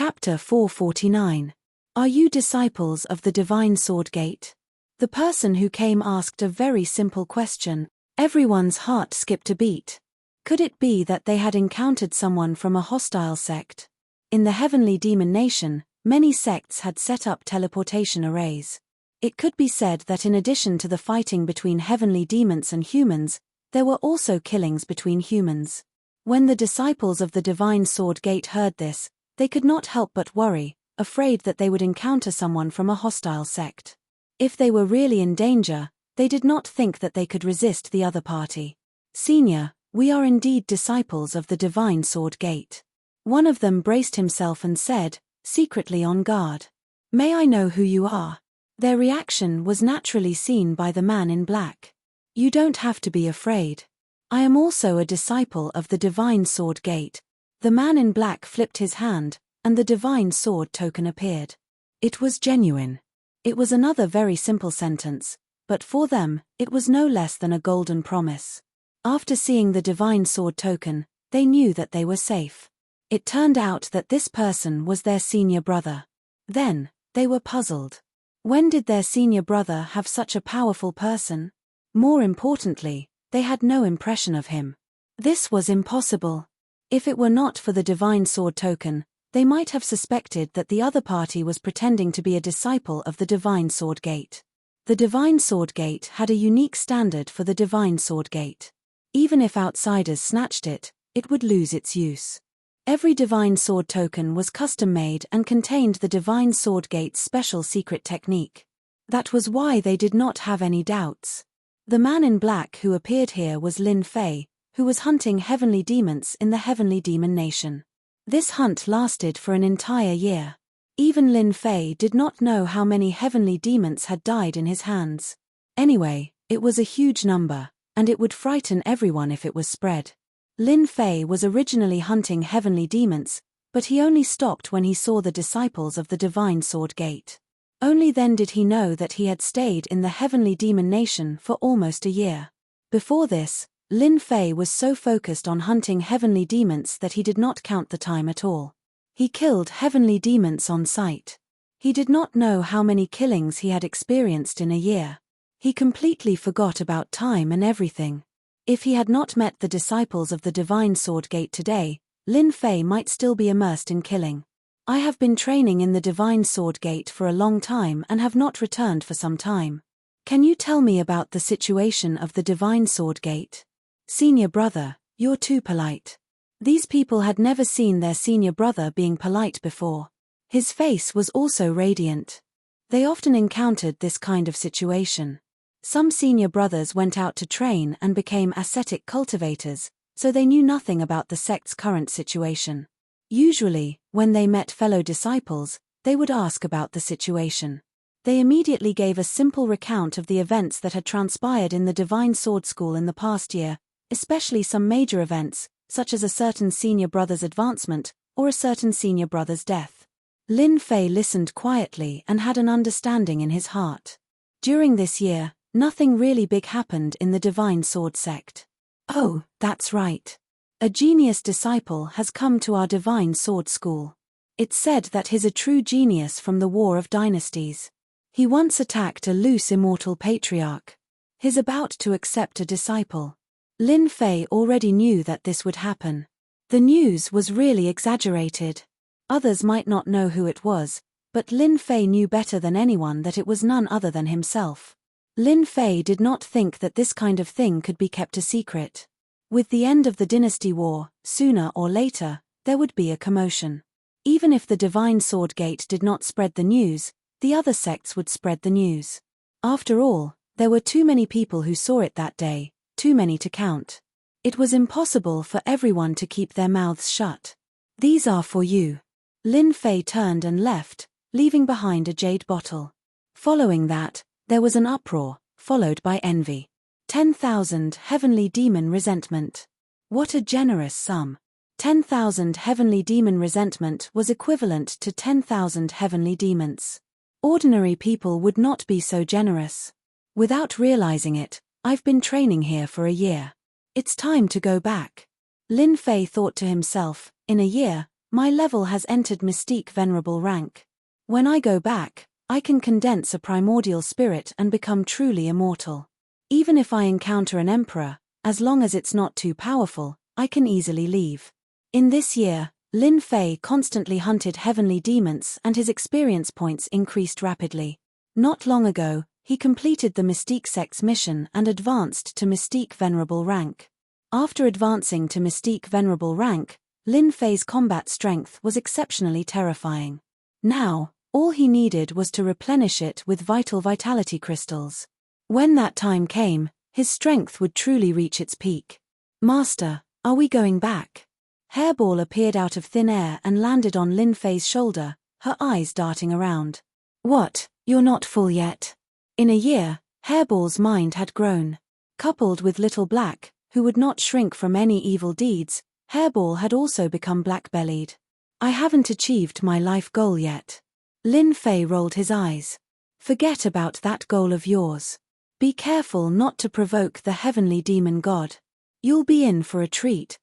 Chapter 449. Are you disciples of the Divine Sword Gate? The person who came asked a very simple question. Everyone's heart skipped a beat. Could it be that they had encountered someone from a hostile sect? In the heavenly demon nation, many sects had set up teleportation arrays. It could be said that in addition to the fighting between heavenly demons and humans, there were also killings between humans. When the disciples of the Divine Sword Gate heard this, they could not help but worry, afraid that they would encounter someone from a hostile sect. If they were really in danger, they did not think that they could resist the other party. Senior, we are indeed disciples of the Divine Sword Gate. One of them braced himself and said, secretly on guard. May I know who you are? Their reaction was naturally seen by the man in black. You don't have to be afraid. I am also a disciple of the Divine Sword Gate. The man in black flipped his hand, and the divine sword token appeared. It was genuine. It was another very simple sentence, but for them, it was no less than a golden promise. After seeing the divine sword token, they knew that they were safe. It turned out that this person was their senior brother. Then, they were puzzled. When did their senior brother have such a powerful person? More importantly, they had no impression of him. This was impossible. If it were not for the divine sword token, they might have suspected that the other party was pretending to be a disciple of the Divine Sword Gate. The Divine Sword Gate had a unique standard for the Divine Sword Gate. Even if outsiders snatched it, it would lose its use. Every Divine Sword token was custom-made and contained the Divine Sword Gate's special secret technique. That was why they did not have any doubts. The man in black who appeared here was Lin Fei, who was hunting heavenly demons in the heavenly demon nation. This hunt lasted for an entire year. Even Lin Fei did not know how many heavenly demons had died in his hands. Anyway, it was a huge number, and it would frighten everyone if it was spread. Lin Fei was originally hunting heavenly demons, but he only stopped when he saw the disciples of the Divine Sword Gate. Only then did he know that he had stayed in the heavenly demon nation for almost a year. Before this, Lin Fei was so focused on hunting heavenly demons that he did not count the time at all. He killed heavenly demons on sight. He did not know how many killings he had experienced in a year. He completely forgot about time and everything. If he had not met the disciples of the Divine Sword Gate today, Lin Fei might still be immersed in killing. I have been training in the Divine Sword Gate for a long time and have not returned for some time. Can you tell me about the situation of the Divine Sword Gate? Senior brother, you're too polite. These people had never seen their senior brother being polite before. His face was also radiant. They often encountered this kind of situation. Some senior brothers went out to train and became ascetic cultivators, so they knew nothing about the sect's current situation. Usually, when they met fellow disciples, they would ask about the situation. They immediately gave a simple recount of the events that had transpired in the Divine Sword School in the past year, especially some major events, such as a certain senior brother's advancement, or a certain senior brother's death. Lin Fei listened quietly and had an understanding in his heart. During this year, nothing really big happened in the Divine Sword sect. Oh, that's right. A genius disciple has come to our Divine Sword School. It's said that he's a true genius from the War of Dynasties. He once attacked a loose immortal patriarch. He's about to accept a disciple. Lin Fei already knew that this would happen. The news was really exaggerated. Others might not know who it was, but Lin Fei knew better than anyone that it was none other than himself. Lin Fei did not think that this kind of thing could be kept a secret. With the end of the dynasty war, sooner or later, there would be a commotion. Even if the Divine Sword Gate did not spread the news, the other sects would spread the news. After all, there were too many people who saw it that day. Too many to count. It was impossible for everyone to keep their mouths shut. These are for you. Lin Fei turned and left, leaving behind a jade bottle. Following that, there was an uproar, followed by envy. 10,000 heavenly demon resentment. What a generous sum. 10,000 heavenly demon resentment was equivalent to 10,000 heavenly demons. Ordinary people would not be so generous. Without realizing it, I've been training here for a year. It's time to go back. Lin Fei thought to himself, in a year, My level has entered Mystique Venerable rank. When I go back, I can condense a primordial spirit and become truly immortal. Even if I encounter an emperor, as long as it's not too powerful, I can easily leave. In this year, Lin Fei constantly hunted heavenly demons and his experience points increased rapidly. Not long ago, he completed the Mystique Sect's mission and advanced to Mystique Venerable rank. After advancing to Mystique Venerable rank, Lin Fei's combat strength was exceptionally terrifying. Now, all he needed was to replenish it with vital vitality crystals. When that time came, his strength would truly reach its peak. Master, are we going back? Hairball appeared out of thin air and landed on Lin Fei's shoulder, her eyes darting around. What, you're not full yet? In a year, Hairball's mind had grown. Coupled with Little Black, who would not shrink from any evil deeds, Hairball had also become black-bellied. I haven't achieved my life goal yet. Lin Fei rolled his eyes. Forget about that goal of yours. Be careful not to provoke the heavenly demon god. You'll be in for a treat.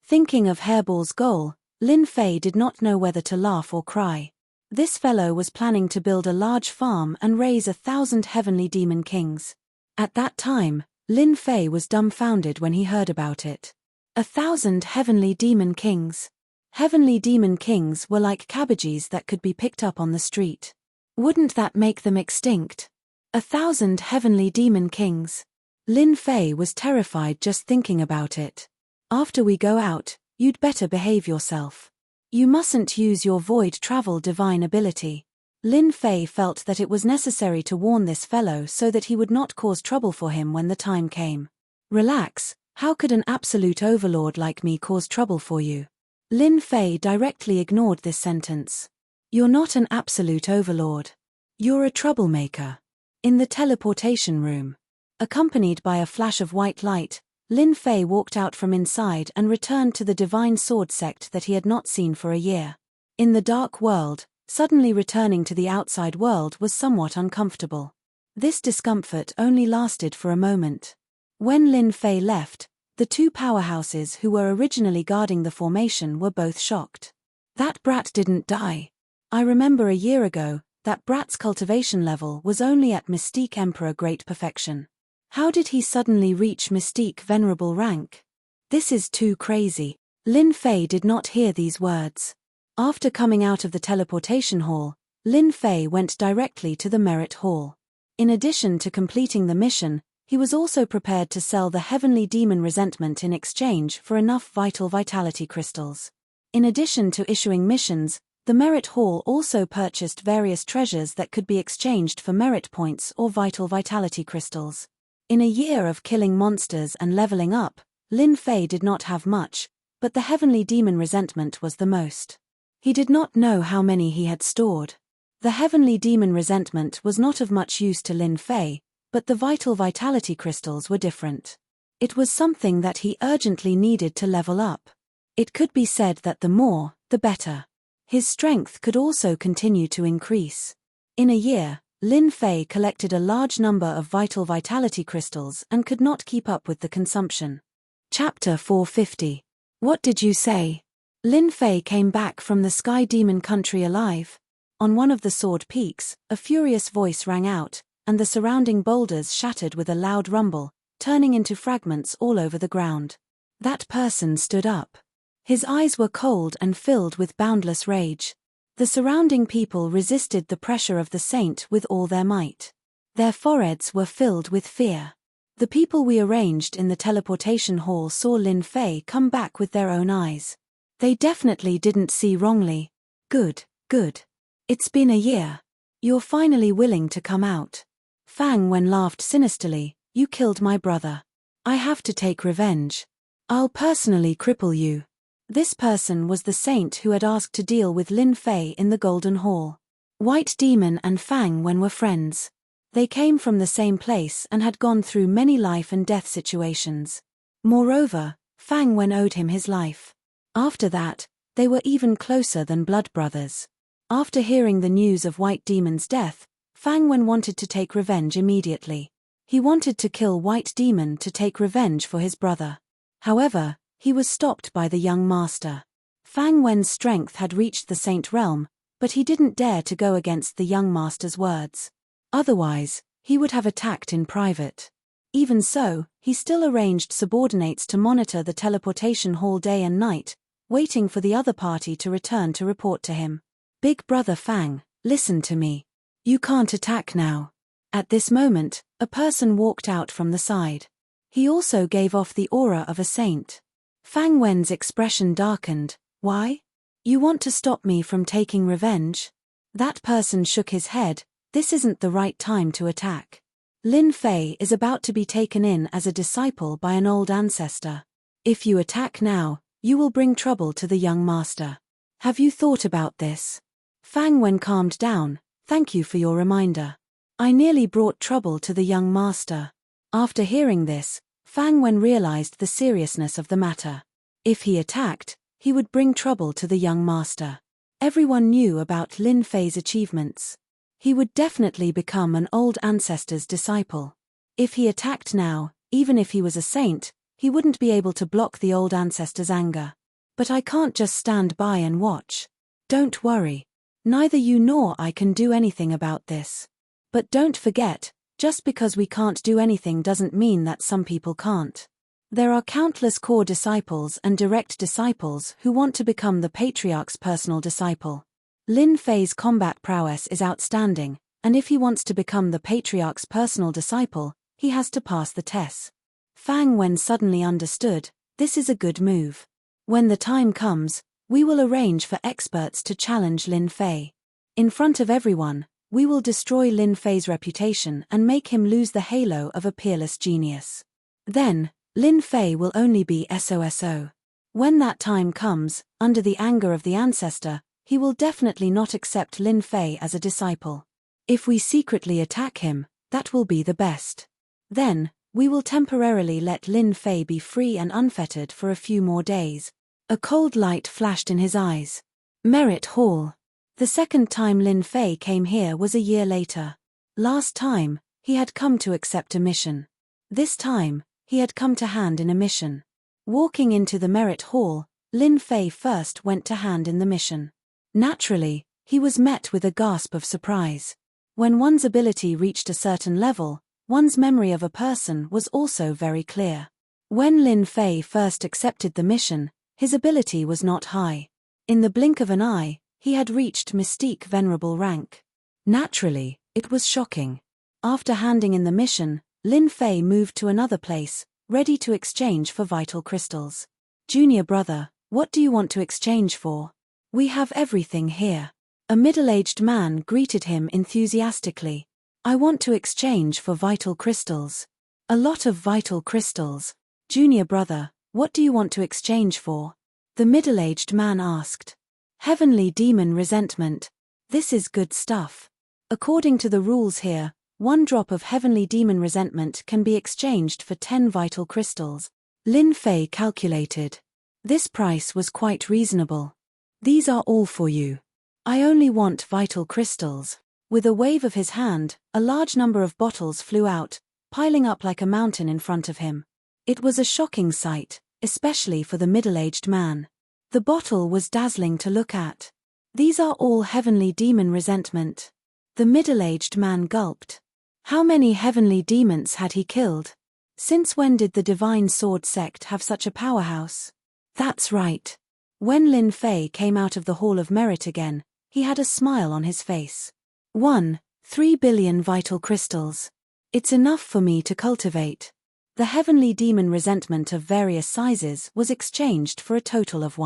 Thinking of Hairball's goal, Lin Fei did not know whether to laugh or cry. This fellow was planning to build a large farm and raise 1,000 heavenly demon kings. At that time, Lin Fei was dumbfounded when he heard about it. 1,000 heavenly demon kings. Heavenly demon kings were like cabbages that could be picked up on the street. Wouldn't that make them extinct? 1,000 heavenly demon kings. Lin Fei was terrified just thinking about it. After we go out, you'd better behave yourself. You mustn't use your void travel divine ability. Lin Fei felt that it was necessary to warn this fellow so that he would not cause trouble for him when the time came. Relax, how could an absolute overlord like me cause trouble for you? Lin Fei directly ignored this sentence. You're not an absolute overlord. You're a troublemaker. In the teleportation room, accompanied by a flash of white light, Lin Fei walked out from inside and returned to the Divine Sword sect that he had not seen for a year. In the dark world, suddenly returning to the outside world was somewhat uncomfortable. This discomfort only lasted for a moment. When Lin Fei left, the two powerhouses who were originally guarding the formation were both shocked. That brat didn't die. I remember a year ago, that brat's cultivation level was only at Mystique Emperor Great Perfection. How did he suddenly reach Mystique Venerable rank? This is too crazy. Lin Fei did not hear these words. After coming out of the teleportation hall, Lin Fei went directly to the Merit Hall. In addition to completing the mission, he was also prepared to sell the Heavenly Demon Resentment in exchange for enough vital vitality crystals. In addition to issuing missions, the Merit Hall also purchased various treasures that could be exchanged for merit points or vital vitality crystals. In a year of killing monsters and leveling up, Lin Fei did not have much, but the Heavenly Demon Resentment was the most. He did not know how many he had stored. The Heavenly Demon Resentment was not of much use to Lin Fei, but the vital vitality crystals were different. It was something that he urgently needed to level up. It could be said that the more, the better. His strength could also continue to increase. In a year, Lin Fei collected a large number of vital vitality crystals and could not keep up with the consumption. Chapter 450. What did you say? Lin Fei came back from the Sky Demon country alive. On one of the sword peaks, a furious voice rang out, and the surrounding boulders shattered with a loud rumble, turning into fragments all over the ground. That person stood up. His eyes were cold and filled with boundless rage. The surrounding people resisted the pressure of the saint with all their might. Their foreheads were filled with fear. The people we arranged in the teleportation hall saw Lin Fei come back with their own eyes. They definitely didn't see wrongly. Good, good. It's been a year. You're finally willing to come out. Fang Wen laughed sinisterly. You killed my brother. I have to take revenge. I'll personally cripple you. This person was the saint who had asked to deal with Lin Fei in the Golden Hall. White Demon and Fang Wen were friends. They came from the same place and had gone through many life and death situations. Moreover, Fang Wen owed him his life. After that, they were even closer than blood brothers. After hearing the news of White Demon's death, Fang Wen wanted to take revenge immediately. He wanted to kill White Demon to take revenge for his brother. However, he was stopped by the young master. Fang Wen's strength had reached the Saint realm, but he didn't dare to go against the young master's words. Otherwise, he would have attacked in private. Even so, he still arranged subordinates to monitor the teleportation hall day and night, waiting for the other party to return to report to him. Big brother Fang, listen to me. You can't attack now. At this moment, a person walked out from the side. He also gave off the aura of a saint. Fang Wen's expression darkened. Why? You want to stop me from taking revenge? That person shook his head. This isn't the right time to attack. Lin Fei is about to be taken in as a disciple by an old ancestor. If you attack now, you will bring trouble to the young master. Have you thought about this? Fang Wen calmed down. Thank you for your reminder. I nearly brought trouble to the young master. After hearing this, Fang Wen realized the seriousness of the matter. If he attacked, he would bring trouble to the young master. Everyone knew about Lin Fei's achievements. He would definitely become an old ancestor's disciple. If he attacked now, even if he was a saint, he wouldn't be able to block the old ancestor's anger. But I can't just stand by and watch. Don't worry. Neither you nor I can do anything about this. But don't forget, just because we can't do anything doesn't mean that some people can't. There are countless core disciples and direct disciples who want to become the Patriarch's personal disciple. Lin Fei's combat prowess is outstanding, and if he wants to become the Patriarch's personal disciple, he has to pass the test. Fang Wen suddenly understood, this is a good move. When the time comes, we will arrange for experts to challenge Lin Fei. In front of everyone, we will destroy Lin Fei's reputation and make him lose the halo of a peerless genius. Then, Lin Fei will only be SOSO. When that time comes, under the anger of the ancestor, he will definitely not accept Lin Fei as a disciple. If we secretly attack him, that will be the best. Then, we will temporarily let Lin Fei be free and unfettered for a few more days. A cold light flashed in his eyes. Merit Hall. The second time Lin Fei came here was a year later. Last time, he had come to accept a mission. This time, he had come to hand in a mission. Walking into the Merit Hall, Lin Fei first went to hand in the mission. Naturally, he was met with a gasp of surprise. When one's ability reached a certain level, one's memory of a person was also very clear. When Lin Fei first accepted the mission, his ability was not high. In the blink of an eye, he had reached Mystique Venerable rank. Naturally, it was shocking. After handing in the mission, Lin Fei moved to another place, ready to exchange for vital crystals. Junior brother, what do you want to exchange for? We have everything here. A middle-aged man greeted him enthusiastically. I want to exchange for vital crystals. A lot of vital crystals. Junior brother, what do you want to exchange for? The middle-aged man asked. Heavenly demon resentment. This is good stuff. According to the rules here, 1 drop of heavenly demon resentment can be exchanged for 10 vital crystals. Lin Fei calculated. This price was quite reasonable. These are all for you. I only want vital crystals. With a wave of his hand, a large number of bottles flew out, piling up like a mountain in front of him. It was a shocking sight, especially for the middle-aged man. The bottle was dazzling to look at. These are all heavenly demon resentment. The middle-aged man gulped. How many heavenly demons had he killed? Since when did the Divine Sword sect have such a powerhouse? That's right. When Lin Fei came out of the Hall of Merit again, he had a smile on his face. 3 billion vital crystals. It's enough for me to cultivate. The heavenly demon resentment of various sizes was exchanged for a total of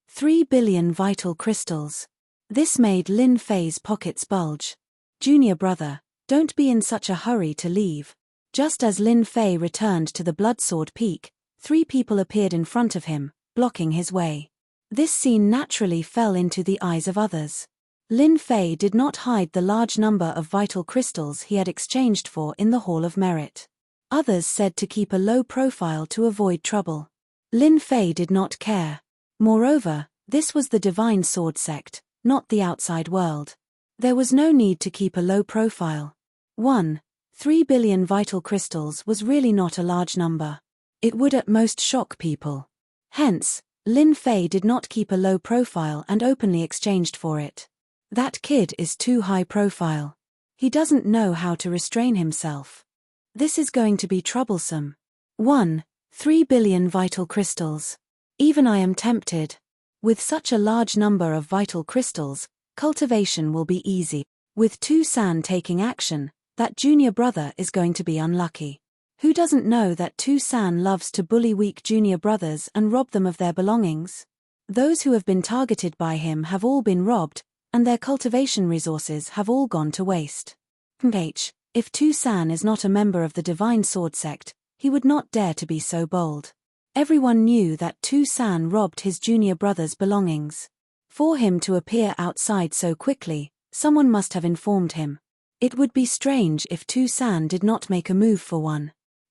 3 billion vital crystals. This made Lin Fei's pockets bulge. Junior brother, don't be in such a hurry to leave. Just as Lin Fei returned to the Bloodsword Peak, 3 people appeared in front of him, blocking his way. This scene naturally fell into the eyes of others. Lin Fei did not hide the large number of vital crystals he had exchanged for in the Hall of Merit. Others said to keep a low profile to avoid trouble. Lin Fei did not care. Moreover, this was the Divine Sword sect, not the outside world. There was no need to keep a low profile. 3 billion vital crystals was really not a large number. It would at most shock people. Hence, Lin Fei did not keep a low profile and openly exchanged for it. That kid is too high profile. He doesn't know how to restrain himself. This is going to be troublesome. 3 billion vital crystals. Even I am tempted. With such a large number of vital crystals, cultivation will be easy. With Tu San taking action, that junior brother is going to be unlucky. Who doesn't know that Tu San loves to bully weak junior brothers and rob them of their belongings? Those who have been targeted by him have all been robbed, and their cultivation resources have all gone to waste. If Tu San is not a member of the Divine Sword Sect, he would not dare to be so bold. Everyone knew that Tu San robbed his junior brother's belongings. For him to appear outside so quickly, someone must have informed him. It would be strange if Tu San did not make a move for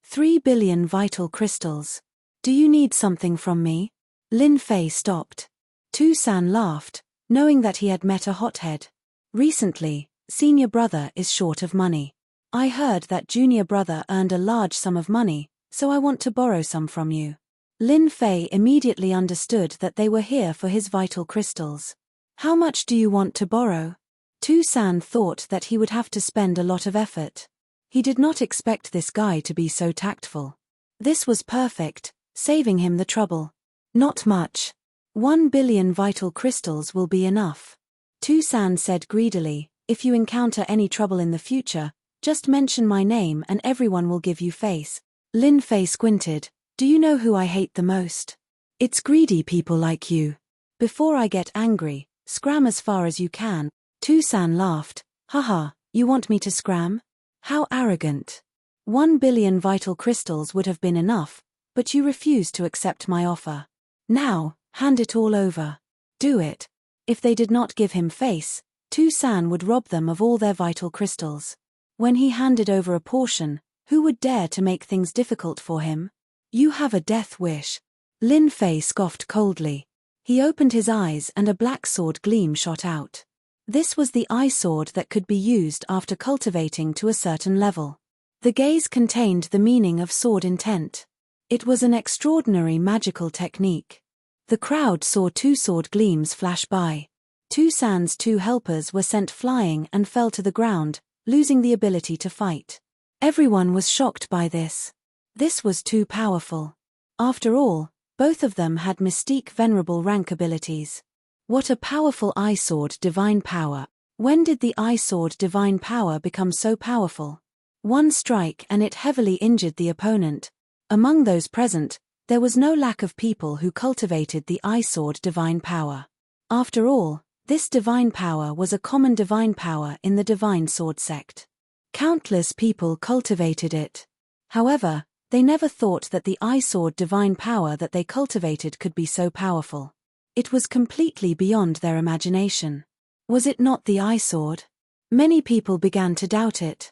3 billion vital crystals. Do you need something from me? Lin Fei stopped. Tu San laughed, knowing that he had met a hothead. Recently, senior brother is short of money. I heard that junior brother earned a large sum of money, so I want to borrow some from you. Lin Fei immediately understood that they were here for his vital crystals. How much do you want to borrow? Tu San thought that he would have to spend a lot of effort. He did not expect this guy to be so tactful. This was perfect, saving him the trouble. Not much. 1 billion vital crystals will be enough. Tu San said greedily, if you encounter any trouble in the future, just mention my name and everyone will give you face. Lin Fei squinted. Do you know who I hate the most? It's greedy people like you. Before I get angry, scram as far as you can. Tu San laughed. Haha, you want me to scram? How arrogant. 1 billion vital crystals would have been enough, but you refused to accept my offer. Now, hand it all over. Do it. If they did not give him face, Tu San would rob them of all their vital crystals. When he handed over a portion, who would dare to make things difficult for him? You have a death wish. Lin Fei scoffed coldly. He opened his eyes and a black sword gleam shot out. This was the eye sword that could be used after cultivating to a certain level. The gaze contained the meaning of sword intent. It was an extraordinary magical technique. The crowd saw two sword gleams flash by. Tu San's two helpers were sent flying and fell to the ground, losing the ability to fight. Everyone was shocked by this. This was too powerful. After all, both of them had mystique venerable rank abilities. What a powerful eye sword divine power. When did the eye sword divine power become so powerful? One strike and it heavily injured the opponent. Among those present, there was no lack of people who cultivated the eye sword divine power. After all, this divine power was a common divine power in the divine sword sect. Countless people cultivated it. However, they never thought that the eye sword divine power that they cultivated could be so powerful. It was completely beyond their imagination. Was it not the eye sword? Many people began to doubt it.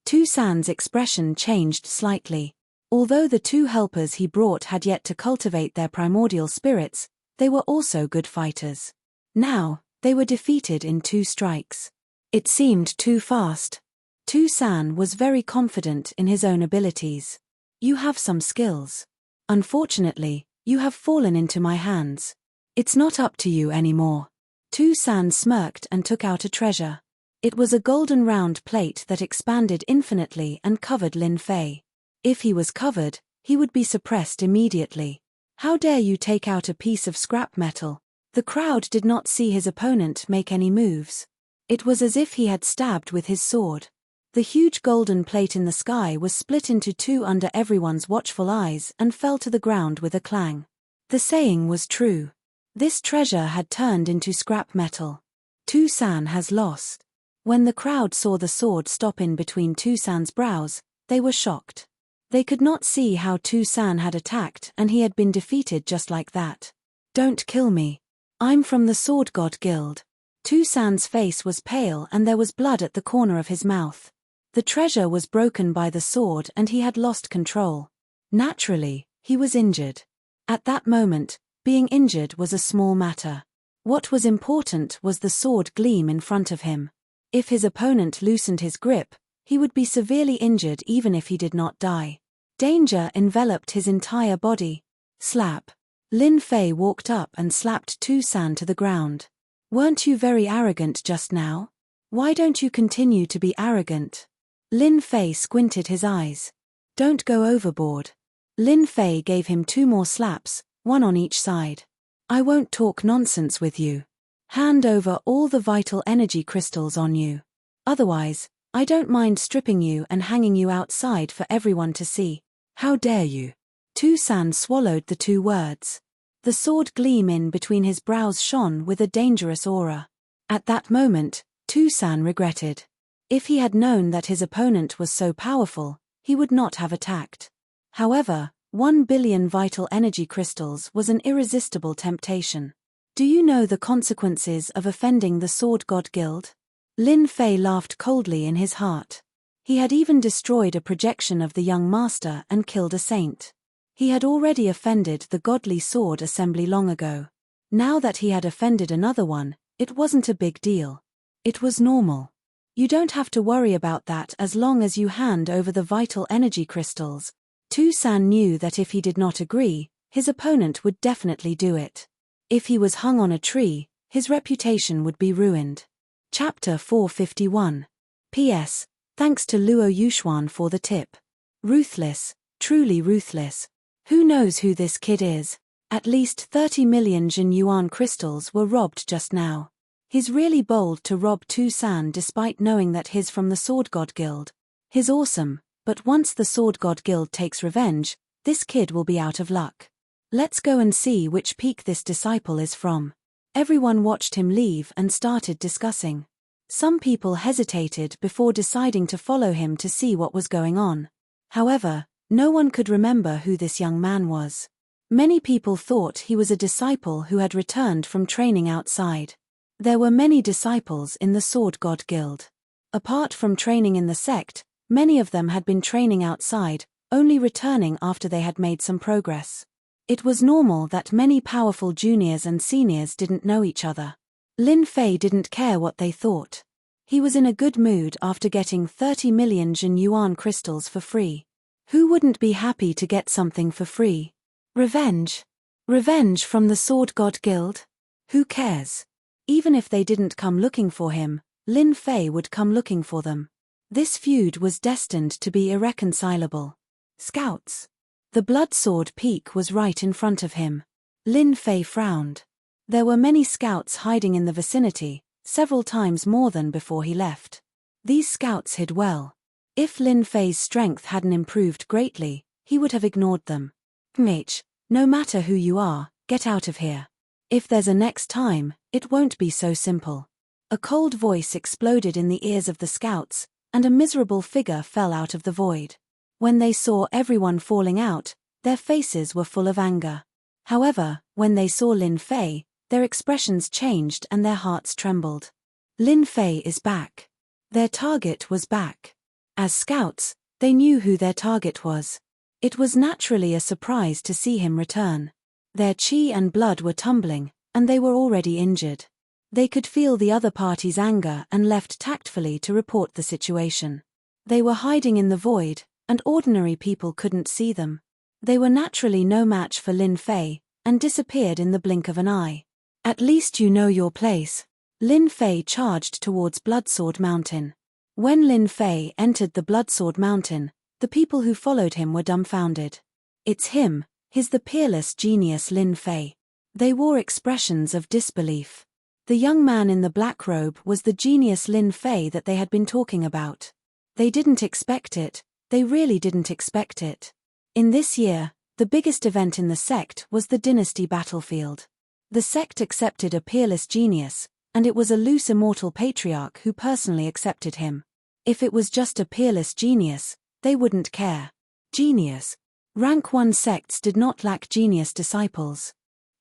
Tu San's expression changed slightly. Although the two helpers he brought had yet to cultivate their primordial spirits, they were also good fighters. Now, they were defeated in 2 strikes. It seemed too fast. Tu San was very confident in his own abilities. You have some skills. Unfortunately, you have fallen into my hands. It's not up to you anymore. Tu San smirked and took out a treasure. It was a golden round plate that expanded infinitely and covered Lin Fei. If he was covered, he would be suppressed immediately. How dare you take out a piece of scrap metal? The crowd did not see his opponent make any moves. It was as if he had stabbed with his sword. The huge golden plate in the sky was split into 2 under everyone's watchful eyes and fell to the ground with a clang. The saying was true. This treasure had turned into scrap metal. Tu San has lost. When the crowd saw the sword stop in between Tu San's brows, they were shocked. They could not see how Tu San had attacked and he had been defeated just like that. Don't kill me. I'm from the Sword God Guild. Tu San's face was pale and there was blood at the corner of his mouth. The treasure was broken by the sword and he had lost control. Naturally, he was injured. At that moment, being injured was a small matter. What was important was the sword gleam in front of him. If his opponent loosened his grip, he would be severely injured even if he did not die. Danger enveloped his entire body. Slap. Lin Fei walked up and slapped Tu San to the ground. Weren't you very arrogant just now? Why don't you continue to be arrogant? Lin Fei squinted his eyes. Don't go overboard. Lin Fei gave him 2 more slaps, 1 on each side. I won't talk nonsense with you. Hand over all the vital energy crystals on you. Otherwise, I don't mind stripping you and hanging you outside for everyone to see. How dare you? Tu San swallowed the 2 words. The sword gleam in between his brows shone with a dangerous aura. At that moment, Tu San regretted. If he had known that his opponent was so powerful, he would not have attacked. However, 1 billion vital energy crystals was an irresistible temptation. Do you know the consequences of offending the Sword God Guild? Lin Fei laughed coldly in his heart. He had even destroyed a projection of the young master and killed a saint. He had already offended the Godly Sword Assembly long ago. Now that he had offended another one, it wasn't a big deal. It was normal. You don't have to worry about that as long as you hand over the vital energy crystals. Tu San knew that if he did not agree, his opponent would definitely do it. If he was hung on a tree, his reputation would be ruined. Chapter 451. P.S. Thanks to Luo Yuxuan for the tip. Ruthless, truly ruthless. Who knows who this kid is? At least 30 million Jin Yuan crystals were robbed just now. He's really bold to rob Tu San despite knowing that he's from the Sword God Guild. He's awesome, but once the Sword God Guild takes revenge, this kid will be out of luck. Let's go and see which peak this disciple is from. Everyone watched him leave and started discussing. Some people hesitated before deciding to follow him to see what was going on. However, no one could remember who this young man was. Many people thought he was a disciple who had returned from training outside. There were many disciples in the Sword God Guild. Apart from training in the sect, many of them had been training outside, only returning after they had made some progress. It was normal that many powerful juniors and seniors didn't know each other. Lin Fei didn't care what they thought. He was in a good mood after getting 30 million Jin Yuan crystals for free. Who wouldn't be happy to get something for free? Revenge. Revenge from the Sword God Guild? Who cares? Even if they didn't come looking for him, Lin Fei would come looking for them. This feud was destined to be irreconcilable. Scouts. The Blood Sword Peak was right in front of him. Lin Fei frowned. There were many scouts hiding in the vicinity, several times more than before he left. These scouts hid well. If Lin Fei's strength hadn't improved greatly, he would have ignored them. Enrich, no matter who you are, get out of here. If there's a next time, it won't be so simple. A cold voice exploded in the ears of the scouts, and a miserable figure fell out of the void. When they saw everyone falling out, their faces were full of anger. However, when they saw Lin Fei, their expressions changed and their hearts trembled. Lin Fei is back. Their target was back. As scouts, they knew who their target was. It was naturally a surprise to see him return. Their chi and blood were tumbling, and they were already injured. They could feel the other party's anger and left tactfully to report the situation. They were hiding in the void, and ordinary people couldn't see them. They were naturally no match for Lin Fei, and disappeared in the blink of an eye. At least you know your place. Lin Fei charged towards Bloodsword Mountain. When Lin Fei entered the Bloodsword Mountain, the people who followed him were dumbfounded. It's him, he's the peerless genius Lin Fei. They wore expressions of disbelief. The young man in the black robe was the genius Lin Fei that they had been talking about. They didn't expect it, they really didn't expect it. In this year, the biggest event in the sect was the dynasty battlefield. The sect accepted a peerless genius, and it was a loose immortal patriarch who personally accepted him. If it was just a peerless genius, they wouldn't care. Genius. Rank 1 sects did not lack genius disciples.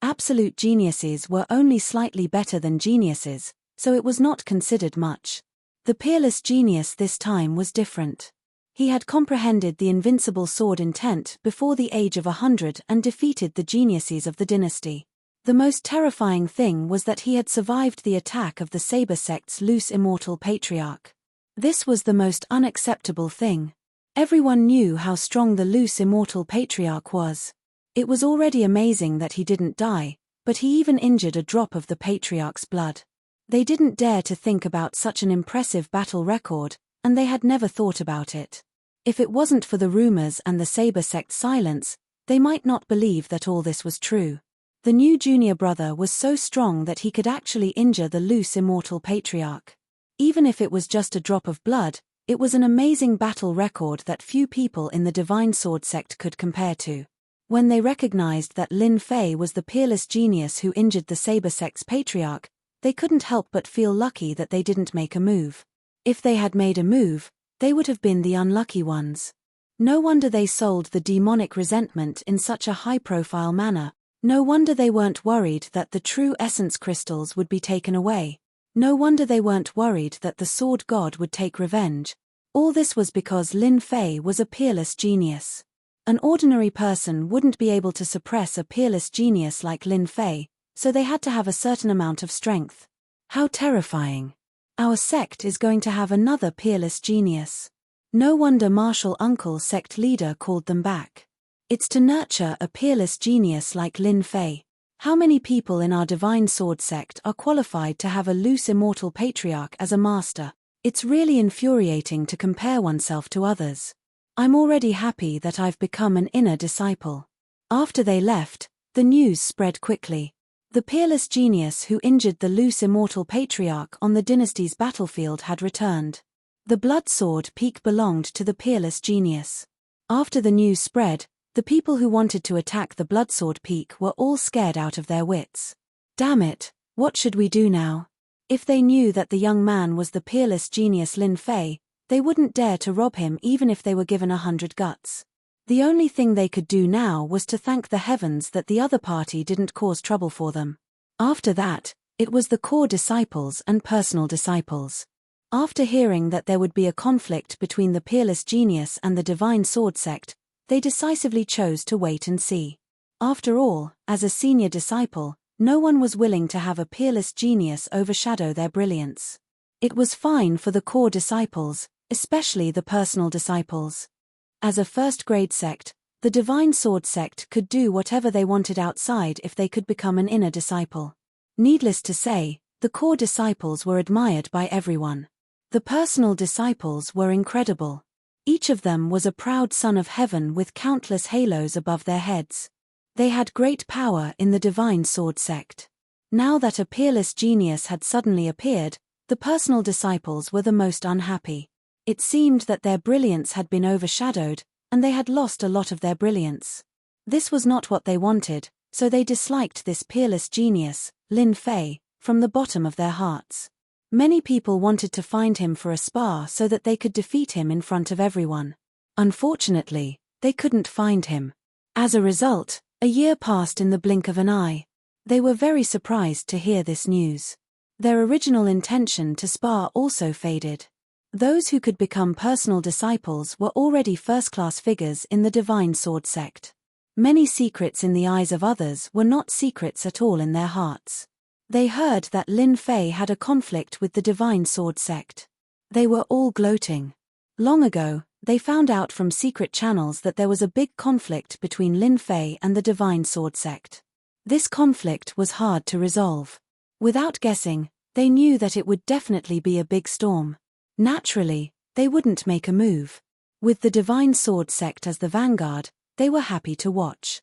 Absolute geniuses were only slightly better than geniuses, so it was not considered much. The peerless genius this time was different. He had comprehended the invincible sword intent before the age of 100 and defeated the geniuses of the dynasty. The most terrifying thing was that he had survived the attack of the Saber sect's loose immortal patriarch. This was the most unacceptable thing. Everyone knew how strong the loose immortal patriarch was. It was already amazing that he didn't die, but he even injured a drop of the patriarch's blood. They didn't dare to think about such an impressive battle record, and they had never thought about it. If it wasn't for the rumors and the Saber sect's silence, they might not believe that all this was true. The new junior brother was so strong that he could actually injure the loose immortal patriarch. Even if it was just a drop of blood, it was an amazing battle record that few people in the Divine Sword sect could compare to. When they recognized that Lin Fei was the peerless genius who injured the Saber sect's patriarch, they couldn't help but feel lucky that they didn't make a move. If they had made a move, they would have been the unlucky ones. No wonder they sold the demonic resentment in such a high-profile manner. No wonder they weren't worried that the true essence crystals would be taken away. No wonder they weren't worried that the sword god would take revenge. All this was because Lin Fei was a peerless genius. An ordinary person wouldn't be able to suppress a peerless genius like Lin Fei, so they had to have a certain amount of strength. How terrifying. Our sect is going to have another peerless genius. No wonder Martial Uncle sect leader called them back. It's to nurture a peerless genius like Lin Fei. How many people in our Divine Sword sect are qualified to have a loose immortal patriarch as a master? It's really infuriating to compare oneself to others. I'm already happy that I've become an inner disciple. After they left, the news spread quickly. The peerless genius who injured the loose immortal patriarch on the dynasty's battlefield had returned. The blood sword peak belonged to the peerless genius. After the news spread, the people who wanted to attack the blood sword peak were all scared out of their wits. Damn it, what should we do now? If they knew that the young man was the peerless genius Lin Fei, they wouldn't dare to rob him even if they were given 100 guts. The only thing they could do now was to thank the heavens that the other party didn't cause trouble for them. After that, it was the core disciples and personal disciples. After hearing that there would be a conflict between the peerless genius and the Divine Sword sect, they decisively chose to wait and see. After all, as a senior disciple, no one was willing to have a peerless genius overshadow their brilliance. It was fine for the core disciples, especially the personal disciples. As a first-grade sect, the Divine Sword sect could do whatever they wanted outside if they could become an inner disciple. Needless to say, the core disciples were admired by everyone. The personal disciples were incredible. Each of them was a proud son of heaven with countless halos above their heads. They had great power in the Divine Sword sect. Now that a peerless genius had suddenly appeared, the personal disciples were the most unhappy. It seemed that their brilliance had been overshadowed, and they had lost a lot of their brilliance. This was not what they wanted, so they disliked this peerless genius, Lin Fei, from the bottom of their hearts. Many people wanted to find him for a spar so that they could defeat him in front of everyone. Unfortunately, they couldn't find him. As a result, a year passed in the blink of an eye. They were very surprised to hear this news. Their original intention to spar also faded. Those who could become personal disciples were already first-class figures in the Divine Sword sect. Many secrets in the eyes of others were not secrets at all in their hearts. They heard that Lin Fei had a conflict with the Divine Sword sect. They were all gloating. Long ago, they found out from secret channels that there was a big conflict between Lin Fei and the Divine Sword sect. This conflict was hard to resolve. Without guessing, they knew that it would definitely be a big storm. Naturally, they wouldn't make a move. With the Divine Sword sect as the vanguard, they were happy to watch.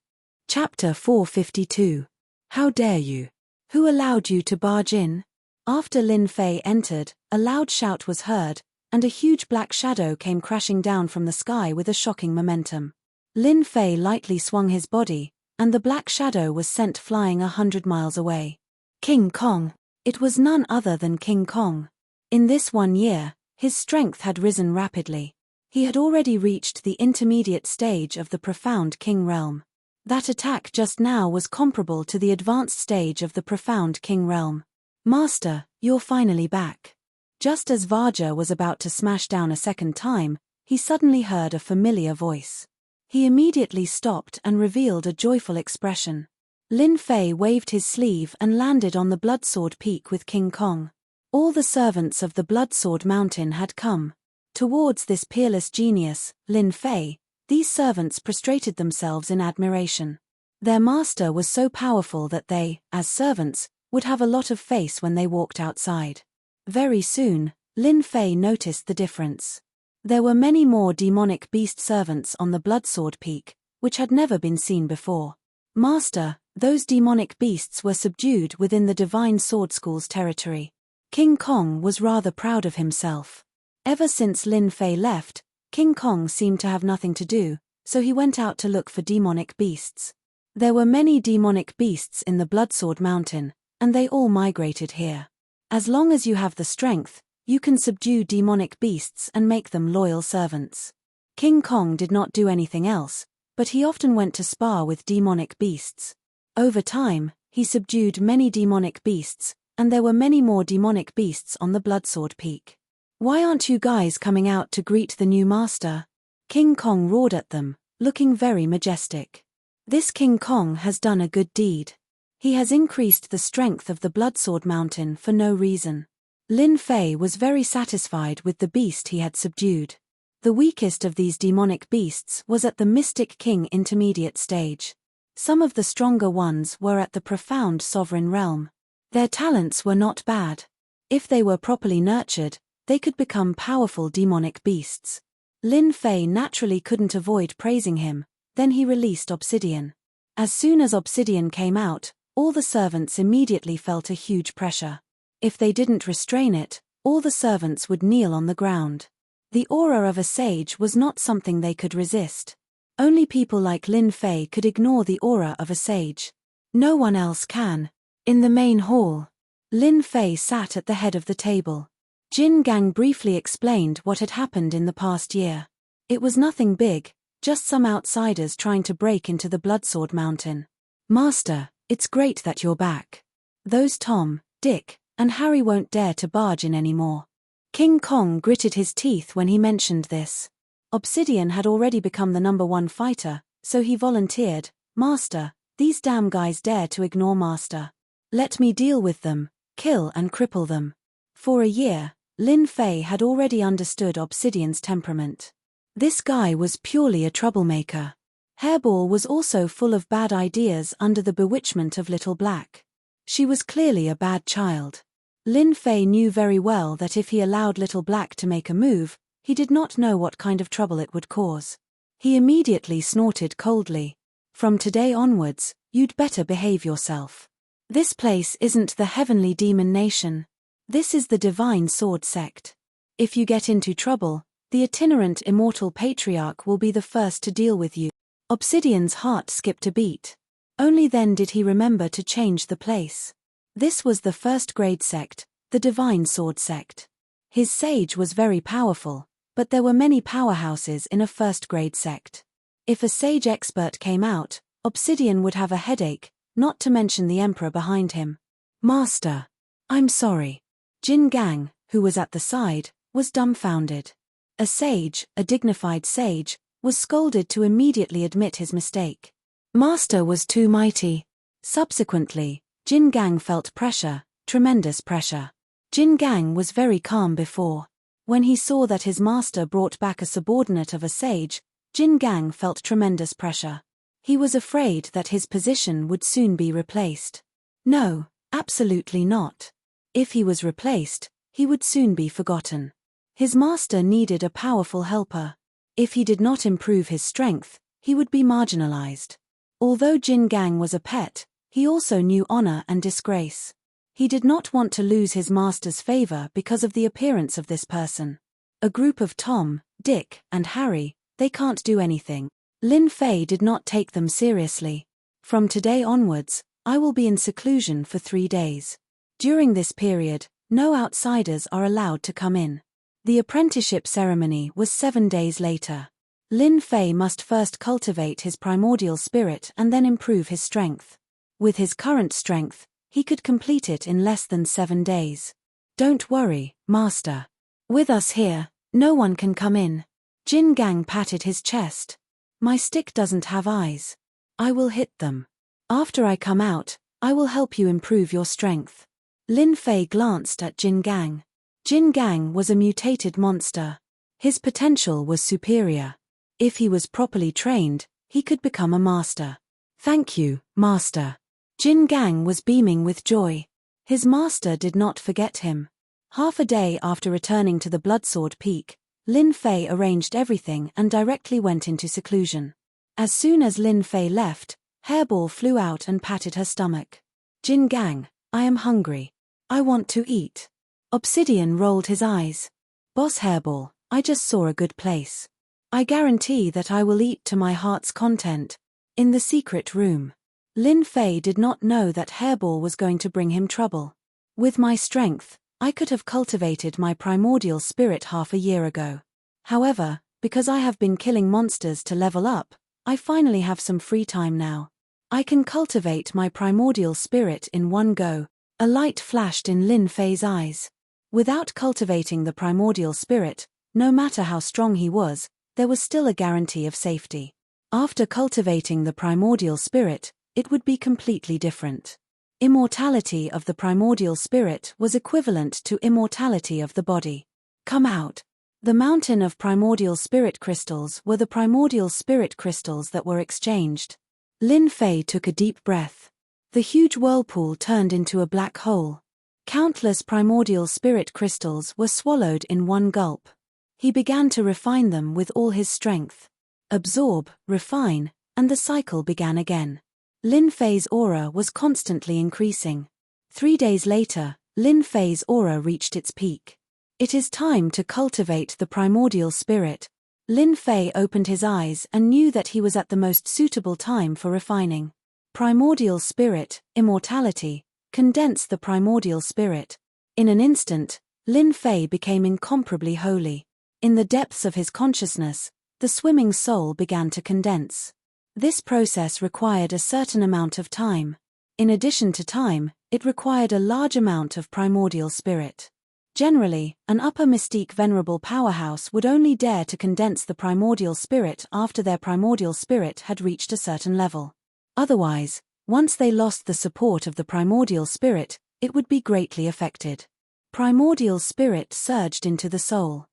Chapter 452. How dare you? Who allowed you to barge in? After Lin Fei entered, a loud shout was heard, and a huge black shadow came crashing down from the sky with a shocking momentum. Lin Fei lightly swung his body, and the black shadow was sent flying 100 miles away. King Kong. It was none other than King Kong. In this 1 year, his strength had risen rapidly. He had already reached the intermediate stage of the profound king realm. That attack just now was comparable to the advanced stage of the profound king realm. Master, you're finally back. Just as Vajra was about to smash down a second time, he suddenly heard a familiar voice. He immediately stopped and revealed a joyful expression. Lin Fei waved his sleeve and landed on the Bloodsword Peak with King Kong. All the servants of the Bloodsword Mountain had come. Towards this peerless genius, Lin Fei, these servants prostrated themselves in admiration. Their master was so powerful that they, as servants, would have a lot of face when they walked outside. Very soon, Lin Fei noticed the difference. There were many more demonic beast servants on the Bloodsword Peak, which had never been seen before. Master, those demonic beasts were subdued within the Divine Sword School's territory. King Kong was rather proud of himself. Ever since Lin Fei left, King Kong seemed to have nothing to do, so he went out to look for demonic beasts. There were many demonic beasts in the Bloodsword Mountain, and they all migrated here. As long as you have the strength, you can subdue demonic beasts and make them loyal servants. King Kong did not do anything else, but he often went to spar with demonic beasts. Over time, he subdued many demonic beasts, and there were many more demonic beasts on the Bloodsword Peak. "Why aren't you guys coming out to greet the new master?" King Kong roared at them, looking very majestic. This King Kong has done a good deed. He has increased the strength of the Bloodsword Mountain for no reason. Lin Fei was very satisfied with the beast he had subdued. The weakest of these demonic beasts was at the Mystic King intermediate stage. Some of the stronger ones were at the Profound Sovereign Realm. Their talents were not bad. If they were properly nurtured, they could become powerful demonic beasts. Lin Fei naturally couldn't avoid praising him, then he released Obsidian. As soon as Obsidian came out, all the servants immediately felt a huge pressure. If they didn't restrain it, all the servants would kneel on the ground. The aura of a sage was not something they could resist. Only people like Lin Fei could ignore the aura of a sage. No one else can. In the main hall, Lin Fei sat at the head of the table. Jin Gang briefly explained what had happened in the past year. It was nothing big, just some outsiders trying to break into the Bloodsword Mountain. "Master, it's great that you're back. Those Tom, Dick, and Harry won't dare to barge in anymore." King Kong gritted his teeth when he mentioned this. Obsidian had already become the #1 fighter, so he volunteered, "Master, these damn guys dare to ignore Master. Let me deal with them, kill and cripple them." For a year, Lin Fei had already understood Obsidian's temperament. This guy was purely a troublemaker. Hairball was also full of bad ideas under the bewitchment of Little Black. She was clearly a bad child. Lin Fei knew very well that if he allowed Little Black to make a move, he did not know what kind of trouble it would cause. He immediately snorted coldly. "From today onwards, you'd better behave yourself. This place isn't the Heavenly Demon Nation. This is the Divine Sword Sect. If you get into trouble, the itinerant immortal patriarch will be the first to deal with you." Obsidian's heart skipped a beat. Only then did he remember to change the place. This was the first-grade sect, the Divine Sword Sect. His sage was very powerful, but there were many powerhouses in a first-grade sect. If a sage expert came out, Obsidian would have a headache, not to mention the Emperor behind him. "Master, I'm sorry." Jin Gang, who was at the side, was dumbfounded. A sage, a dignified sage, was scolded to immediately admit his mistake. Master was too mighty. Subsequently, Jin Gang felt pressure, tremendous pressure. Jin Gang was very calm before. When he saw that his master brought back a subordinate of a sage, Jin Gang felt tremendous pressure. He was afraid that his position would soon be replaced. No, absolutely not. If he was replaced, he would soon be forgotten. His master needed a powerful helper. If he did not improve his strength, he would be marginalized. Although Jin Gang was a pet, he also knew honor and disgrace. He did not want to lose his master's favor because of the appearance of this person. A group of Tom, Dick, and Harry, they can't do anything. Lin Fei did not take them seriously. "From today onwards, I will be in seclusion for 3 days. During this period, no outsiders are allowed to come in." The apprenticeship ceremony was 7 days later. Lin Fei must first cultivate his primordial spirit and then improve his strength. With his current strength, he could complete it in less than 7 days. "Don't worry, Master. With us here, no one can come in." Jin Gang patted his chest. "My stick doesn't have eyes. I will hit them. After I come out, I will help you improve your strength." Lin Fei glanced at Jin Gang. Jin Gang was a mutated monster. His potential was superior. If he was properly trained, he could become a master. Thank you, Master. Jin Gang was beaming with joy. His master did not forget him. Half a day after returning to the Bloodsword Peak, Lin Fei arranged everything and directly went into seclusion. As soon as Lin Fei left, Hairball flew out and patted her stomach. Jin Gang, I am hungry. I want to eat. Obsidian rolled his eyes. Boss Hairball, I just saw a good place. I guarantee that I will eat to my heart's content. In the secret room. Lin Fei did not know that Hairball was going to bring him trouble. With my strength, I could have cultivated my primordial spirit half a year ago. However, because I have been killing monsters to level up, I finally have some free time now. I can cultivate my primordial spirit in one go. A light flashed in Lin Fei's eyes. Without cultivating the primordial spirit, no matter how strong he was, there was still a guarantee of safety. After cultivating the primordial spirit, it would be completely different. Immortality of the primordial spirit was equivalent to immortality of the body. Come out. The mountain of primordial spirit crystals were the primordial spirit crystals that were exchanged. Lin Fei took a deep breath. The huge whirlpool turned into a black hole. Countless primordial spirit crystals were swallowed in one gulp. He began to refine them with all his strength. Absorb, refine, and the cycle began again. Lin Fei's aura was constantly increasing. 3 days later, Lin Fei's aura reached its peak. It is time to cultivate the primordial spirit. Lin Fei opened his eyes and knew that he was at the most suitable time for refining. Primordial spirit, immortality, condense the primordial spirit. In an instant, Lin Fei became incomparably holy. In the depths of his consciousness, the swimming soul began to condense. This process required a certain amount of time. In addition to time, it required a large amount of primordial spirit. Generally, an upper mystique venerable powerhouse would only dare to condense the primordial spirit after their primordial spirit had reached a certain level. Otherwise, once they lost the support of the primordial spirit, it would be greatly affected. Primordial spirit surged into the soul.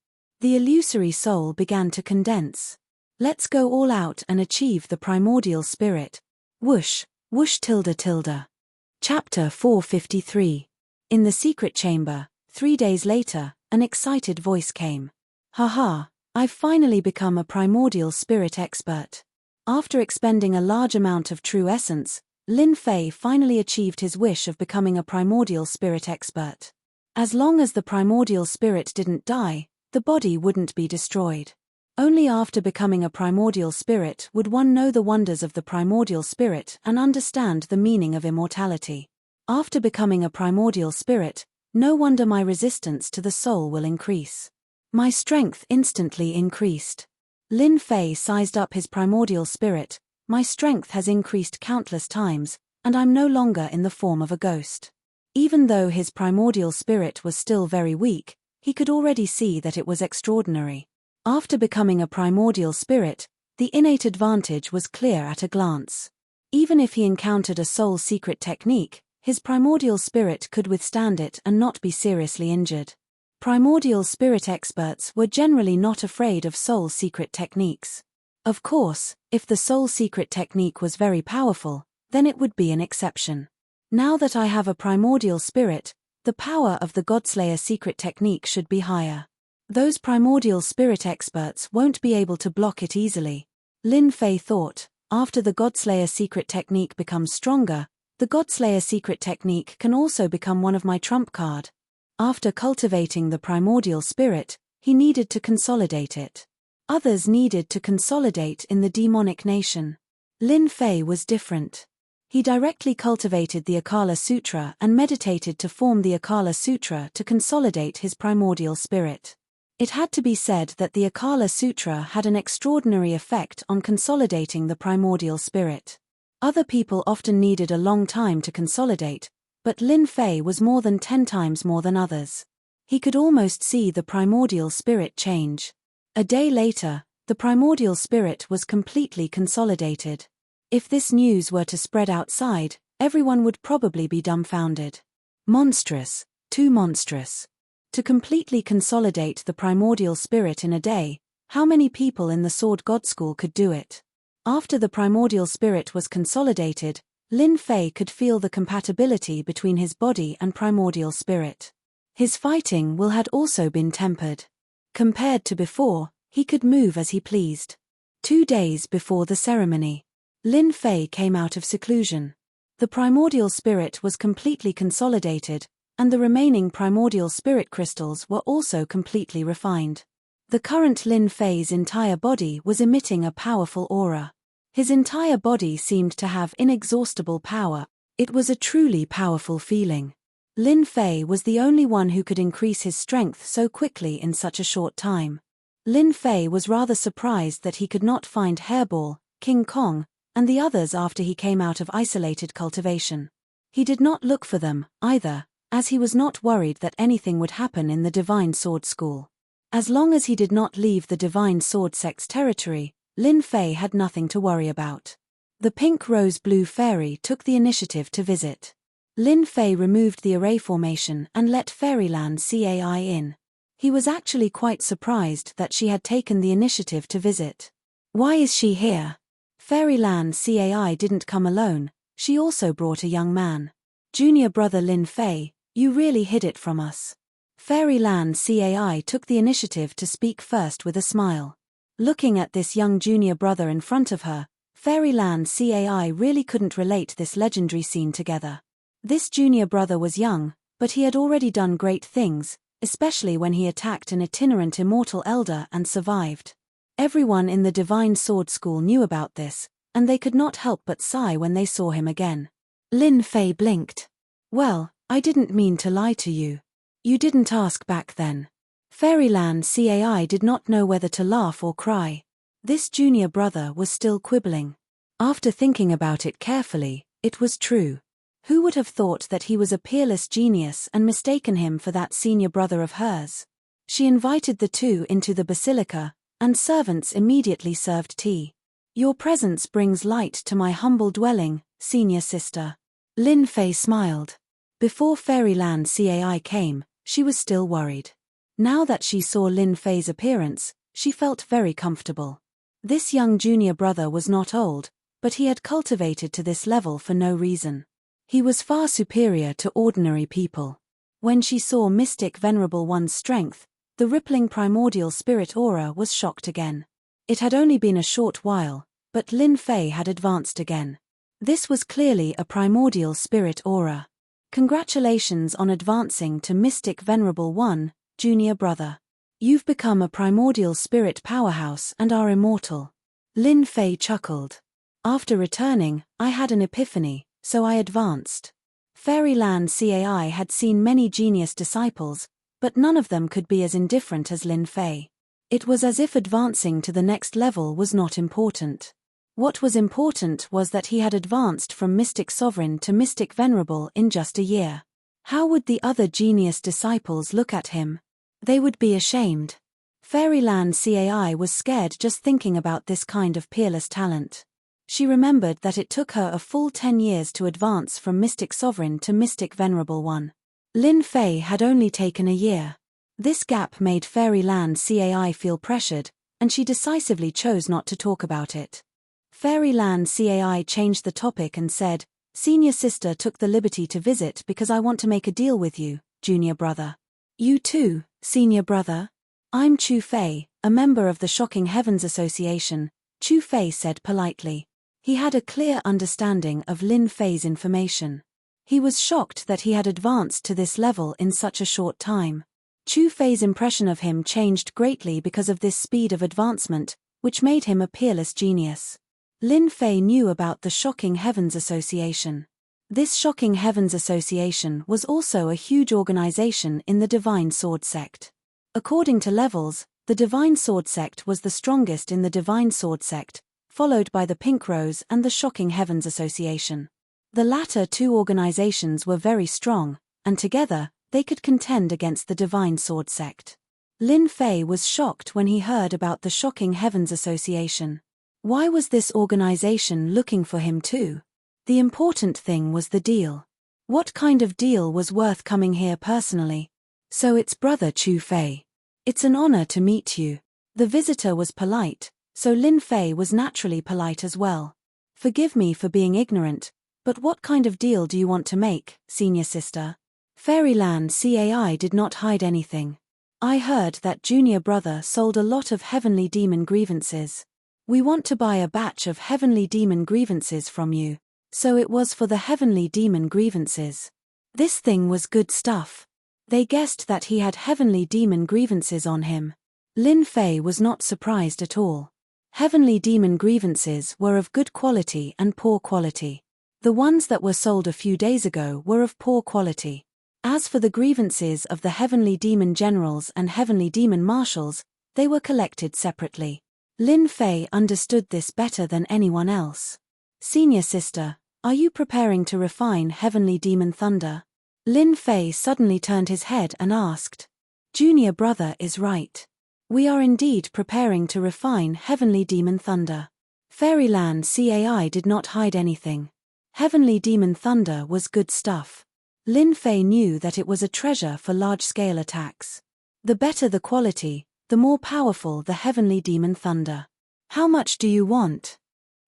The illusory soul began to condense. Let's go all out and achieve the primordial spirit. Whoosh, whoosh tilde tilde. Chapter 453. In the secret chamber, 3 days later, an excited voice came. Haha, I've finally become a primordial spirit expert. After expending a large amount of true essence, Lin Fei finally achieved his wish of becoming a primordial spirit expert. As long as the primordial spirit didn't die, the body wouldn't be destroyed. Only after becoming a primordial spirit would one know the wonders of the primordial spirit and understand the meaning of immortality. After becoming a primordial spirit, no wonder my resistance to the soul will increase. My strength instantly increased. Lin Fei sized up his primordial spirit. My strength has increased countless times, and I'm no longer in the form of a ghost. Even though his primordial spirit was still very weak, he could already see that it was extraordinary. After becoming a primordial spirit, the innate advantage was clear at a glance. Even if he encountered a soul secret technique, his primordial spirit could withstand it and not be seriously injured. Primordial spirit experts were generally not afraid of soul secret techniques. Of course, if the soul secret technique was very powerful, then it would be an exception. Now that I have a primordial spirit, the power of the Godslayer secret technique should be higher. Those primordial spirit experts won't be able to block it easily. Lin Fei thought, after the Godslayer secret technique becomes stronger, the Godslayer secret technique can also become one of my trump card. After cultivating the primordial spirit, he needed to consolidate it. Others needed to consolidate in the demonic nation. Lin Fei was different. He directly cultivated the Akala Sutra and meditated to form the Akala Sutra to consolidate his primordial spirit. It had to be said that the Akala Sutra had an extraordinary effect on consolidating the primordial spirit. Other people often needed a long time to consolidate, but Lin Fei was more than 10 times more than others. He could almost see the primordial spirit change. A day later, the primordial spirit was completely consolidated. If this news were to spread outside, everyone would probably be dumbfounded. Monstrous, too monstrous. To completely consolidate the primordial spirit in a day, how many people in the Sword God School could do it? After the primordial spirit was consolidated, Lin Fei could feel the compatibility between his body and primordial spirit. His fighting will had also been tempered. Compared to before, he could move as he pleased. 2 days before the ceremony, Lin Fei came out of seclusion. The primordial spirit was completely consolidated, and the remaining primordial spirit crystals were also completely refined. The current Lin Fei's entire body was emitting a powerful aura. His entire body seemed to have inexhaustible power. It was a truly powerful feeling. Lin Fei was the only one who could increase his strength so quickly in such a short time. Lin Fei was rather surprised that he could not find Hairball, King Kong, and the others after he came out of isolated cultivation. He did not look for them, either, as he was not worried that anything would happen in the Divine Sword School. As long as he did not leave the Divine Sword Sect's territory, Lin Fei had nothing to worry about. The pink rose blue fairy took the initiative to visit. Lin Fei removed the array formation and let Fairyland Cai in. He was actually quite surprised that she had taken the initiative to visit. Why is she here? Fairyland Cai didn't come alone, she also brought a young man. Junior brother Lin Fei, you really hid it from us. Fairyland Cai took the initiative to speak first with a smile. Looking at this young junior brother in front of her, Fairyland Cai really couldn't relate this legendary scene together. This junior brother was young, but he had already done great things, especially when he attacked an itinerant immortal elder and survived. Everyone in the Divine Sword School knew about this, and they could not help but sigh when they saw him again. Lin Fei blinked. Well, I didn't mean to lie to you. You didn't ask back then. Fairyland Cai did not know whether to laugh or cry. This junior brother was still quibbling. After thinking about it carefully, it was true. Who would have thought that he was a peerless genius and mistaken him for that senior brother of hers? She invited the two into the basilica, and servants immediately served tea. Your presence brings light to my humble dwelling, senior sister. Lin Fei smiled. Before Fairyland Cai came, she was still worried. Now that she saw Lin Fei's appearance, she felt very comfortable. This young junior brother was not old, but he had cultivated to this level for no reason. He was far superior to ordinary people. When she saw Mystic Venerable One's strength, the rippling primordial spirit aura was shocked again. It had only been a short while, but Lin Fei had advanced again. This was clearly a primordial spirit aura. Congratulations on advancing to Mystic Venerable One, junior brother. You've become a primordial spirit powerhouse and are immortal. Lin Fei chuckled. After returning, I had an epiphany, so I advanced. Fairyland Cai had seen many genius disciples, but none of them could be as indifferent as Lin Fei. It was as if advancing to the next level was not important. What was important was that he had advanced from Mystic Sovereign to Mystic Venerable in just a year. How would the other genius disciples look at him? They would be ashamed. Fairyland Cai was scared just thinking about this kind of peerless talent. She remembered that it took her a full 10 years to advance from Mystic Sovereign to Mystic Venerable One. Lin Fei had only taken a year. This gap made Fairyland Cai feel pressured, and she decisively chose not to talk about it. Fairyland Cai changed the topic and said, Senior sister took the liberty to visit because I want to make a deal with you, junior brother. You too, senior brother? I'm Chu Fei, a member of the Shocking Heavens Association, Chu Fei said politely. He had a clear understanding of Lin Fei's information. He was shocked that he had advanced to this level in such a short time. Chu Fei's impression of him changed greatly because of this speed of advancement, which made him a peerless genius. Lin Fei knew about the Shocking Heavens Association. This Shocking Heavens Association was also a huge organization in the Divine Sword Sect. According to levels, the Divine Sword Sect was the strongest in the Divine Sword Sect, followed by the Pink Rose and the Shocking Heavens Association. The latter two organizations were very strong, and together, they could contend against the Divine Sword Sect. Lin Fei was shocked when he heard about the Shocking Heavens Association. Why was this organization looking for him too? The important thing was the deal. What kind of deal was worth coming here personally? So it's brother Chu Fei. It's an honor to meet you. The visitor was polite, so Lin Fei was naturally polite as well. Forgive me for being ignorant, but what kind of deal do you want to make, senior sister? Fairyland CAI did not hide anything. I heard that junior brother sold a lot of heavenly demon grievances. We want to buy a batch of heavenly demon grievances from you. So it was for the heavenly demon grievances. This thing was good stuff. They guessed that he had heavenly demon grievances on him. Lin Fei was not surprised at all. Heavenly demon grievances were of good quality and poor quality. The ones that were sold a few days ago were of poor quality. As for the grievances of the heavenly demon generals and heavenly demon marshals, they were collected separately. Lin Fei understood this better than anyone else. Senior sister, are you preparing to refine heavenly demon thunder? Lin Fei suddenly turned his head and asked. Junior brother is right. We are indeed preparing to refine heavenly demon thunder. Fairyland CAI did not hide anything. Heavenly demon thunder was good stuff. Lin Fei knew that it was a treasure for large-scale attacks. The better the quality, the more powerful the heavenly demon thunder. How much do you want?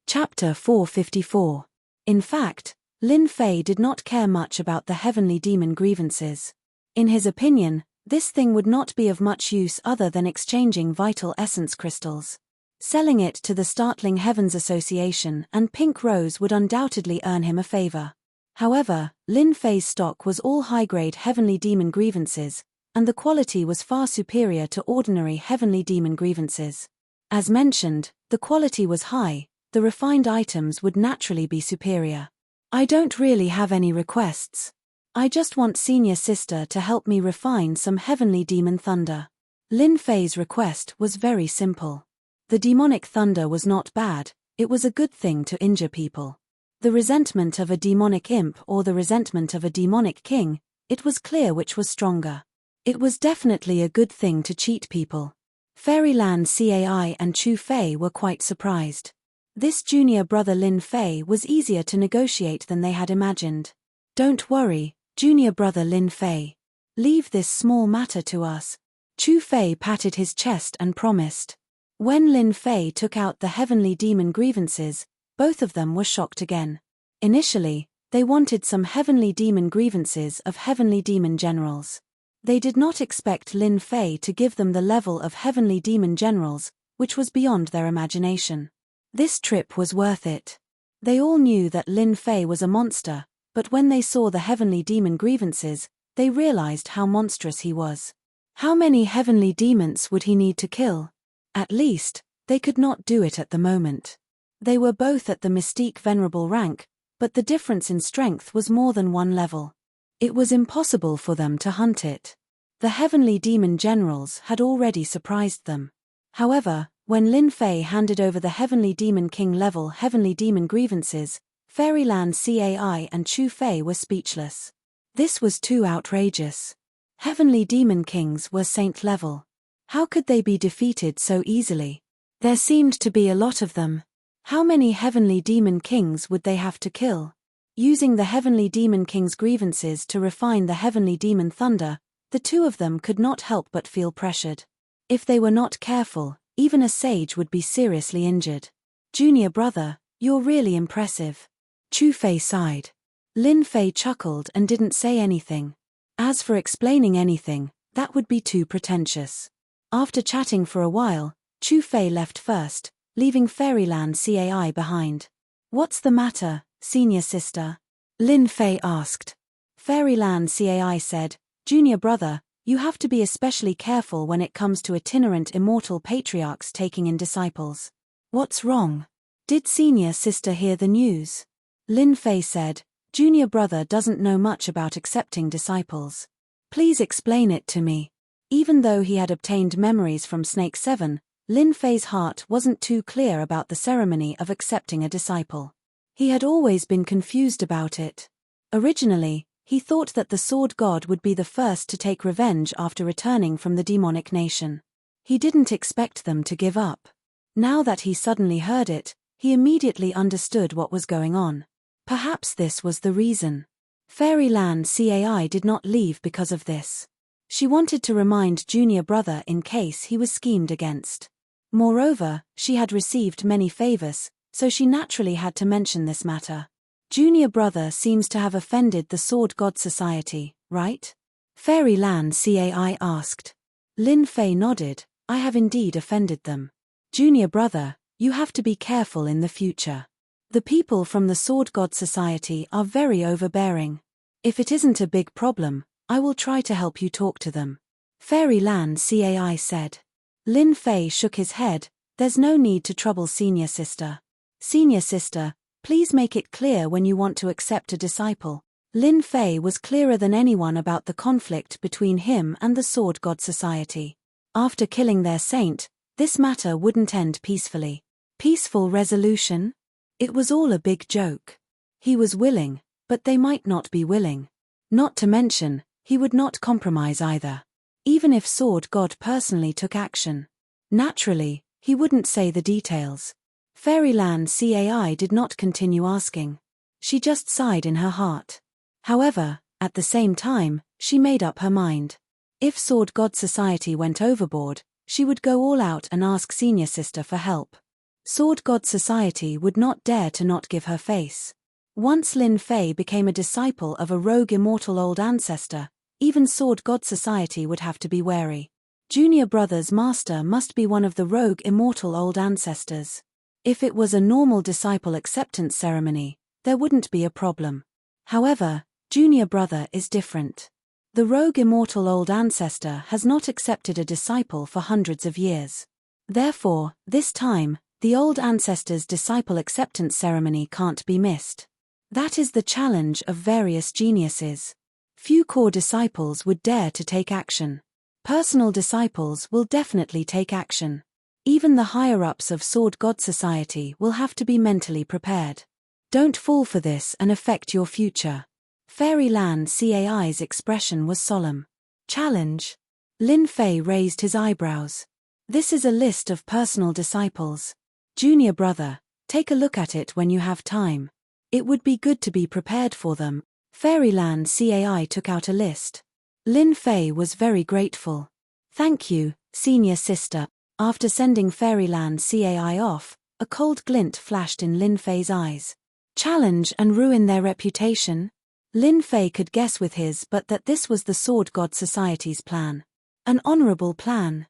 Chapter 454. In fact, Lin Fei did not care much about the heavenly demon grievances. In his opinion, this thing would not be of much use other than exchanging vital essence crystals. Selling it to the Startling Heavens Association and Pink Rose would undoubtedly earn him a favor. However, Lin Fei's stock was all high-grade heavenly demon grievances, and the quality was far superior to ordinary heavenly demon grievances. As mentioned, the quality was high, the refined items would naturally be superior. I don't really have any requests. I just want senior sister to help me refine some heavenly demon thunder. Lin Fei's request was very simple. The demonic thunder was not bad, it was a good thing to injure people. The resentment of a demonic imp or the resentment of a demonic king, it was clear which was stronger. It was definitely a good thing to cheat people. Fairyland CAI and Chu Fei were quite surprised. This junior brother Lin Fei was easier to negotiate than they had imagined. Don't worry, junior brother Lin Fei. Leave this small matter to us. Chu Fei patted his chest and promised. When Lin Fei took out the heavenly demon grievances, both of them were shocked again. Initially, they wanted some heavenly demon grievances of heavenly demon generals. They did not expect Lin Fei to give them the level of heavenly demon generals, which was beyond their imagination. This trip was worth it. They all knew that Lin Fei was a monster, but when they saw the heavenly demon grievances, they realized how monstrous he was. How many heavenly demons would he need to kill? At least, they could not do it at the moment. They were both at the mystique venerable rank, but the difference in strength was more than one level. It was impossible for them to hunt it. The heavenly demon generals had already surprised them. However, when Lin Fei handed over the heavenly demon king level heavenly demon grievances, Fairyland CAI and Chu Fei were speechless. This was too outrageous. Heavenly demon kings were saint level. How could they be defeated so easily? There seemed to be a lot of them. How many heavenly demon kings would they have to kill? Using the heavenly demon king's grievances to refine the heavenly demon thunder, the two of them could not help but feel pressured. If they were not careful, even a sage would be seriously injured. Junior brother, you're really impressive. Chu Fei sighed. Lin Fei chuckled and didn't say anything. As for explaining anything, that would be too pretentious. After chatting for a while, Chu Fei left first, leaving Fairyland CAI behind. What's the matter, senior sister? Lin Fei asked. Fairyland CAI said, Junior brother, you have to be especially careful when it comes to itinerant immortal patriarchs taking in disciples. What's wrong? Did senior sister hear the news? Lin Fei said, Junior brother doesn't know much about accepting disciples. Please explain it to me. Even though he had obtained memories from Snake 7, Lin Fei's heart wasn't too clear about the ceremony of accepting a disciple. He had always been confused about it. Originally, he thought that the Sword God would be the first to take revenge after returning from the demonic nation. He didn't expect them to give up. Now that he suddenly heard it, he immediately understood what was going on. Perhaps this was the reason. Fairyland CAI did not leave because of this. She wanted to remind junior brother in case he was schemed against. Moreover, she had received many favors, so she naturally had to mention this matter. Junior brother seems to have offended the Sword God Society, right? Fairyland Cai asked. Lin Fei nodded. I have indeed offended them. Junior brother, you have to be careful in the future. The people from the Sword God Society are very overbearing. If it isn't a big problem, I will try to help you talk to them. Fairyland Cai said. Lin Fei shook his head. There's no need to trouble senior sister. Senior sister, please make it clear when you want to accept a disciple. Lin Fei was clearer than anyone about the conflict between him and the Sword God Society. After killing their saint, this matter wouldn't end peacefully. Peaceful resolution? It was all a big joke. He was willing, but they might not be willing. Not to mention, he would not compromise either. Even if Sword God personally took action. Naturally, he wouldn't say the details. Fairyland Cai did not continue asking. She just sighed in her heart. However, at the same time, she made up her mind. If Sword God Society went overboard, she would go all out and ask senior sister for help. Sword God Society would not dare to not give her face. Once Lin Fei became a disciple of a rogue immortal old ancestor, even Sword God Society would have to be wary. Junior brother's master must be one of the rogue immortal old ancestors. If it was a normal disciple acceptance ceremony, there wouldn't be a problem. However, junior brother is different. The rogue immortal old ancestor has not accepted a disciple for hundreds of years. Therefore, this time, the old ancestor's disciple acceptance ceremony can't be missed. That is the challenge of various geniuses. Few core disciples would dare to take action. Personal disciples will definitely take action. Even the higher-ups of Sword God Society will have to be mentally prepared. Don't fall for this and affect your future. Fairyland Cai's expression was solemn. Challenge? Lin Fei raised his eyebrows. This is a list of personal disciples. Junior brother, take a look at it when you have time. It would be good to be prepared for them. Fairyland Cai took out a list. Lin Fei was very grateful. Thank you, senior sister. After sending Fairyland Cai off, a cold glint flashed in Lin Fei's eyes. Challenge and ruin their reputation? Lin Fei could guess with his but that this was the Sword God Society's plan. An honorable plan.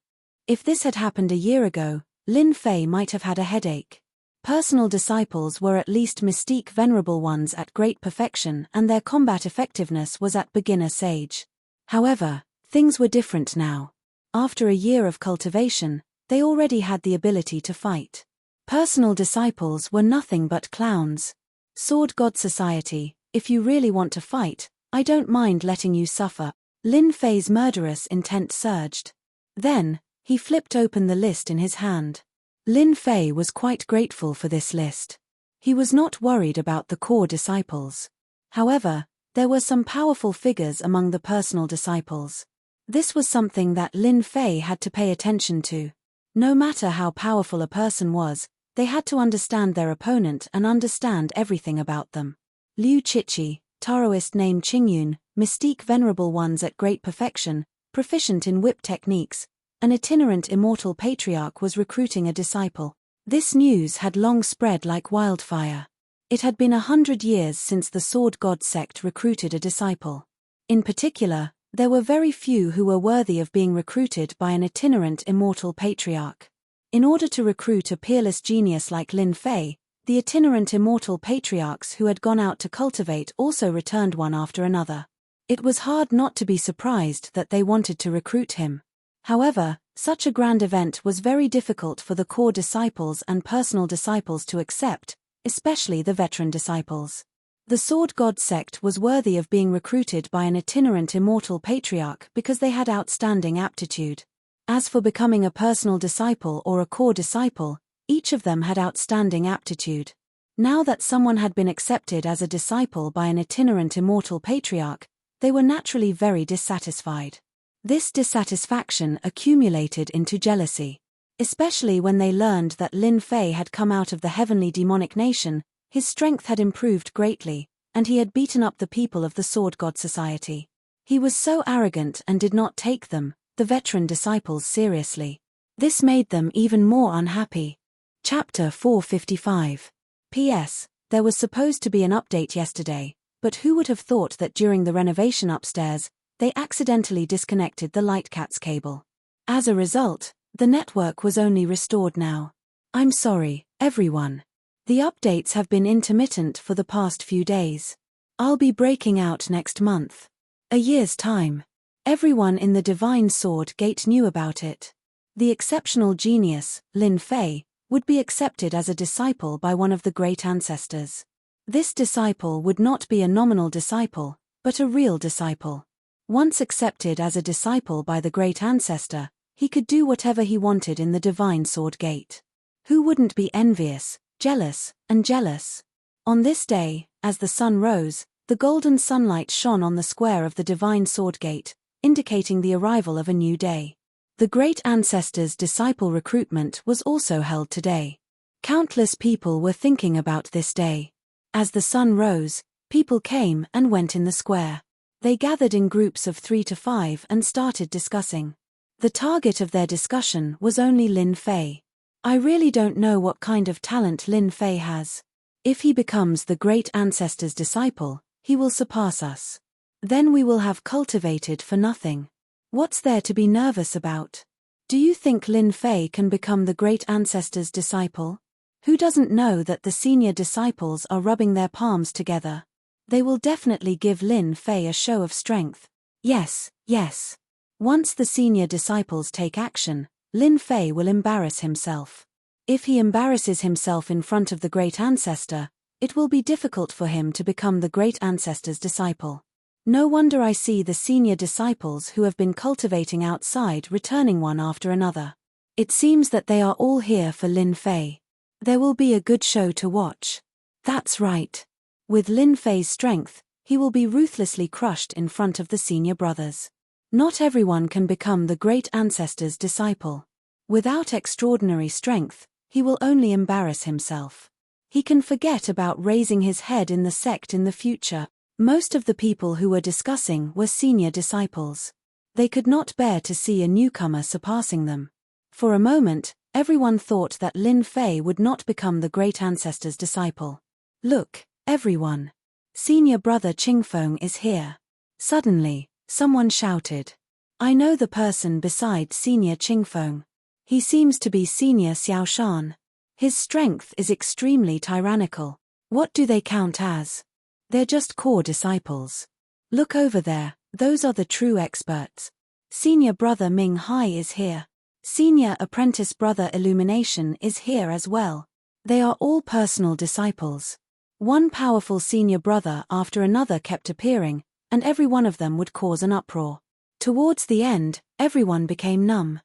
If this had happened a year ago, Lin Fei might have had a headache. Personal disciples were at least mystique venerable ones at great perfection and their combat effectiveness was at beginner sage. However, things were different now. After a year of cultivation, they already had the ability to fight. Personal disciples were nothing but clowns. Sword God Society, if you really want to fight, I don't mind letting you suffer. Lin Fei's murderous intent surged. Then, he flipped open the list in his hand. Lin Fei was quite grateful for this list. He was not worried about the core disciples. However, there were some powerful figures among the personal disciples. This was something that Lin Fei had to pay attention to. No matter how powerful a person was, they had to understand their opponent and understand everything about them. Liu Chichi, Taoist named Qingyun, mystique venerable ones at great perfection, proficient in whip techniques, an itinerant immortal patriarch was recruiting a disciple. This news had long spread like wildfire. It had been 100 years since the Sword God sect recruited a disciple. In particular, there were very few who were worthy of being recruited by an itinerant immortal patriarch. In order to recruit a peerless genius like Lin Fei, the itinerant immortal patriarchs who had gone out to cultivate also returned one after another. It was hard not to be surprised that they wanted to recruit him. However, such a grand event was very difficult for the core disciples and personal disciples to accept, especially the veteran disciples. The Sword God sect was worthy of being recruited by an itinerant immortal patriarch because they had outstanding aptitude. As for becoming a personal disciple or a core disciple, each of them had outstanding aptitude. Now that someone had been accepted as a disciple by an itinerant immortal patriarch, they were naturally very dissatisfied. This dissatisfaction accumulated into jealousy. Especially when they learned that Lin Fei had come out of the heavenly demonic nation, his strength had improved greatly, and he had beaten up the people of the Sword God Society. He was so arrogant and did not take them, the veteran disciples, seriously. This made them even more unhappy. Chapter 455. P.S. There was supposed to be an update yesterday, but who would have thought that during the renovation upstairs, they accidentally disconnected the Lightcats cable. As a result, the network was only restored now. I'm sorry, everyone. The updates have been intermittent for the past few days. I'll be breaking out next month. A year's time. Everyone in the Divine Sword Gate knew about it. The exceptional genius, Lin Fei, would be accepted as a disciple by one of the great ancestors. This disciple would not be a nominal disciple, but a real disciple. Once accepted as a disciple by the great ancestor, he could do whatever he wanted in the Divine Sword Gate. Who wouldn't be envious, jealous, and jealous? On this day, as the sun rose, the golden sunlight shone on the square of the Divine Sword Gate, indicating the arrival of a new day. The great ancestor's disciple recruitment was also held today. Countless people were thinking about this day. As the sun rose, people came and went in the square. They gathered in groups of 3 to 5 and started discussing. The target of their discussion was only Lin Fei. I really don't know what kind of talent Lin Fei has. If he becomes the great ancestor's disciple, he will surpass us. Then we will have cultivated for nothing. What's there to be nervous about? Do you think Lin Fei can become the great ancestor's disciple? Who doesn't know that the senior disciples are rubbing their palms together? They will definitely give Lin Fei a show of strength. Yes, yes. Once the senior disciples take action, Lin Fei will embarrass himself. If he embarrasses himself in front of the great ancestor, it will be difficult for him to become the great ancestor's disciple. No wonder I see the senior disciples who have been cultivating outside returning one after another. It seems that they are all here for Lin Fei. There will be a good show to watch. That's right. With Lin Fei's strength, he will be ruthlessly crushed in front of the senior brothers. Not everyone can become the great ancestor's disciple. Without extraordinary strength, he will only embarrass himself. He can forget about raising his head in the sect in the future. Most of the people who were discussing were senior disciples. They could not bear to see a newcomer surpassing them. For a moment, everyone thought that Lin Fei would not become the great ancestor's disciple. Look, everyone. Senior brother Qingfeng is here. Suddenly, someone shouted. I know the person beside senior Qingfeng. He seems to be senior Xiaoshan. His strength is extremely tyrannical. What do they count as? They're just core disciples. Look over there, those are the true experts. Senior brother Ming Hai is here. Senior apprentice brother Illumination is here as well. They are all personal disciples. One powerful senior brother after another kept appearing, and every one of them would cause an uproar. Towards the end, everyone became numb.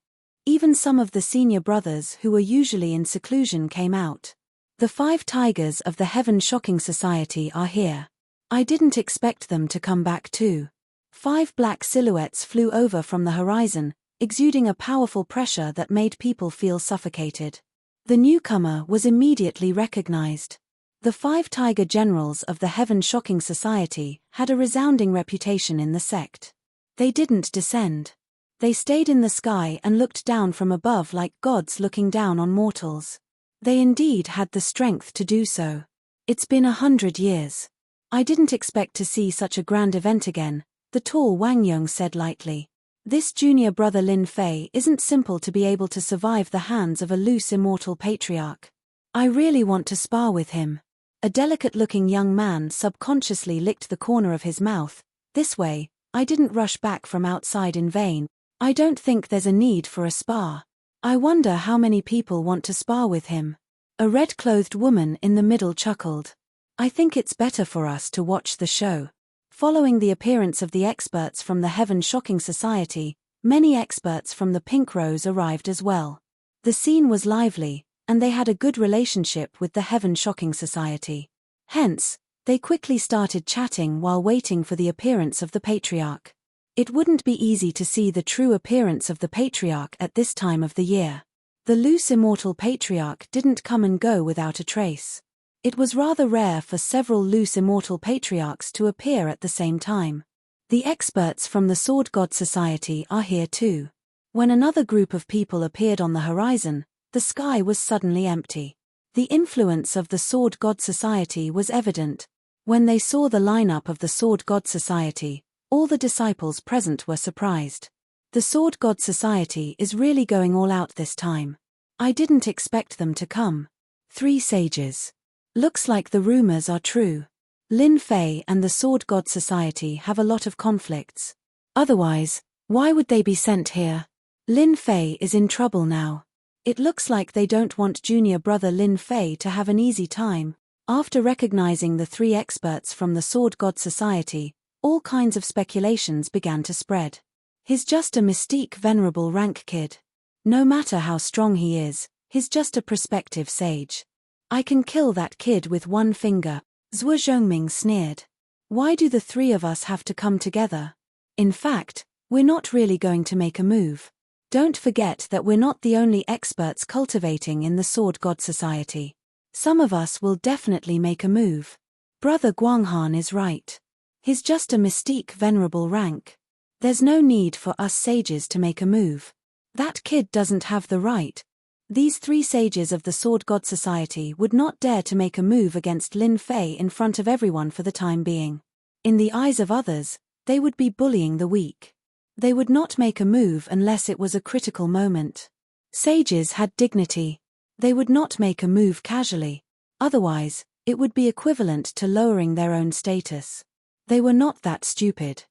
Even some of the senior brothers who were usually in seclusion came out. The 5 tigers of the Heaven Shocking Society are here. I didn't expect them to come back too. 5 black silhouettes flew over from the horizon, exuding a powerful pressure that made people feel suffocated. The newcomer was immediately recognized. The 5 tiger generals of the Heaven Shocking Society had a resounding reputation in the sect. They didn't descend. They stayed in the sky and looked down from above like gods looking down on mortals. They indeed had the strength to do so. It's been 100 years. I didn't expect to see such a grand event again, the tall Wang Yong said lightly. This junior brother Lin Fei isn't simple to be able to survive the hands of a loose immortal patriarch. I really want to spar with him. A delicate-looking young man subconsciously licked the corner of his mouth. This way, I didn't rush back from outside in vain. I don't think there's a need for a spar. I wonder how many people want to spar with him. A red-clothed woman in the middle chuckled. I think it's better for us to watch the show. Following the appearance of the experts from the Heaven Shocking Society, many experts from the Pink Rose arrived as well. The scene was lively, and they had a good relationship with the Heaven Shocking Society. Hence, they quickly started chatting while waiting for the appearance of the Patriarch. It wouldn't be easy to see the true appearance of the Patriarch at this time of the year. The loose immortal Patriarch didn't come and go without a trace. It was rather rare for several loose immortal patriarchs to appear at the same time. The experts from the Sword God Society are here too. When another group of people appeared on the horizon, the sky was suddenly empty. The influence of the Sword God Society was evident. When they saw the lineup of the Sword God Society, all the disciples present were surprised. The Sword God Society is really going all out this time. I didn't expect them to come. 3 sages. Looks like the rumors are true. Lin Fei and the Sword God Society have a lot of conflicts. Otherwise, why would they be sent here? Lin Fei is in trouble now. It looks like they don't want junior brother Lin Fei to have an easy time. After recognizing the 3 experts from the Sword God Society, all kinds of speculations began to spread. He's just a mystique venerable rank kid. No matter how strong he is, he's just a prospective sage. I can kill that kid with 1 finger, Zhuo Zhongming sneered. Why do the 3 of us have to come together? In fact, we're not really going to make a move. Don't forget that we're not the only experts cultivating in the Sword God Society. Some of us will definitely make a move. Brother Guanghan is right. He's just a mystique venerable rank. There's no need for us sages to make a move. That kid doesn't have the right. These 3 sages of the Sword God Society would not dare to make a move against Lin Fei in front of everyone for the time being. In the eyes of others, they would be bullying the weak. They would not make a move unless it was a critical moment. Sages had dignity. They would not make a move casually. Otherwise, it would be equivalent to lowering their own status. They were not that stupid.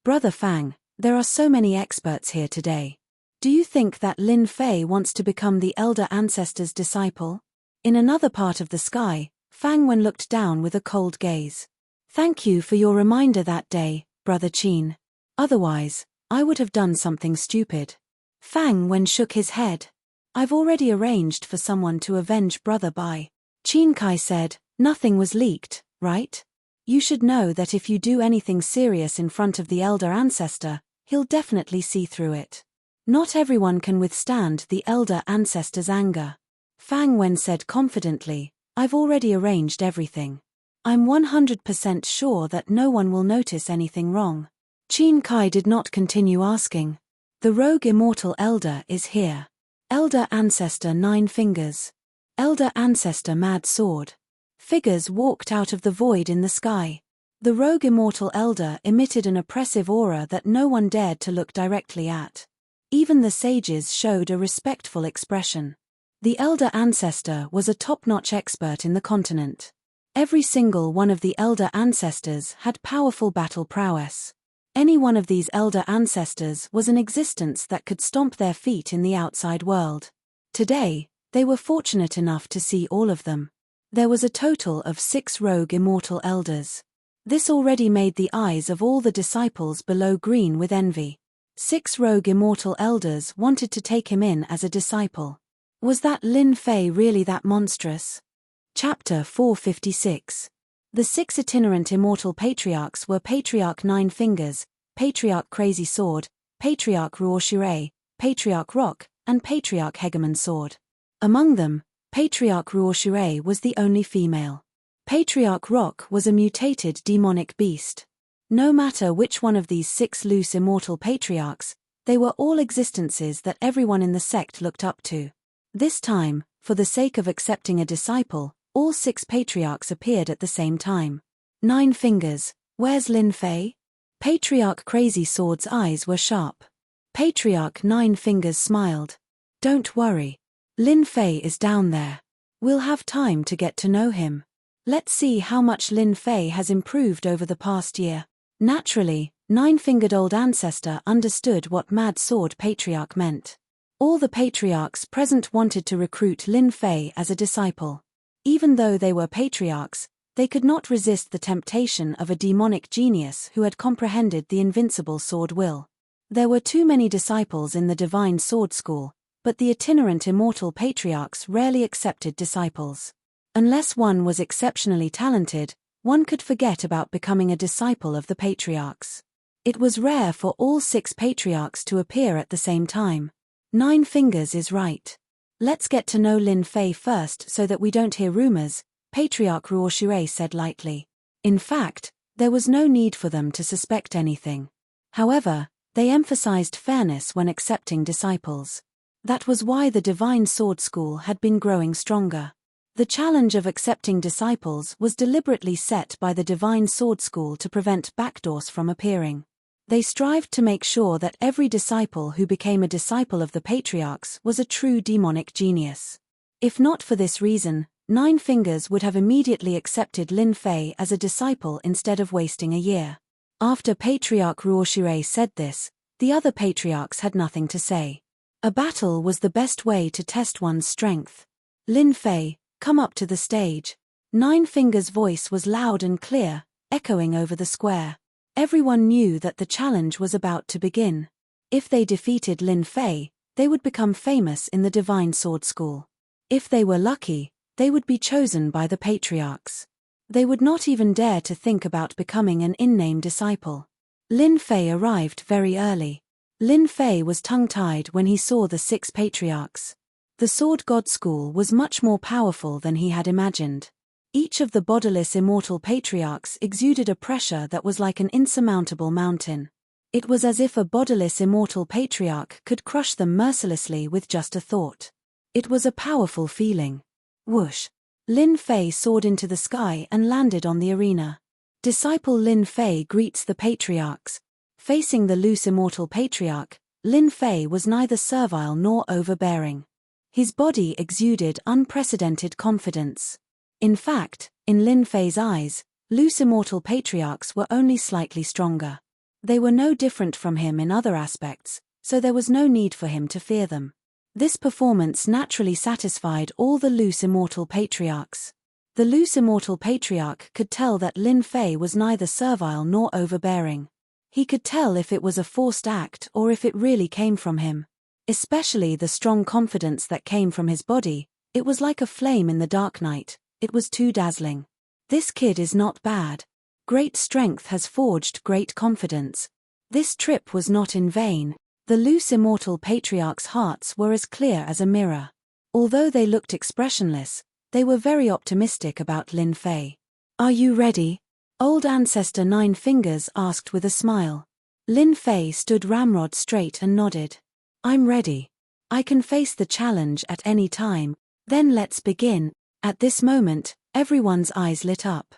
Brother Fang, there are so many experts here today. Do you think that Lin Fei wants to become the elder ancestor's disciple? In another part of the sky, Fang Wen looked down with a cold gaze. Thank you for your reminder that day, Brother Qin. Otherwise, I would have done something stupid. Fang Wen shook his head. I've already arranged for someone to avenge Brother Bai. Qin Kai said, nothing was leaked, right? You should know that if you do anything serious in front of the elder ancestor, he'll definitely see through it. Not everyone can withstand the elder ancestor's anger. Fang Wen said confidently, I've already arranged everything. I'm 100% sure that no one will notice anything wrong. Qin Kai did not continue asking. The rogue immortal elder is here. Elder ancestor 9 fingers. Elder ancestor mad sword. Figures walked out of the void in the sky. The rogue immortal elder emitted an oppressive aura that no one dared to look directly at. Even the sages showed a respectful expression. The elder ancestor was a top-notch expert in the continent. Every single one of the elder ancestors had powerful battle prowess. Any one of these elder ancestors was an existence that could stomp their feet in the outside world. Today, they were fortunate enough to see all of them. There was a total of 6 rogue immortal elders. This already made the eyes of all the disciples below green with envy. 6 rogue immortal elders wanted to take him in as a disciple. Was that Lin Fei really that monstrous? Chapter 456. The 6 itinerant immortal patriarchs were Patriarch 9 Fingers, Patriarch Crazy Sword, Patriarch Ruoshire, Patriarch Rock, and Patriarch Hegemon Sword. Among them, Patriarch Ruoshire was the only female. Patriarch Rock was a mutated demonic beast. No matter which one of these 6 loose immortal patriarchs, they were all existences that everyone in the sect looked up to. This time, for the sake of accepting a disciple, all 6 patriarchs appeared at the same time. 9 Fingers, where's Lin Fei? Patriarch Crazy Sword's eyes were sharp. Patriarch 9 Fingers smiled. Don't worry. Lin Fei is down there. We'll have time to get to know him. Let's see how much Lin Fei has improved over the past year. Naturally, 9-fingered old ancestor understood what Mad Sword Patriarch meant. All the patriarchs present wanted to recruit Lin Fei as a disciple. Even though they were patriarchs, they could not resist the temptation of a demonic genius who had comprehended the invincible sword will. There were too many disciples in the divine sword school, but the itinerant immortal patriarchs rarely accepted disciples. Unless one was exceptionally talented, one could forget about becoming a disciple of the patriarchs. It was rare for all 6 patriarchs to appear at the same time. 9 Fingers is right. Let's get to know Lin Fei first so that we don't hear rumors, Patriarch Ruoshire said lightly. In fact, there was no need for them to suspect anything. However, They emphasized fairness when accepting disciples. That was why the Divine Sword School had been growing stronger. The challenge of accepting disciples was deliberately set by the Divine Sword School to prevent backdoors from appearing. They strived to make sure that every disciple who became a disciple of the patriarchs was a true demonic genius. If not for this reason, Nine Fingers would have immediately accepted Lin Fei as a disciple instead of wasting a year. After Patriarch Ruoshire said this, the other patriarchs had nothing to say. A battle was the best way to test one's strength. Lin Fei, come up to the stage. Nine Fingers' voice was loud and clear, echoing over the square. Everyone knew that the challenge was about to begin. If they defeated Lin Fei, they would become famous in the Divine Sword School. If they were lucky, they would be chosen by the patriarchs. They would not even dare to think about becoming an in-name disciple. Lin Fei arrived very early. Lin Fei was tongue-tied when he saw the 6 patriarchs. The Sword God School was much more powerful than he had imagined. Each of the bodiless immortal patriarchs exuded a pressure that was like an insurmountable mountain. It was as if a bodiless immortal patriarch could crush them mercilessly with just a thought. It was a powerful feeling. Whoosh! Lin Fei soared into the sky and landed on the arena. Disciple Lin Fei greets the patriarchs. Facing the loose immortal patriarch, Lin Fei was neither servile nor overbearing. His body exuded unprecedented confidence. In fact, in Lin Fei's eyes, loose immortal patriarchs were only slightly stronger. They were no different from him in other aspects, so there was no need for him to fear them. This performance naturally satisfied all the loose immortal patriarchs. The loose immortal patriarch could tell that Lin Fei was neither servile nor overbearing. He could tell if it was a forced act or if it really came from him. Especially the strong confidence that came from his body, it was like a flame in the dark night, it was too dazzling. This kid is not bad. Great strength has forged great confidence. This trip was not in vain. The loose immortal patriarchs' hearts were as clear as a mirror. Although they looked expressionless, they were very optimistic about Lin Fei. Are you ready? Old Ancestor Nine Fingers asked with a smile. Lin Fei stood ramrod straight and nodded. I'm ready. I can face the challenge at any time. Then let's begin. At this moment, everyone's eyes lit up.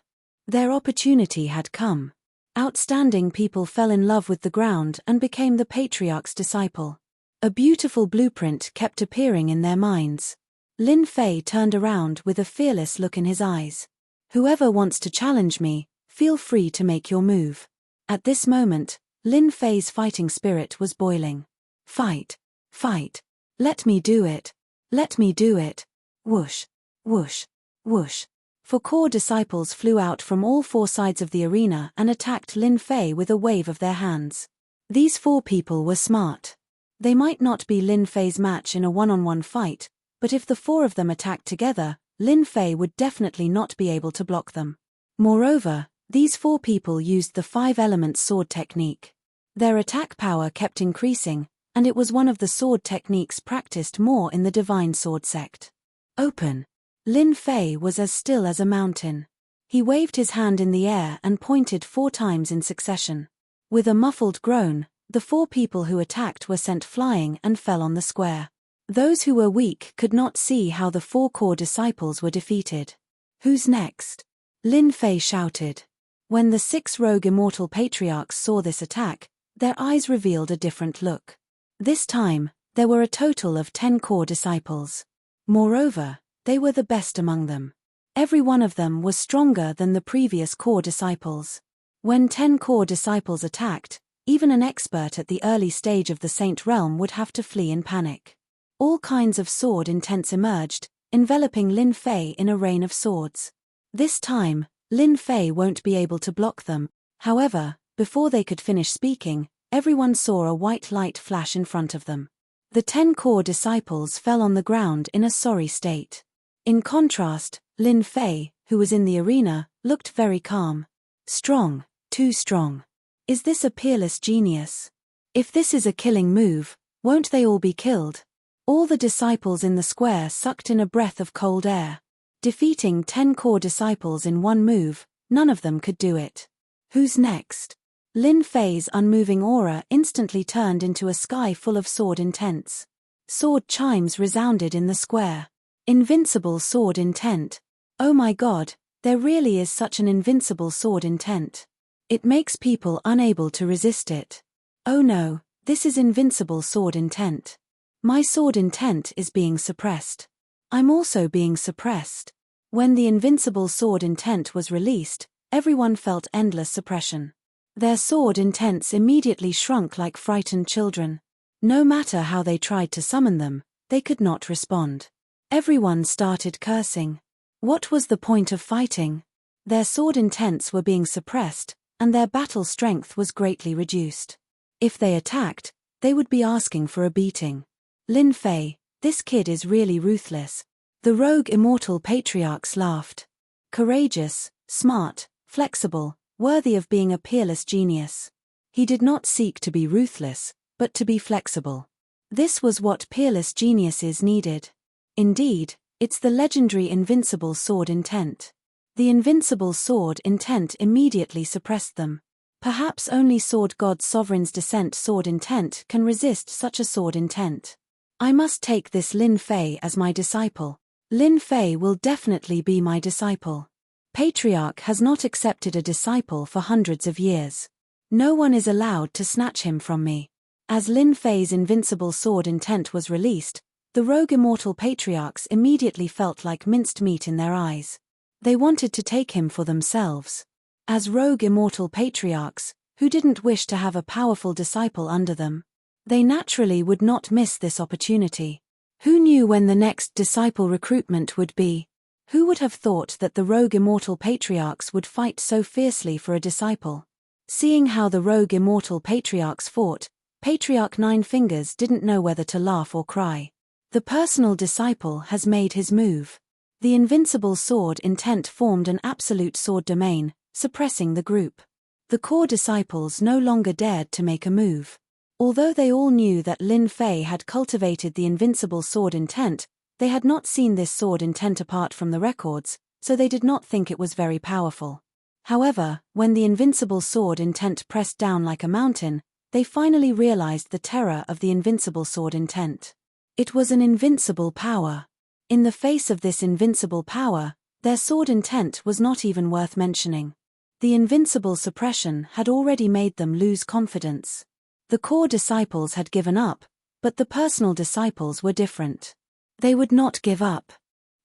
Their opportunity had come. Outstanding people fell in love with the ground and became the patriarch's disciple. A beautiful blueprint kept appearing in their minds. Lin Fei turned around with a fearless look in his eyes. Whoever wants to challenge me, feel free to make your move. At this moment, Lin Fei's fighting spirit was boiling. Fight! Fight! Let me do it! Let me do it! Whoosh! Whoosh! Whoosh! 4 core disciples flew out from all 4 sides of the arena and attacked Lin Fei with a wave of their hands. These 4 people were smart. They might not be Lin Fei's match in a one-on-one fight, but if the 4 of them attacked together, Lin Fei would definitely not be able to block them. Moreover, these 4 people used the 5-element sword technique. Their attack power kept increasing, and it was one of the sword techniques practiced more in the Divine Sword sect. Open! Lin Fei was as still as a mountain. He waved his hand in the air and pointed 4 times in succession. With a muffled groan, the 4 people who attacked were sent flying and fell on the square. Those who were weak could not see how the 4 core disciples were defeated. Who's next? Lin Fei shouted. When the 6 rogue immortal patriarchs saw this attack, their eyes revealed a different look. This time, there were a total of 10 core disciples. Moreover, they were the best among them. Every one of them was stronger than the previous core disciples. When 10 core disciples attacked, even an expert at the early stage of the Saint Realm would have to flee in panic. All kinds of sword intents emerged, enveloping Lin Fei in a rain of swords. This time, Lin Fei won't be able to block them. However, before they could finish speaking, everyone saw a white light flash in front of them. The 10 core disciples fell on the ground in a sorry state. In contrast, Lin Fei, who was in the arena, looked very calm. Strong, too strong. Is this a peerless genius? If this is a killing move, won't they all be killed? All the disciples in the square sucked in a breath of cold air. Defeating 10 core disciples in one move, none of them could do it. Who's next? Lin Fei's unmoving aura instantly turned into a sky full of sword intents. Sword chimes resounded in the square. Invincible sword intent. Oh my god, there really is such an invincible sword intent. It makes people unable to resist it. Oh no, this is invincible sword intent. My sword intent is being suppressed. I'm also being suppressed. When the invincible sword intent was released, everyone felt endless suppression. Their sword intents immediately shrunk like frightened children. No matter how they tried to summon them, they could not respond. Everyone started cursing. What was the point of fighting? Their sword intents were being suppressed, and their battle strength was greatly reduced. If they attacked, they would be asking for a beating. Lin Fei, this kid is really ruthless. The rogue immortal patriarchs laughed. Courageous, smart, flexible, worthy of being a peerless genius. He did not seek to be ruthless, but to be flexible. This was what peerless geniuses needed. Indeed, it's the legendary invincible sword intent. The invincible sword intent immediately suppressed them. Perhaps only Sword God's Sovereign's Descent sword intent can resist such a sword intent. I must take this Lin Fei as my disciple. Lin Fei will definitely be my disciple. Patriarch has not accepted a disciple for hundreds of years. No one is allowed to snatch him from me. As Lin Fei's invincible sword intent was released, the rogue immortal patriarchs immediately felt like minced meat in their eyes. They wanted to take him for themselves. As rogue immortal patriarchs, who didn't wish to have a powerful disciple under them, they naturally would not miss this opportunity. Who knew when the next disciple recruitment would be? Who would have thought that the rogue immortal patriarchs would fight so fiercely for a disciple? Seeing how the rogue immortal patriarchs fought, Patriarch Nine Fingers didn't know whether to laugh or cry. The personal disciple has made his move. The invincible sword intent formed an absolute sword domain, suppressing the group. The core disciples no longer dared to make a move. Although they all knew that Lin Fei had cultivated the invincible sword intent, they had not seen this sword intent apart from the records, so they did not think it was very powerful. However, when the invincible sword intent pressed down like a mountain, they finally realized the terror of the invincible sword intent. It was an invincible power. In the face of this invincible power, their sword intent was not even worth mentioning. The invincible suppression had already made them lose confidence. The core disciples had given up, but the personal disciples were different. They would not give up.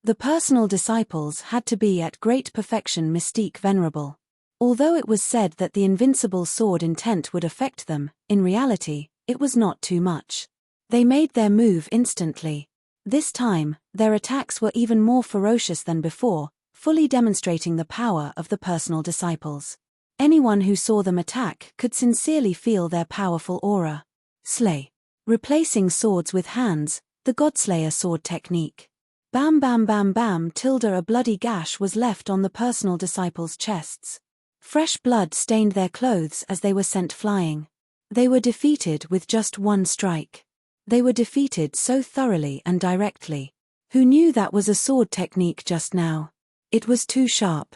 The personal disciples had to be at great perfection mystique venerable. Although it was said that the invincible sword intent would affect them, in reality, it was not too much. They made their move instantly. This time, their attacks were even more ferocious than before, fully demonstrating the power of the personal disciples. Anyone who saw them attack could sincerely feel their powerful aura. Slay. Replacing swords with hands, the Godslayer sword technique. Bam bam bam bam tilde a bloody gash was left on the personal disciples' chests. Fresh blood stained their clothes as they were sent flying. They were defeated with just one strike. They were defeated so thoroughly and directly. Who knew that was a sword technique just now? It was too sharp.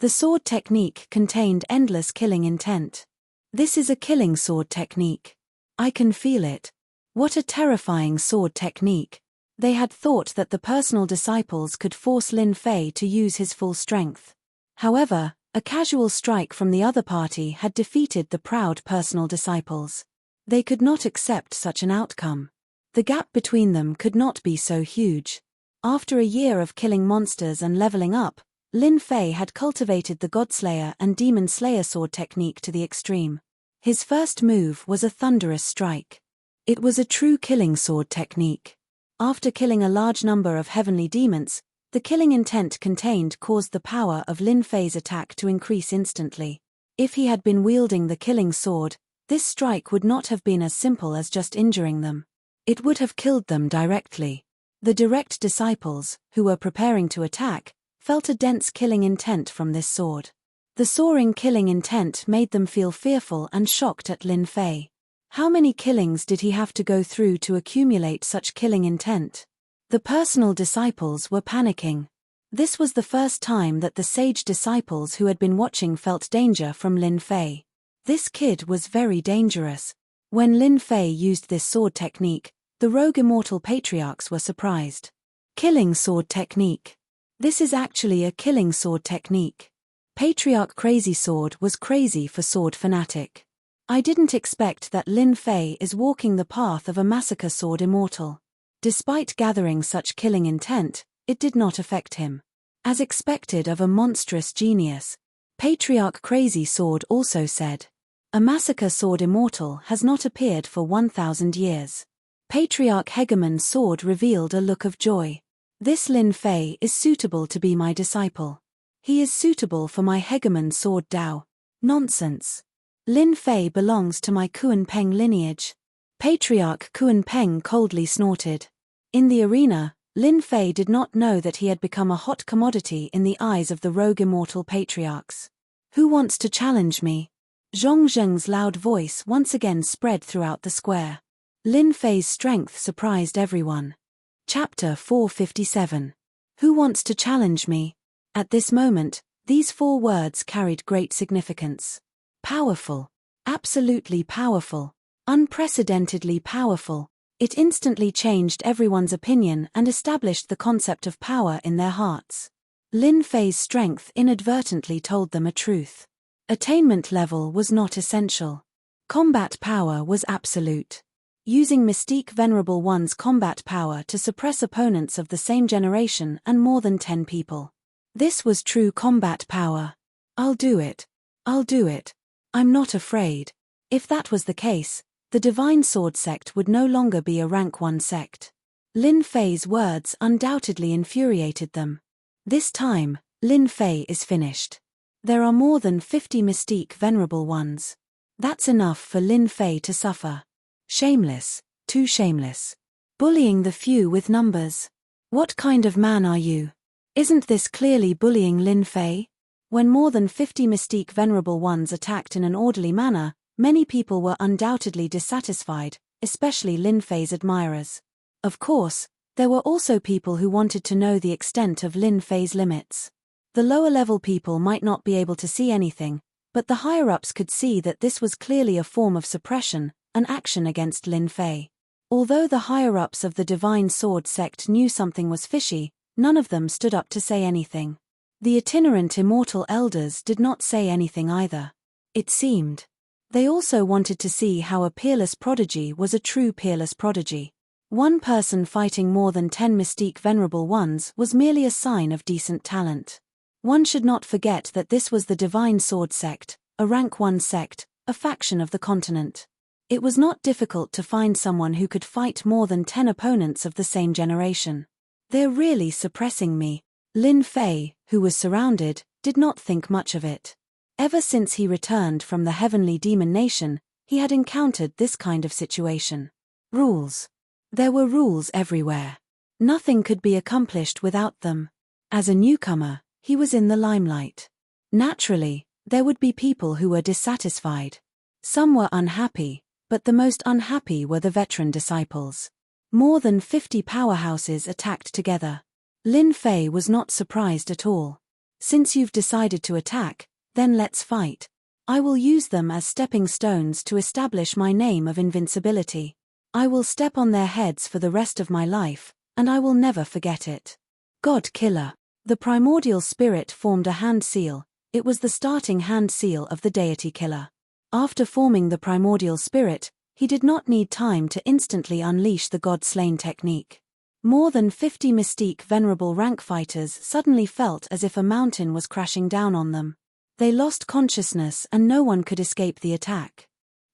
The sword technique contained endless killing intent. This is a killing sword technique. I can feel it. What a terrifying sword technique. They had thought that the personal disciples could force Lin Fei to use his full strength. However, a casual strike from the other party had defeated the proud personal disciples. They could not accept such an outcome. The gap between them could not be so huge. After a year of killing monsters and leveling up, Lin Fei had cultivated the Godslayer and Demon Slayer sword technique to the extreme. His first move was a thunderous strike. It was a true killing sword technique. After killing a large number of heavenly demons, the killing intent contained caused the power of Lin Fei's attack to increase instantly. If he had been wielding the killing sword, this strike would not have been as simple as just injuring them. It would have killed them directly. The direct disciples, who were preparing to attack, felt a dense killing intent from this sword. The soaring killing intent made them feel fearful and shocked at Lin Fei. How many killings did he have to go through to accumulate such killing intent? The personal disciples were panicking. This was the first time that the sage disciples who had been watching felt danger from Lin Fei. This kid was very dangerous. When Lin Fei used this sword technique, the rogue immortal patriarchs were surprised. Killing sword technique. This is actually a killing sword technique. Patriarch Crazy Sword was crazy for sword fanatic. I didn't expect that Lin Fei is walking the path of a massacre sword immortal. Despite gathering such killing intent, it did not affect him. As expected of a monstrous genius, Patriarch Crazy Sword also said, "A massacre sword immortal has not appeared for 1,000 years. Patriarch Hegemon's sword revealed a look of joy. This Lin Fei is suitable to be my disciple. He is suitable for my Hegemon sword Dao. Nonsense. Lin Fei belongs to my Kuan Peng lineage." Patriarch Kuan Peng coldly snorted. In the arena, Lin Fei did not know that he had become a hot commodity in the eyes of the rogue immortal patriarchs. "Who wants to challenge me?" Zhong Zheng's loud voice once again spread throughout the square. Lin Fei's strength surprised everyone. Chapter 457. Who wants to challenge me? At this moment, these 4 words carried great significance. Powerful. Absolutely powerful. Unprecedentedly powerful. It instantly changed everyone's opinion and established the concept of power in their hearts. Lin Fei's strength inadvertently told them a truth. Attainment level was not essential. Combat power was absolute. Using Mystique Venerable One's combat power to suppress opponents of the same generation and more than 10 people. This was true combat power. I'll do it. I'll do it. I'm not afraid. If that was the case, the Divine Sword sect would no longer be a rank 1 sect. Lin Fei's words undoubtedly infuriated them. This time, Lin Fei is finished. There are more than 50 Mystique Venerable Ones. That's enough for Lin Fei to suffer. Shameless, too shameless. Bullying the few with numbers. What kind of man are you? Isn't this clearly bullying Lin Fei? When more than 50 Mystique Venerable Ones attacked in an orderly manner, many people were undoubtedly dissatisfied, especially Lin Fei's admirers. Of course, there were also people who wanted to know the extent of Lin Fei's limits. The lower-level people might not be able to see anything, but the higher-ups could see that this was clearly a form of suppression, an action against Lin Fei. Although the higher-ups of the Divine Sword sect knew something was fishy, none of them stood up to say anything. The itinerant immortal elders did not say anything either. It seemed. They also wanted to see how a peerless prodigy was a true peerless prodigy. One person fighting more than 10 Mystique Venerable Ones was merely a sign of decent talent. One should not forget that this was the Divine Sword sect, a rank 1 sect, a faction of the continent. It was not difficult to find someone who could fight more than 10 opponents of the same generation. They're really suppressing me. Lin Fei, who was surrounded, did not think much of it. Ever since he returned from the heavenly demon nation, he had encountered this kind of situation. Rules. There were rules everywhere. Nothing could be accomplished without them. As a newcomer, he was in the limelight. Naturally, there would be people who were dissatisfied. Some were unhappy, but the most unhappy were the veteran disciples. More than 50 powerhouses attacked together. Lin Fei was not surprised at all. Since you've decided to attack, then let's fight. I will use them as stepping stones to establish my name of invincibility. I will step on their heads for the rest of my life, and I will never forget it. God Killer. The primordial spirit formed a hand seal. It was the starting hand seal of the deity killer. After forming the primordial spirit, he did not need time to instantly unleash the God-slain technique. More than 50 Mystique Venerable rank fighters suddenly felt as if a mountain was crashing down on them. They lost consciousness and no one could escape the attack.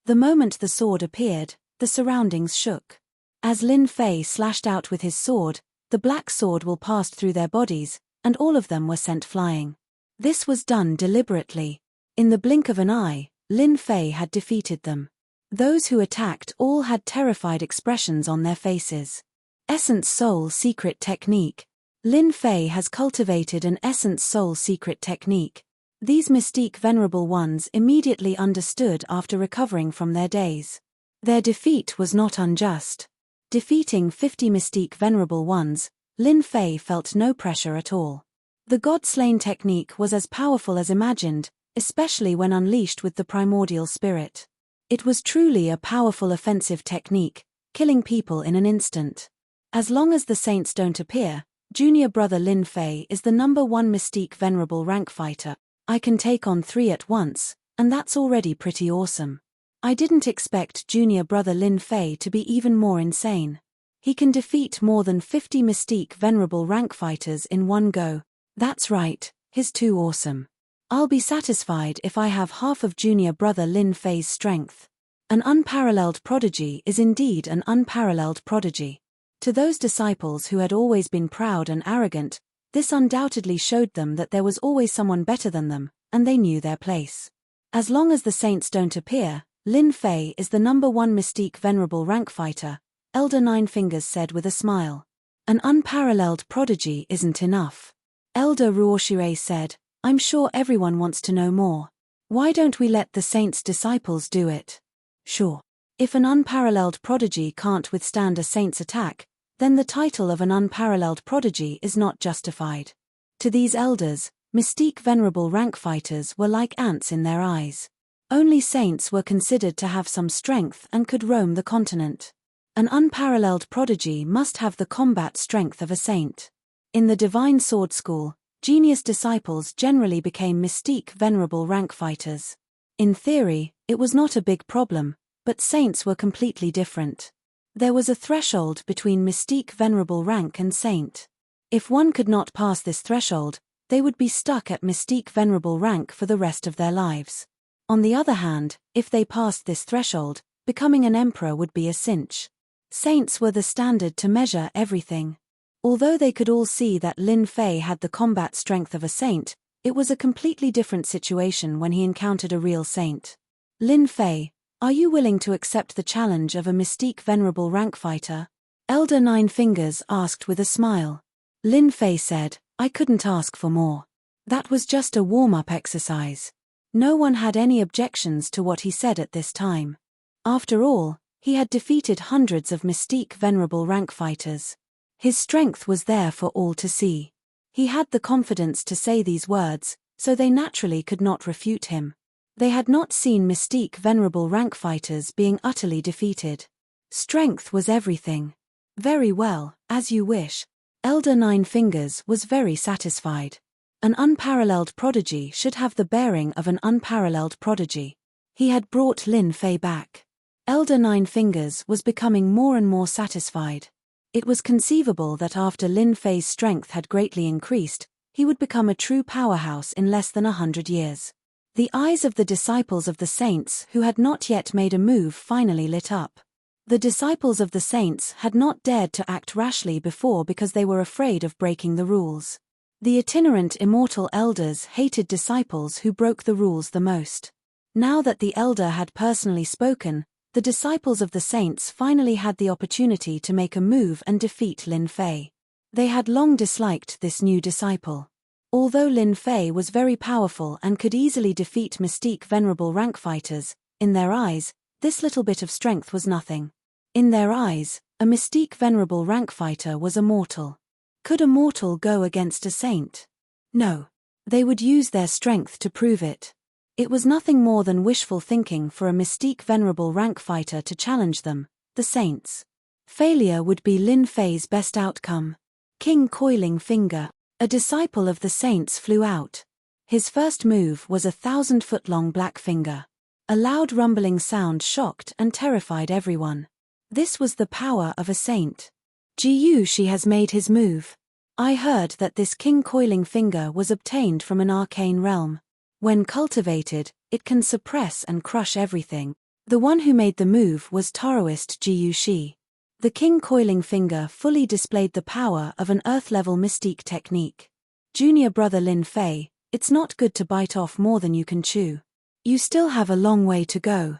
The moment the sword appeared, the surroundings shook. As Lin Fei slashed out with his sword, the black sword will passed through their bodies, and all of them were sent flying. This was done deliberately. In the blink of an eye, Lin Fei had defeated them. Those who attacked all had terrified expressions on their faces. Essence Soul Secret Technique. Lin Fei has cultivated an Essence Soul Secret Technique. These Mystique Venerable Ones immediately understood after recovering from their daze. Their defeat was not unjust. Defeating 50 Mystique Venerable Ones, Lin Fei felt no pressure at all. The God-slain technique was as powerful as imagined, especially when unleashed with the primordial spirit. It was truly a powerful offensive technique, killing people in an instant. As long as the saints don't appear, junior brother Lin Fei is the #1 Mystique Venerable rank fighter. I can take on 3 at once, and that's already pretty awesome. I didn't expect junior brother Lin Fei to be even more insane. He can defeat more than 50 Mystique Venerable rank fighters in one go. That's right, he's too awesome. I'll be satisfied if I have half of junior brother Lin Fei's strength. An unparalleled prodigy is indeed an unparalleled prodigy. To those disciples who had always been proud and arrogant, this undoubtedly showed them that there was always someone better than them, and they knew their place. As long as the saints don't appear, Lin Fei is the #1 Mystique Venerable rank fighter, Elder Nine Fingers said with a smile. An unparalleled prodigy isn't enough. Elder Ruoshire said, I'm sure everyone wants to know more. Why don't we let the saints' disciples do it? Sure. If an unparalleled prodigy can't withstand a saint's attack, then the title of an unparalleled prodigy is not justified. To these elders, Mystique Venerable rank fighters were like ants in their eyes. Only saints were considered to have some strength and could roam the continent. An unparalleled prodigy must have the combat strength of a saint. In the Divine Sword School, genius disciples generally became Mystique Venerable rank fighters. In theory, it was not a big problem, but saints were completely different. There was a threshold between Mystique Venerable rank and saint. If one could not pass this threshold, they would be stuck at Mystique Venerable rank for the rest of their lives. On the other hand, if they passed this threshold, becoming an emperor would be a cinch. Saints were the standard to measure everything. Although they could all see that Lin Fei had the combat strength of a saint, it was a completely different situation when he encountered a real saint. Lin Fei, are you willing to accept the challenge of a Mystique Venerable rank fighter? Elder Nine Fingers asked with a smile. Lin Fei said, I couldn't ask for more. That was just a warm-up exercise. No one had any objections to what he said at this time. After all, he had defeated hundreds of Mystique Venerable rank fighters. His strength was there for all to see. He had the confidence to say these words, so they naturally could not refute him. They had not seen Mystique Venerable rank fighters being utterly defeated. Strength was everything. Very well, as you wish. Elder Nine Fingers was very satisfied. An unparalleled prodigy should have the bearing of an unparalleled prodigy. He had brought Lin Fei back. Elder Nine Fingers was becoming more and more satisfied. It was conceivable that after Lin Fei's strength had greatly increased, he would become a true powerhouse in less than 100 years. The eyes of the disciples of the saints who had not yet made a move finally lit up. The disciples of the saints had not dared to act rashly before because they were afraid of breaking the rules. The itinerant immortal elders hated disciples who broke the rules the most. Now that the elder had personally spoken, the disciples of the saints finally had the opportunity to make a move and defeat Lin Fei. They had long disliked this new disciple. Although Lin Fei was very powerful and could easily defeat Mystique Venerable rank fighters, in their eyes, this little bit of strength was nothing. In their eyes, a Mystique Venerable rank fighter was a mortal. Could a mortal go against a saint? No. They would use their strength to prove it. It was nothing more than wishful thinking for a Mystique Venerable rank fighter to challenge them, the saints. Failure would be Lin Fei's best outcome. King Coiling Finger, a disciple of the saints, flew out. His first move was a 1,000-foot-long black finger. A loud rumbling sound shocked and terrified everyone. This was the power of a saint. She has made his move. I heard that this King Coiling Finger was obtained from an arcane realm. When cultivated, it can suppress and crush everything. The one who made the move was Taoist Shi. The King Coiling Finger fully displayed the power of an earth-level mystique technique. Junior brother Lin Fei, it's not good to bite off more than you can chew. You still have a long way to go.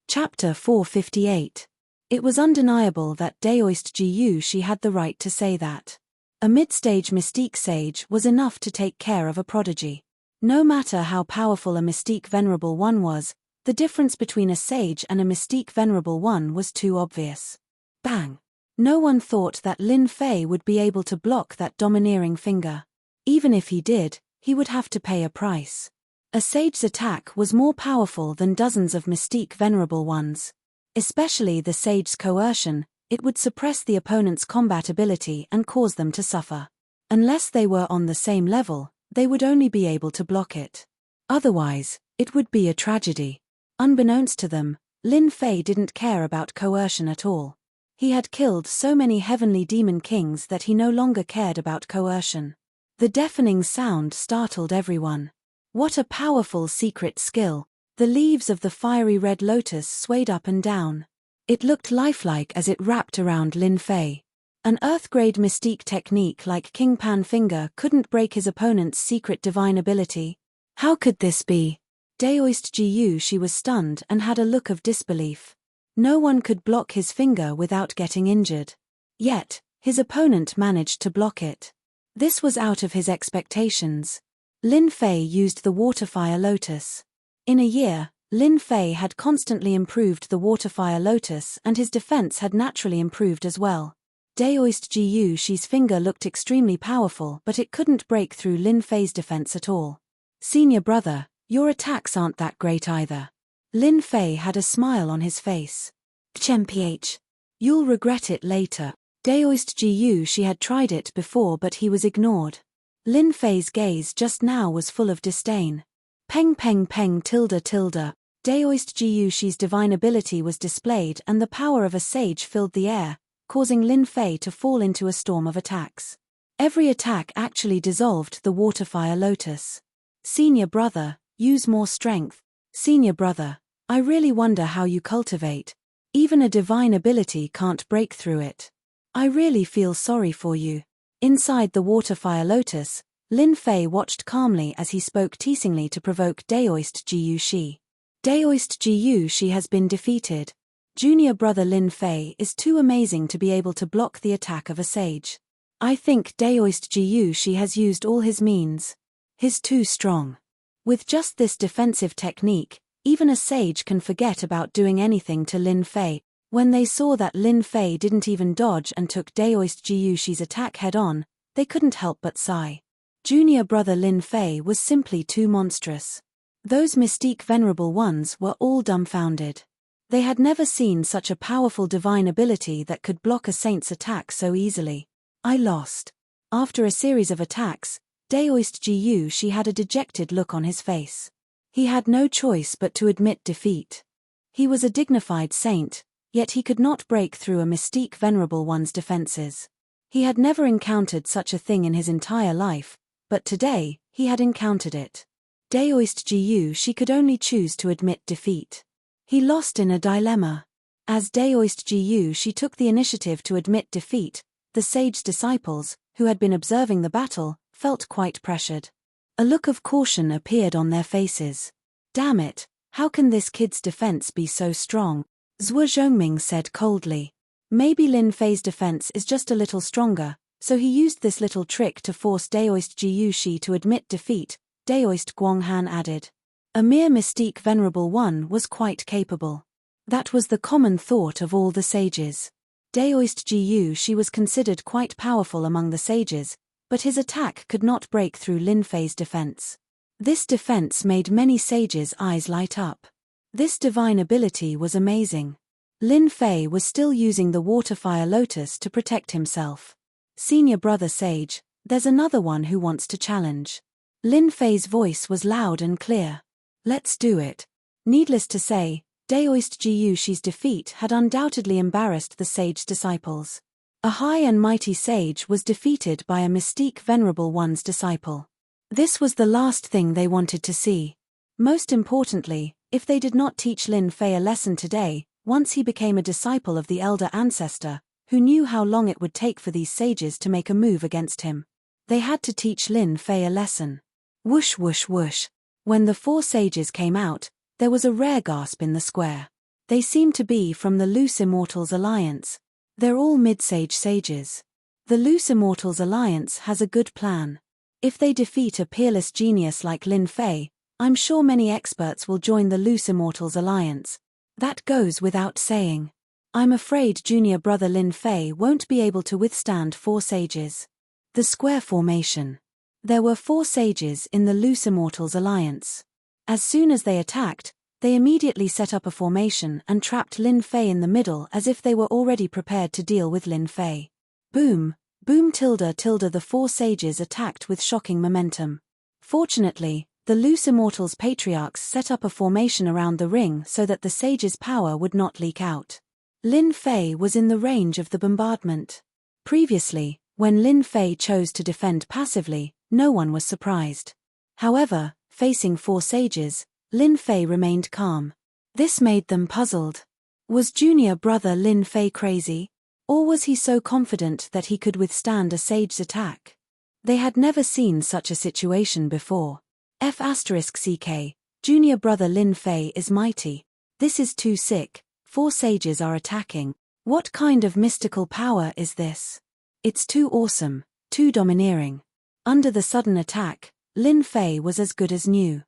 Chapter 458. It was undeniable that Taoist Shi had the right to say that. A mid-stage mystique sage was enough to take care of a prodigy. No matter how powerful a Mystique Venerable One was, the difference between a sage and a Mystique Venerable One was too obvious. Bang! No one thought that Lin Fei would be able to block that domineering finger. Even if he did, he would have to pay a price. A sage's attack was more powerful than dozens of mystique venerable ones. Especially the sage's coercion, it would suppress the opponent's combat ability and cause them to suffer. Unless they were on the same level, they would only be able to block it. Otherwise, it would be a tragedy. Unbeknownst to them, Lin Fei didn't care about coercion at all. He had killed so many heavenly demon kings that he no longer cared about coercion. The deafening sound startled everyone. What a powerful secret skill! The leaves of the fiery red lotus swayed up and down. It looked lifelike as it wrapped around Lin Fei. An earth-grade mystique technique like King Pan Finger couldn't break his opponent's secret divine ability. How could this be? Daoist Jiyu she was stunned and had a look of disbelief. No one could block his finger without getting injured. Yet, his opponent managed to block it. This was out of his expectations. Lin Fei used the Waterfire Lotus. In a year, Lin Fei had constantly improved the Waterfire Lotus and his defense had naturally improved as well. Daoist Jiyu she's finger looked extremely powerful but it couldn't break through Lin Fei's defense at all. Senior brother, your attacks aren't that great either. Lin Fei had a smile on his face. Chmph. You'll regret it later. Daoist Jiyu she had tried it before but he was ignored. Lin Fei's gaze just now was full of disdain. Peng peng peng tilde tilde. Daoist Jiyu she's divine ability was displayed and the power of a sage filled the air, causing Lin Fei to fall into a storm of attacks. Every attack actually dissolved the Waterfire Lotus. Senior brother, use more strength. Senior brother, I really wonder how you cultivate. Even a divine ability can't break through it. I really feel sorry for you. Inside the Waterfire Lotus, Lin Fei watched calmly as he spoke teasingly to provoke Daoist Jiyu she. Daoist Jiyu she has been defeated. Junior brother Lin Fei is too amazing to be able to block the attack of a sage. I think Daoist Jiyu she has used all his means. He's too strong. With just this defensive technique, even a sage can forget about doing anything to Lin Fei. When they saw that Lin Fei didn't even dodge and took Daoist Jiyu she's attack head-on, they couldn't help but sigh. Junior brother Lin Fei was simply too monstrous. Those mystique venerable ones were all dumbfounded. They had never seen such a powerful divine ability that could block a saint's attack so easily. I lost. After a series of attacks, Daoist Jiyu she had a dejected look on his face. He had no choice but to admit defeat. He was a dignified saint, yet he could not break through a mystique venerable one's defenses. He had never encountered such a thing in his entire life, but today, he had encountered it. Daoist Jiyu she could only choose to admit defeat. He lost in a dilemma. As Daoist Jiyu she took the initiative to admit defeat, the sage's disciples, who had been observing the battle, felt quite pressured. A look of caution appeared on their faces. Damn it, how can this kid's defense be so strong? Zhuo Zhongming said coldly. Maybe Lin Fei's defense is just a little stronger, so he used this little trick to force Daoist Jiyu she to admit defeat, Daoist Guanghan added. A mere mystique venerable one was quite capable. That was the common thought of all the sages. Daoist Jiyu she was considered quite powerful among the sages, but his attack could not break through Lin Fei's defense. This defense made many sages' eyes light up. This divine ability was amazing. Lin Fei was still using the Waterfire Lotus to protect himself. Senior brother sage, there's another one who wants to challenge. Lin Fei's voice was loud and clear. Let's do it. Needless to say, Daoist Jiyu she's defeat had undoubtedly embarrassed the sage's disciples. A high and mighty sage was defeated by a mystique venerable one's disciple. This was the last thing they wanted to see. Most importantly, if they did not teach Lin Fei a lesson today, once he became a disciple of the elder ancestor, who knew how long it would take for these sages to make a move against him, they had to teach Lin Fei a lesson. Whoosh whoosh whoosh. When the four sages came out, there was a rare gasp in the square. They seemed to be from the Loose Immortals Alliance. They're all mid-sage sages. The Loose Immortals Alliance has a good plan. If they defeat a peerless genius like Lin Fei, I'm sure many experts will join the Loose Immortals Alliance. That goes without saying. I'm afraid junior brother Lin Fei won't be able to withstand four sages. The square formation. There were four sages in the Loose Immortals Alliance. As soon as they attacked, they immediately set up a formation and trapped Lin Fei in the middle as if they were already prepared to deal with Lin Fei. Boom, boom tilde tilde the four sages attacked with shocking momentum. Fortunately, the loose Immortals patriarchs set up a formation around the ring so that the sages' power would not leak out. Lin Fei was in the range of the bombardment. Previously, when Lin Fei chose to defend passively, no one was surprised. However, facing four sages, Lin Fei remained calm. This made them puzzled. Was junior brother Lin Fei crazy? Or was he so confident that he could withstand a sage's attack? They had never seen such a situation before. F***ck, junior brother Lin Fei is mighty. This is too sick, four sages are attacking. What kind of mystical power is this? It's too awesome, too domineering. Under the sudden attack, Lin Fei was as good as new.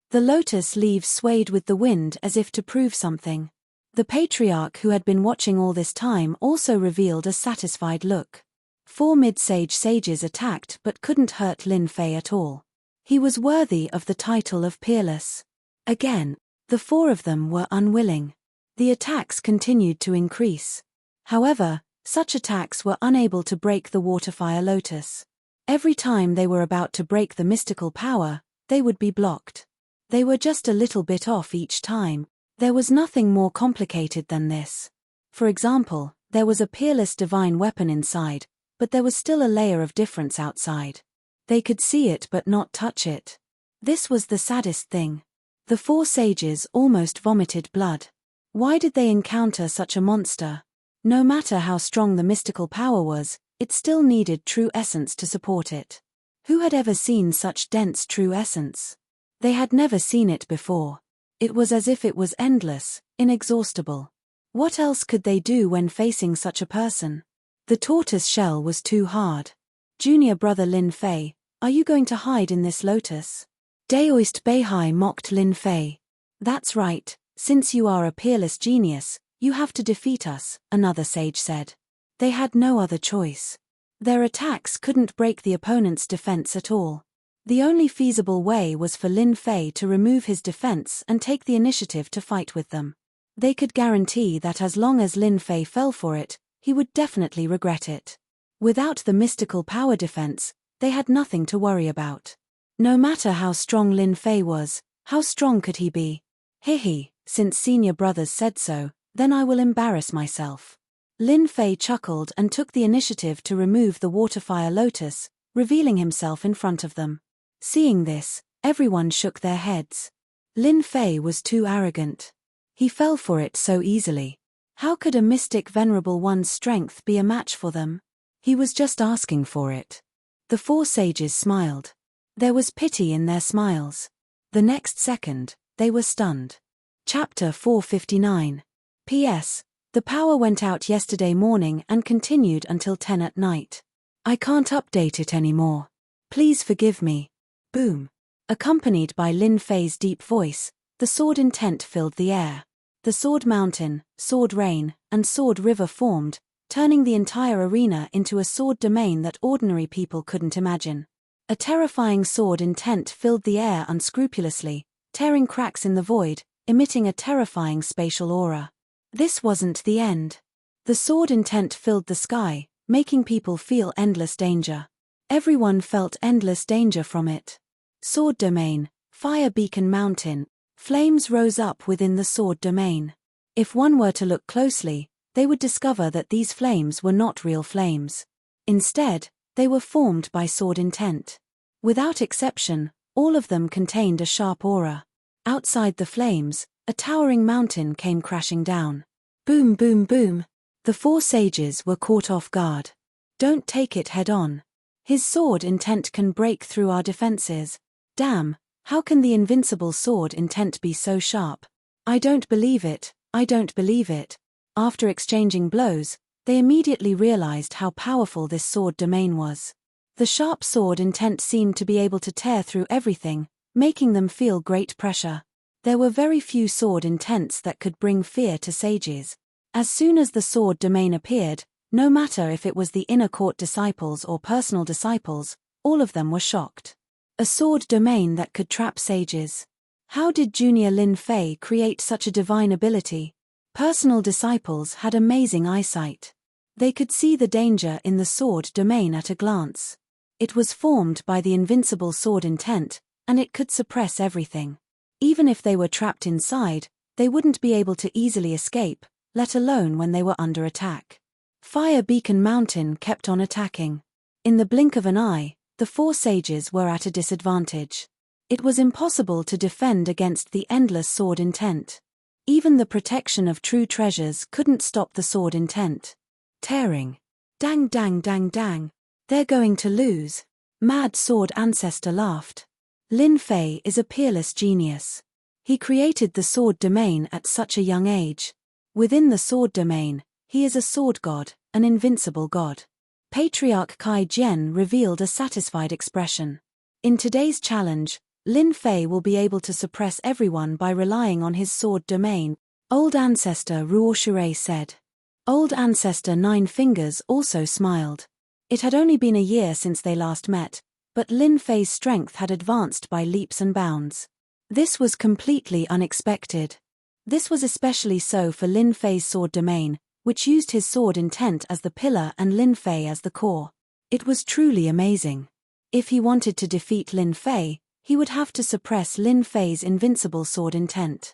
The lotus leaves swayed with the wind as if to prove something. The patriarch who had been watching all this time also revealed a satisfied look. Four mid-sage sages attacked but couldn't hurt Lin Fei at all. He was worthy of the title of peerless. Again, the four of them were unwilling. The attacks continued to increase. However, such attacks were unable to break the waterfire lotus. Every time they were about to break the mystical power, they would be blocked. They were just a little bit off each time. There was nothing more complicated than this. For example, there was a peerless divine weapon inside, but there was still a layer of difference outside. They could see it but not touch it. This was the saddest thing. The four sages almost vomited blood. Why did they encounter such a monster? No matter how strong the mystical power was, it still needed true essence to support it. Who had ever seen such dense true essence? They had never seen it before. It was as if it was endless, inexhaustible. What else could they do when facing such a person? The tortoise shell was too hard. Junior brother Lin Fei, are you going to hide in this lotus? Daoist Beihai mocked Lin Fei. That's right, since you are a peerless genius, you have to defeat us, another sage said. They had no other choice. Their attacks couldn't break the opponent's defense at all. The only feasible way was for Lin Fei to remove his defense and take the initiative to fight with them. They could guarantee that as long as Lin Fei fell for it, he would definitely regret it. Without the mystical power defense, they had nothing to worry about. No matter how strong Lin Fei was, how strong could he be? Hihi, since senior brothers said so, then I will embarrass myself. Lin Fei chuckled and took the initiative to remove the waterfire lotus, revealing himself in front of them. Seeing this, everyone shook their heads. Lin Fei was too arrogant. He fell for it so easily. How could a mystic venerable one's strength be a match for them? He was just asking for it. The four sages smiled. There was pity in their smiles. The next second, they were stunned. Chapter 459. P.S. The power went out yesterday morning and continued until 10 at night. I can't update it anymore. Please forgive me. Boom. Accompanied by Lin Fei's deep voice, the sword intent filled the air. The sword mountain, sword rain, and sword river formed, turning the entire arena into a sword domain that ordinary people couldn't imagine. A terrifying sword intent filled the air unscrupulously, tearing cracks in the void, emitting a terrifying spatial aura. This wasn't the end. The sword intent filled the sky, making people feel endless danger. Everyone felt endless danger from it. Sword domain, fire beacon mountain, flames rose up within the sword domain. If one were to look closely, they would discover that these flames were not real flames. Instead, they were formed by sword intent. Without exception, all of them contained a sharp aura. Outside the flames, a towering mountain came crashing down. Boom boom boom. The four sages were caught off guard. Don't take it head on. His sword intent can break through our defenses. Damn, how can the invincible sword intent be so sharp? I don't believe it, I don't believe it. After exchanging blows, they immediately realized how powerful this sword domain was. The sharp sword intent seemed to be able to tear through everything, making them feel great pressure. There were very few sword intents that could bring fear to sages. As soon as the sword domain appeared, no matter if it was the inner court disciples or personal disciples, all of them were shocked. A sword domain that could trap sages. How did Junior Lin Fei create such a divine ability? Personal disciples had amazing eyesight. They could see the danger in the sword domain at a glance. It was formed by the invincible sword intent, and it could suppress everything. Even if they were trapped inside, they wouldn't be able to easily escape, let alone when they were under attack. Fire Beacon Mountain kept on attacking. In the blink of an eye, the 4 sages were at a disadvantage. It was impossible to defend against the endless sword intent. Even the protection of true treasures couldn't stop the sword intent. Tearing. Dang dang dang dang. They're going to lose. Mad Sword Ancestor laughed. Lin Fei is a peerless genius. He created the sword domain at such a young age. Within the sword domain, he is a sword god, an invincible god. Patriarch Kai Jian revealed a satisfied expression. In today's challenge, Lin Fei will be able to suppress everyone by relying on his sword domain, Old Ancestor Ruo Shui said. Old Ancestor Nine Fingers also smiled. It had only been a year since they last met, but Lin Fei's strength had advanced by leaps and bounds. This was completely unexpected. This was especially so for Lin Fei's sword domain, which used his sword intent as the pillar and Lin Fei as the core. It was truly amazing. If he wanted to defeat Lin Fei, he would have to suppress Lin Fei's invincible sword intent.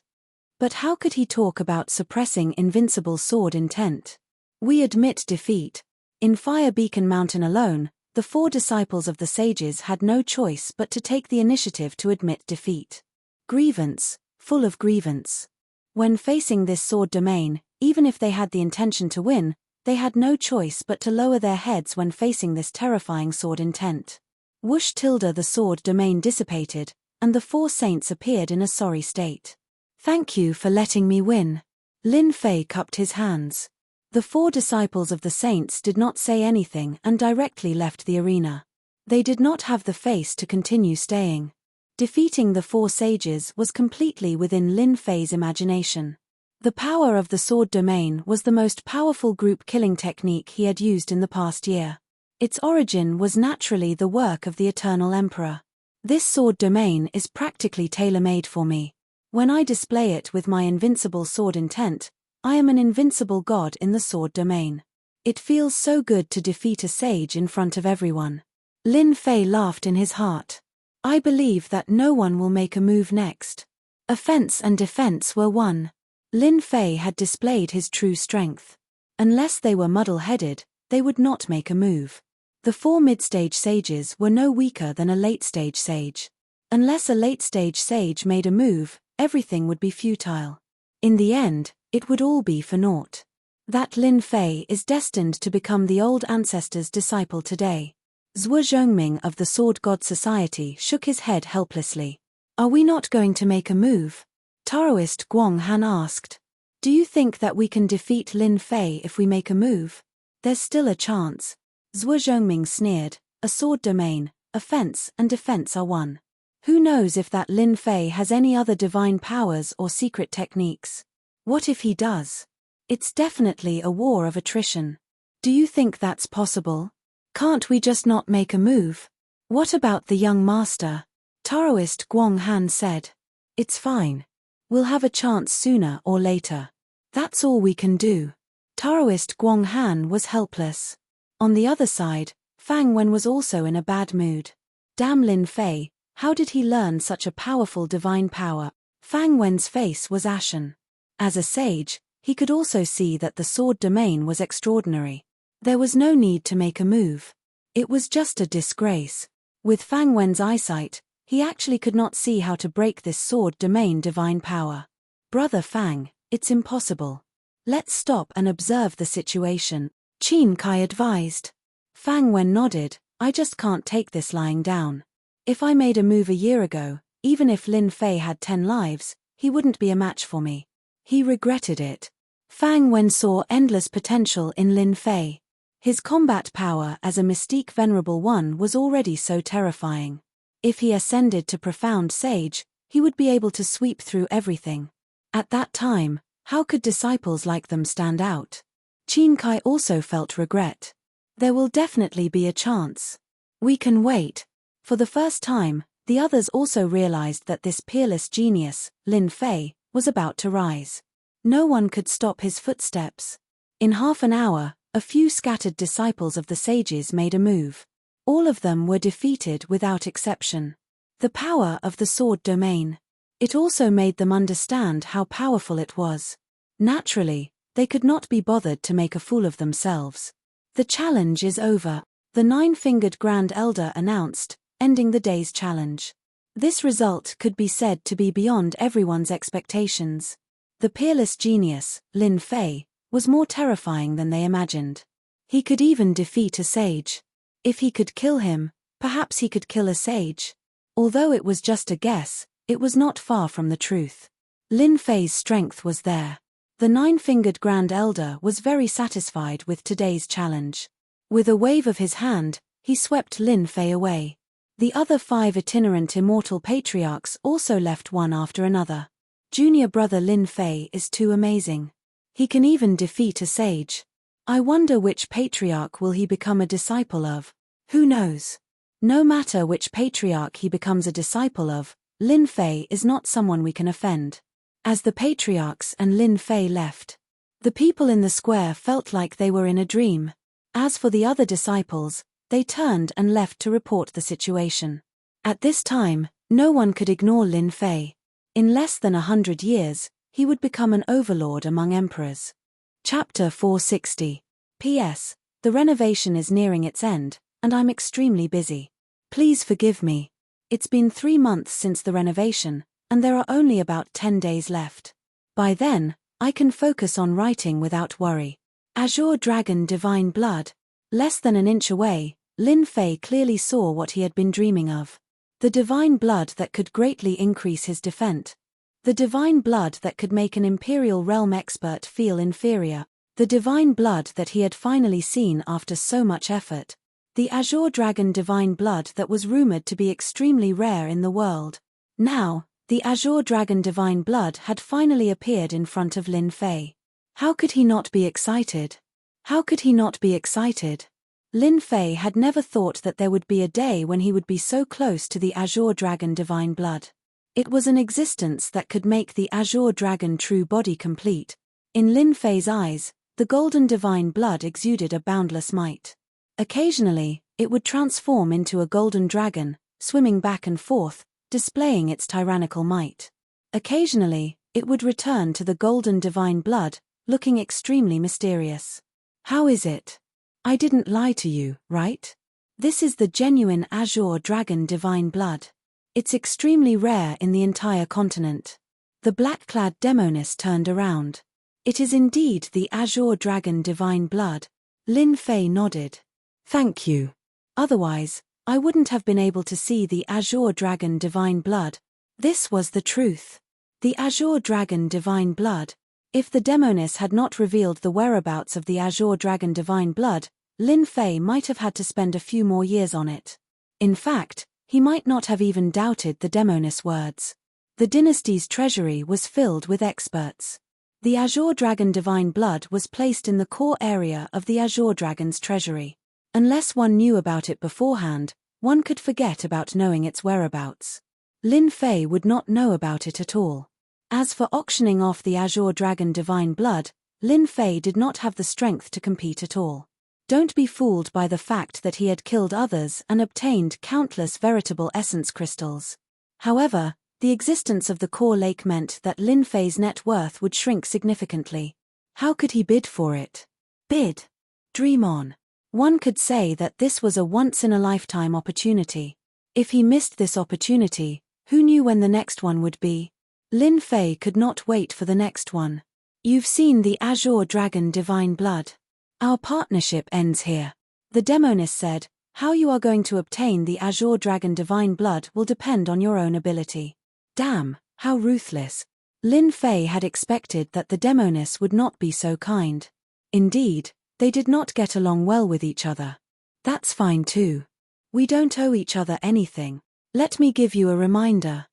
But how could he talk about suppressing invincible sword intent? We admit defeat. In Fire Beacon Mountain alone, the 4 disciples of the sages had no choice but to take the initiative to admit defeat. Grievance, full of grievance. When facing this sword domain, even if they had the intention to win, they had no choice but to lower their heads when facing this terrifying sword intent. Whoosh tilde the sword domain dissipated, and the 4 saints appeared in a sorry state. Thank you for letting me win. Lin Fei cupped his hands. The 4 disciples of the saints did not say anything and directly left the arena. They did not have the face to continue staying. Defeating the 4 sages was completely within Lin Fei's imagination. The power of the sword domain was the most powerful group killing technique he had used in the past year. Its origin was naturally the work of the Eternal Emperor. This sword domain is practically tailor-made for me. When I display it with my invincible sword intent, I am an invincible god in the sword domain. It feels so good to defeat a sage in front of everyone. Lin Fei laughed in his heart. I believe that no one will make a move next. Offense and defense were one. Lin Fei had displayed his true strength. Unless they were muddle-headed, they would not make a move. The 4 mid-stage sages were no weaker than a late-stage sage. Unless a late-stage sage made a move, everything would be futile. In the end, it would all be for naught. That Lin Fei is destined to become the old ancestor's disciple today. Zhuo Zhongming of the Sword God Society shook his head helplessly. Are we not going to make a move? Taoist Guang Han asked. Do you think that we can defeat Lin Fei if we make a move? There's still a chance. Zhuo Zhongming sneered. A sword domain, offense and defense are one. Who knows if that Lin Fei has any other divine powers or secret techniques? What if he does? It's definitely a war of attrition. Do you think that's possible? Can't we just not make a move? What about the young master? Taoist Guang Han said. It's fine. We'll have a chance sooner or later. That's all we can do. Taoist Guang Han was helpless. On the other side, Fang Wen was also in a bad mood. Damn Lin Fei, how did he learn such a powerful divine power? Fang Wen's face was ashen. As a sage, he could also see that the sword domain was extraordinary. There was no need to make a move. It was just a disgrace. With Fang Wen's eyesight, he actually could not see how to break this sword domain divine power. Brother Fang, it's impossible. Let's stop and observe the situation, Qin Kai advised. Fang Wen nodded. I just can't take this lying down. If I made a move a year ago, even if Lin Fei had 10 lives, he wouldn't be a match for me. He regretted it. Fang Wen saw endless potential in Lin Fei. His combat power as a mystique venerable one was already so terrifying. If he ascended to profound sage, he would be able to sweep through everything. At that time, how could disciples like them stand out? Qin Kai also felt regret. There will definitely be a chance. We can wait. For the first time, The others also realized that this peerless genius, Lin Fei, was about to rise. No one could stop his footsteps. In half an hour, a few scattered disciples of the sages made a move. All of them were defeated without exception. The power of the sword domain. It also made them understand how powerful it was. Naturally, they could not be bothered to make a fool of themselves. The challenge is over, the nine-fingered Grand Elder announced, ending the day's challenge. This result could be said to be beyond everyone's expectations. The peerless genius, Lin Fei, was more terrifying than they imagined. He could even defeat a sage. If he could kill him, perhaps he could kill a sage. Although it was just a guess, it was not far from the truth. Lin Fei's strength was there. The nine-fingered Grand Elder was very satisfied with today's challenge. With a wave of his hand, he swept Lin Fei away. The other 5 itinerant immortal patriarchs also left one after another. Junior brother Lin Fei is too amazing. He can even defeat a sage. I wonder which patriarch will he become a disciple of. Who knows? No matter which patriarch he becomes a disciple of, Lin Fei is not someone we can offend. As the patriarchs and Lin Fei left, the people in the square felt like they were in a dream. As for the other disciples, they turned and left to report the situation. At this time, no one could ignore Lin Fei. In less than 100 years, he would become an overlord among emperors. Chapter 460. P.S. The renovation is nearing its end, and I'm extremely busy. Please forgive me. It's been 3 months since the renovation, and there are only about 10 days left. By then, I can focus on writing without worry. Azure Dragon Divine Blood. Less than an inch away, Lin Fei clearly saw what he had been dreaming of. The divine blood that could greatly increase his defense. The divine blood that could make an Imperial Realm expert feel inferior. The divine blood that he had finally seen after so much effort. The Azure Dragon Divine Blood that was rumored to be extremely rare in the world. Now, the Azure Dragon Divine Blood had finally appeared in front of Lin Fei. How could he not be excited? How could he not be excited? Lin Fei had never thought that there would be a day when he would be so close to the Azure Dragon Divine Blood. It was an existence that could make the Azure Dragon true body complete. In Lin Fei's eyes, the golden divine blood exuded a boundless might. Occasionally, it would transform into a golden dragon, swimming back and forth, displaying its tyrannical might. Occasionally, it would return to the golden divine blood, looking extremely mysterious. How is it? I didn't lie to you, right? This is the genuine Azure Dragon Divine Blood. It's extremely rare in the entire continent. The black-clad demoness turned around. It is indeed the Azure Dragon Divine Blood. Lin Fei nodded. Thank you. Otherwise, I wouldn't have been able to see the Azure Dragon Divine Blood. This was the truth. The Azure Dragon Divine Blood. If the demoness had not revealed the whereabouts of the Azure Dragon Divine Blood, Lin Fei might have had to spend a few more years on it. In fact, he might not have even doubted the demoness words. The dynasty's treasury was filled with experts. The Azure Dragon Divine Blood was placed in the core area of the Azure Dragon's treasury. Unless one knew about it beforehand, one could forget about knowing its whereabouts. Lin Fei would not know about it at all. As for auctioning off the Azure Dragon Divine Blood, Lin Fei did not have the strength to compete at all. Don't be fooled by the fact that he had killed others and obtained countless veritable essence crystals. However, the existence of the core lake meant that Lin Fei's net worth would shrink significantly. How could he bid for it? Bid. Dream on. One could say that this was a once-in-a-lifetime opportunity. If he missed this opportunity, who knew when the next one would be? Lin Fei could not wait for the next one. You've seen the Azure Dragon Divine Blood. Our partnership ends here. The demoness said, how you are going to obtain the Azure Dragon Divine Blood will depend on your own ability. Damn, how ruthless. Lin Fei had expected that the demoness would not be so kind. Indeed, they did not get along well with each other. That's fine too. We don't owe each other anything. Let me give you a reminder.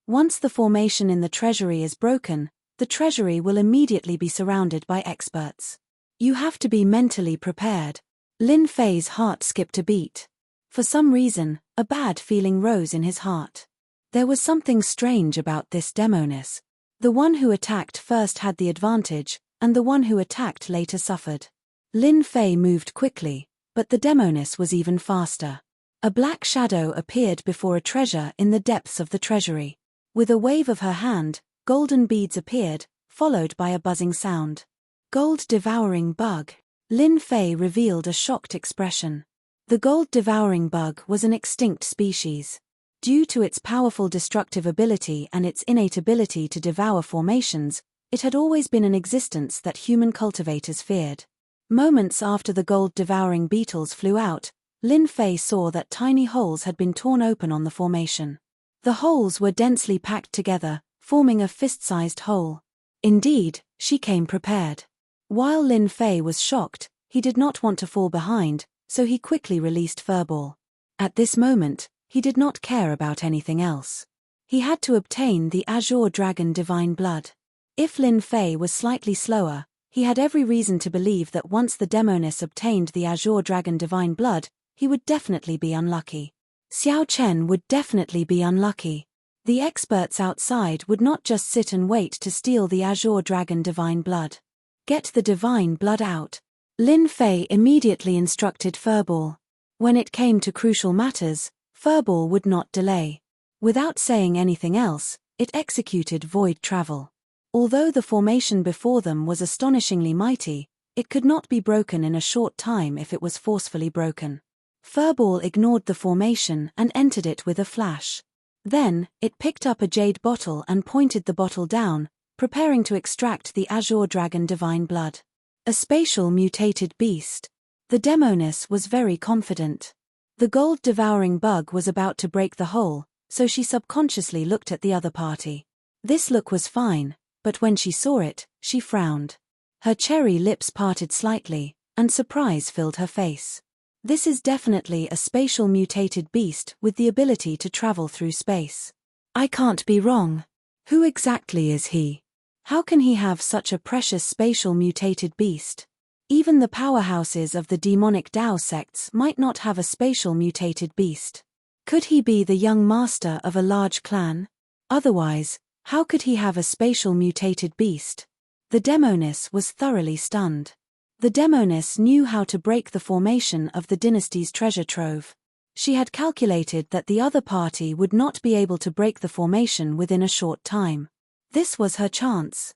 Once the formation in the treasury is broken, the treasury will immediately be surrounded by experts. You have to be mentally prepared. Lin Fei's heart skipped a beat. For some reason, a bad feeling rose in his heart. There was something strange about this demoness. The one who attacked first had the advantage, and the one who attacked later suffered. Lin Fei moved quickly, but the demoness was even faster. A black shadow appeared before a treasure in the depths of the treasury. With a wave of her hand, golden beads appeared, followed by a buzzing sound. Gold-devouring bug. Lin Fei revealed a shocked expression. The gold-devouring bug was an extinct species. Due to its powerful destructive ability and its innate ability to devour formations, it had always been in existence that human cultivators feared. Moments after the gold-devouring beetles flew out, Lin Fei saw that tiny holes had been torn open on the formation. The holes were densely packed together, forming a fist-sized hole. Indeed, she came prepared. While Lin Fei was shocked, he did not want to fall behind, so he quickly released Furball. At this moment, he did not care about anything else. He had to obtain the Azure Dragon Divine Blood. If Lin Fei was slightly slower, he had every reason to believe that once the demoness obtained the Azure Dragon Divine Blood, he would definitely be unlucky. Xiao Chen would definitely be unlucky. The experts outside would not just sit and wait to steal the Azure Dragon Divine Blood. Get the Divine Blood out. Lin Fei immediately instructed Furball. When it came to crucial matters, Furball would not delay. Without saying anything else, it executed void travel. Although the formation before them was astonishingly mighty, it could not be broken in a short time if it was forcefully broken. Furball ignored the formation and entered it with a flash. Then, it picked up a jade bottle and pointed the bottle down, preparing to extract the Azure Dragon Divine Blood. A spatial mutated beast. The demoness was very confident. The gold-devouring bug was about to break the hole, so she subconsciously looked at the other party. This look was fine, but when she saw it, she frowned. Her cherry lips parted slightly, and surprise filled her face. This is definitely a spatial mutated beast with the ability to travel through space. I can't be wrong. Who exactly is he? How can he have such a precious spatial mutated beast? Even the powerhouses of the demonic Dao sects might not have a spatial mutated beast. Could he be the young master of a large clan? Otherwise, how could he have a spatial mutated beast? The demoness was thoroughly stunned. The demoness knew how to break the formation of the dynasty's treasure trove. She had calculated that the other party would not be able to break the formation within a short time. This was her chance.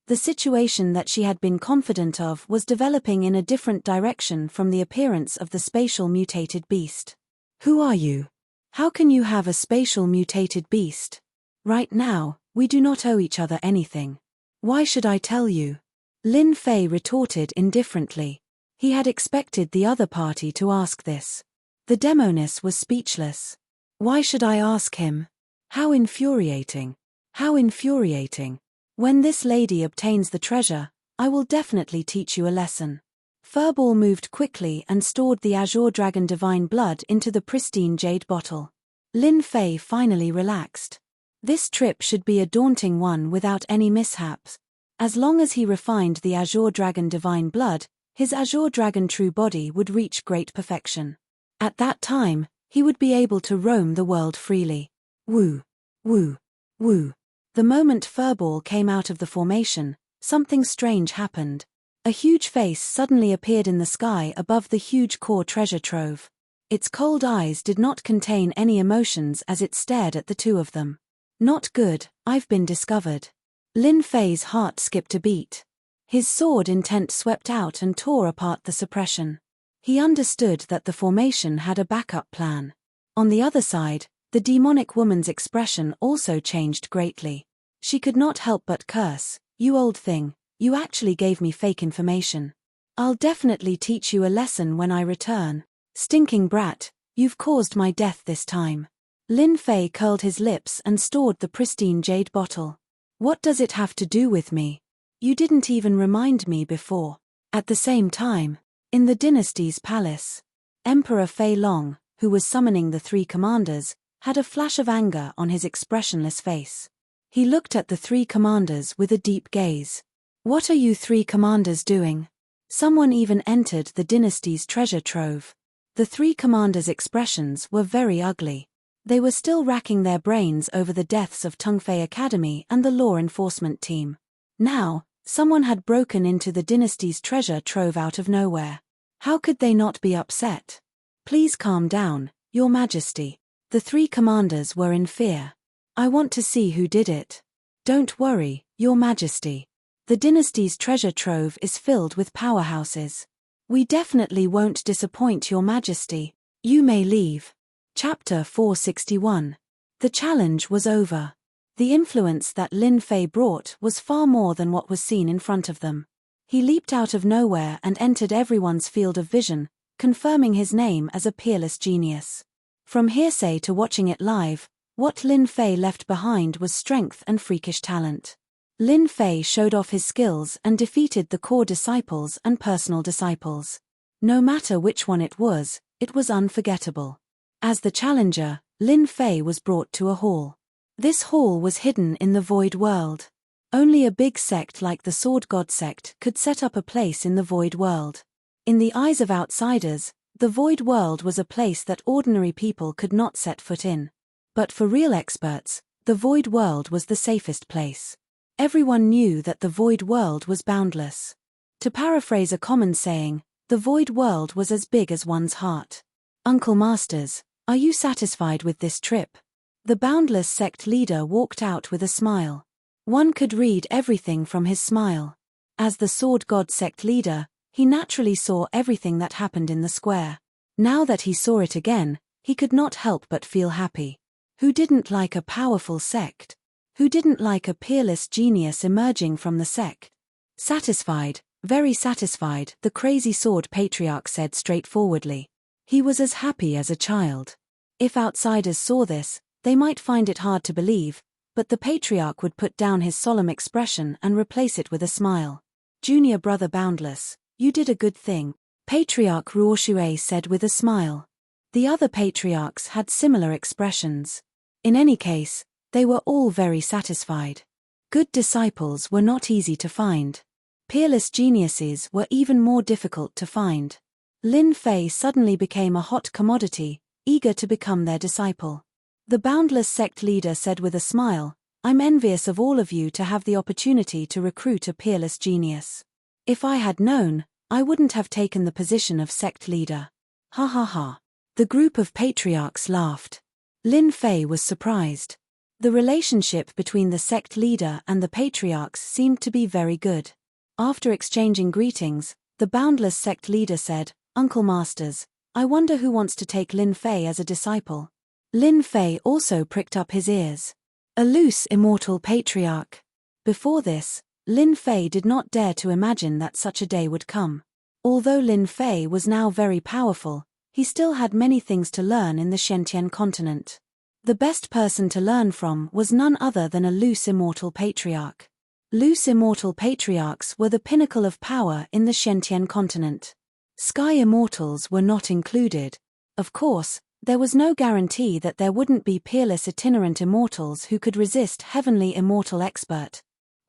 The situation that she had been confident of was developing in a different direction from the appearance of the spatial mutated beast. Who are you? How can you have a spatial mutated beast? Right now, we do not owe each other anything. Why should I tell you? Lin Fei retorted indifferently. He had expected the other party to ask this. The demoness was speechless. Why should I ask him? How infuriating. How infuriating. When this lady obtains the treasure, I will definitely teach you a lesson. Furball moved quickly and stored the Azure Dragon Divine Blood into the pristine jade bottle. Lin Fei finally relaxed. This trip should be a daunting one without any mishaps. As long as he refined the Azure Dragon Divine Blood, his Azure Dragon true body would reach great perfection. At that time, he would be able to roam the world freely. Woo! Woo! Woo! The moment Furball came out of the formation, something strange happened. A huge face suddenly appeared in the sky above the huge core treasure trove. Its cold eyes did not contain any emotions as it stared at the two of them. Not good, I've been discovered. Lin Fei's heart skipped a beat. His sword intent swept out and tore apart the suppression. He understood that the formation had a backup plan. On the other side, the demonic woman's expression also changed greatly. She could not help but curse, "You old thing, you actually gave me fake information. I'll definitely teach you a lesson when I return. Stinking brat, you've caused my death this time." Lin Fei curled his lips and stored the pristine jade bottle. What does it have to do with me? You didn't even remind me before. At the same time, in the dynasty's palace, Emperor Fei Long, who was summoning the three commanders, had a flash of anger on his expressionless face. He looked at the three commanders with a deep gaze. What are you three commanders doing? Someone even entered the dynasty's treasure trove. The three commanders' expressions were very ugly. They were still racking their brains over the deaths of Tungfei Academy and the law enforcement team. Now, someone had broken into the dynasty's treasure trove out of nowhere. How could they not be upset? Please calm down, Your Majesty. The three commanders were in fear. I want to see who did it. Don't worry, Your Majesty. The dynasty's treasure trove is filled with powerhouses. We definitely won't disappoint Your Majesty. You may leave. Chapter 461. The challenge was over. The influence that Lin Fei brought was far more than what was seen in front of them. He leaped out of nowhere and entered everyone's field of vision, confirming his name as a peerless genius. From hearsay to watching it live, what Lin Fei left behind was strength and freakish talent. Lin Fei showed off his skills and defeated the core disciples and personal disciples. No matter which one it was unforgettable. As the challenger, Lin Fei was brought to a hall. This hall was hidden in the void world. Only a big sect like the Sword God sect could set up a place in the void world. In the eyes of outsiders, the void world was a place that ordinary people could not set foot in. But for real experts, the void world was the safest place. Everyone knew that the void world was boundless. To paraphrase a common saying, the void world was as big as one's heart. Uncle Masters, are you satisfied with this trip? The boundless sect leader walked out with a smile. One could read everything from his smile. As the Sword God sect leader, he naturally saw everything that happened in the square. Now that he saw it again, he could not help but feel happy. Who didn't like a powerful sect? Who didn't like a peerless genius emerging from the sect? Satisfied, very satisfied, the crazy sword patriarch said straightforwardly. He was as happy as a child. If outsiders saw this, they might find it hard to believe, but the patriarch would put down his solemn expression and replace it with a smile. Junior brother Boundless, you did a good thing, Patriarch Ruoxue said with a smile. The other patriarchs had similar expressions. In any case, they were all very satisfied. Good disciples were not easy to find. Peerless geniuses were even more difficult to find. Lin Fei suddenly became a hot commodity, eager to become their disciple. The Boundless sect leader said with a smile, I'm envious of all of you to have the opportunity to recruit a peerless genius. If I had known, I wouldn't have taken the position of sect leader. Ha ha ha. The group of patriarchs laughed. Lin Fei was surprised. The relationship between the sect leader and the patriarchs seemed to be very good. After exchanging greetings, the Boundless sect leader said, Uncle Masters, I wonder who wants to take Lin Fei as a disciple. Lin Fei also pricked up his ears. A loose immortal patriarch. Before this, Lin Fei did not dare to imagine that such a day would come. Although Lin Fei was now very powerful, he still had many things to learn in the Shentian continent. The best person to learn from was none other than a loose immortal patriarch. Loose immortal patriarchs were the pinnacle of power in the Shentian continent. Sky immortals were not included. Of course, there was no guarantee that there wouldn't be peerless itinerant immortals who could resist heavenly immortal expert.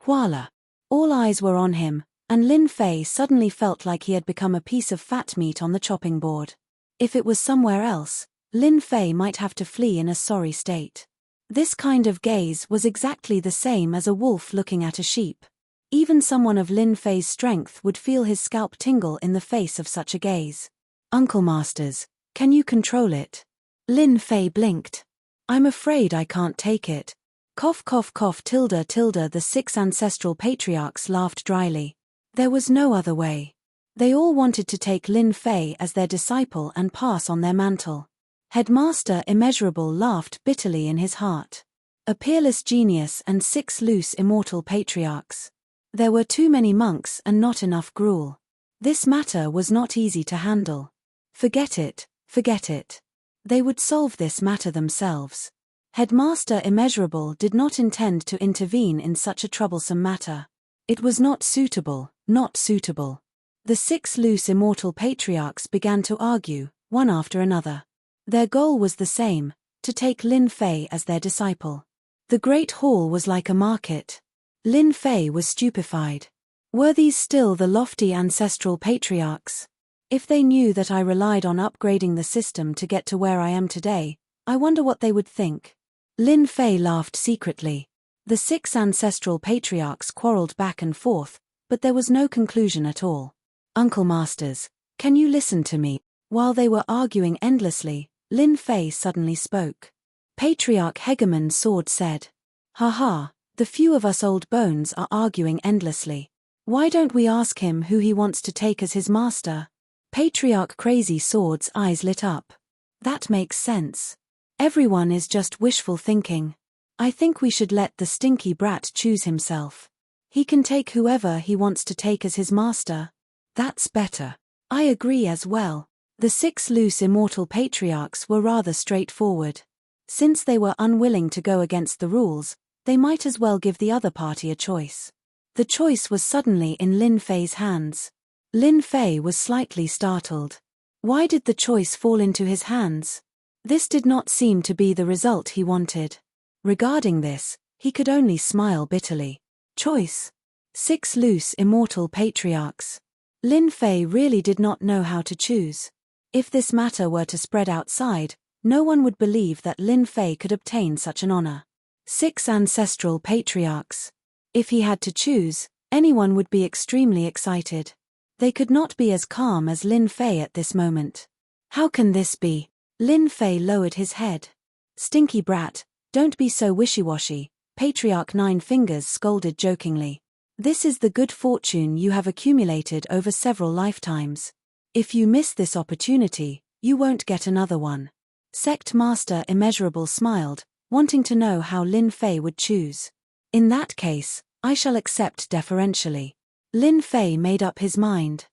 Voila! All eyes were on him, and Lin Fei suddenly felt like he had become a piece of fat meat on the chopping board. If it was somewhere else, Lin Fei might have to flee in a sorry state. This kind of gaze was exactly the same as a wolf looking at a sheep. Even someone of Lin Fei's strength would feel his scalp tingle in the face of such a gaze. Uncle Masters, can you control it? Lin Fei blinked. I'm afraid I can't take it. Cough cough cough tilde tilde. The 6 ancestral patriarchs laughed dryly. There was no other way. They all wanted to take Lin Fei as their disciple and pass on their mantle. Headmaster Immeasurable laughed bitterly in his heart. A peerless genius and 6 loose immortal patriarchs. There were too many monks and not enough gruel. This matter was not easy to handle. Forget it, forget it. They would solve this matter themselves. Headmaster Immeasurable did not intend to intervene in such a troublesome matter. It was not suitable, not suitable. The 6 loose immortal patriarchs began to argue, one after another. Their goal was the same, to take Lin Fei as their disciple. The great hall was like a market. Lin Fei was stupefied. Were these still the lofty ancestral patriarchs? If they knew that I relied on upgrading the system to get to where I am today, I wonder what they would think. Lin Fei laughed secretly. The 6 ancestral patriarchs quarreled back and forth, but there was no conclusion at all. Uncle Masters, can you listen to me? While they were arguing endlessly, Lin Fei suddenly spoke. Patriarch Hegemon Sword said. Haha, the few of us old bones are arguing endlessly. Why don't we ask him who he wants to take as his master? Patriarch Crazy Sword's eyes lit up. That makes sense. Everyone is just wishful thinking. I think we should let the stinky brat choose himself. He can take whoever he wants to take as his master. That's better. I agree as well. The 6 loose immortal patriarchs were rather straightforward. Since they were unwilling to go against the rules, they might as well give the other party a choice. The choice was suddenly in Lin Fei's hands. Lin Fei was slightly startled. Why did the choice fall into his hands? This did not seem to be the result he wanted. Regarding this, he could only smile bitterly. Choice. 6 loose immortal patriarchs. Lin Fei really did not know how to choose. If this matter were to spread outside, no one would believe that Lin Fei could obtain such an honor. 6 ancestral patriarchs. If he had to choose, anyone would be extremely excited. They could not be as calm as Lin Fei at this moment. How can this be? Lin Fei lowered his head. Stinky brat, don't be so wishy-washy, Patriarch 9 Fingers scolded jokingly. This is the good fortune you have accumulated over several lifetimes. If you miss this opportunity, you won't get another one. Sect Master Immeasurable smiled, wanting to know how Lin Fei would choose. In that case, I shall accept deferentially. Lin Fei made up his mind.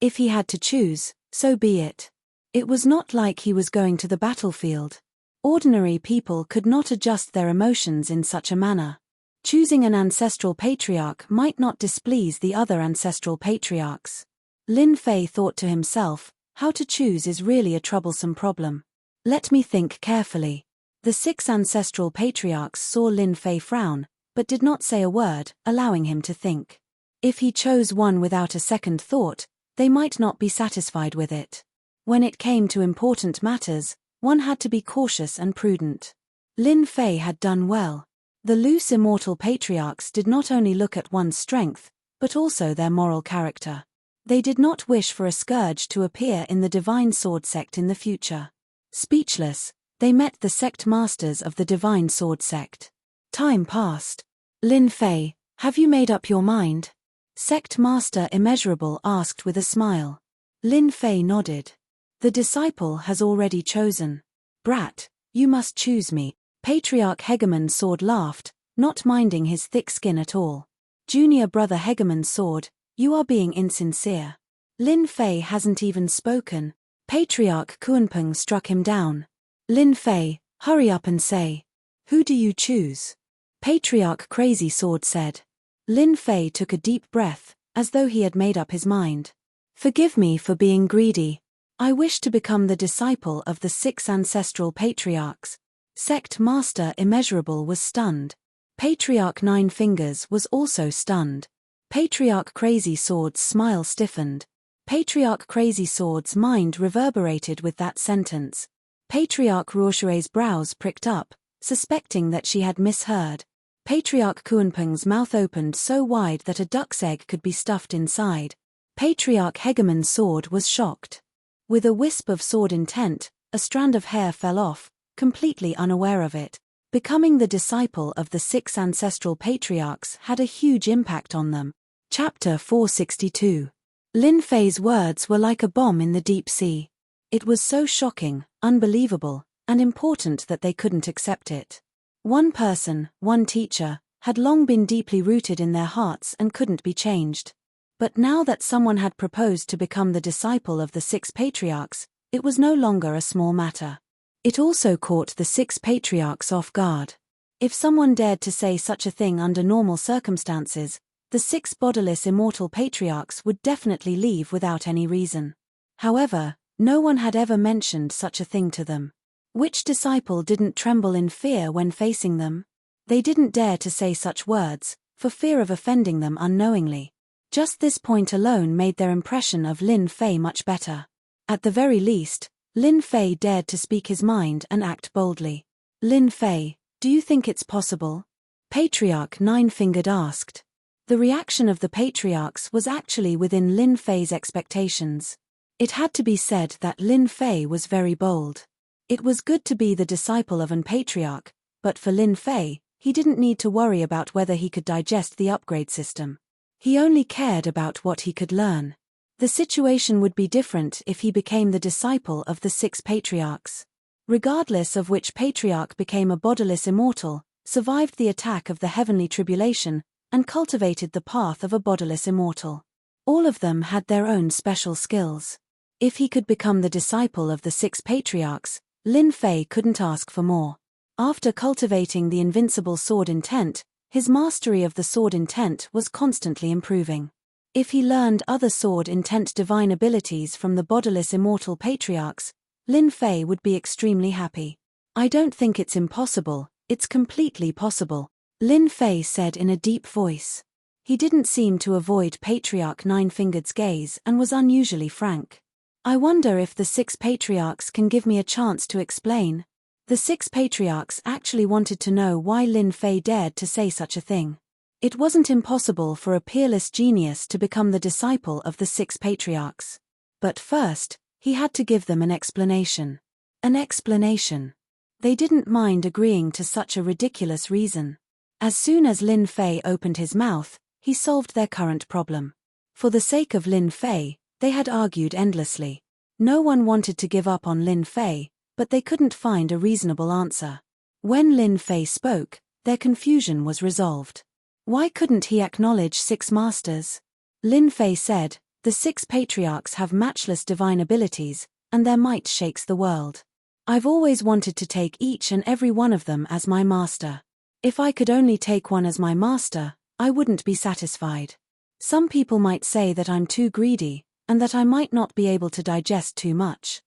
If he had to choose, so be it. It was not like he was going to the battlefield. Ordinary people could not adjust their emotions in such a manner. Choosing an ancestral patriarch might not displease the other ancestral patriarchs. Lin Fei thought to himself, how to choose is really a troublesome problem. Let me think carefully. The 6 ancestral patriarchs saw Lin Fei frown, but did not say a word, allowing him to think. If he chose one without a second thought, they might not be satisfied with it. When it came to important matters, one had to be cautious and prudent. Lin Fei had done well. The loose immortal patriarchs did not only look at one's strength, but also their moral character. They did not wish for a scourge to appear in the Divine Sword sect in the future. Speechless, they met the sect masters of the Divine Sword sect. Time passed. Lin Fei, have you made up your mind? Sect Master Immeasurable asked with a smile. Lin Fei nodded. The disciple has already chosen. Brat, you must choose me. Patriarch Hegemon Sword laughed, not minding his thick skin at all. Junior brother Hegemon Sword, you are being insincere. Lin Fei hasn't even spoken. Patriarch Kuanpeng struck him down. Lin Fei, hurry up and say. Who do you choose? Patriarch Crazy Sword said. Lin Fei took a deep breath, as though he had made up his mind. Forgive me for being greedy. I wish to become the disciple of the 6 ancestral patriarchs. Sect Master Immeasurable was stunned. Patriarch 9 Fingers was also stunned. Patriarch Crazy Sword's smile stiffened. Patriarch Crazy Sword's mind reverberated with that sentence. Patriarch Ruoshue's brows pricked up, suspecting that she had misheard. Patriarch Kuanpeng's mouth opened so wide that a duck's egg could be stuffed inside. Patriarch Hegemon Sword was shocked. With a wisp of sword intent, a strand of hair fell off, completely unaware of it. Becoming the disciple of the 6 ancestral patriarchs had a huge impact on them. Chapter 462. Lin Fei's words were like a bomb in the deep sea. It was so shocking, unbelievable, and important that they couldn't accept it. One person, one teacher, had long been deeply rooted in their hearts and couldn't be changed. But now that someone had proposed to become the disciple of the 6 patriarchs, it was no longer a small matter. It also caught the 6 patriarchs off guard. If someone dared to say such a thing under normal circumstances, the 6 bodiless immortal patriarchs would definitely leave without any reason. However, no one had ever mentioned such a thing to them. Which disciple didn't tremble in fear when facing them? They didn't dare to say such words, for fear of offending them unknowingly. Just this point alone made their impression of Lin Fei much better. At the very least, Lin Fei dared to speak his mind and act boldly. Lin Fei, do you think it's possible? Patriarch Nine-Fingered asked. The reaction of the patriarchs was actually within Lin Fei's expectations. It had to be said that Lin Fei was very bold. It was good to be the disciple of an patriarch, but for Lin Fei, he didn't need to worry about whether he could digest the upgrade system. He only cared about what he could learn. The situation would be different if he became the disciple of the 6 patriarchs. Regardless of which patriarch became a bodiless immortal, survived the attack of the heavenly tribulation, and cultivated the path of a bodiless immortal. All of them had their own special skills. If he could become the disciple of the 6 patriarchs, Lin Fei couldn't ask for more. After cultivating the invincible sword intent, his mastery of the sword intent was constantly improving. If he learned other sword intent divine abilities from the bodiless immortal patriarchs, Lin Fei would be extremely happy. I don't think it's impossible, it's completely possible, Lin Fei said in a deep voice. He didn't seem to avoid Patriarch Nine-Fingered's gaze and was unusually frank. I wonder if the 6 patriarchs can give me a chance to explain. The 6 patriarchs actually wanted to know why Lin Fei dared to say such a thing. It wasn't impossible for a peerless genius to become the disciple of the 6 patriarchs. But first, he had to give them an explanation. An explanation. They didn't mind agreeing to such a ridiculous reason. As soon as Lin Fei opened his mouth, he solved their current problem. For the sake of Lin Fei, they had argued endlessly. No one wanted to give up on Lin Fei, but they couldn't find a reasonable answer. When Lin Fei spoke, their confusion was resolved. Why couldn't he acknowledge 6 masters? Lin Fei said, the 6 patriarchs have matchless divine abilities, and their might shakes the world. I've always wanted to take each and every one of them as my master. If I could only take one as my master, I wouldn't be satisfied. Some people might say that I'm too greedy, and that I might not be able to digest too much.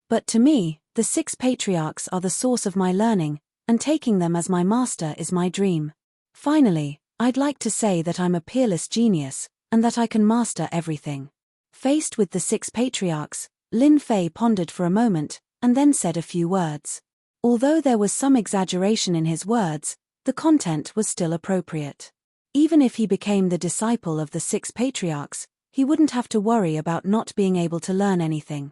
But to me, the 6 patriarchs are the source of my learning, and taking them as my master is my dream. Finally, I'd like to say that I'm a peerless genius, and that I can master everything. Faced with the 6 patriarchs, Lin Fei pondered for a moment, and then said a few words. Although there was some exaggeration in his words, the content was still appropriate. Even if he became the disciple of the 6 patriarchs, he wouldn't have to worry about not being able to learn anything.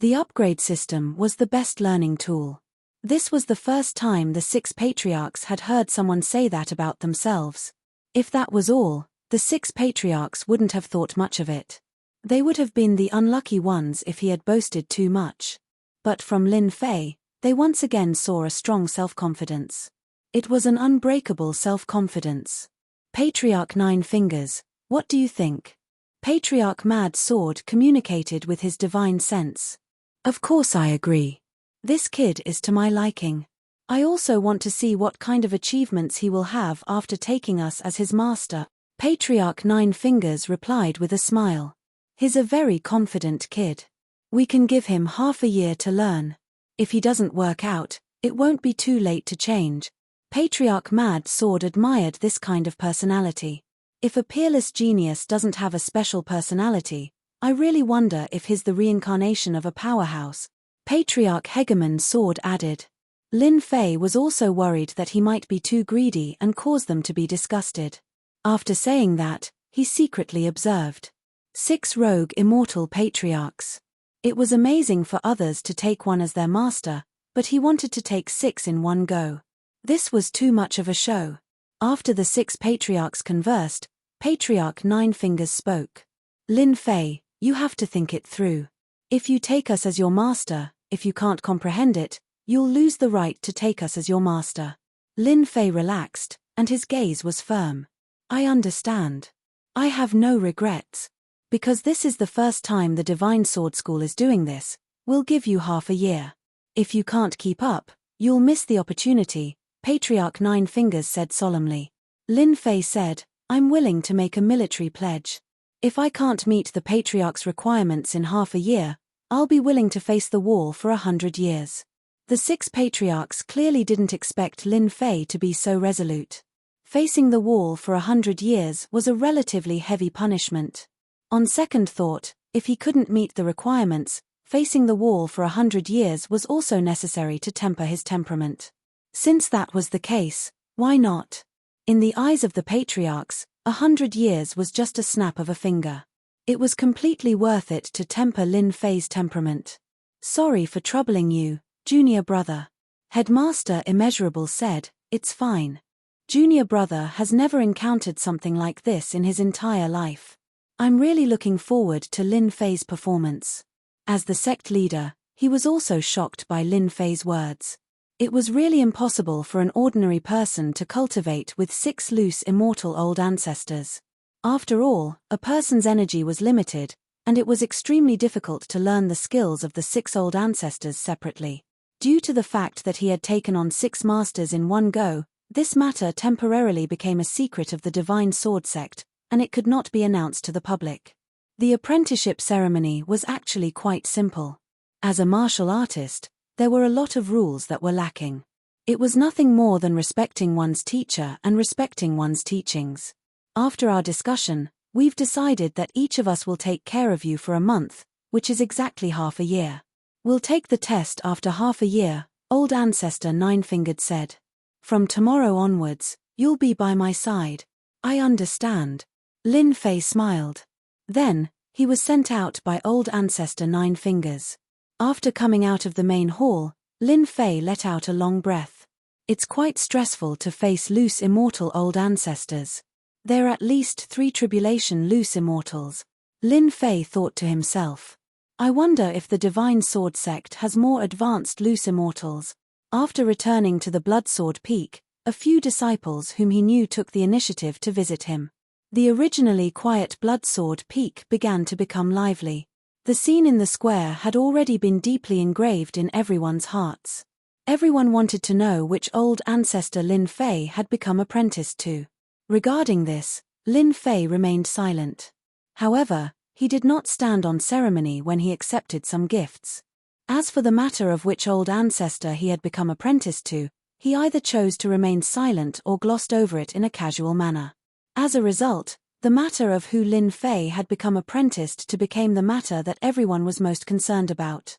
The upgrade system was the best learning tool. This was the first time the 6 patriarchs had heard someone say that about themselves. If that was all, the 6 patriarchs wouldn't have thought much of it. They would have been the unlucky ones if he had boasted too much. But from Lin Fei, they once again saw a strong self-confidence. It was an unbreakable self-confidence. Patriarch Nine-Fingers, what do you think? Patriarch Mad Sword communicated with his divine sense. Of course I agree. This kid is to my liking. I also want to see what kind of achievements he will have after taking us as his master. Patriarch Nine-Fingers replied with a smile. He's a very confident kid. We can give him half a year to learn. If he doesn't work out, it won't be too late to change. Patriarch Mad Sword admired this kind of personality. If a peerless genius doesn't have a special personality, I really wonder if he's the reincarnation of a powerhouse. Patriarch Hegemon Sword added. Lin Fei was also worried that he might be too greedy and cause them to be disgusted. After saying that, he secretly observed 6 rogue immortal patriarchs. It was amazing for others to take one as their master, but he wanted to take 6 in one go. This was too much of a show. After the 6 patriarchs conversed, Patriarch Nine-Fingers spoke. Lin Fei, you have to think it through. If you take us as your master, if you can't comprehend it, you'll lose the right to take us as your master. Lin Fei relaxed, and his gaze was firm. I understand. I have no regrets. Because this is the first time the Divine Sword School is doing this, we'll give you half a year. If you can't keep up, you'll miss the opportunity, Patriarch Nine-Fingers said solemnly. Lin Fei said, I'm willing to make a military pledge. If I can't meet the Patriarch's requirements in half a year, I'll be willing to face the wall for 100 years. The 6 patriarchs clearly didn't expect Lin Fei to be so resolute. Facing the wall for 100 years was a relatively heavy punishment. On second thought, if he couldn't meet the requirements, facing the wall for 100 years was also necessary to temper his temperament. Since that was the case, why not? In the eyes of the patriarchs, 100 years was just a snap of a finger. It was completely worth it to temper Lin Fei's temperament. "Sorry for troubling you, junior brother." Headmaster Immeasurable said, "It's fine." Junior brother has never encountered something like this in his entire life. "I'm really looking forward to Lin Fei's performance." As the sect leader, he was also shocked by Lin Fei's words. It was really impossible for an ordinary person to cultivate with 6 loose immortal old ancestors. After all, a person's energy was limited, and it was extremely difficult to learn the skills of the 6 old ancestors separately. Due to the fact that he had taken on 6 masters in one go, this matter temporarily became a secret of the Divine Sword sect, and it could not be announced to the public. The apprenticeship ceremony was actually quite simple. As a martial artist, there were a lot of rules that were lacking. It was nothing more than respecting one's teacher and respecting one's teachings. "After our discussion, we've decided that each of us will take care of you for a month, which is exactly half a year. We'll take the test after half a year," Old Ancestor Nine-Fingered said. "From tomorrow onwards, you'll be by my side." "I understand." Lin Fei smiled. Then, he was sent out by Old Ancestor Nine Fingers. After coming out of the main hall, Lin Fei let out a long breath. It's quite stressful to face loose immortal old ancestors. There are at least 3 tribulation loose immortals. Lin Fei thought to himself. I wonder if the Divine Sword sect has more advanced loose immortals. After returning to the Bloodsword Peak, a few disciples whom he knew took the initiative to visit him. The originally quiet Bloodsword Peak began to become lively. The scene in the square had already been deeply engraved in everyone's hearts. Everyone wanted to know which old ancestor Lin Fei had become apprenticed to. Regarding this, Lin Fei remained silent. However, he did not stand on ceremony when he accepted some gifts. As for the matter of which old ancestor he had become apprenticed to, he either chose to remain silent or glossed over it in a casual manner. As a result, the matter of who Lin Fei had become apprenticed to became the matter that everyone was most concerned about.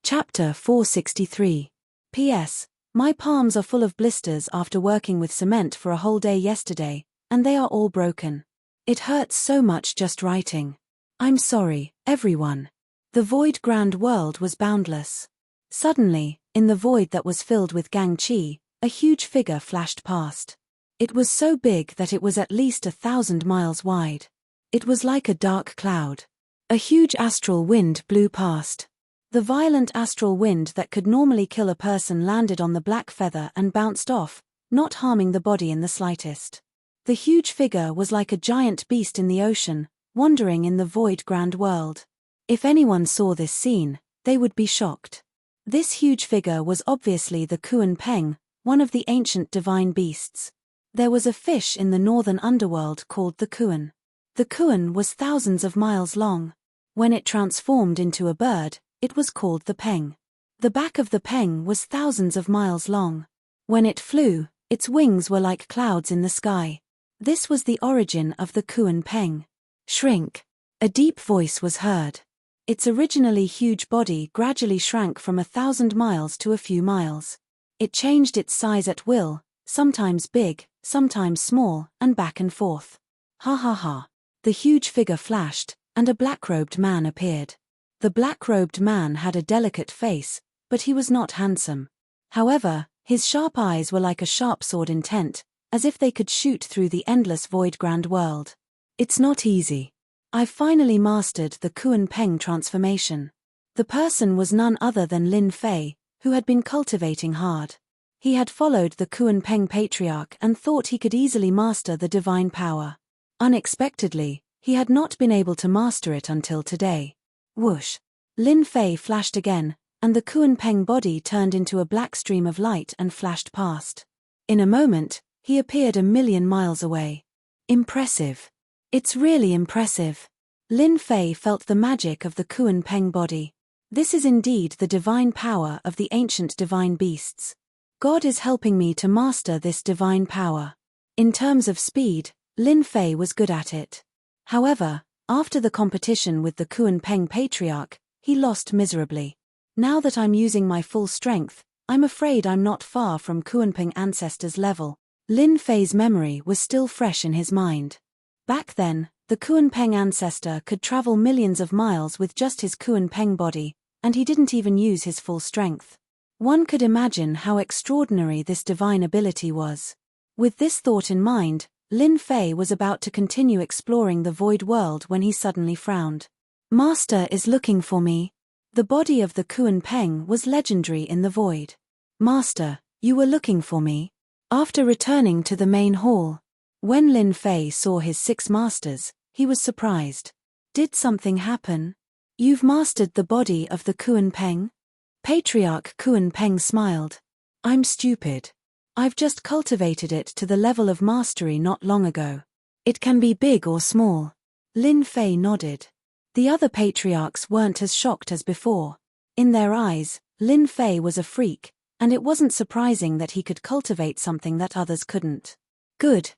Chapter 463. P.S. My palms are full of blisters after working with cement for a whole day yesterday, and they are all broken. It hurts so much just writing. I'm sorry, everyone. The void grand world was boundless. Suddenly, in the void that was filled with Gang Chi, a huge figure flashed past. It was so big that it was at least 1,000 miles wide. It was like a dark cloud. A huge astral wind blew past. The violent astral wind that could normally kill a person landed on the black feather and bounced off, not harming the body in the slightest. The huge figure was like a giant beast in the ocean, wandering in the void grand world. If anyone saw this scene, they would be shocked. This huge figure was obviously the Kuan Peng, one of the ancient divine beasts. There was a fish in the northern underworld called the Kuan. The Kuan was thousands of miles long. When it transformed into a bird, it was called the Peng. The back of the Peng was thousands of miles long. When it flew, its wings were like clouds in the sky. This was the origin of the Kuan Peng. Shrink. A deep voice was heard. Its originally huge body gradually shrank from 1,000 miles to a few miles. It changed its size at will, sometimes big, sometimes small, and back and forth. Ha ha ha. The huge figure flashed, and a black-robed man appeared. The black-robed man had a delicate face, but he was not handsome. However, his sharp eyes were like a sharp sword intent, as if they could shoot through the endless void grand world. It's not easy. I've finally mastered the Kuan Peng transformation. The person was none other than Lin Fei, who had been cultivating hard. He had followed the Kuan Peng patriarch and thought he could easily master the divine power. Unexpectedly, he had not been able to master it until today. Whoosh! Lin Fei flashed again, and the Kuan Peng body turned into a black stream of light and flashed past. In a moment, he appeared 1,000,000 miles away. Impressive. It's really impressive. Lin Fei felt the magic of the Kuan Peng body. This is indeed the divine power of the ancient divine beasts. God is helping me to master this divine power. In terms of speed, Lin Fei was good at it. However, after the competition with the Kuan Peng patriarch, he lost miserably. Now that I'm using my full strength, I'm afraid I'm not far from Kunpeng ancestors' level. Lin Fei's memory was still fresh in his mind. Back then, the Kunpeng ancestor could travel millions of miles with just his Kunpeng body, and he didn't even use his full strength. One could imagine how extraordinary this divine ability was. With this thought in mind, Lin Fei was about to continue exploring the void world when he suddenly frowned. Master is looking for me. The body of the Kunpeng was legendary in the void. Master, you were looking for me? After returning to the main hall, when Lin Fei saw his 6 masters, he was surprised. Did something happen? You've mastered the body of the Kunpeng? Patriarch Kunpeng smiled. I'm stupid. I've just cultivated it to the level of mastery not long ago. It can be big or small. Lin Fei nodded. The other patriarchs weren't as shocked as before. In their eyes, Lin Fei was a freak, and it wasn't surprising that he could cultivate something that others couldn't. Good,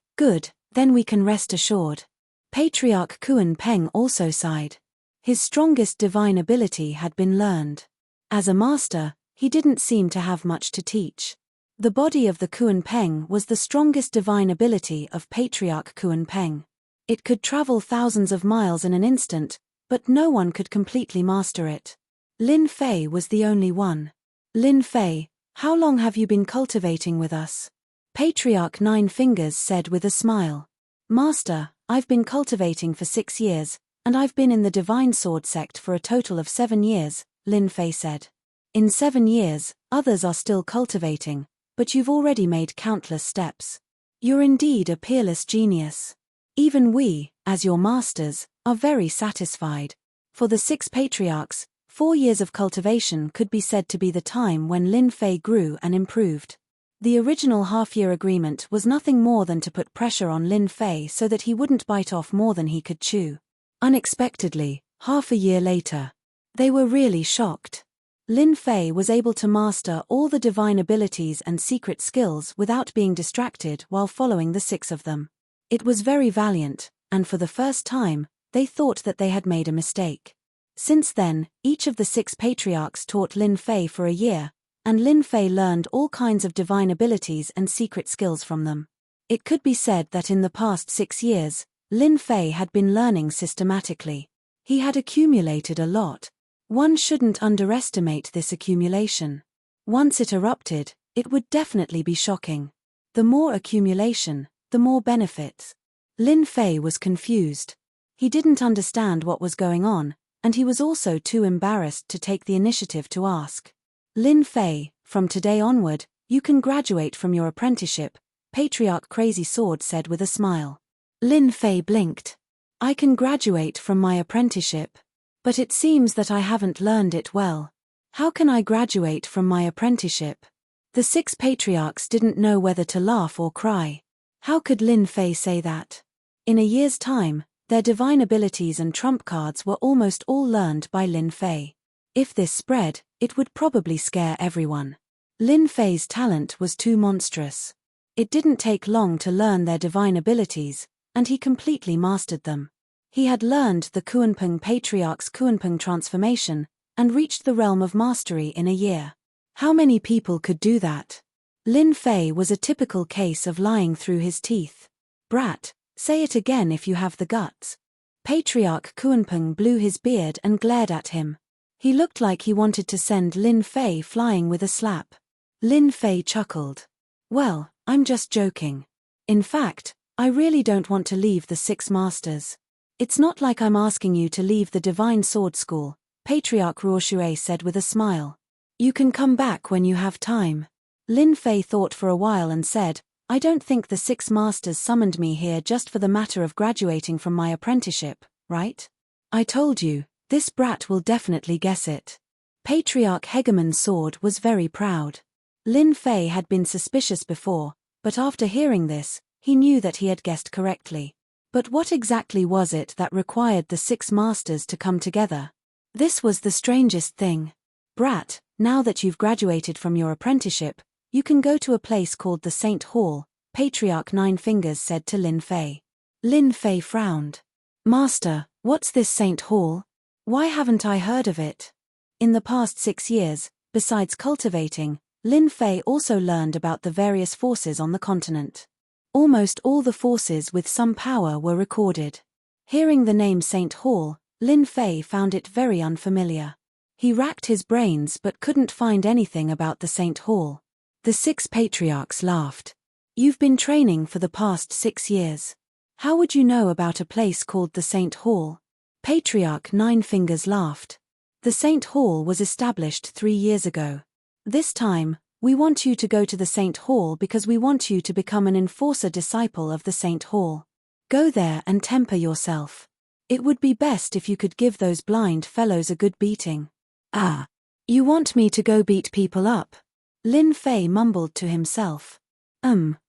then we can rest assured. Patriarch Kunpeng also sighed. His strongest divine ability had been learned. As a master, he didn't seem to have much to teach. The body of the Kunpeng was the strongest divine ability of Patriarch Kunpeng. It could travel thousands of miles in an instant, but no one could completely master it. Lin Fei was the only one. Lin Fei, how long have you been cultivating with us? Patriarch Nine Fingers said with a smile. Master, I've been cultivating for 6 years, and I've been in the Divine Sword sect for a total of 7 years, Lin Fei said. In 7 years, others are still cultivating, but you've already made countless steps. You're indeed a peerless genius. Even we, as your masters, are very satisfied. For the 6 patriarchs, 4 years of cultivation could be said to be the time when Lin Fei grew and improved. The original half-year agreement was nothing more than to put pressure on Lin Fei so that he wouldn't bite off more than he could chew. Unexpectedly, half a year later, they were really shocked. Lin Fei was able to master all the divine abilities and secret skills without being distracted while following the 6 of them. It was very valiant, and for the first time, they thought that they had made a mistake. Since then, each of the 6 patriarchs taught Lin Fei for a year, and Lin Fei learned all kinds of divine abilities and secret skills from them. It could be said that in the past 6 years, Lin Fei had been learning systematically. He had accumulated a lot. One shouldn't underestimate this accumulation. Once it erupted, it would definitely be shocking. The more accumulation, the more benefits. Lin Fei was confused. He didn't understand what was going on, and he was also too embarrassed to take the initiative to ask. Lin Fei, from today onward, you can graduate from your apprenticeship, Patriarch Crazy Sword said with a smile. Lin Fei blinked. I can graduate from my apprenticeship. But it seems that I haven't learned it well. How can I graduate from my apprenticeship? The 6 patriarchs didn't know whether to laugh or cry. How could Lin Fei say that? In a year's time, their divine abilities and trump cards were almost all learned by Lin Fei. If this spread, it would probably scare everyone. Lin Fei's talent was too monstrous. It didn't take long to learn their divine abilities, and he completely mastered them. He had learned the Kunpeng Patriarch's Kunpeng transformation, and reached the realm of mastery in a year. How many people could do that? Lin Fei was a typical case of lying through his teeth. Brat, say it again if you have the guts. Patriarch Kunpeng blew his beard and glared at him. He looked like he wanted to send Lin Fei flying with a slap. Lin Fei chuckled. Well, I'm just joking. In fact, I really don't want to leave the 6 masters. It's not like I'm asking you to leave the Divine Sword School, Patriarch Ruoxue said with a smile. You can come back when you have time. Lin Fei thought for a while and said, I don't think the 6 masters summoned me here just for the matter of graduating from my apprenticeship, right? I told you, this brat will definitely guess it. Patriarch Hegemon's sword was very proud. Lin Fei had been suspicious before, but after hearing this, he knew that he had guessed correctly. But what exactly was it that required the 6 masters to come together? This was the strangest thing. Brat, now that you've graduated from your apprenticeship, you can go to a place called the Saint Hall, Patriarch Nine Fingers said to Lin Fei. Lin Fei frowned. Master, what's this Saint Hall? Why haven't I heard of it? In the past 6 years, besides cultivating, Lin Fei also learned about the various forces on the continent. Almost all the forces with some power were recorded. Hearing the name Saint Hall, Lin Fei found it very unfamiliar. He racked his brains but couldn't find anything about the Saint Hall. The 6 patriarchs laughed. You've been training for the past 6 years. How would you know about a place called the Saint Hall? Patriarch Nine Fingers laughed. The Saint Hall was established 3 years ago. This time, we want you to go to the Saint Hall because we want you to become an enforcer disciple of the Saint Hall. Go there and temper yourself. It would be best if you could give those blind fellows a good beating. Ah. You want me to go beat people up? Lin Fei mumbled to himself.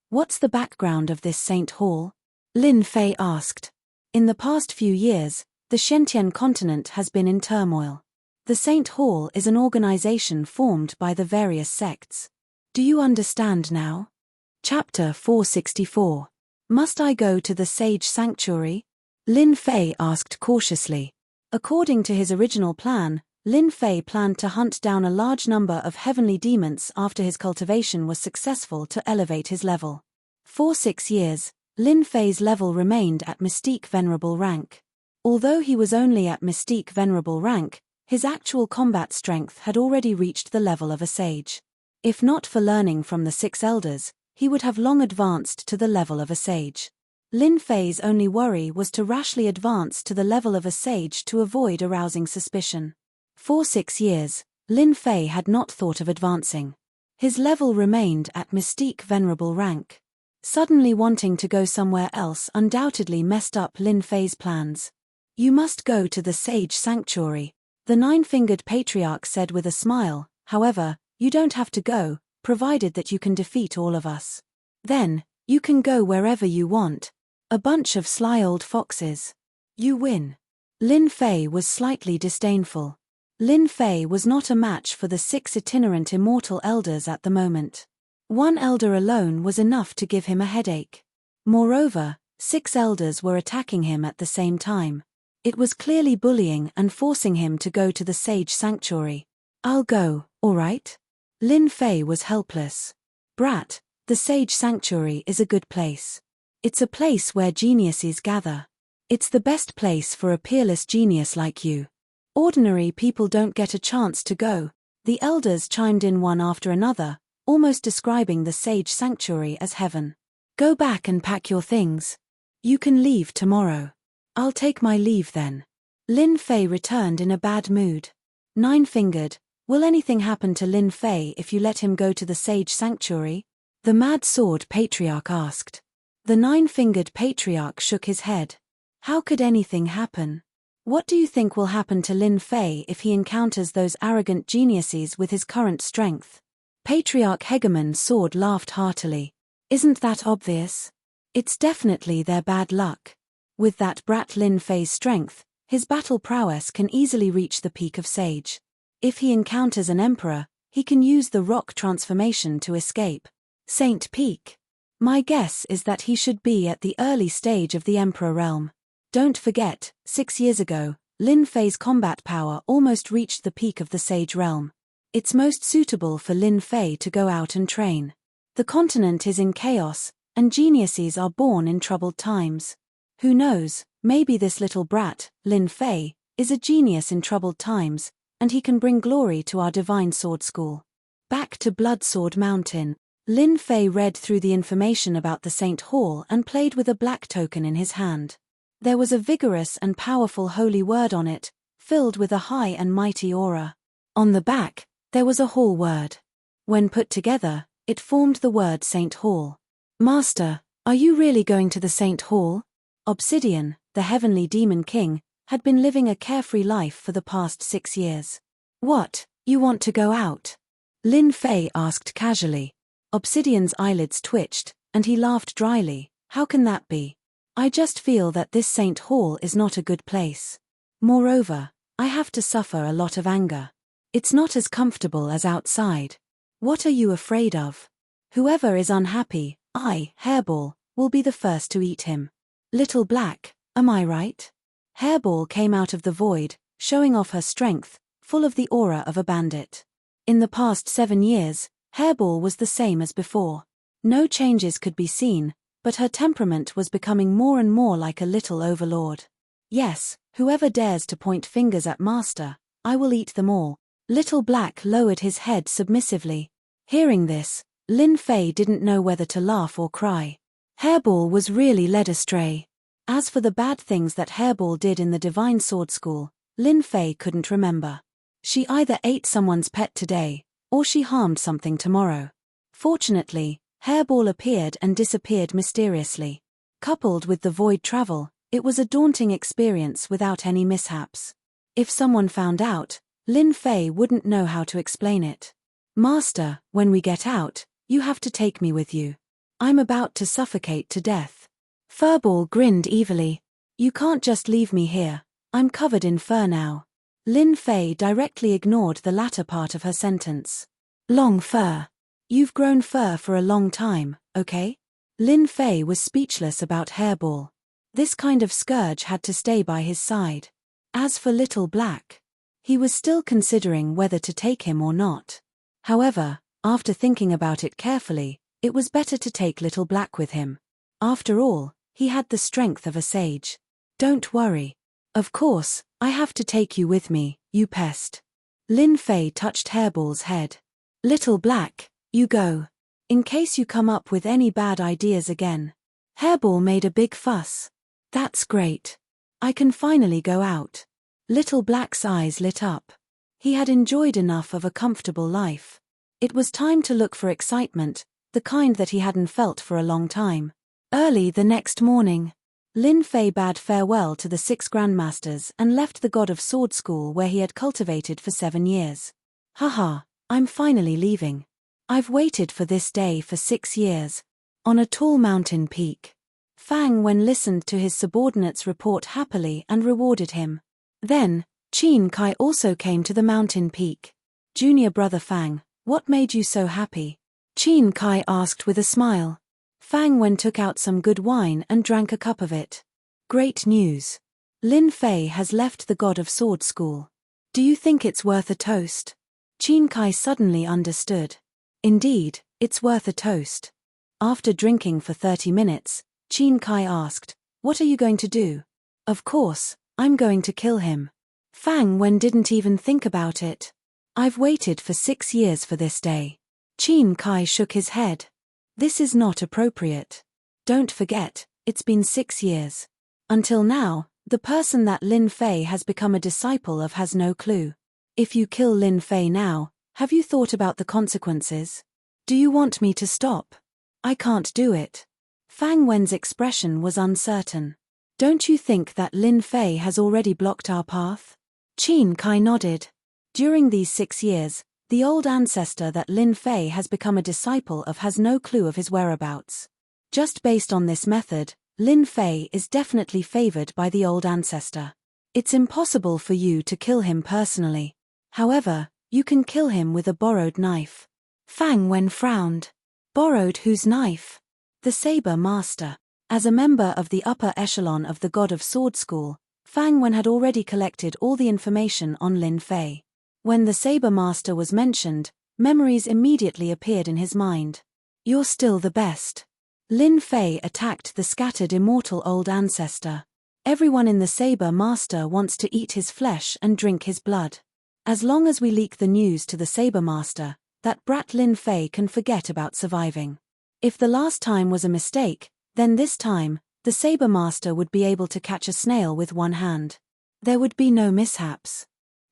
What's the background of this Saint Hall? Lin Fei asked. In the past few years, the Shentian continent has been in turmoil. The Saint Hall is an organization formed by the various sects. Do you understand now? Chapter 464. Must I go to the Sage Sanctuary? Lin Fei asked cautiously. According to his original plan, Lin Fei planned to hunt down a large number of heavenly demons after his cultivation was successful to elevate his level. For 6 years, Lin Fei's level remained at Mystique Venerable rank. Although he was only at Mystique Venerable rank, his actual combat strength had already reached the level of a sage. If not for learning from the 6 elders, he would have long advanced to the level of a sage. Lin Fei's only worry was to rashly advance to the level of a sage to avoid arousing suspicion. For 6 years, Lin Fei had not thought of advancing. His level remained at Mystique Venerable rank. Suddenly wanting to go somewhere else undoubtedly messed up Lin Fei's plans. You must go to the Sage Sanctuary, the 9-fingered patriarch said with a smile. However, you don't have to go, provided that you can defeat all of us. Then, you can go wherever you want. A bunch of sly old foxes. You win. Lin Fei was slightly disdainful. Lin Fei was not a match for the 6 itinerant immortal elders at the moment. 1 elder alone was enough to give him a headache. Moreover, 6 elders were attacking him at the same time. It was clearly bullying and forcing him to go to the Sage Sanctuary. I'll go, all right? Lin Fei was helpless. Brat, the Sage Sanctuary is a good place. It's a place where geniuses gather. It's the best place for a peerless genius like you. Ordinary people don't get a chance to go. The elders chimed in one after another, almost describing the Sage Sanctuary as heaven. Go back and pack your things. You can leave tomorrow. I'll take my leave then. Lin Fei returned in a bad mood. 9-fingered, will anything happen to Lin Fei if you let him go to the Sage Sanctuary? The Mad Sword Patriarch asked. The 9-fingered patriarch shook his head. How could anything happen? What do you think will happen to Lin Fei if he encounters those arrogant geniuses with his current strength? Patriarch Hegemon Sword laughed heartily. Isn't that obvious? It's definitely their bad luck. With that brat Lin Fei's strength, his battle prowess can easily reach the peak of sage. If he encounters an emperor, he can use the rock transformation to escape. Saint Peak. My guess is that he should be at the early stage of the emperor realm. Don't forget, 6 years ago, Lin Fei's combat power almost reached the peak of the sage realm. It's most suitable for Lin Fei to go out and train. The continent is in chaos, and geniuses are born in troubled times. Who knows, maybe this little brat, Lin Fei, is a genius in troubled times, and he can bring glory to our divine sword school. Back to Bloodsword Mountain, Lin Fei read through the information about the Saint Hall and played with a black token in his hand. There was a vigorous and powerful holy word on it, filled with a high and mighty aura. On the back, there was a hall word. When put together, it formed the word Saint Hall. Master, are you really going to the Saint Hall? Obsidian, the heavenly demon king, had been living a carefree life for the past 6 years. What, you want to go out? Lin Fei asked casually. Obsidian's eyelids twitched, and he laughed dryly. How can that be? I just feel that this Saint Hall is not a good place. Moreover, I have to suffer a lot of anger. It's not as comfortable as outside. What are you afraid of? Whoever is unhappy, Hairball, will be the first to eat him. Little Black, am I right? Hairball came out of the void, showing off her strength, full of the aura of a bandit. In the past 7 years, Hairball was the same as before. No changes could be seen, but her temperament was becoming more and more like a little overlord. Yes, whoever dares to point fingers at Master, I will eat them all. Little Black lowered his head submissively. Hearing this, Lin Fei didn't know whether to laugh or cry. Hairball was really led astray. As for the bad things that Hairball did in the Divine Sword School, Lin Fei couldn't remember. She either ate someone's pet today, or she harmed something tomorrow. Fortunately, Hairball appeared and disappeared mysteriously. Coupled with the void travel, it was a daunting experience without any mishaps. If someone found out, Lin Fei wouldn't know how to explain it. Master, when we get out, you have to take me with you. I'm about to suffocate to death. Furball grinned evilly. You can't just leave me here, I'm covered in fur now. Lin Fei directly ignored the latter part of her sentence. Long fur. You've grown fur for a long time, okay? Lin Fei was speechless about Hairball. This kind of scourge had to stay by his side. As for Little Black, he was still considering whether to take him or not. However, after thinking about it carefully, it was better to take Little Black with him. After all, he had the strength of a sage. Don't worry. Of course, I have to take you with me, you pest. Lin Fei touched Hairball's head. Little Black, you go. In case you come up with any bad ideas again. Hairball made a big fuss. That's great. I can finally go out. Little Black's eyes lit up. He had enjoyed enough of a comfortable life. It was time to look for excitement, the kind that he hadn't felt for a long time. Early the next morning, Lin Fei bade farewell to the 6 grandmasters and left the God of Sword School where he had cultivated for 7 years. Haha, I'm finally leaving. I've waited for this day for 6 years. On a tall mountain peak. Fang Wen listened to his subordinates' report happily and rewarded him. Then, Qin Kai also came to the mountain peak. Junior brother Fang, what made you so happy? Qin Kai asked with a smile. Fang Wen took out some good wine and drank a cup of it. Great news. Lin Fei has left the God of Sword School. Do you think it's worth a toast? Qin Kai suddenly understood. Indeed, it's worth a toast. After drinking for 30 minutes, Qin Kai asked, what are you going to do? Of course, I'm going to kill him. Fang Wen didn't even think about it. I've waited for 6 years for this day. Qin Kai shook his head. This is not appropriate. Don't forget, it's been 6 years. Until now, the person that Lin Fei has become a disciple of has no clue. If you kill Lin Fei now, have you thought about the consequences? Do you want me to stop? I can't do it. Fang Wen's expression was uncertain. Don't you think that Lin Fei has already blocked our path? Qin Kai nodded. During these 6 years, the old ancestor that Lin Fei has become a disciple of has no clue of his whereabouts. Just based on this method, Lin Fei is definitely favored by the old ancestor. It's impossible for you to kill him personally. However, you can kill him with a borrowed knife. Fang Wen frowned. Borrowed whose knife? The Saber Master. As a member of the upper echelon of the God of Sword School, Fang Wen had already collected all the information on Lin Fei. When the Saber Master was mentioned, memories immediately appeared in his mind. You're still the best. Lin Fei attacked the scattered immortal old ancestor. Everyone in the Saber Master wants to eat his flesh and drink his blood. As long as we leak the news to the Saber Master, that brat Lin Fei can forget about surviving. If the last time was a mistake, then this time, the Saber Master would be able to catch a snail with one hand. There would be no mishaps.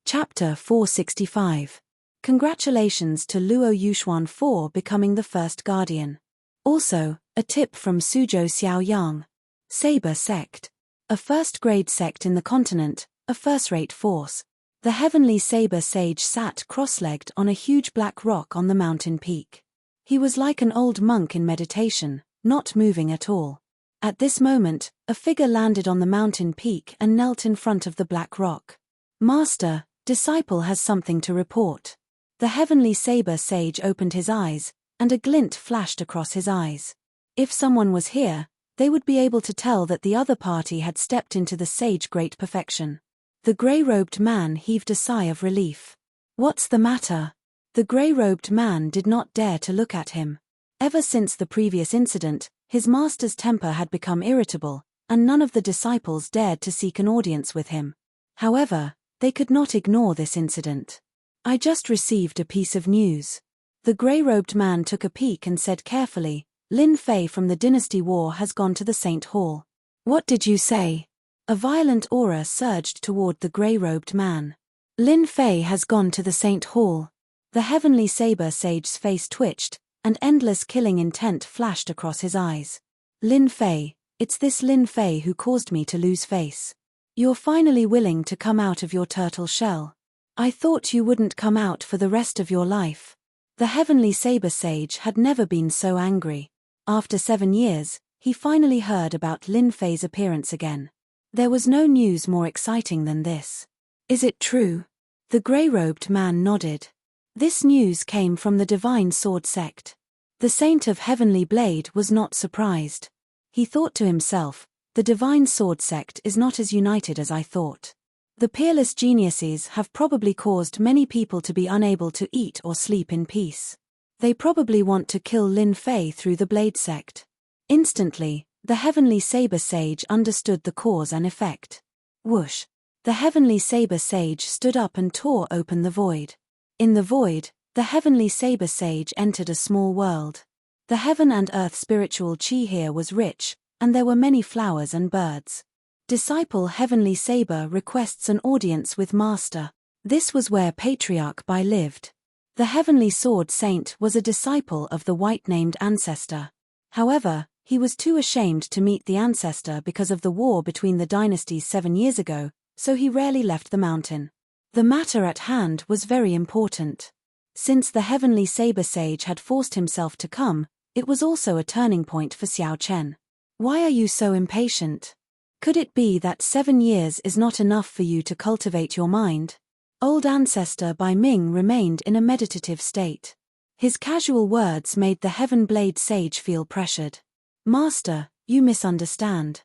Chapter 465. Congratulations to Luo Yuxuan for becoming the first guardian. Also, a tip from Suzhou Xiaoyang. Saber Sect. A first-grade sect in the continent, a first-rate force. The heavenly Saber Sage sat cross-legged on a huge black rock on the mountain peak. He was like an old monk in meditation, not moving at all. At this moment, a figure landed on the mountain peak and knelt in front of the black rock. Master, disciple has something to report. The heavenly Saber Sage opened his eyes, and a glint flashed across his eyes. If someone was here, they would be able to tell that the other party had stepped into the sage great perfection. The grey-robed man heaved a sigh of relief. What's the matter? The grey-robed man did not dare to look at him. Ever since the previous incident, his master's temper had become irritable, and none of the disciples dared to seek an audience with him. However, they could not ignore this incident. I just received a piece of news. The grey-robed man took a peek and said carefully, Lin Fei from the Dynasty War has gone to the Saint Hall. What did you say? A violent aura surged toward the grey-robed man. Lin Fei has gone to the Saint Hall. The heavenly saber sage's face twitched, and endless killing intent flashed across his eyes. Lin Fei, it's this Lin Fei who caused me to lose face. You're finally willing to come out of your turtle shell. I thought you wouldn't come out for the rest of your life. The heavenly saber sage had never been so angry. After 7 years, he finally heard about Lin Fei's appearance again. There was no news more exciting than this. Is it true? The grey-robed man nodded. This news came from the Divine Sword sect. The Saint of Heavenly Blade was not surprised. He thought to himself, the Divine Sword sect is not as united as I thought. The peerless geniuses have probably caused many people to be unable to eat or sleep in peace. They probably want to kill Lin Fei through the Blade sect. Instantly, the heavenly saber sage understood the cause and effect. Whoosh! The heavenly saber sage stood up and tore open the void. In the void, the heavenly saber sage entered a small world. The heaven and earth spiritual chi here was rich, and there were many flowers and birds. Disciple Heavenly Saber requests an audience with Master. This was where Patriarch Bai lived. The Heavenly Sword Saint was a disciple of the white-named ancestor. However, he was too ashamed to meet the ancestor because of the war between the dynasties 7 years ago, so he rarely left the mountain. The matter at hand was very important. Since the Heavenly Saber Sage had forced himself to come, it was also a turning point for Xiao Chen. Why are you so impatient? Could it be that 7 years is not enough for you to cultivate your mind? Old Ancestor Bai Ming remained in a meditative state. His casual words made the Heaven Blade Sage feel pressured. Master, you misunderstand.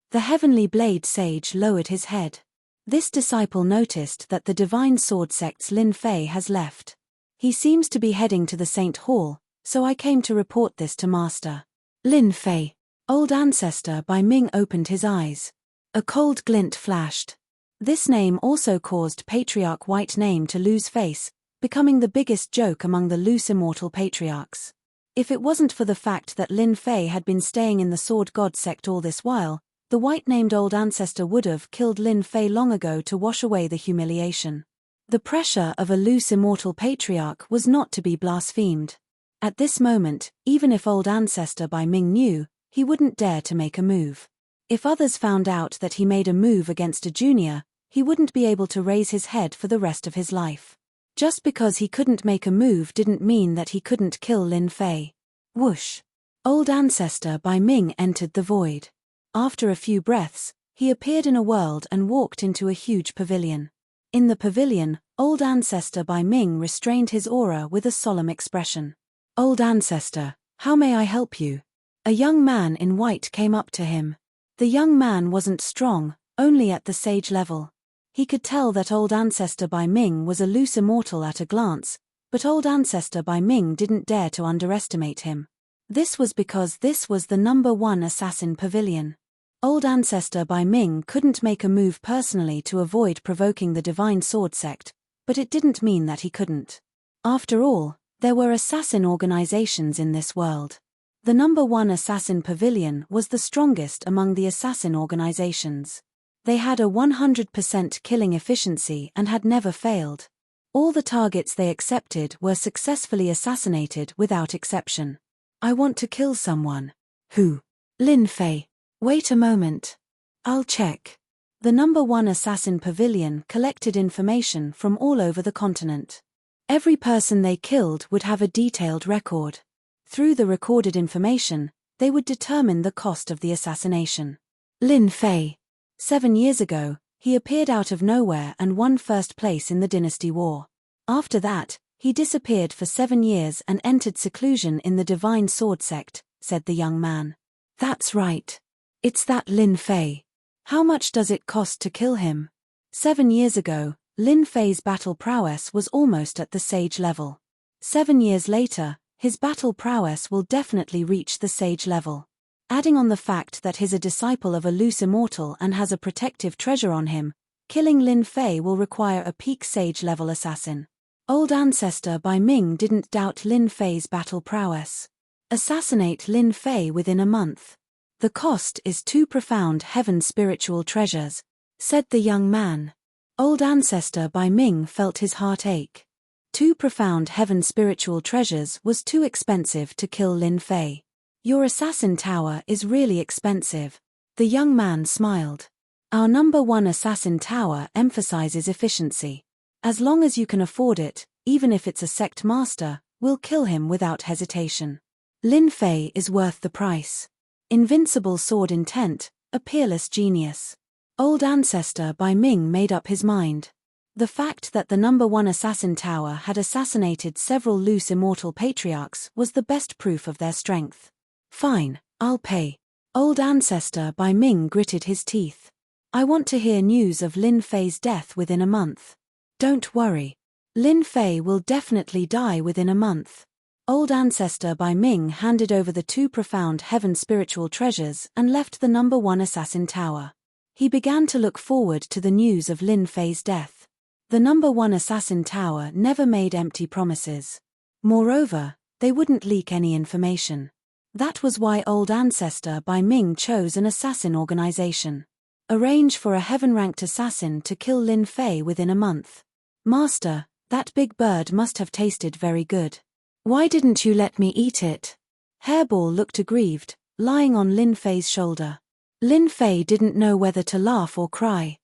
The Heavenly Blade Sage lowered his head. This disciple noticed that the Divine Sword sect's Lin Fei has left. He seems to be heading to the Saint Hall, so I came to report this to Master. Lin Fei. Old Ancestor Bai Ming opened his eyes. A cold glint flashed. This name also caused Patriarch White Name to lose face, becoming the biggest joke among the loose immortal patriarchs. If it wasn't for the fact that Lin Fei had been staying in the Sword God sect all this while, the white-named old ancestor would have killed Lin Fei long ago to wash away the humiliation. The pressure of a loose immortal patriarch was not to be blasphemed. At this moment, even if old ancestor Bai Ming knew, he wouldn't dare to make a move. If others found out that he made a move against a junior, he wouldn't be able to raise his head for the rest of his life. Just because he couldn't make a move didn't mean that he couldn't kill Lin Fei. Whoosh! Old ancestor Bai Ming entered the void. After a few breaths, he appeared in a world and walked into a huge pavilion. In the pavilion, old ancestor Bai Ming restrained his aura with a solemn expression. Old ancestor, how may I help you? A young man in white came up to him. The young man wasn't strong, only at the sage level. He could tell that old ancestor Bai Ming was a loose immortal at a glance, but old ancestor Bai Ming didn't dare to underestimate him. This was because this was the #1 assassin pavilion. Old ancestor Bai Ming couldn't make a move personally to avoid provoking the Divine Sword sect, but it didn't mean that he couldn't. After all, there were assassin organizations in this world. The #1 assassin pavilion was the strongest among the assassin organizations. They had a 100% killing efficiency and had never failed. All the targets they accepted were successfully assassinated without exception. I want to kill someone. Who? Lin Fei. Wait a moment. I'll check. The #1 assassin pavilion collected information from all over the continent. Every person they killed would have a detailed record. Through the recorded information, they would determine the cost of the assassination. Lin Fei. 7 years ago, he appeared out of nowhere and won first place in the Dynasty War. After that, he disappeared for 7 years and entered seclusion in the Divine Sword sect, said the young man. That's right. It's that Lin Fei. How much does it cost to kill him? 7 years ago, Lin Fei's battle prowess was almost at the sage level. 7 years later, his battle prowess will definitely reach the sage level. Adding on the fact that he's a disciple of a loose immortal and has a protective treasure on him, killing Lin Fei will require a peak sage level assassin. Old Ancestor by Ming didn't doubt Lin Fei's battle prowess. Assassinate Lin Fei within a month. The cost is 2 profound heaven spiritual treasures, said the young man. Old Ancestor by Ming felt his heart ache. 2 profound heaven spiritual treasures was too expensive to kill Lin Fei. Your assassin tower is really expensive. The young man smiled. Our number 1 assassin tower emphasizes efficiency. As long as you can afford it, even if it's a sect master, we'll kill him without hesitation. Lin Fei is worth the price. Invincible sword intent, a peerless genius. Old Ancestor by Ming made up his mind. The fact that the number 1 assassin tower had assassinated several loose immortal patriarchs was the best proof of their strength. Fine, I'll pay. Old Ancestor by Ming gritted his teeth. I want to hear news of Lin Fei's death within a month. Don't worry. Lin Fei will definitely die within a month. Old Ancestor by Ming handed over the 2 profound heaven spiritual treasures and left the number 1 assassin tower. He began to look forward to the news of Lin Fei's death. The number 1 assassin tower never made empty promises. Moreover, they wouldn't leak any information. That was why Old Ancestor by Ming chose an assassin organization. Arrange for a heaven-ranked assassin to kill Lin Fei within a month. Master, that big bird must have tasted very good. Why didn't you let me eat it? Hairball looked aggrieved, lying on Lin Fei's shoulder. Lin Fei didn't know whether to laugh or cry.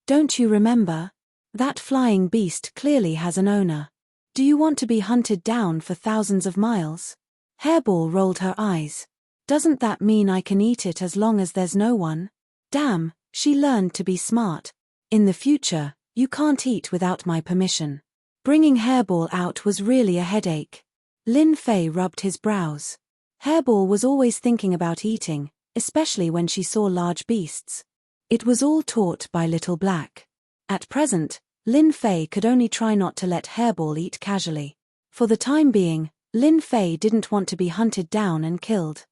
Don't you remember? That flying beast clearly has an owner. Do you want to be hunted down for thousands of miles? Hairball rolled her eyes. Doesn't that mean I can eat it as long as there's no one? Damn, she learned to be smart. In the future, you can't eat without my permission. Bringing Hairball out was really a headache. Lin Fei rubbed his brows. Hairball was always thinking about eating, especially when she saw large beasts. It was all taught by Little Black. At present, Lin Fei could only try not to let Hairball eat casually. For the time being, Lin Fei didn't want to be hunted down and killed.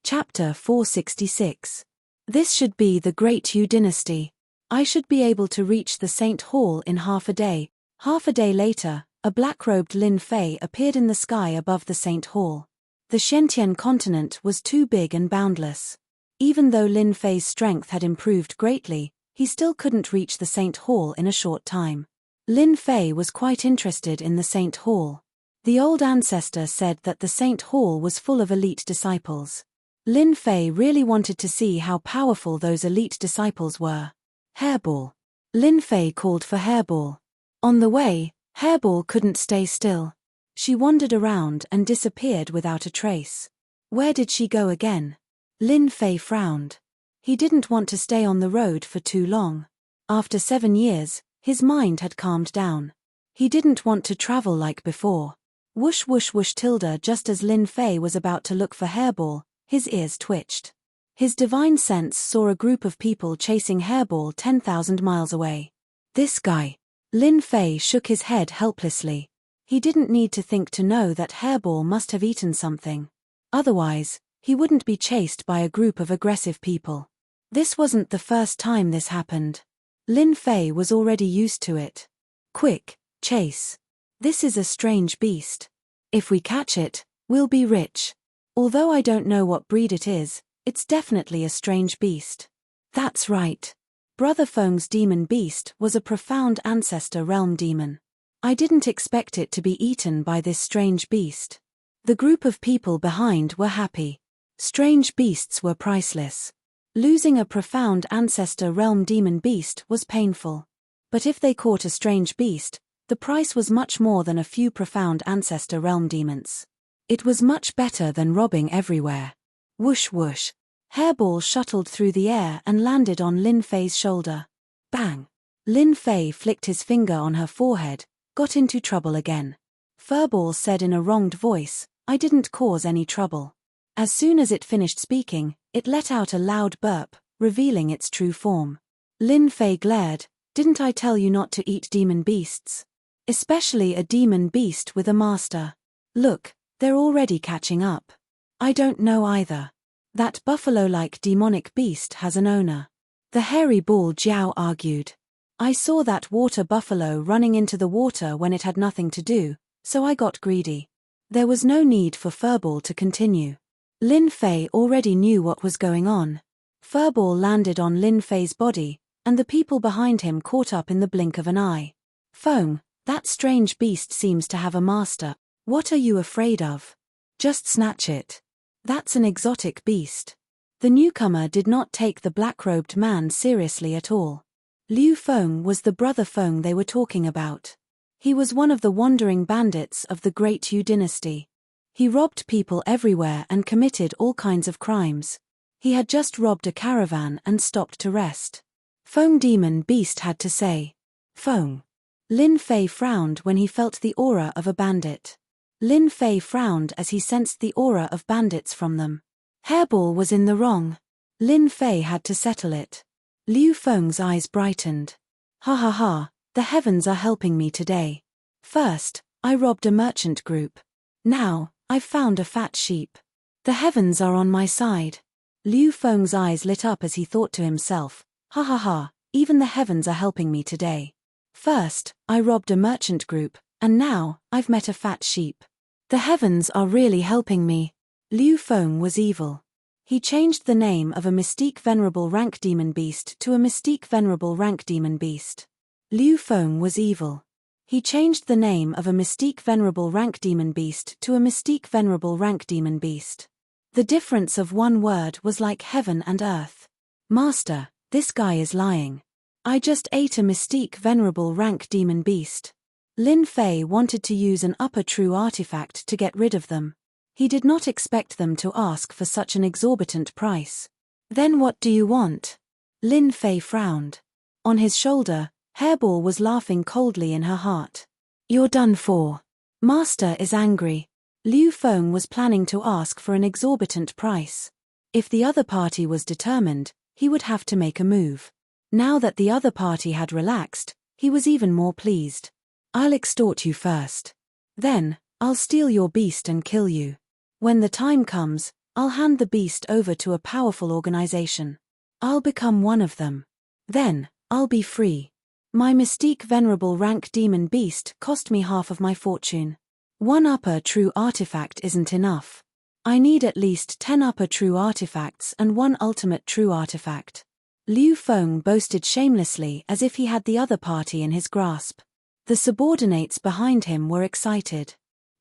Chapter 466. This should be the Great Yu Dynasty. I should be able to reach the Saint Hall in half a day. Half a day later, a black-robed Lin Fei appeared in the sky above the Saint Hall. The Shentian continent was too big and boundless. Even though Lin Fei's strength had improved greatly, he still couldn't reach the Saint Hall in a short time. Lin Fei was quite interested in the Saint Hall. The old ancestor said that the Saint Hall was full of elite disciples. Lin Fei really wanted to see how powerful those elite disciples were. Hairball. Lin Fei called for Hairball. On the way, Hairball couldn't stay still. She wandered around and disappeared without a trace. Where did she go again? Lin Fei frowned. He didn't want to stay on the road for too long. After 7 years, his mind had calmed down. He didn't want to travel like before. Whoosh whoosh whoosh tilde. Just as Lin Fei was about to look for Hairball, his ears twitched. His divine sense saw a group of people chasing Hairball 10,000 miles away. This guy. Lin Fei shook his head helplessly. He didn't need to think to know that Hairball must have eaten something. Otherwise, he wouldn't be chased by a group of aggressive people. This wasn't the first time this happened. Lin Fei was already used to it. Quick, chase. This is a strange beast. If we catch it, we'll be rich. Although I don't know what breed it is, it's definitely a strange beast. That's right. Brother Feng's demon beast was a profound ancestor realm demon. I didn't expect it to be eaten by this strange beast. The group of people behind were happy. Strange beasts were priceless. Losing a profound ancestor realm demon beast was painful. But if they caught a strange beast, the price was much more than a few profound ancestor realm demons. It was much better than robbing everywhere. Whoosh whoosh. Hairball shuttled through the air and landed on Lin Fei's shoulder. Bang! Lin Fei flicked his finger on her forehead, got into trouble again. Furball said in a wronged voice, I didn't cause any trouble. As soon as it finished speaking, it let out a loud burp, revealing its true form. Lin Fei glared, Didn't I tell you not to eat demon beasts? Especially a demon beast with a master. Look, they're already catching up. I don't know either. That buffalo-like demonic beast has an owner. The hairy bull Jiao argued. I saw that water buffalo running into the water when it had nothing to do, so I got greedy. There was no need for Furball to continue. Lin Fei already knew what was going on. Furball landed on Lin Fei's body, and the people behind him caught up in the blink of an eye. Feng, that strange beast seems to have a master. What are you afraid of? Just snatch it. That's an exotic beast. The newcomer did not take the black-robed man seriously at all. Liu Feng was the brother Feng they were talking about. He was one of the wandering bandits of the Great Yu dynasty. He robbed people everywhere and committed all kinds of crimes. He had just robbed a caravan and stopped to rest. Feng demon beast had to say. Feng. Lin Fei frowned when he felt the aura of a bandit. Lin Fei frowned as he sensed the aura of bandits from them. Hairball was in the wrong. Lin Fei had to settle it. Liu Feng's eyes brightened. Ha ha ha, the heavens are helping me today. First, I robbed a merchant group. Now, I've found a fat sheep. The heavens are on my side. Liu Feng's eyes lit up as he thought to himself, ha ha ha, even the heavens are helping me today. First, I robbed a merchant group, and now, I've met a fat sheep. The heavens are really helping me. Liu Feng was evil. He changed the name of a Mystique Venerable Rank Demon Beast to a Mystique Venerable Rank Demon Beast. Liu Feng was evil. He changed the name of a Mystique Venerable Rank Demon Beast to a Mystique Venerable Rank Demon Beast. The difference of one word was like heaven and earth. Master, this guy is lying. I just ate a Mystique Venerable Rank Demon Beast. Lin Fei wanted to use an upper true artifact to get rid of them. He did not expect them to ask for such an exorbitant price. Then what do you want? Lin Fei frowned. On his shoulder, Hairball was laughing coldly in her heart. You're done for. Master is angry. Liu Feng was planning to ask for an exorbitant price. If the other party was determined, he would have to make a move. Now that the other party had relaxed, he was even more pleased. I'll extort you first. Then, I'll steal your beast and kill you. When the time comes, I'll hand the beast over to a powerful organization. I'll become one of them. Then, I'll be free. My Mystique Venerable Rank Demon Beast cost me half of my fortune. One upper true artifact isn't enough. I need at least 10 upper true artifacts and 1 ultimate true artifact. Liu Feng boasted shamelessly as if he had the other party in his grasp. The subordinates behind him were excited.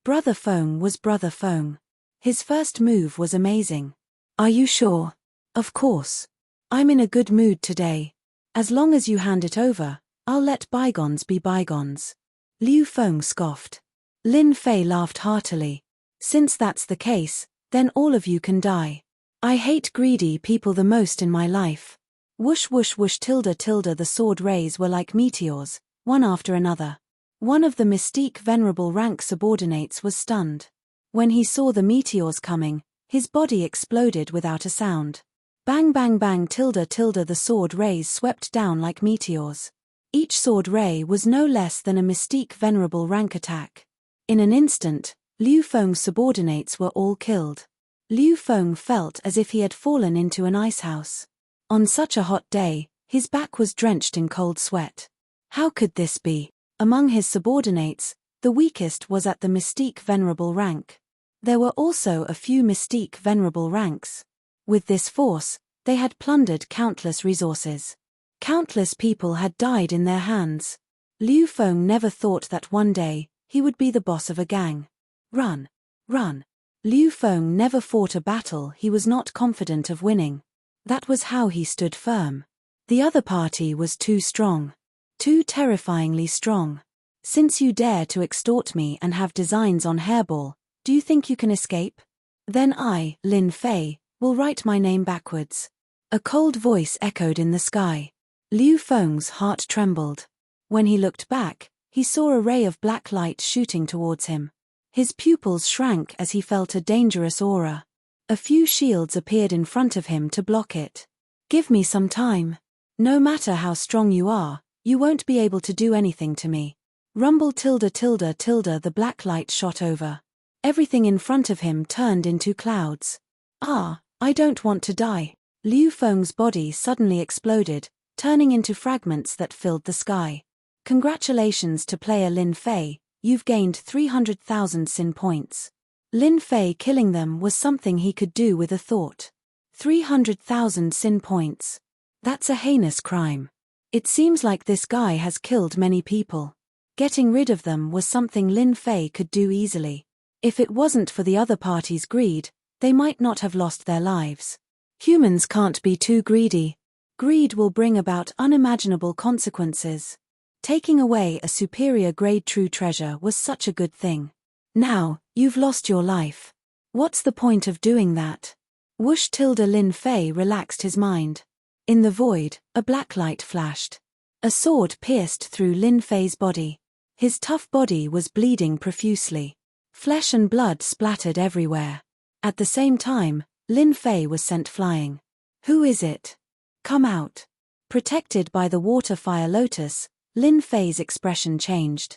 Brother Feng was Brother Feng. His first move was amazing. Are you sure? Of course. I'm in a good mood today. As long as you hand it over, I'll let bygones be bygones. Liu Feng scoffed. Lin Fei laughed heartily. Since that's the case, then all of you can die. I hate greedy people the most in my life. Whoosh whoosh whoosh tilde tilde the sword rays were like meteors, one after another. One of the Mystique Venerable Rank subordinates was stunned. When he saw the meteors coming, his body exploded without a sound. Bang bang bang tilde tilde the sword rays swept down like meteors. Each sword ray was no less than a Mystique Venerable Rank attack. In an instant, Liu Feng's subordinates were all killed. Liu Feng felt as if he had fallen into an icehouse. On such a hot day, his back was drenched in cold sweat. How could this be? Among his subordinates, the weakest was at the Mystique Venerable Rank. There were also a few Mystique Venerable Ranks. With this force, they had plundered countless resources. Countless people had died in their hands. Liu Feng never thought that one day, he would be the boss of a gang. Run. Run. Liu Feng never fought a battle he was not confident of winning. That was how he stood firm. The other party was too strong. Too terrifyingly strong. Since you dare to extort me and have designs on Hairball, do you think you can escape? Then I, Lin Fei, will write my name backwards. A cold voice echoed in the sky. Liu Feng's heart trembled. When he looked back, he saw a ray of black light shooting towards him. His pupils shrank as he felt a dangerous aura. A few shields appeared in front of him to block it. Give me some time. No matter how strong you are, You won't be able to do anything to me. Rumble tilde tilde tilde. The black light shot over. Everything in front of him turned into clouds. Ah, I don't want to die. Liu Feng's body suddenly exploded, turning into fragments that filled the sky. Congratulations to player Lin Fei, you've gained 300,000 sin points. Lin Fei killing them was something he could do with a thought. 300,000 sin points. That's a heinous crime. It seems like this guy has killed many people. Getting rid of them was something Lin Fei could do easily. If it wasn't for the other party's greed, they might not have lost their lives. Humans can't be too greedy. Greed will bring about unimaginable consequences. Taking away a superior grade true treasure was such a good thing. Now, you've lost your life. What's the point of doing that? Whoosh tilde. Lin Fei relaxed his mind. In the void, a black light flashed. A sword pierced through Lin Fei's body. His tough body was bleeding profusely. Flesh and blood splattered everywhere. At the same time, Lin Fei was sent flying. Who is it? Come out. Protected by the water fire lotus, Lin Fei's expression changed.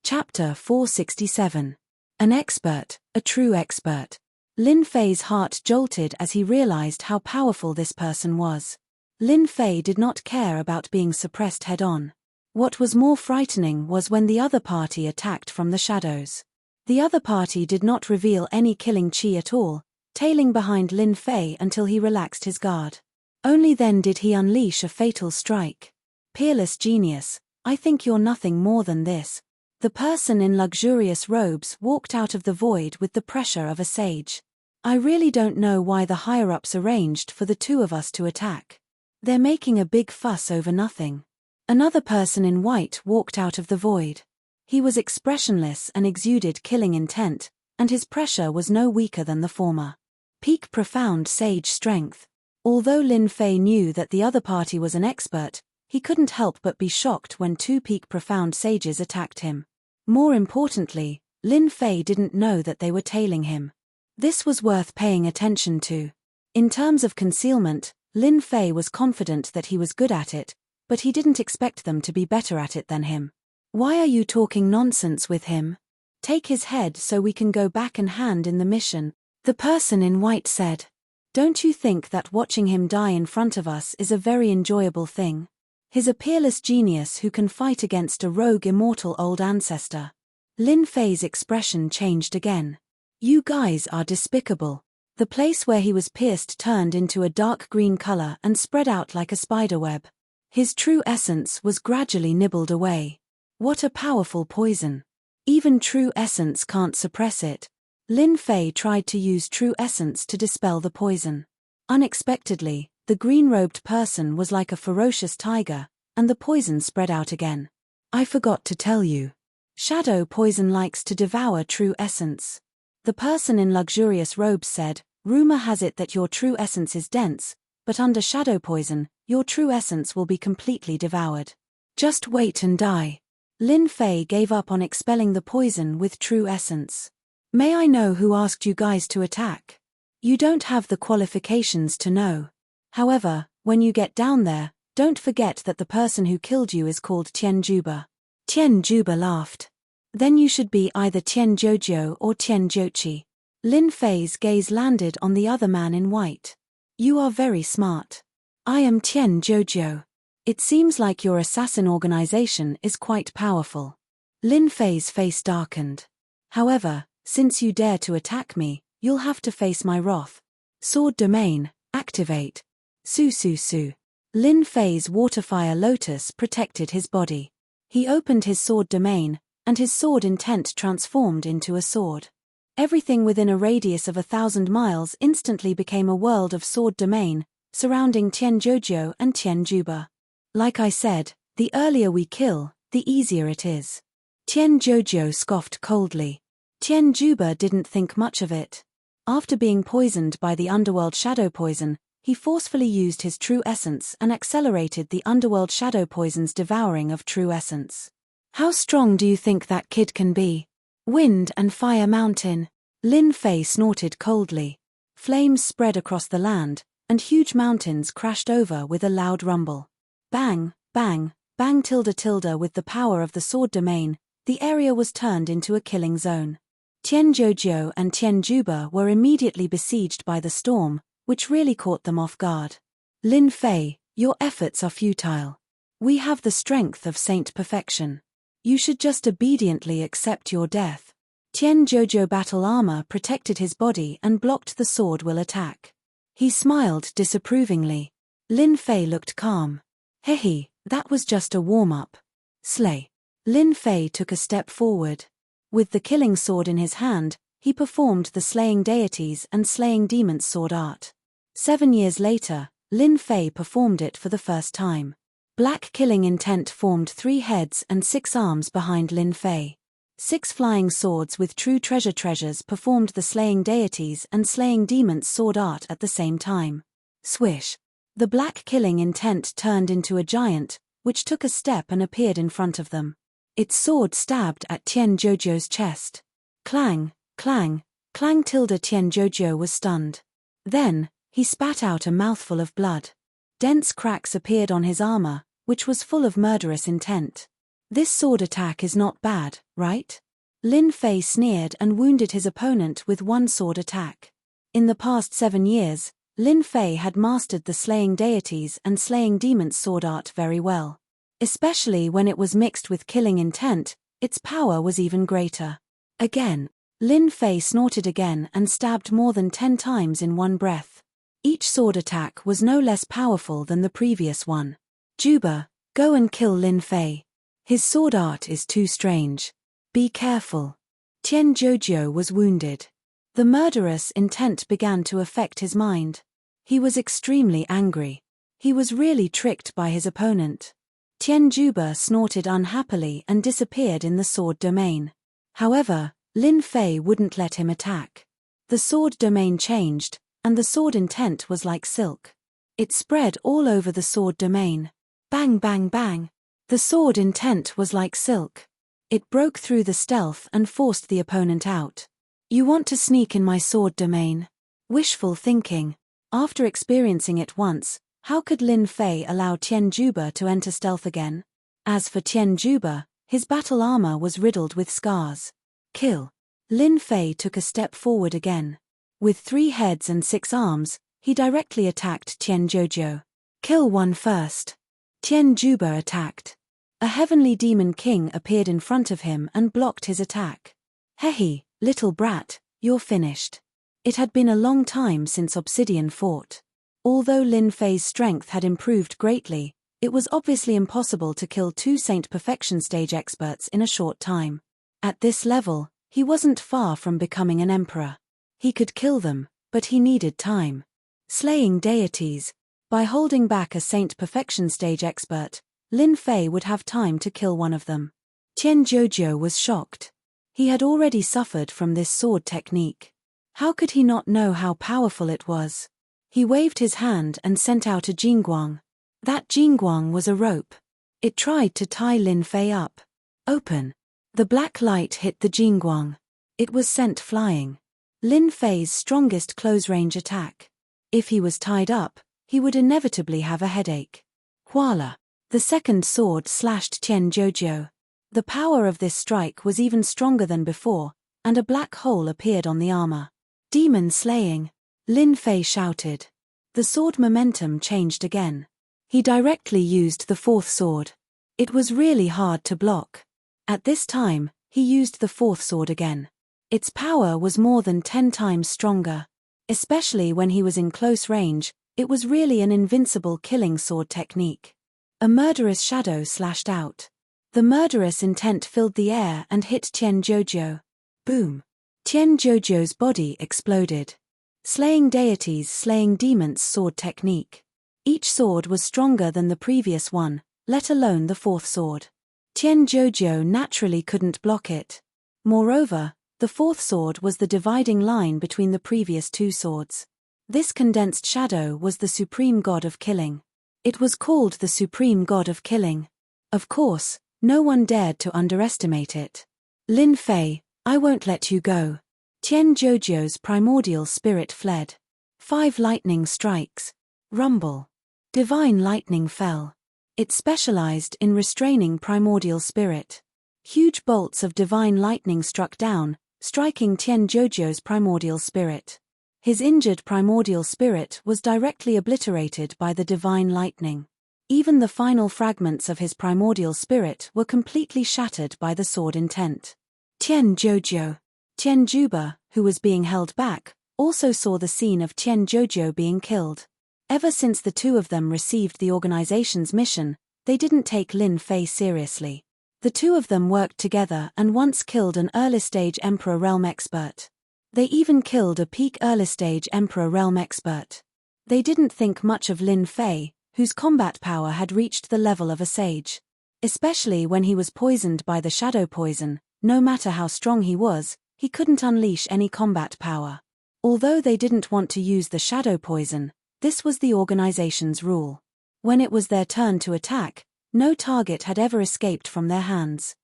Chapter 467. An expert, a true expert. Lin Fei's heart jolted as he realized how powerful this person was. Lin Fei did not care about being suppressed head-on. What was more frightening was when the other party attacked from the shadows. The other party did not reveal any killing chi at all, tailing behind Lin Fei until he relaxed his guard. Only then did he unleash a fatal strike. Peerless genius, I think you're nothing more than this. The person in luxurious robes walked out of the void with the pressure of a sage. I really don't know why the higher-ups arranged for the two of us to attack. They're making a big fuss over nothing. Another person in white walked out of the void. He was expressionless and exuded killing intent, and his pressure was no weaker than the former. Peak profound sage strength. Although Lin Fei knew that the other party was an expert, he couldn't help but be shocked when two peak profound sages attacked him. More importantly, Lin Fei didn't know that they were tailing him. This was worth paying attention to. In terms of concealment, Lin Fei was confident that he was good at it, but he didn't expect them to be better at it than him. Why are you talking nonsense with him? Take his head so we can go back and hand in the mission, the person in white said. Don't you think that watching him die in front of us is a very enjoyable thing? He's a peerless genius who can fight against a rogue immortal old ancestor. Lin Fei's expression changed again. You guys are despicable. The place where he was pierced turned into a dark green color and spread out like a spiderweb. His true essence was gradually nibbled away. What a powerful poison. Even true essence can't suppress it. Lin Fei tried to use true essence to dispel the poison. Unexpectedly, the green-robed person was like a ferocious tiger, and the poison spread out again. I forgot to tell you. Shadow poison likes to devour true essence. The person in luxurious robes said, rumor has it that your true essence is dense, but under shadow poison, your true essence will be completely devoured. Just wait and die. Lin Fei gave up on expelling the poison with true essence. May I know who asked you guys to attack? You don't have the qualifications to know. However, when you get down there, don't forget that the person who killed you is called Tian Juba. Tian Juba laughed. Then you should be either Tian Jojo or Tian Jochi. Lin Fei's gaze landed on the other man in white. You are very smart. I am Tian Jojo. It seems like your assassin organization is quite powerful. Lin Fei's face darkened. However, since you dare to attack me, you'll have to face my wrath. Sword domain, activate. Su su su. Lin Fei's waterfire lotus protected his body. He opened his sword domain, and his sword intent transformed into a sword. Everything within a radius of 1,000 miles instantly became a world of sword domain, surrounding Tian Jojo and Tian Juba. Like I said, the earlier we kill, the easier it is. Tian Jojo scoffed coldly. Tian Juba didn't think much of it. After being poisoned by the underworld shadow poison, he forcefully used his true essence and accelerated the underworld shadow poison's devouring of true essence. How strong do you think that kid can be? Wind and fire mountain. Lin Fei snorted coldly. Flames spread across the land, and huge mountains crashed over with a loud rumble. Bang, bang, bang tilde tilde with the power of the sword domain, the area was turned into a killing zone. Tianzhoujiu and Tianjuba were immediately besieged by the storm, which really caught them off guard. Lin Fei, your efforts are futile. We have the strength of Saint Perfection. You should just obediently accept your death. Tianzhoujiu battle armor protected his body and blocked the sword will attack. He smiled disapprovingly. Lin Fei looked calm. Hehe, that was just a warm-up. Slay. Lin Fei took a step forward. With the killing sword in his hand, he performed the slaying deities and slaying demons sword art. 7 years later, Lin Fei performed it for the first time. Black killing intent formed 3 heads and 6 arms behind Lin Fei. 6 flying swords with true treasures performed the slaying deities and slaying demons sword art at the same time. Swish. The black killing intent turned into a giant, which took a step and appeared in front of them. Its sword stabbed at Tianzhoujiu's chest. Clang, clang, clang tilde Tianzhoujiu was stunned. Then, he spat out a mouthful of blood. Dense cracks appeared on his armor, which was full of murderous intent. This sword attack is not bad, right? Lin Fei sneered and wounded his opponent with one sword attack. In the past 7 years, Lin Fei had mastered the slaying deities and slaying demons sword art very well. Especially when it was mixed with killing intent, its power was even greater. Again, Lin Fei snorted again and stabbed more than 10 times in one breath. Each sword attack was no less powerful than the previous one. Juba, go and kill Lin Fei. His sword art is too strange. Be careful. Tianzhoujiu was wounded. The murderous intent began to affect his mind. He was extremely angry. He was really tricked by his opponent. Tianjuba snorted unhappily and disappeared in the sword domain. However, Lin Fei wouldn't let him attack. The sword domain changed, and the sword intent was like silk. It spread all over the sword domain. Bang bang bang. The sword intent was like silk. It broke through the stealth and forced the opponent out. You want to sneak in my sword domain? Wishful thinking. After experiencing it once, how could Lin Fei allow Tianjuba to enter stealth again? As for Tianjuba, his battle armor was riddled with scars. Kill. Lin Fei took a step forward again. With 3 heads and 6 arms, he directly attacked Tianzhoujiu. Kill one first. Tianjuba attacked. A heavenly demon king appeared in front of him and blocked his attack. Hehe, little brat, you're finished. It had been a long time since Obsidian fought. Although Lin Fei's strength had improved greatly, it was obviously impossible to kill 2 Saint Perfection stage experts in a short time. At this level, he wasn't far from becoming an emperor. He could kill them, but he needed time. Slaying deities. By holding back a Saint Perfection stage expert, Lin Fei would have time to kill one of them. Tianzhoujiu was shocked. He had already suffered from this sword technique. How could he not know how powerful it was? He waved his hand and sent out a jingguang. That jingguang was a rope. It tried to tie Lin Fei up. Open. The black light hit the jingguang. It was sent flying. Lin Fei's strongest close-range attack. If he was tied up, he would inevitably have a headache. Huala. The second sword slashed Tianzhoujiu. The power of this strike was even stronger than before, and a black hole appeared on the armor. Demon slaying. Lin Fei shouted. The sword momentum changed again. He directly used the 4th sword. It was really hard to block. At this time, he used the 4th sword again. Its power was more than 10 times stronger. Especially when he was in close range, it was really an invincible killing sword technique. A murderous shadow slashed out. The murderous intent filled the air and hit Tianzhoujiu. Boom. Tianzhoujiu's body exploded. Slaying deities, slaying demons sword technique. Each sword was stronger than the previous one, let alone the 4th sword. Tianzhoujiu naturally couldn't block it. Moreover, the 4th sword was the dividing line between the previous 2 swords. This condensed shadow was the supreme god of killing. It was called the supreme god of killing. Of course, no one dared to underestimate it. Lin Fei, I won't let you go. Tianzhoujiu's primordial spirit fled. 5 lightning strikes. Rumble. Divine lightning fell. It specialized in restraining primordial spirit. Huge bolts of divine lightning struck down, striking Tianzhoujiu's primordial spirit. His injured primordial spirit was directly obliterated by the divine lightning. Even the final fragments of his primordial spirit were completely shattered by the sword intent. Tianzhoujiu. Tianzhuba, who was being held back, also saw the scene of Tianzhoujiu being killed. Ever since the two of them received the organization's mission, they didn't take Lin Fei seriously. The two of them worked together and once killed an early-stage Emperor Realm expert. They even killed a peak early-stage Emperor Realm expert. They didn't think much of Lin Fei, whose combat power had reached the level of a sage. Especially when he was poisoned by the shadow poison, no matter how strong he was, he couldn't unleash any combat power. Although they didn't want to use the shadow poison, this was the organization's rule. When it was their turn to attack, no target had ever escaped from their hands.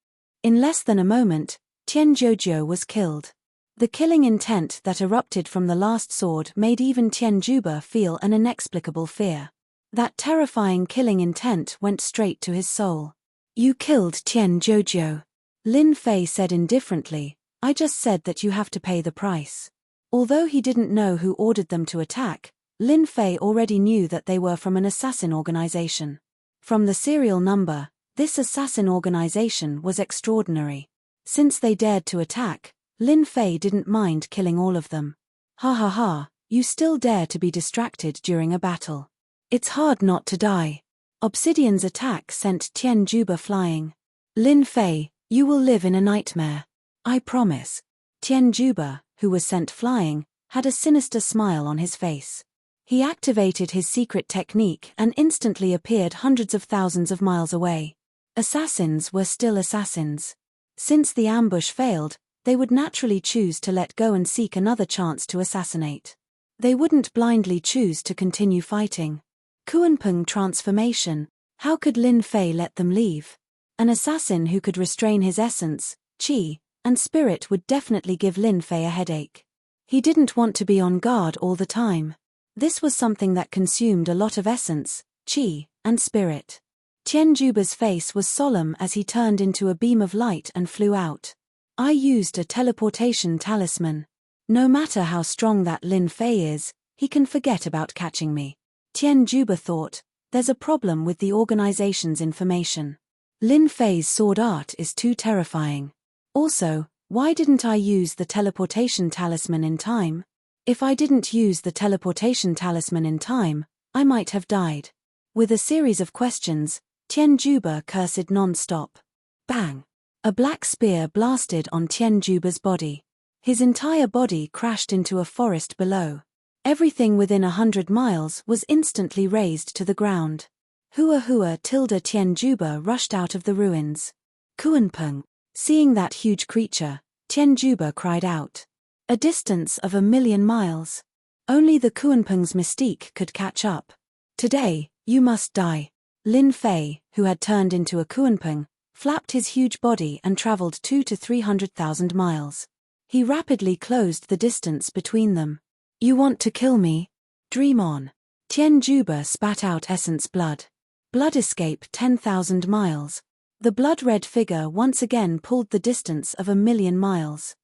In less than a moment, Tianzhoujiu was killed. The killing intent that erupted from the last sword made even Tianzhuba feel an inexplicable fear. That terrifying killing intent went straight to his soul. "You killed Tianzhoujiu," Lin Fei said indifferently. "I just said that you have to pay the price." Although he didn't know who ordered them to attack, Lin Fei already knew that they were from an assassin organization. From the serial number, this assassin organization was extraordinary. Since they dared to attack, Lin Fei didn't mind killing all of them. "Ha ha ha, you still dare to be distracted during a battle. It's hard not to die." Obsidian's attack sent Tianzhuba flying. "Lin Fei, you will live in a nightmare. I promise." Tianzhuba, who was sent flying, had a sinister smile on his face. He activated his secret technique and instantly appeared hundreds of thousands of miles away. Assassins were still assassins. Since the ambush failed, they would naturally choose to let go and seek another chance to assassinate. They wouldn't blindly choose to continue fighting. Kuanpeng transformation, how could Lin Fei let them leave? An assassin who could restrain his essence, qi, and spirit would definitely give Lin Fei a headache. He didn't want to be on guard all the time. This was something that consumed a lot of essence, qi, and spirit. Tianzhuba's face was solemn as he turned into a beam of light and flew out. "I used a teleportation talisman. No matter how strong that Lin Fei is, he can forget about catching me." Tianzhuba thought, "There's a problem with the organization's information. Lin Fei's sword art is too terrifying. Also, why didn't I use the teleportation talisman in time? If I didn't use the teleportation talisman in time, I might have died." With a series of questions, Tianzhuba cursed non-stop. Bang! A black spear blasted on Tianzhuba's body. His entire body crashed into a forest below. Everything within 100 miles was instantly razed to the ground. Hua Hua tilde Tianzhuba rushed out of the ruins. "Kuanpeng." Seeing that huge creature, Tianzhuba cried out. A distance of 1,000,000 miles. Only the Kuanpeng's mystique could catch up. "Today, you must die." Lin Fei, who had turned into a Kuanpeng, flapped his huge body and traveled 200,000 to 300,000 miles. He rapidly closed the distance between them. "You want to kill me? Dream on." Tianzhuba spat out essence blood. Blood escape 10,000 miles. The blood-red figure once again pulled the distance of 1,000,000 miles.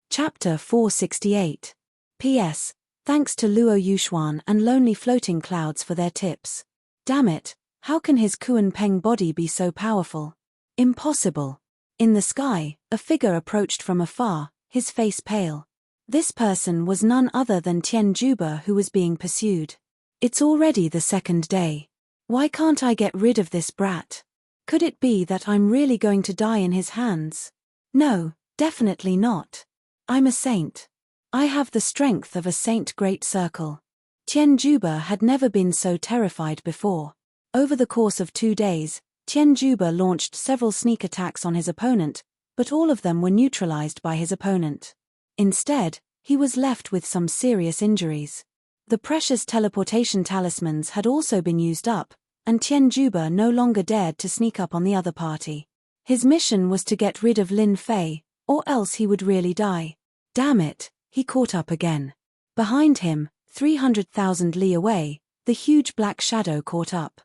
Chapter 468. P.S. Thanks to Luo Yuxuan and Lonely Floating Clouds for their tips. Damn it, how can his Kuanpeng body be so powerful? Impossible. In the sky, a figure approached from afar, his face pale. This person was none other than Tianzhuba, who was being pursued. "It's already the second day. Why can't I get rid of this brat? Could it be that I'm really going to die in his hands? No, definitely not. I'm a saint. I have the strength of a saint. Great circle." Tianzhuba had never been so terrified before. Over the course of 2 days, Tianzhuba launched several sneak attacks on his opponent, but all of them were neutralized by his opponent. Instead, he was left with some serious injuries. The precious teleportation talismans had also been used up, and Tianzhuba no longer dared to sneak up on the other party. His mission was to get rid of Lin Fei, or else he would really die. Damn it, he caught up again. Behind him, 300,000 li away, the huge black shadow caught up.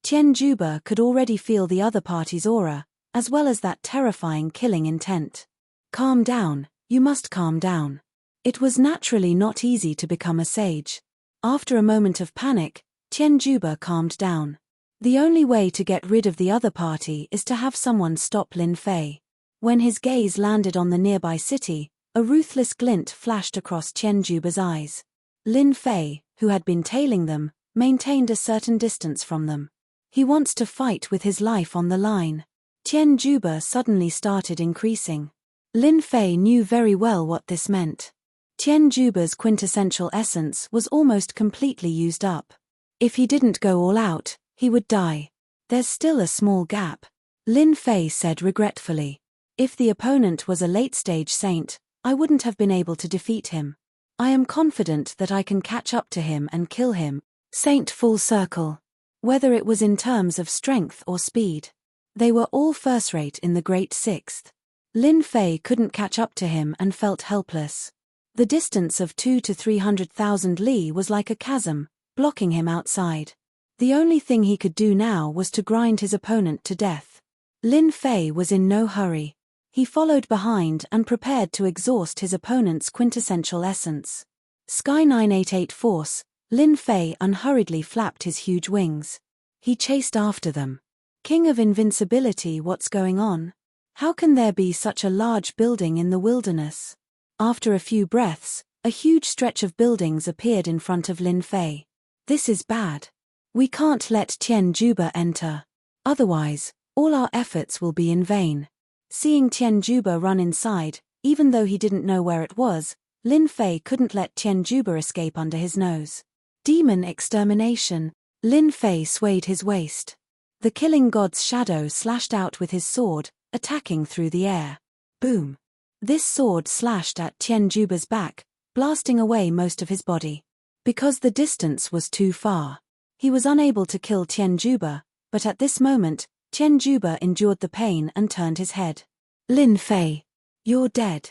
Tian Juba could already feel the other party's aura, as well as that terrifying killing intent. Calm down, you must calm down. It was naturally not easy to become a sage. After a moment of panic, Tian Juba calmed down. The only way to get rid of the other party is to have someone stop Lin Fei. When his gaze landed on the nearby city, a ruthless glint flashed across Tian Juba's eyes. Lin Fei, who had been tailing them, maintained a certain distance from them. He wants to fight with his life on the line. Tian Juba suddenly started increasing. Lin Fei knew very well what this meant. Tian Juba's quintessential essence was almost completely used up. If he didn't go all out, he would die. There's still a small gap. Lin Fei said regretfully. If the opponent was a late-stage saint, I wouldn't have been able to defeat him. I am confident that I can catch up to him and kill him. Saint full circle. Whether it was in terms of strength or speed. They were all first-rate in the Great Sixth. Lin Fei couldn't catch up to him and felt helpless. The distance of 200,000 to 300,000 li was like a chasm, blocking him outside. The only thing he could do now was to grind his opponent to death. Lin Fei was in no hurry. He followed behind and prepared to exhaust his opponent's quintessential essence. Sky 988 Force, Lin Fei unhurriedly flapped his huge wings. He chased after them. King of invincibility, what's going on? How can there be such a large building in the wilderness? After a few breaths, a huge stretch of buildings appeared in front of Lin Fei. This is bad. We can't let Tian Juba enter. Otherwise, all our efforts will be in vain. Seeing Tian Juba run inside, even though he didn't know where it was, Lin Fei couldn't let Tian Juba escape under his nose. Demon extermination. Lin Fei swayed his waist. The killing god's shadow slashed out with his sword, attacking through the air. Boom. This sword slashed at Tian Juba's back, blasting away most of his body. Because the distance was too far, he was unable to kill Tian Juba, but at this moment, Tian Juba endured the pain and turned his head. Lin Fei. You're dead.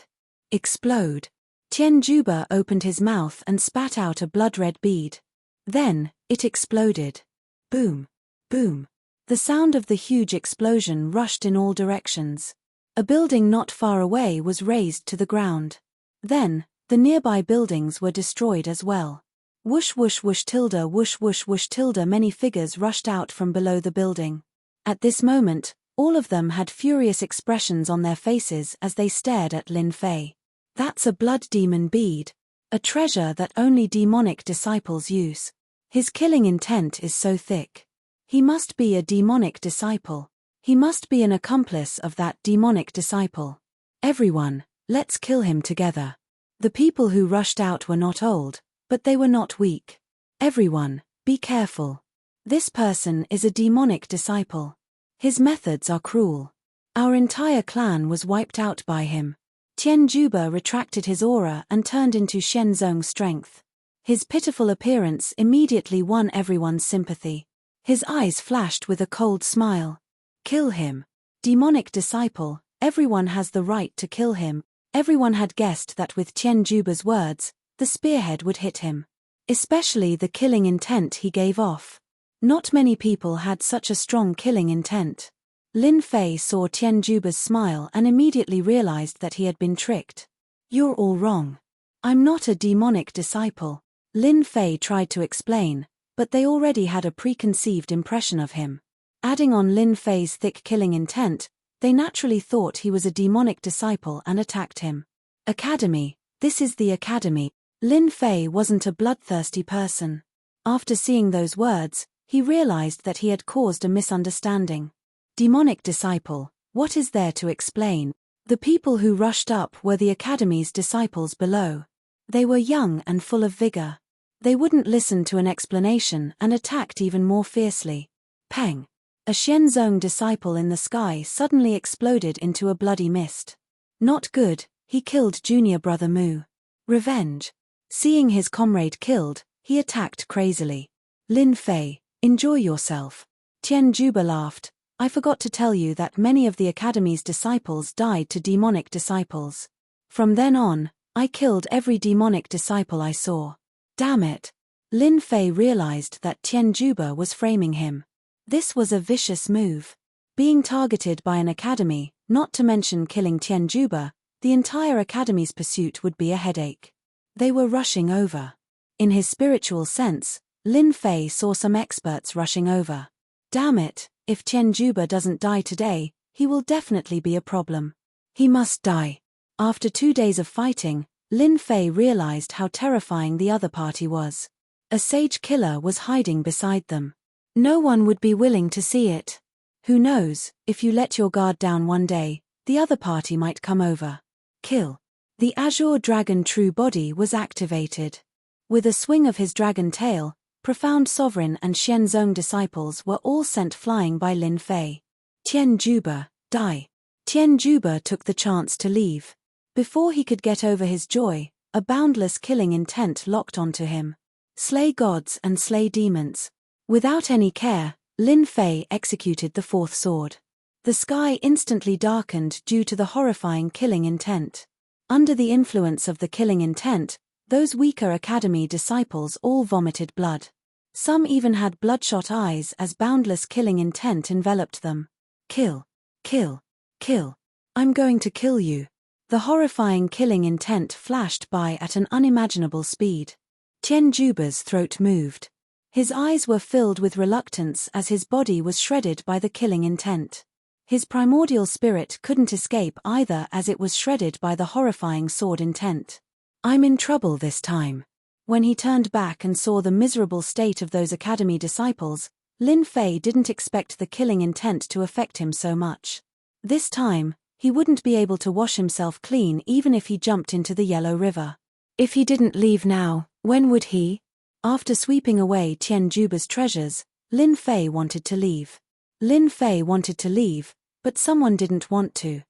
Explode. Tian Juba opened his mouth and spat out a blood-red bead. Then, it exploded. Boom. Boom. The sound of the huge explosion rushed in all directions. A building not far away was razed to the ground. Then, the nearby buildings were destroyed as well. Whoosh whoosh whoosh tilde whoosh whoosh whoosh tilde. Many figures rushed out from below the building. At this moment, all of them had furious expressions on their faces as they stared at Lin Fei. That's a blood demon bead. A treasure that only demonic disciples use. His killing intent is so thick. He must be a demonic disciple. He must be an accomplice of that demonic disciple. Everyone, let's kill him together. The people who rushed out were not old, but they were not weak. Everyone, be careful. This person is a demonic disciple. His methods are cruel. Our entire clan was wiped out by him. Tian Juba retracted his aura and turned into Shenzong's strength. His pitiful appearance immediately won everyone's sympathy. His eyes flashed with a cold smile. Kill him. Demonic disciple, everyone has the right to kill him. Everyone had guessed that with Tian Juba's words, the spearhead would hit him. Especially the killing intent he gave off. Not many people had such a strong killing intent. Lin Fei saw Tian Juba's smile and immediately realized that he had been tricked. You're all wrong. I'm not a demonic disciple. Lin Fei tried to explain, but they already had a preconceived impression of him. Adding on Lin Fei's thick killing intent, they naturally thought he was a demonic disciple and attacked him. Academy, this is the academy. Lin Fei wasn't a bloodthirsty person. After seeing those words, he realized that he had caused a misunderstanding. Demonic disciple, what is there to explain? The people who rushed up were the academy's disciples below. They were young and full of vigor. They wouldn't listen to an explanation and attacked even more fiercely. Peng! A Shenzong disciple in the sky suddenly exploded into a bloody mist. Not good, he killed junior brother Mu. Revenge. Seeing his comrade killed, he attacked crazily. Lin Fei, enjoy yourself. Tian Juba laughed. I forgot to tell you that many of the academy's disciples died to demonic disciples. From then on, I killed every demonic disciple I saw. Damn it. Lin Fei realized that Tian Juba was framing him. This was a vicious move. Being targeted by an academy, not to mention killing Tianjuba, the entire academy's pursuit would be a headache. They were rushing over. In his spiritual sense, Lin Fei saw some experts rushing over. Damn it, if Tianjuba doesn't die today, he will definitely be a problem. He must die. After 2 days of fighting, Lin Fei realized how terrifying the other party was. A sage killer was hiding beside them. No one would be willing to see it. Who knows, if you let your guard down one day, the other party might come over. Kill. The Azure Dragon True Body was activated. With a swing of his dragon tail, Profound Sovereign and Xianzong disciples were all sent flying by Lin Fei. Tianjuba, die. Tianjuba took the chance to leave. Before he could get over his joy, a boundless killing intent locked onto him. Slay gods and slay demons. Without any care, Lin Fei executed the fourth sword. The sky instantly darkened due to the horrifying killing intent. Under the influence of the killing intent, those weaker academy disciples all vomited blood. Some even had bloodshot eyes as boundless killing intent enveloped them. Kill. Kill. Kill. I'm going to kill you. The horrifying killing intent flashed by at an unimaginable speed. Tianjuba's throat moved. His eyes were filled with reluctance as his body was shredded by the killing intent. His primordial spirit couldn't escape either as it was shredded by the horrifying sword intent. I'm in trouble this time. When he turned back and saw the miserable state of those academy disciples, Lin Fei didn't expect the killing intent to affect him so much. This time, he wouldn't be able to wash himself clean even if he jumped into the Yellow River. If he didn't leave now, when would he? After sweeping away Tianjuba's treasures, Lin Fei wanted to leave. Lin Fei wanted to leave, but someone didn't want to.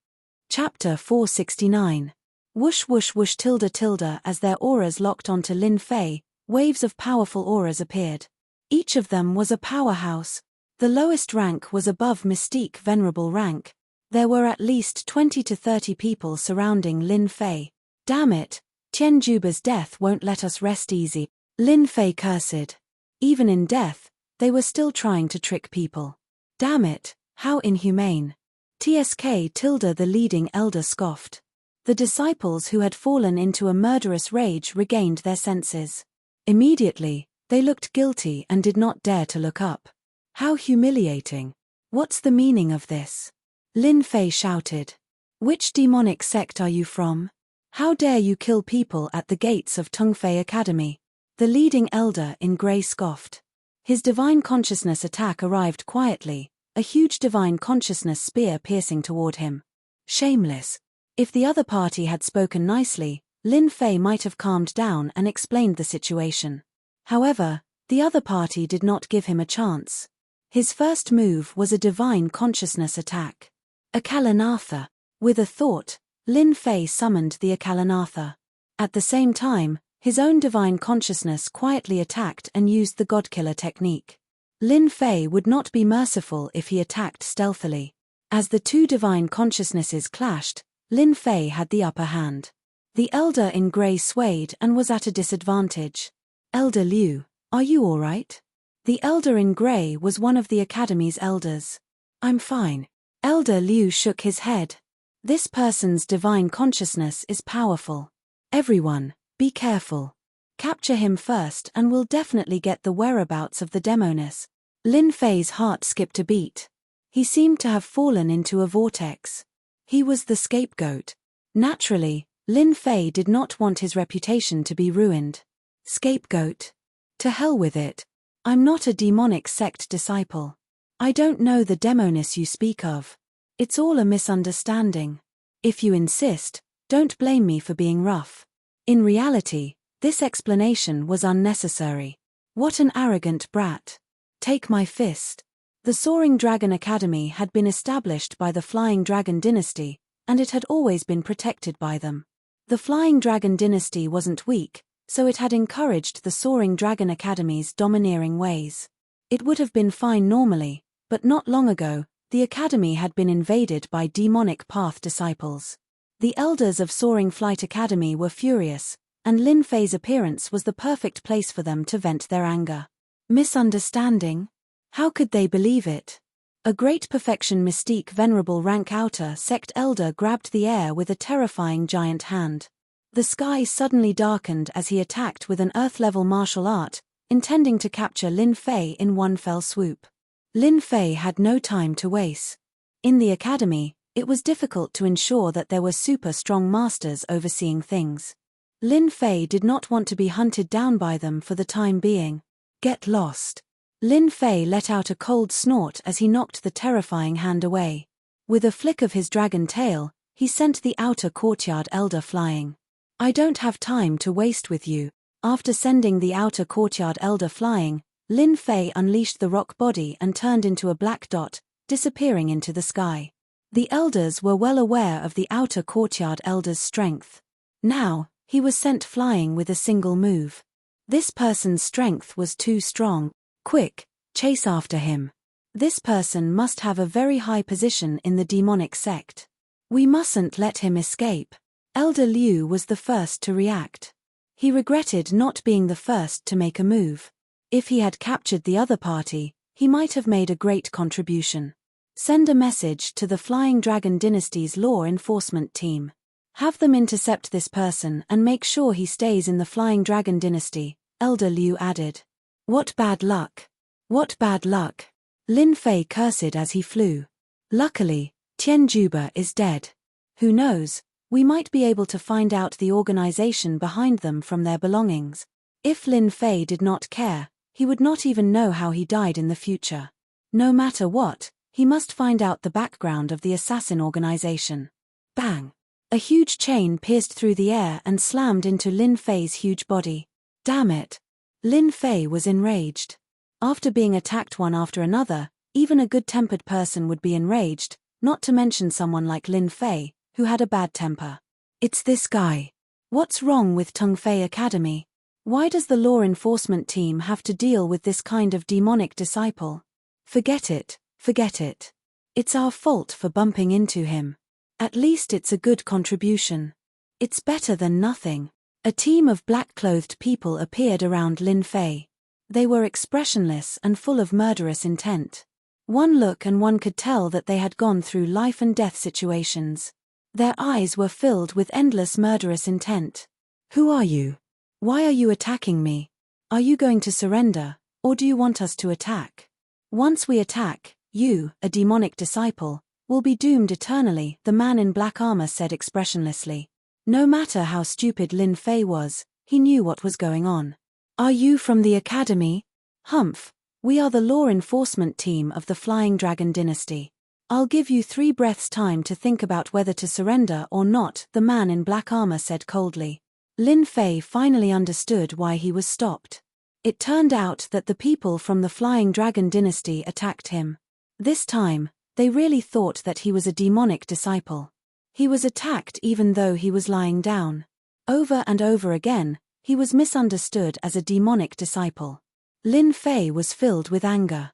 Chapter 469. Whoosh whoosh whoosh tilde tilde. As their auras locked onto Lin Fei, waves of powerful auras appeared. Each of them was a powerhouse. The lowest rank was above Mystique Venerable rank. There were at least 20 to 30 people surrounding Lin Fei. Damn it, Tianjuba's death won't let us rest easy. Lin Fei cursed. Even in death, they were still trying to trick people. Damn it, how inhumane. TSK tilde the leading elder scoffed. The disciples who had fallen into a murderous rage regained their senses. Immediately, they looked guilty and did not dare to look up. How humiliating. What's the meaning of this? Lin Fei shouted. Which demonic sect are you from? How dare you kill people at the gates of Tungfei Academy? The leading elder in grey scoffed. His divine consciousness attack arrived quietly, a huge divine consciousness spear piercing toward him. Shameless. If the other party had spoken nicely, Lin Fei might have calmed down and explained the situation. However, the other party did not give him a chance. His first move was a divine consciousness attack. Akalanatha. With a thought, Lin Fei summoned the Akalanatha. At the same time, his own divine consciousness quietly attacked and used the Godkiller technique. Lin Fei would not be merciful if he attacked stealthily. As the two divine consciousnesses clashed, Lin Fei had the upper hand. The elder in grey swayed and was at a disadvantage. Elder Liu, are you all right? The elder in grey was one of the academy's elders. I'm fine. Elder Liu shook his head. This person's divine consciousness is powerful. Everyone, be careful. Capture him first and we'll definitely get the whereabouts of the demoness. Lin Fei's heart skipped a beat. He seemed to have fallen into a vortex. He was the scapegoat. Naturally, Lin Fei did not want his reputation to be ruined. Scapegoat? To hell with it. I'm not a demonic sect disciple. I don't know the demoness you speak of. It's all a misunderstanding. If you insist, don't blame me for being rough. In reality, this explanation was unnecessary. What an arrogant brat. Take my fist. The Soaring Dragon Academy had been established by the Flying Dragon Dynasty, and it had always been protected by them. The Flying Dragon Dynasty wasn't weak, so it had encouraged the Soaring Dragon Academy's domineering ways. It would have been fine normally, but not long ago, the Academy had been invaded by demonic path disciples. The elders of Soaring Flight Academy were furious, and Lin Fei's appearance was the perfect place for them to vent their anger. Misunderstanding? How could they believe it? A great perfection mystique venerable rank outer sect elder grabbed the air with a terrifying giant hand. The sky suddenly darkened as he attacked with an earth-level martial art, intending to capture Lin Fei in one fell swoop. Lin Fei had no time to waste. In the academy, it was difficult to ensure that there were super strong masters overseeing things. Lin Fei did not want to be hunted down by them for the time being. Get lost. Lin Fei let out a cold snort as he knocked the terrifying hand away. With a flick of his dragon tail, he sent the outer courtyard elder flying. I don't have time to waste with you. After sending the outer courtyard elder flying, Lin Fei unleashed the rock body and turned into a black dot, disappearing into the sky. The elders were well aware of the outer courtyard elder's strength. Now, he was sent flying with a single move. This person's strength was too strong. Quick, chase after him. This person must have a very high position in the demonic sect. We mustn't let him escape. Elder Liu was the first to react. He regretted not being the first to make a move. If he had captured the other party, he might have made a great contribution. Send a message to the Flying Dragon Dynasty's law enforcement team. Have them intercept this person and make sure he stays in the Flying Dragon Dynasty, Elder Liu added. What bad luck. What bad luck. Lin Fei cursed as he flew. Luckily, Tian Juba is dead. Who knows, we might be able to find out the organization behind them from their belongings. If Lin Fei did not care, he would not even know how he died in the future. No matter what, he must find out the background of the assassin organization. Bang! A huge chain pierced through the air and slammed into Lin Fei's huge body. Damn it! Lin Fei was enraged. After being attacked one after another, even a good-tempered person would be enraged, not to mention someone like Lin Fei, who had a bad temper. It's this guy. What's wrong with Tongfei Academy? Why does the law enforcement team have to deal with this kind of demonic disciple? Forget it. Forget it. It's our fault for bumping into him. At least it's a good contribution. It's better than nothing. A team of black-clothed people appeared around Lin Fei. They were expressionless and full of murderous intent. One look and one could tell that they had gone through life-and-death situations. Their eyes were filled with endless murderous intent. Who are you? Why are you attacking me? Are you going to surrender, or do you want us to attack? Once we attack, you, a demonic disciple, will be doomed eternally, the man in black armor said expressionlessly. No matter how stupid Lin Fei was, he knew what was going on. Are you from the academy? Humph, we are the law enforcement team of the Flying Dragon Dynasty. I'll give you 3 breaths time to think about whether to surrender or not, the man in black armor said coldly. Lin Fei finally understood why he was stopped. It turned out that the people from the Flying Dragon Dynasty attacked him. This time, they really thought that he was a demonic disciple. He was attacked even though he was lying down. Over and over again, he was misunderstood as a demonic disciple. Lin Fei was filled with anger.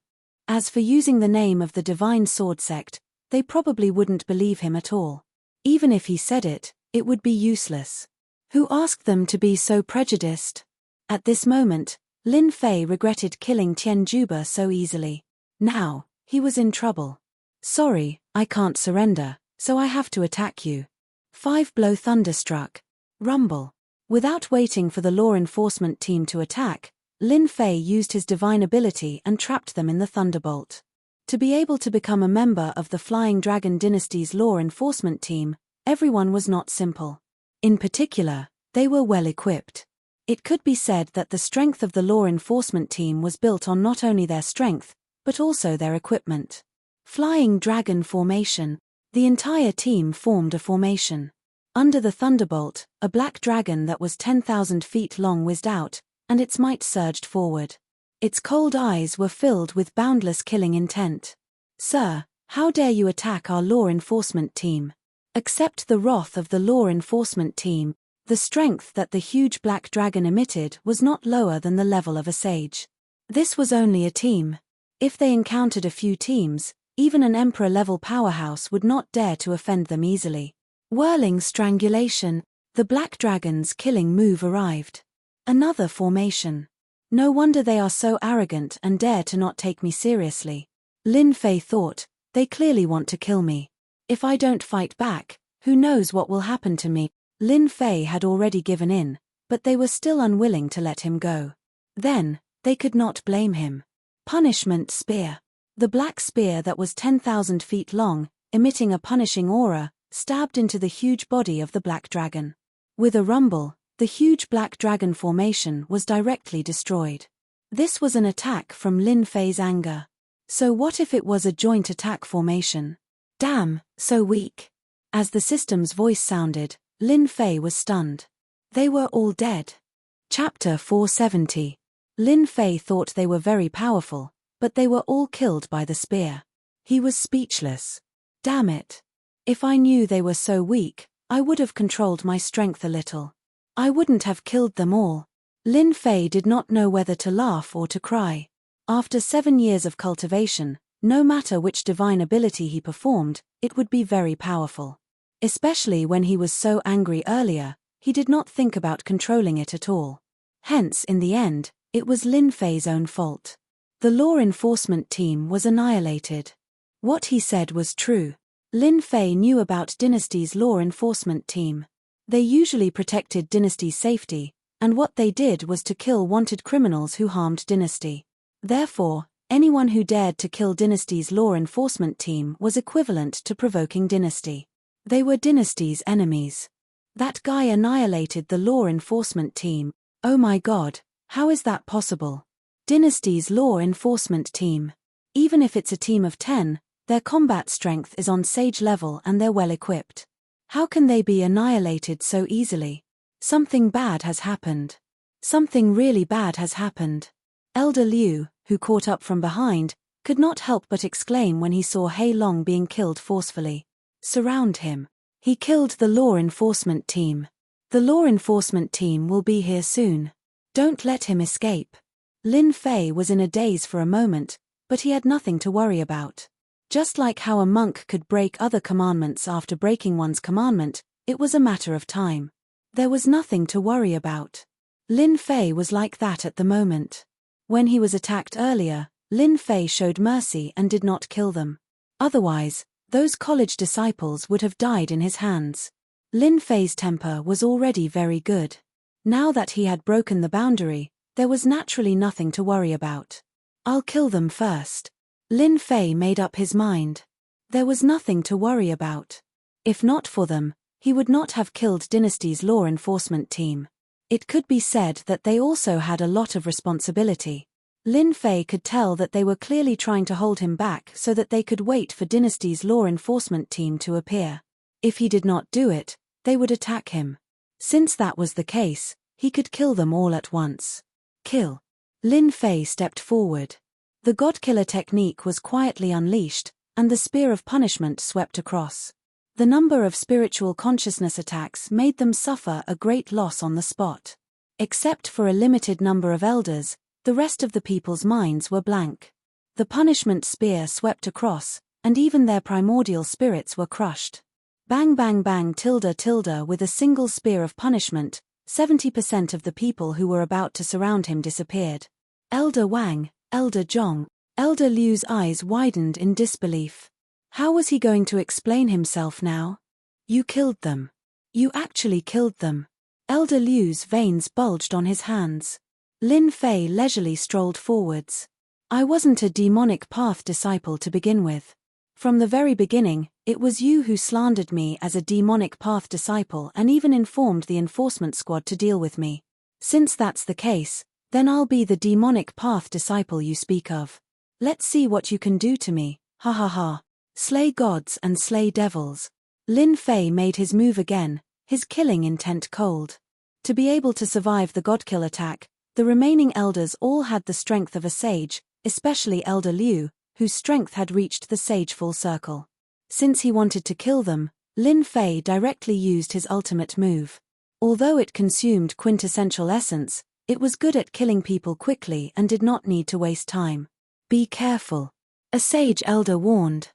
As for using the name of the Divine Sword Sect, they probably wouldn't believe him at all. Even if he said it, it would be useless. Who asked them to be so prejudiced? At this moment, Lin Fei regretted killing Tian Juba so easily. Now, he was in trouble. Sorry, I can't surrender, so I have to attack you. 5-blow thunderstruck. Rumble. Without waiting for the law enforcement team to attack, Lin Fei used his divine ability and trapped them in the thunderbolt. To be able to become a member of the Flying Dragon Dynasty's law enforcement team, everyone was not simple. In particular, they were well equipped. It could be said that the strength of the law enforcement team was built on not only their strength, but also their equipment. Flying Dragon Formation. The entire team formed a formation. Under the thunderbolt, a black dragon that was 10,000 feet long whizzed out, and its might surged forward. Its cold eyes were filled with boundless killing intent. Sir, how dare you attack our law enforcement team? Accept the wrath of the law enforcement team. The strength that the huge black dragon emitted was not lower than the level of a sage. This was only a team. If they encountered a few teams, even an emperor-level powerhouse would not dare to offend them easily. Whirling strangulation. The black dragon's killing move arrived. Another formation. No wonder they are so arrogant and dare to not take me seriously. Lin Fei thought, they clearly want to kill me. If I don't fight back, who knows what will happen to me? Lin Fei had already given in, but they were still unwilling to let him go. Then, they could not blame him. Punishment Spear. The black spear that was 10,000 feet long, emitting a punishing aura, stabbed into the huge body of the black dragon. With a rumble, the huge black dragon formation was directly destroyed. This was an attack from Lin Fei's anger. So what if it was a joint attack formation? Damn, so weak. As the system's voice sounded, Lin Fei was stunned. They were all dead. Chapter 470. Lin Fei thought they were very powerful, but they were all killed by the spear. He was speechless. Damn it. If I knew they were so weak, I would have controlled my strength a little. I wouldn't have killed them all. Lin Fei did not know whether to laugh or to cry. After 7 years of cultivation, no matter which divine ability he performed, it would be very powerful. Especially when he was so angry earlier, he did not think about controlling it at all. Hence, in the end, it was Lin Fei's own fault. The law enforcement team was annihilated. What he said was true. Lin Fei knew about Dynasty's law enforcement team. They usually protected Dynasty's safety, and what they did was to kill wanted criminals who harmed Dynasty. Therefore, anyone who dared to kill Dynasty's law enforcement team was equivalent to provoking Dynasty. They were Dynasty's enemies. That guy annihilated the law enforcement team. Oh my god, how is that possible? Dynasty's law enforcement team. Even if it's a team of 10, their combat strength is on sage level and they're well equipped. How can they be annihilated so easily? Something bad has happened. Something really bad has happened. Elder Liu, who caught up from behind, could not help but exclaim when he saw Hei Long being killed forcefully. Surround him. He killed the law enforcement team. The law enforcement team will be here soon. Don't let him escape. Lin Fei was in a daze for a moment, but he had nothing to worry about. Just like how a monk could break other commandments after breaking one's commandment, it was a matter of time. There was nothing to worry about. Lin Fei was like that at the moment. When he was attacked earlier, Lin Fei showed mercy and did not kill them. Otherwise, those college disciples would have died in his hands. Lin Fei's temper was already very good. Now that he had broken the boundary, there was naturally nothing to worry about. I'll kill them first. Lin Fei made up his mind. There was nothing to worry about. If not for them, he would not have killed Dynasty's law enforcement team. It could be said that they also had a lot of responsibility. Lin Fei could tell that they were clearly trying to hold him back so that they could wait for Dynasty's law enforcement team to appear. If he did not do it, they would attack him. Since that was the case, he could kill them all at once. Kill. Lin Fei stepped forward. The God-Killer technique was quietly unleashed, and the spear of punishment swept across. The number of spiritual consciousness attacks made them suffer a great loss on the spot. Except for a limited number of elders, the rest of the people's minds were blank. The punishment spear swept across, and even their primordial spirits were crushed. Bang bang bang tilde tilde with a single spear of punishment, 70% of the people who were about to surround him disappeared. Elder Wang, Elder Zhong, Elder Liu's eyes widened in disbelief. How was he going to explain himself now? You killed them. You actually killed them. Elder Liu's veins bulged on his hands. Lin Fei leisurely strolled forwards. I wasn't a demonic path disciple to begin with. From the very beginning, it was you who slandered me as a demonic path disciple and even informed the enforcement squad to deal with me. Since that's the case, then I'll be the demonic path disciple you speak of. Let's see what you can do to me, ha ha ha. Slay gods and slay devils. Lin Fei made his move again, his killing intent cold. To be able to survive the godkill attack, the remaining elders all had the strength of a sage, especially Elder Liu, whose strength had reached the sage full circle. Since he wanted to kill them, Lin Fei directly used his ultimate move. Although it consumed quintessential essence, it was good at killing people quickly and did not need to waste time. Be careful. A sage elder warned.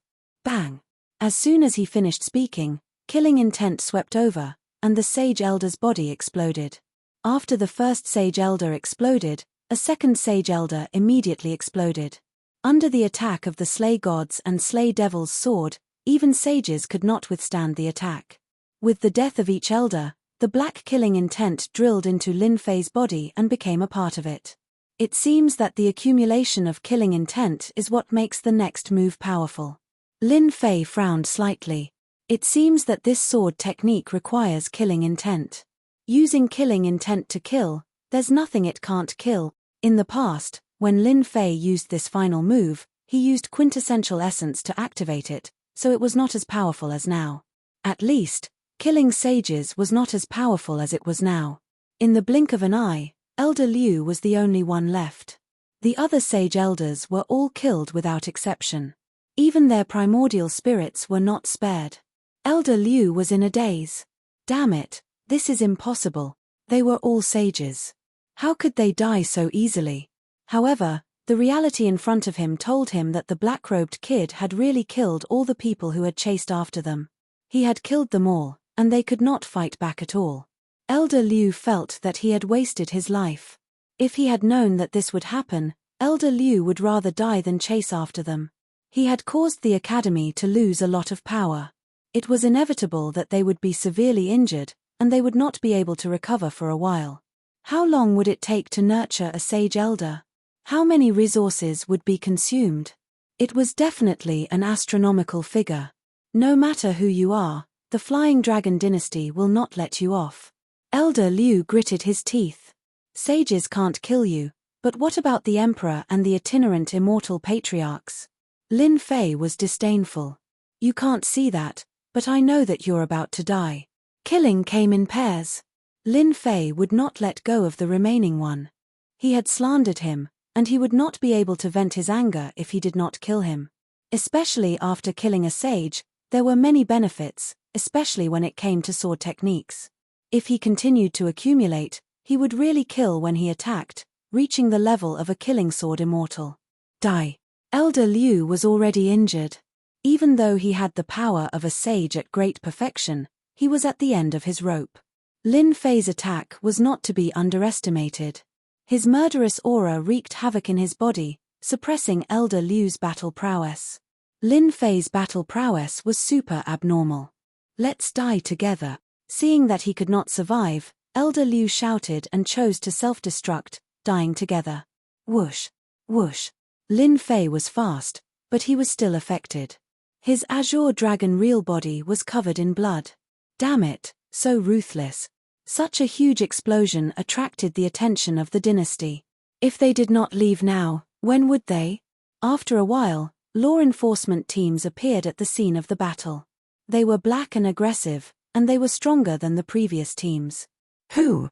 Bang. As soon as he finished speaking, killing intent swept over, and the sage elder's body exploded. After the first sage elder exploded, A second Sage Elder immediately exploded. Under the attack of the Slay God's and Slay Devil's sword, even sages could not withstand the attack. With the death of each elder, the black killing intent drilled into Lin Fei's body and became a part of it. It seems that the accumulation of killing intent is what makes the next move powerful. Lin Fei frowned slightly. It seems that this sword technique requires killing intent. Using killing intent to kill, there's nothing it can't kill. In the past, when Lin Fei used this final move, he used quintessential essence to activate it, so it was not as powerful as now. At least, killing sages was not as powerful as it was now. In the blink of an eye, Elder Liu was the only one left. The other sage elders were all killed without exception. Even their primordial spirits were not spared. Elder Liu was in a daze. Damn it, this is impossible. They were all sages. How could they die so easily? However, the reality in front of him told him that the black-robed kid had really killed all the people who had chased after them. He had killed them all, and they could not fight back at all. Elder Liu felt that he had wasted his life. If he had known that this would happen, Elder Liu would rather die than chase after them. He had caused the academy to lose a lot of power. It was inevitable that they would be severely injured, and they would not be able to recover for a while. How long would it take to nurture a sage elder? How many resources would be consumed? It was definitely an astronomical figure. No matter who you are, the Flying Dragon dynasty will not let you off. Elder Liu gritted his teeth. Sages can't kill you, but what about the Emperor and the itinerant immortal patriarchs? Lin Fei was disdainful. You can't see that, but I know that you're about to die. Killing came in pairs. Lin Fei would not let go of the remaining one. He had slandered him, and he would not be able to vent his anger if he did not kill him. Especially after killing a sage, there were many benefits, especially when it came to sword techniques. If he continued to accumulate, he would really kill when he attacked, reaching the level of a killing sword immortal. Die. Elder Liu was already injured. Even though he had the power of a sage at great perfection, he was at the end of his rope. Lin Fei's attack was not to be underestimated. His murderous aura wreaked havoc in his body, suppressing Elder Liu's battle prowess. Lin Fei's battle prowess was super abnormal. Let's die together. Seeing that he could not survive, Elder Liu shouted and chose to self-destruct, dying together. Whoosh, whoosh. Lin Fei was fast, but he was still affected. His azure dragon real body was covered in blood. Damn it, so ruthless. Such a huge explosion attracted the attention of the dynasty. If they did not leave now, when would they? After a while, law enforcement teams appeared at the scene of the battle. They were black and aggressive, and they were stronger than the previous teams. Who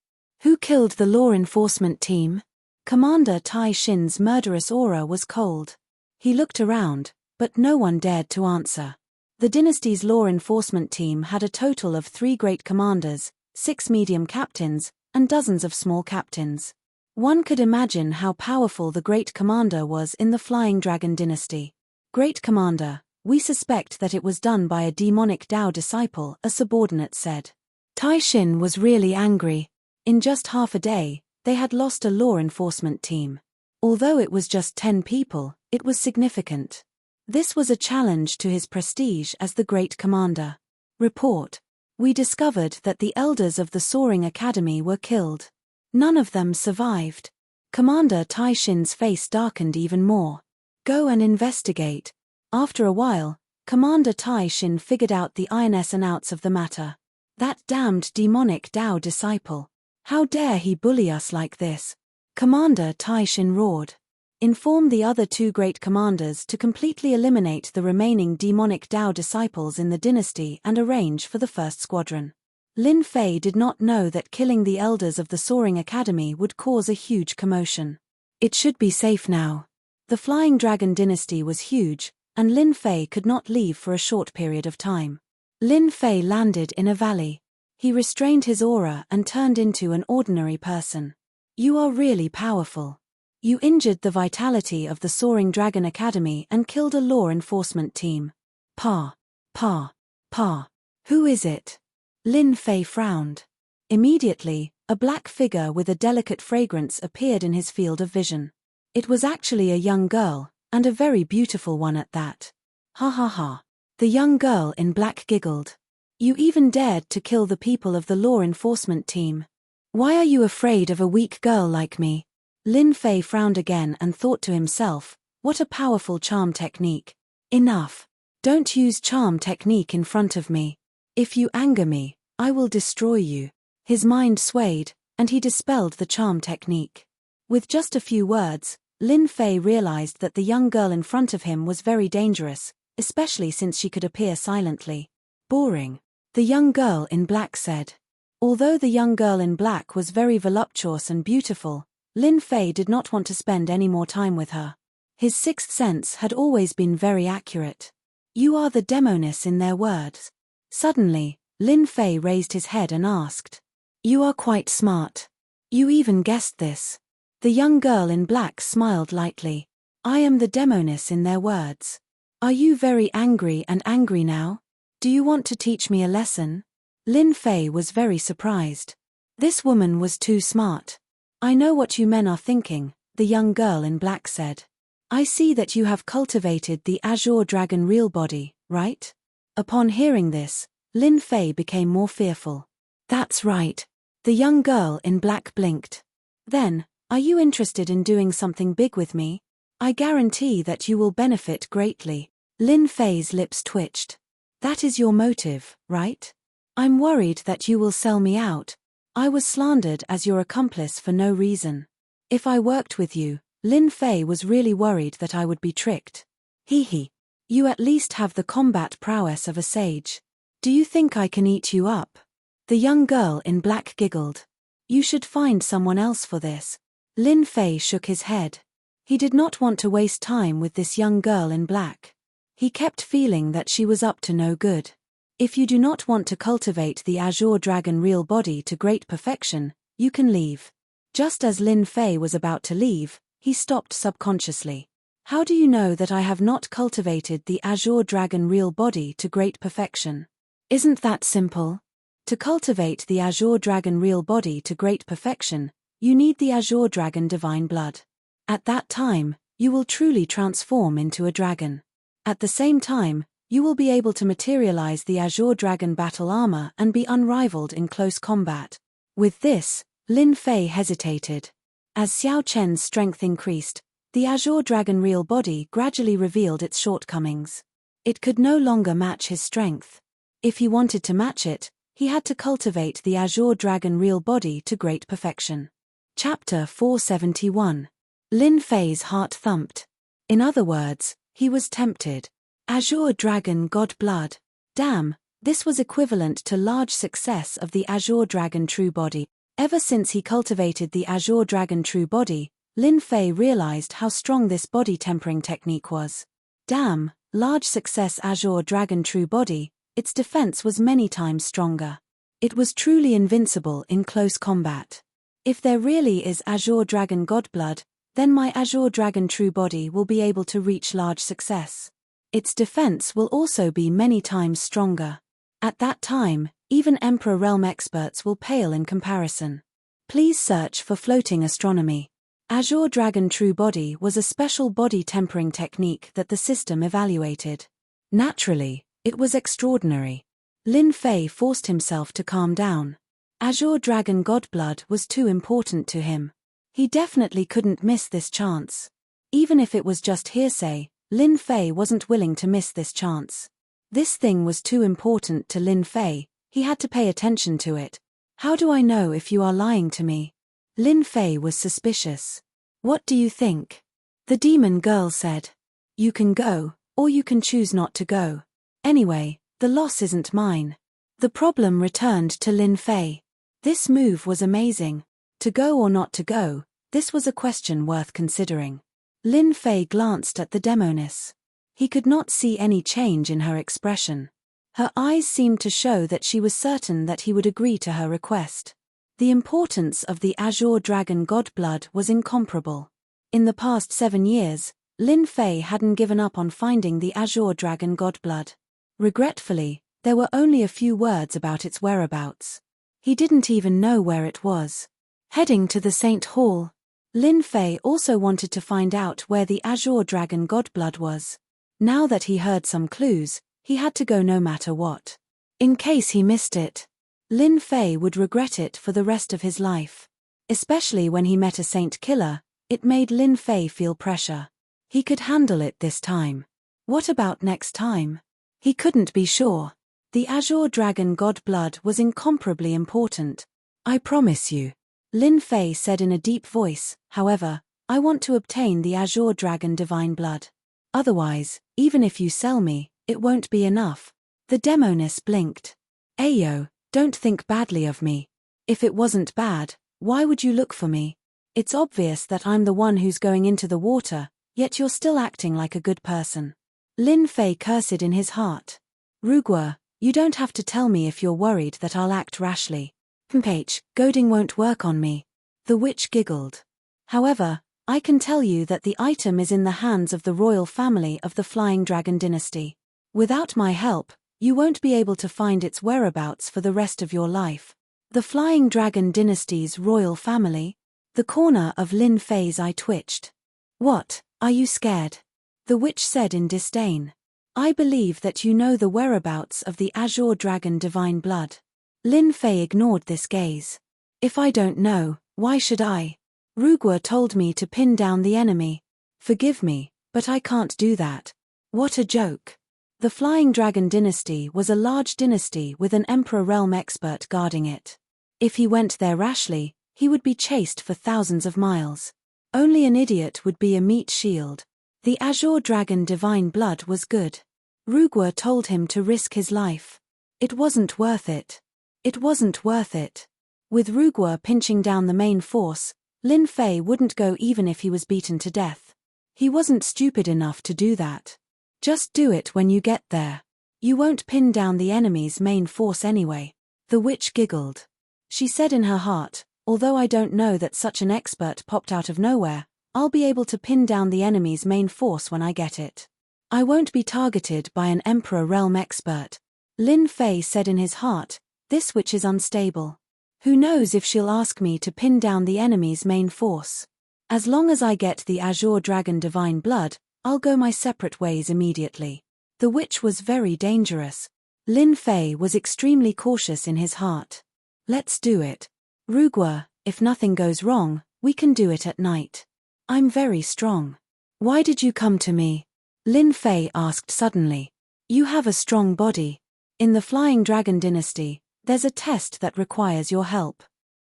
killed the law enforcement team? Commander Tai Shin's murderous aura was cold. He looked around, but no one dared to answer. The dynasty's law enforcement team had a total of 3 great commanders, 6 medium captains, and dozens of small captains. One could imagine how powerful the great commander was in the Flying Dragon dynasty. Great commander, we suspect that it was done by a demonic Tao disciple, a subordinate said. Tai Shin was really angry. In just half a day, they had lost a law enforcement team. Although it was just 10 people, it was significant. This was a challenge to his prestige as the great commander. Report. We discovered that the elders of the Soaring Academy were killed. None of them survived. Commander Tai Shin's face darkened even more. Go and investigate. After a while, Commander Tai Shin figured out the ins and outs of the matter. That damned demonic Tao disciple. How dare he bully us like this? Commander Tai Shin roared. Inform the other 2 great commanders to completely eliminate the remaining demonic Tao disciples in the dynasty and arrange for the first squadron. Lin Fei did not know that killing the elders of the Soaring Academy would cause a huge commotion. It should be safe now. The Flying Dragon dynasty was huge, and Lin Fei could not leave for a short period of time. Lin Fei landed in a valley. He restrained his aura and turned into an ordinary person. You are really powerful. You injured the vitality of the Soaring Dragon Academy and killed a law enforcement team. Pa. Who is it? Lin Fei frowned. Immediately, A black figure with a delicate fragrance appeared in his field of vision. It was actually a young girl, and a very beautiful one at that. Ha ha ha. The young girl in black giggled. You even dared to kill the people of the law enforcement team. Why are you afraid of a weak girl like me? Lin Fei frowned again and thought to himself, what a powerful charm technique. Enough. Don't use charm technique in front of me. If you anger me, I will destroy you. His mind swayed, and he dispelled the charm technique. With just a few words, Lin Fei realized that the young girl in front of him was very dangerous, especially since she could appear silently. Boring. The young girl in black said. Although the young girl in black was very voluptuous and beautiful, Lin Fei did not want to spend any more time with her. His sixth sense had always been very accurate. You are the demoness in their words. Suddenly, Lin Fei raised his head and asked. You are quite smart. You even guessed this. The young girl in black smiled lightly. I am the demoness in their words. Are you very angry now? Do you want to teach me a lesson? Lin Fei was very surprised. This woman was too smart. I know what you men are thinking, the young girl in black said. I see that you have cultivated the Azure Dragon real body, right? Upon hearing this, Lin Fei became more fearful. That's right. The young girl in black blinked. Then, are you interested in doing something big with me? I guarantee that you will benefit greatly. Lin Fei's lips twitched. That is your motive, right? I'm worried that you will sell me out. I was slandered as your accomplice for no reason. If I worked with you, Lin Fei was really worried that I would be tricked. Hee hee. You at least have the combat prowess of a sage. Do you think I can eat you up? The young girl in black giggled. You should find someone else for this. Lin Fei shook his head. He did not want to waste time with this young girl in black. He kept feeling that she was up to no good. If you do not want to cultivate the Azure Dragon real body to great perfection, you can leave. Just as Lin Fei was about to leave, he stopped subconsciously. How do you know that I have not cultivated the Azure Dragon real body to great perfection? Isn't that simple? To cultivate the Azure Dragon real body to great perfection, you need the Azure Dragon divine blood. At that time, you will truly transform into a dragon. At the same time, you will be able to materialize the Azure Dragon battle armor and be unrivaled in close combat. With this, Lin Fei hesitated. As Xiao Chen's strength increased, the Azure Dragon real body gradually revealed its shortcomings. It could no longer match his strength. If he wanted to match it, he had to cultivate the Azure Dragon real body to great perfection. Chapter 471. Lin Fei's heart thumped. In other words, he was tempted. Azure Dragon God Blood. Damn, this was equivalent to large success of the Azure Dragon True Body. Ever since he cultivated the Azure Dragon True Body, Lin Fei realized how strong this body tempering technique was. Damn, large success Azure Dragon True Body, its defense was many times stronger. It was truly invincible in close combat. If there really is Azure Dragon God Blood, then my Azure Dragon True Body will be able to reach large success. Its defense will also be many times stronger. At that time, even Emperor Realm experts will pale in comparison. Please search for floating astronomy. Azure Dragon True Body was a special body tempering technique that the system evaluated. Naturally, it was extraordinary. Lin Fei forced himself to calm down. Azure Dragon Godblood was too important to him. He definitely couldn't miss this chance. Even if it was just hearsay, Lin Fei wasn't willing to miss this chance. This thing was too important to Lin Fei, he had to pay attention to it. How do I know if you are lying to me? Lin Fei was suspicious. What do you think? The demon girl said. You can go, or you can choose not to go. Anyway, the loss isn't mine. The problem returned to Lin Fei. This move was amazing. To go or not to go, this was a question worth considering. Lin Fei glanced at the demoness. He could not see any change in her expression. Her eyes seemed to show that she was certain that he would agree to her request. The importance of the Azure Dragon Godblood was incomparable. In the past 7 years, Lin Fei hadn't given up on finding the Azure Dragon Godblood. Regretfully, there were only a few words about its whereabouts. He didn't even know where it was. Heading to the Saint Hall, Lin Fei also wanted to find out where the Azure Dragon Godblood was. Now that he heard some clues, he had to go no matter what. In case he missed it, Lin Fei would regret it for the rest of his life. Especially when he met a saint killer, it made Lin Fei feel pressure. He could handle it this time. What about next time? He couldn't be sure. The Azure Dragon Godblood was incomparably important. I promise you, Lin Fei said in a deep voice. However, I want to obtain the Azure Dragon Divine Blood. Otherwise, even if you sell me, it won't be enough. The demoness blinked. Ayo, don't think badly of me. If it wasn't bad, why would you look for me? It's obvious that I'm the one who's going into the water, yet you're still acting like a good person. Lin Fei cursed in his heart. Ruguo, you don't have to tell me if you're worried that I'll act rashly. Goading won't work on me. The witch giggled. However, I can tell you that the item is in the hands of the royal family of the Flying Dragon dynasty. Without my help, you won't be able to find its whereabouts for the rest of your life. The Flying Dragon dynasty's royal family? The corner of Lin Fei's eye twitched. What, are you scared? The witch said in disdain. I believe that you know the whereabouts of the Azure Dragon Divine Blood. Lin Fei ignored this gaze. If I don't know, why should I? Ruguo told me to pin down the enemy. Forgive me, but I can't do that. What a joke. The Flying Dragon dynasty was a large dynasty with an Emperor realm expert guarding it. If he went there rashly, he would be chased for thousands of miles. Only an idiot would be a meat shield. The Azure Dragon Divine Blood was good. Ruguo told him to risk his life. It wasn't worth it. It wasn't worth it. With Ruguo pinching down the main force, Lin Fei wouldn't go even if he was beaten to death. He wasn't stupid enough to do that. Just do it when you get there. You won't pin down the enemy's main force anyway. The witch giggled. She said in her heart, although I don't know that such an expert popped out of nowhere, I'll be able to pin down the enemy's main force when I get it. I won't be targeted by an Emperor realm expert. Lin Fei said in his heart, this witch is unstable. Who knows if she'll ask me to pin down the enemy's main force. As long as I get the Azure Dragon Divine Blood, I'll go my separate ways immediately. The witch was very dangerous. Lin Fei was extremely cautious in his heart. Let's do it. Ruguo, if nothing goes wrong, we can do it at night. I'm very strong. Why did you come to me? Lin Fei asked suddenly. You have a strong body. In the Flying Dragon dynasty, there's a test that requires your help.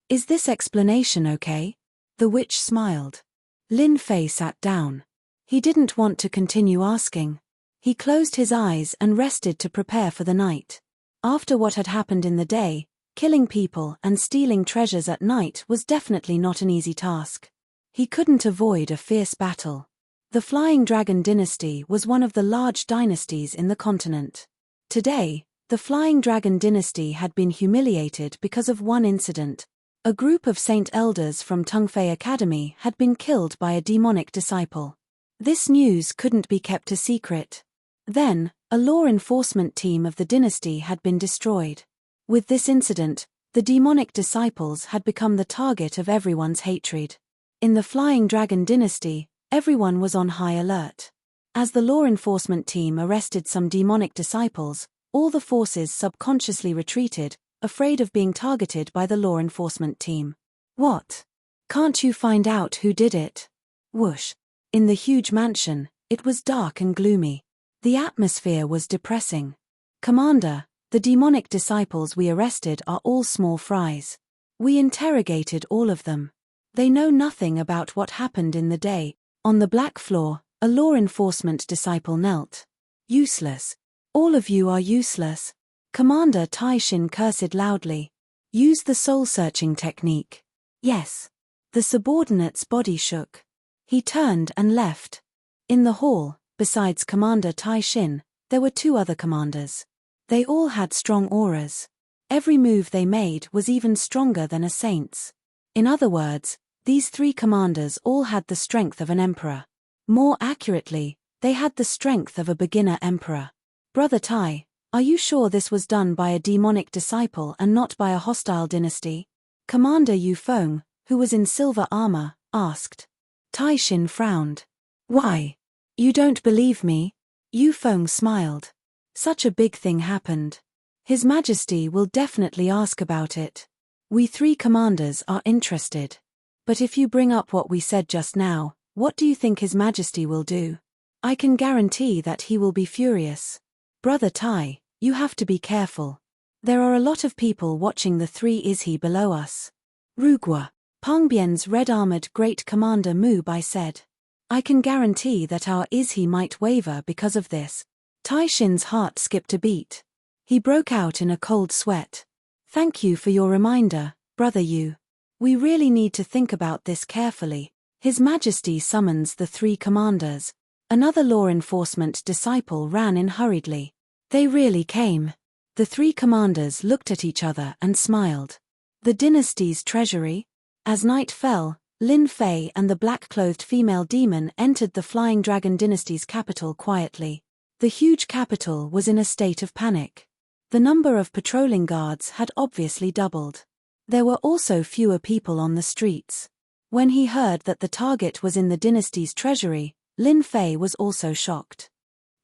Is this explanation okay? The witch smiled. Lin Fei sat down. He didn't want to continue asking. He closed his eyes and rested to prepare for the night. After what had happened in the day, killing people and stealing treasures at night was definitely not an easy task. He couldn't avoid a fierce battle. The Flying Dragon dynasty was one of the large dynasties in the continent. Today, the Flying Dragon dynasty had been humiliated because of one incident. A group of saint elders from Tungfei Academy had been killed by a demonic disciple. This news couldn't be kept a secret. Then, a law enforcement team of the dynasty had been destroyed. With this incident, the demonic disciples had become the target of everyone's hatred. In the Flying Dragon dynasty, everyone was on high alert. As the law enforcement team arrested some demonic disciples, all the forces subconsciously retreated, afraid of being targeted by the law enforcement team. What? Can't you find out who did it? Whoosh. In the huge mansion, it was dark and gloomy. The atmosphere was depressing. Commander, the demonic disciples we arrested are all small fries. We interrogated all of them. They know nothing about what happened in the day. On the black floor, a law enforcement disciple knelt. Useless. All of you are useless. Commander Taishin cursed loudly. Use the soul-searching technique. Yes. The subordinate's body shook. He turned and left. In the hall, besides Commander Taishin, there were two other commanders. They all had strong auras. Every move they made was even stronger than a saint's. In other words, these three commanders all had the strength of an emperor. More accurately, they had the strength of a beginner emperor. Brother Tai, Are you sure this was done by a demonic disciple and not by a hostile dynasty? Commander Yu Feng, who was in silver armor, asked. Tai Xin frowned. Why? You don't believe me? Yu Feng smiled. Such a big thing happened. His Majesty will definitely ask about it. We three commanders are interested. But if you bring up what we said just now, what do you think His Majesty will do? I can guarantee that he will be furious. Brother Tai, you have to be careful. There are a lot of people watching the 3 Izhi below us. Rugua, Pangbian's red-armored great commander Mu Bai said. I can guarantee that our Izhi might waver because of this. Tai Xin's heart skipped a beat. He broke out in a cold sweat. Thank you for your reminder, Brother Yu. We really need to think about this carefully. His Majesty summons the 3 commanders. Another law enforcement disciple ran in hurriedly. They really came. The 3 commanders looked at each other and smiled. The dynasty's treasury? As night fell, Lin Fei and the black-clothed female demon entered the Flying Dragon dynasty's capital quietly. The huge capital was in a state of panic. The number of patrolling guards had obviously doubled. There were also fewer people on the streets. When he heard that the target was in the dynasty's treasury, Lin Fei was also shocked.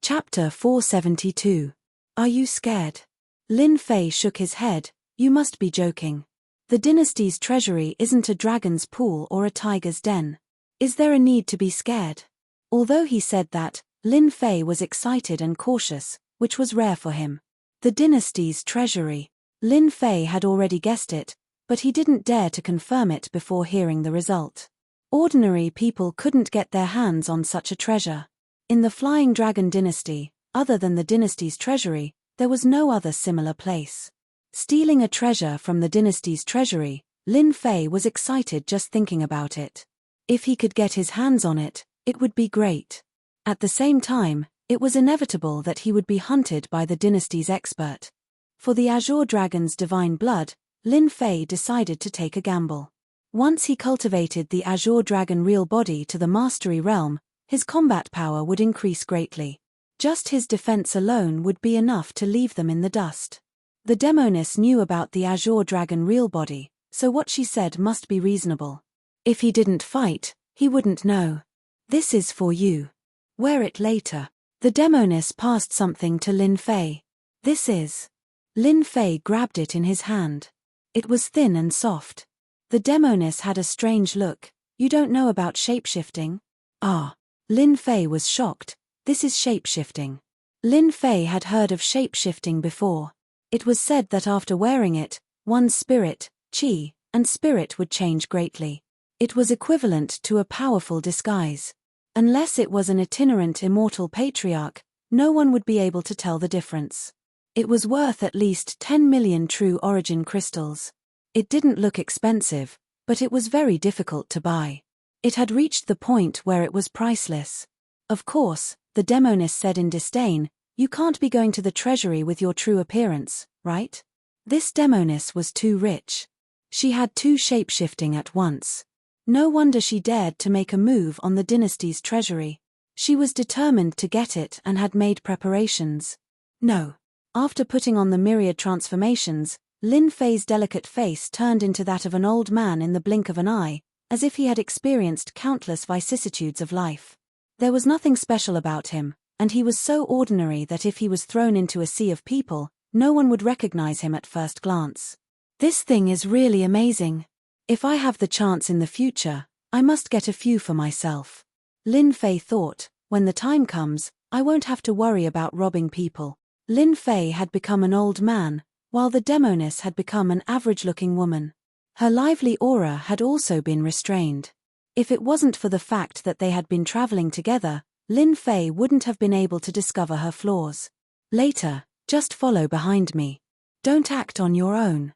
Chapter 472. Are you scared? Lin Fei shook his head. You must be joking. The dynasty's treasury isn't a dragon's pool or a tiger's den. Is there a need to be scared? Although he said that, Lin Fei was excited and cautious, which was rare for him. The dynasty's treasury. Lin Fei had already guessed it, but he didn't dare to confirm it before hearing the result. Ordinary people couldn't get their hands on such a treasure. In the Flying Dragon dynasty, other than the dynasty's treasury, there was no other similar place. Stealing a treasure from the dynasty's treasury, Lin Fei was excited just thinking about it. If he could get his hands on it, it would be great. At the same time, it was inevitable that he would be hunted by the dynasty's expert. For the Azure Dragon's divine blood, Lin Fei decided to take a gamble. Once he cultivated the Azure Dragon real body to the mastery realm, his combat power would increase greatly. Just his defense alone would be enough to leave them in the dust. The Demoness knew about the Azure Dragon real body, so what she said must be reasonable. If he didn't fight, he wouldn't know. This is for you. Wear it later. The Demoness passed something to Lin Fei. This is. Lin Fei grabbed it in his hand. It was thin and soft. The Demoness had a strange look. You don't know about shapeshifting? Ah. Lin Fei was shocked. This is shapeshifting. Lin Fei had heard of shapeshifting before. It was said that after wearing it, one's spirit, qi, and spirit would change greatly. It was equivalent to a powerful disguise. Unless it was an itinerant immortal patriarch, no one would be able to tell the difference. It was worth at least 10 million true origin crystals. It didn't look expensive, but it was very difficult to buy. It had reached the point where it was priceless. Of course, the Demoness said in disdain, you can't be going to the treasury with your true appearance, right? This Demoness was too rich. She had 2 shapeshifting at once. No wonder she dared to make a move on the dynasty's treasury. She was determined to get it and had made preparations. No. After putting on the myriad transformations, Lin Fei's delicate face turned into that of an old man in the blink of an eye, as if he had experienced countless vicissitudes of life. There was nothing special about him, and he was so ordinary that if he was thrown into a sea of people, no one would recognize him at first glance. This thing is really amazing. If I have the chance in the future, I must get a few for myself. Lin Fei thought, when the time comes, I won't have to worry about robbing people. Lin Fei had become an old man, while the Demoness had become an average-looking woman. Her lively aura had also been restrained. If it wasn't for the fact that they had been traveling together, Lin Fei wouldn't have been able to discover her flaws. Later, just follow behind me. Don't act on your own.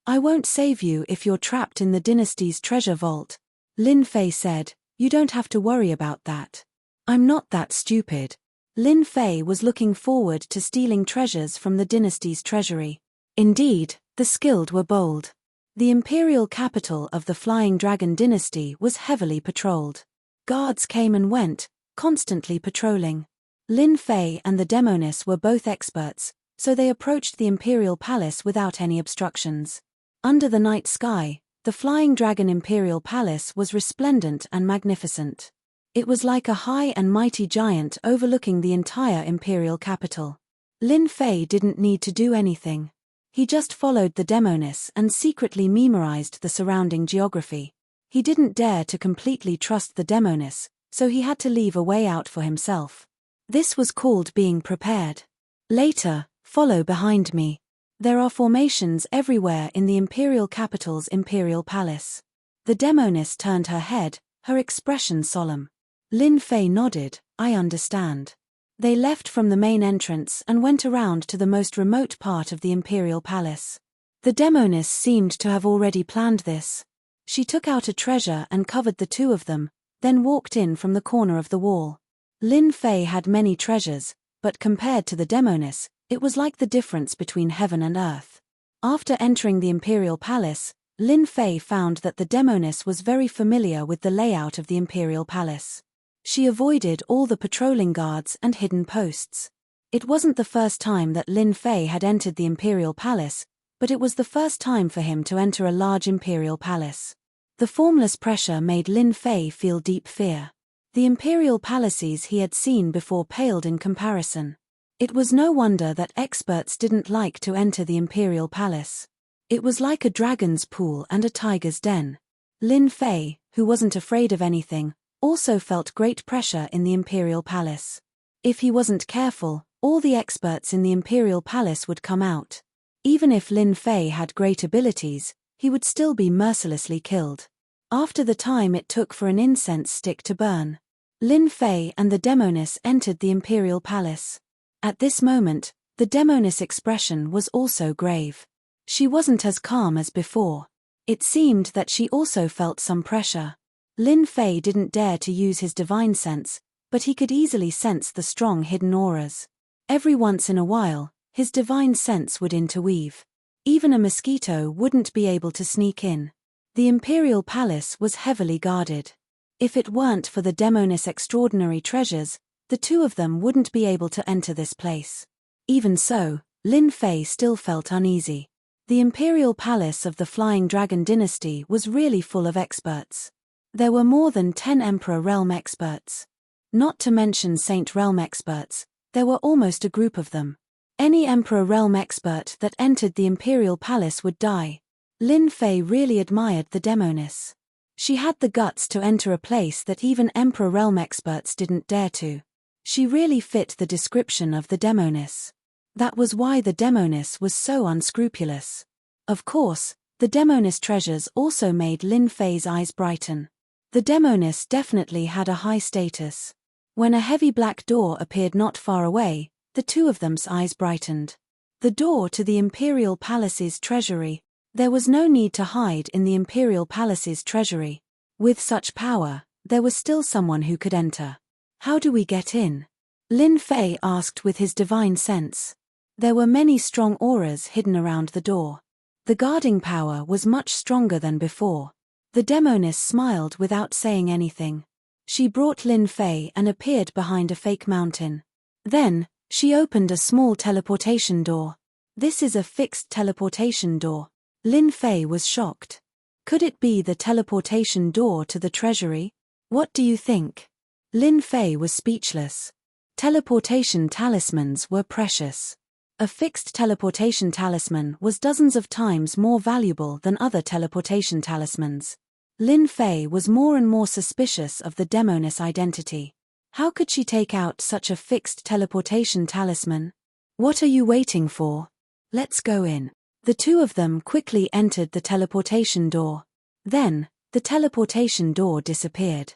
I won't save you if you're trapped in the dynasty's treasure vault. Lin Fei said, you don't have to worry about that. I'm not that stupid. Lin Fei was looking forward to stealing treasures from the dynasty's treasury. Indeed, the skilled were bold. The imperial capital of the Flying Dragon dynasty was heavily patrolled. Guards came and went, constantly patrolling. Lin Fei and the Demoness were both experts, so they approached the imperial palace without any obstructions. Under the night sky, the flying dragon imperial palace was resplendent and magnificent. It was like a high and mighty giant overlooking the entire imperial capital. Lin Fei didn't need to do anything. He just followed the demoness and secretly memorized the surrounding geography. He didn't dare to completely trust the demoness, so he had to leave a way out for himself. This was called being prepared. Later, follow behind me. There are formations everywhere in the imperial capital's imperial palace. The demoness turned her head, her expression solemn. Lin Fei nodded, I understand. They left from the main entrance and went around to the most remote part of the imperial palace. The demoness seemed to have already planned this. She took out a treasure and covered the two of them, then walked in from the corner of the wall. Lin Fei had many treasures, but compared to the demoness, it was like the difference between heaven and earth. After entering the imperial palace, Lin Fei found that the demoness was very familiar with the layout of the imperial palace. She avoided all the patrolling guards and hidden posts. It wasn't the first time that Lin Fei had entered the imperial palace, but it was the first time for him to enter a large imperial palace. The formless pressure made Lin Fei feel deep fear. The imperial palaces he had seen before paled in comparison. It was no wonder that experts didn't like to enter the imperial palace. It was like a dragon's pool and a tiger's den. Lin Fei, who wasn't afraid of anything, also felt great pressure in the imperial palace. If he wasn't careful, all the experts in the imperial palace would come out. Even if Lin Fei had great abilities, he would still be mercilessly killed. After the time it took for an incense stick to burn, Lin Fei and the demoness entered the imperial palace. At this moment, the demoness' expression was also grave. She wasn't as calm as before. It seemed that she also felt some pressure. Lin Fei didn't dare to use his divine sense, but he could easily sense the strong hidden auras. Every once in a while, his divine sense would interweave. Even a mosquito wouldn't be able to sneak in. The imperial palace was heavily guarded. If it weren't for the demoness' extraordinary treasures, the two of them wouldn't be able to enter this place. Even so, Lin Fei still felt uneasy. The imperial palace of the Flying Dragon dynasty was really full of experts. There were more than 10 Emperor Realm experts. Not to mention Saint Realm experts, there were almost a group of them. Any Emperor Realm expert that entered the imperial palace would die. Lin Fei really admired the demoness. She had the guts to enter a place that even Emperor Realm experts didn't dare to. She really fit the description of the demoness. That was why the demoness was so unscrupulous. Of course, the demoness treasures also made Lin Fei's eyes brighten. The demoness definitely had a high status. When a heavy black door appeared not far away, the two of them's eyes brightened. The door to the imperial palace's treasury. There was no need to hide in the imperial palace's treasury. With such power, there was still someone who could enter. How do we get in? Lin Fei asked with his divine sense. There were many strong auras hidden around the door. The guarding power was much stronger than before. The demoness smiled without saying anything. She brought Lin Fei and appeared behind a fake mountain. Then, she opened a small teleportation door. This is a fixed teleportation door. Lin Fei was shocked. Could it be the teleportation door to the treasury? What do you think? Lin Fei was speechless. Teleportation talismans were precious. A fixed teleportation talisman was dozens of times more valuable than other teleportation talismans. Lin Fei was more and more suspicious of the demoness' identity. How could she take out such a fixed teleportation talisman? What are you waiting for? Let's go in. The two of them quickly entered the teleportation door. Then, the teleportation door disappeared.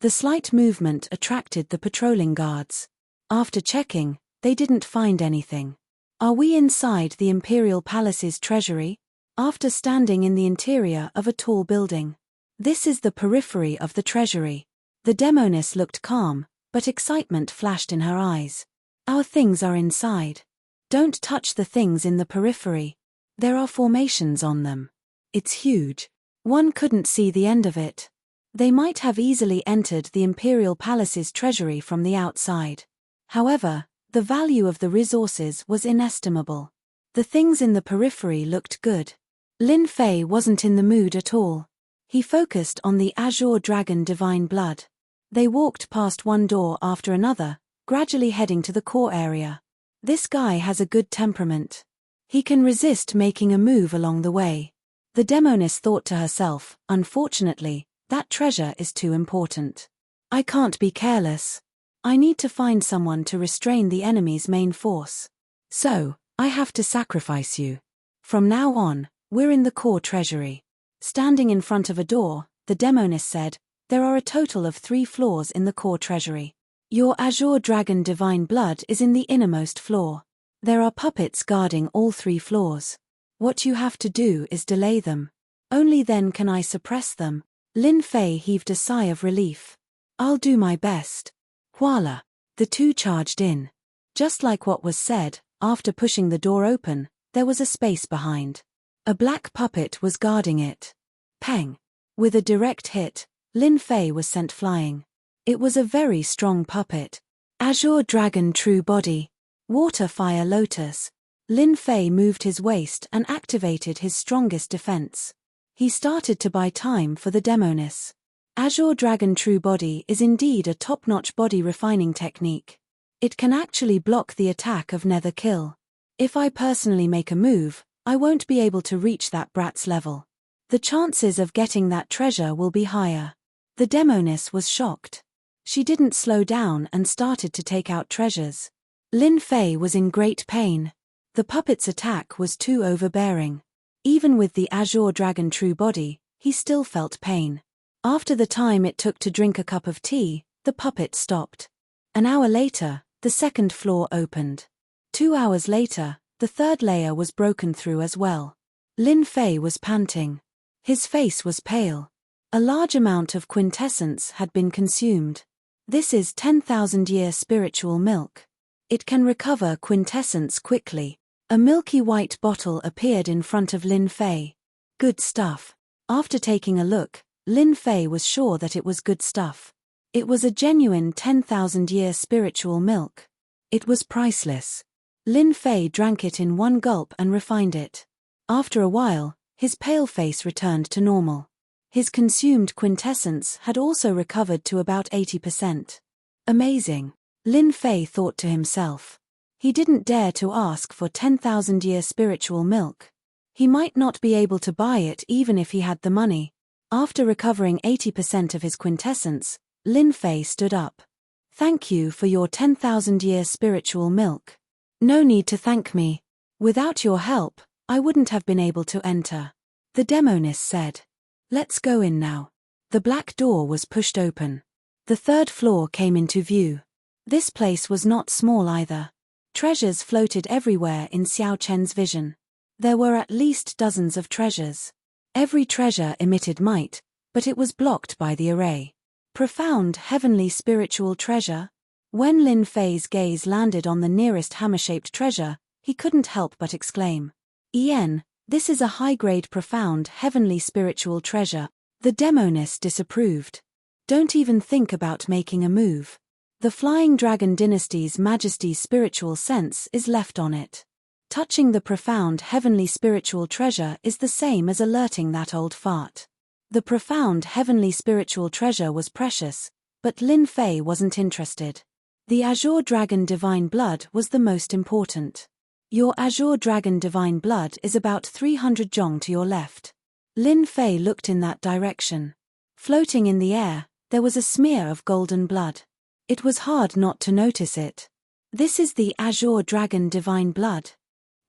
The slight movement attracted the patrolling guards. After checking, they didn't find anything. Are we inside the imperial palace's treasury? After standing in the interior of a tall building. This is the periphery of the treasury. The demoness looked calm, but excitement flashed in her eyes. Our things are inside. Don't touch the things in the periphery. There are formations on them. It's huge. One couldn't see the end of it. They might have easily entered the imperial palace's treasury from the outside. However, The value of the resources was inestimable. The things in the periphery looked good. Lin Fei wasn't in the mood at all. He focused on the Azure Dragon Divine Blood. They walked past one door after another, gradually heading to the core area. This guy has a good temperament. He can resist making a move along the way. The demoness thought to herself, unfortunately, that treasure is too important. I can't be careless. I need to find someone to restrain the enemy's main force. So, I have to sacrifice you. From now on, we're in the core treasury. Standing in front of a door, the demoness said, there are a total of 3 floors in the core treasury. Your Azure Dragon Divine Blood is in the innermost floor. There are puppets guarding all 3 floors. What you have to do is delay them. Only then can I suppress them. Lin Fei heaved a sigh of relief. I'll do my best. Voila! The two charged in. Just like what was said, after pushing the door open, there was a space behind. A black puppet was guarding it. Peng! With a direct hit, Lin Fei was sent flying. It was a very strong puppet. Azure Dragon True Body. Water Fire Lotus. Lin Fei moved his waist and activated his strongest defense. He started to buy time for the demoness. Azure Dragon True Body is indeed a top-notch body refining technique. It can actually block the attack of Nether Kill. If I personally make a move, I won't be able to reach that brat's level. The chances of getting that treasure will be higher. The demoness was shocked. She didn't slow down and started to take out treasures. Lin Fei was in great pain. The puppet's attack was too overbearing. Even with the Azure Dragon True Body, he still felt pain. After the time it took to drink a cup of tea, the puppet stopped. An hour later, the second floor opened. 2 hours later, the third layer was broken through as well. Lin Fei was panting. His face was pale. A large amount of quintessence had been consumed. This is 10,000-year spiritual milk. It can recover quintessence quickly. A milky white bottle appeared in front of Lin Fei. Good stuff. After taking a look, Lin Fei was sure that it was good stuff. It was a genuine 10,000-year spiritual milk. It was priceless. Lin Fei drank it in one gulp and refined it. After a while, his pale face returned to normal. His consumed quintessence had also recovered to about 80%. Amazing. Lin Fei thought to himself. He didn't dare to ask for 10,000-year spiritual milk. He might not be able to buy it even if he had the money. After recovering 80% of his quintessence, Lin Fei stood up. Thank you for your 10,000-year spiritual milk. No need to thank me. Without your help, I wouldn't have been able to enter. The demoness said. Let's go in now. The black door was pushed open. The third floor came into view. This place was not small either. Treasures floated everywhere in Xiao Chen's vision. There were at least dozens of treasures. Every treasure emitted might, but it was blocked by the array. Profound heavenly spiritual treasure? When Lin Fei's gaze landed on the nearest hammer-shaped treasure, he couldn't help but exclaim. Yen, this is a high-grade profound heavenly spiritual treasure. The demoness disapproved. Don't even think about making a move. The Flying Dragon Dynasty's Majesty's spiritual sense is left on it. Touching the profound heavenly spiritual treasure is the same as alerting that old fart. The profound heavenly spiritual treasure was precious, but Lin Fei wasn't interested. The Azure Dragon Divine Blood was the most important. Your Azure Dragon Divine Blood is about 300 zhong to your left. Lin Fei looked in that direction. Floating in the air, there was a smear of golden blood. It was hard not to notice it. This is the Azure Dragon Divine Blood.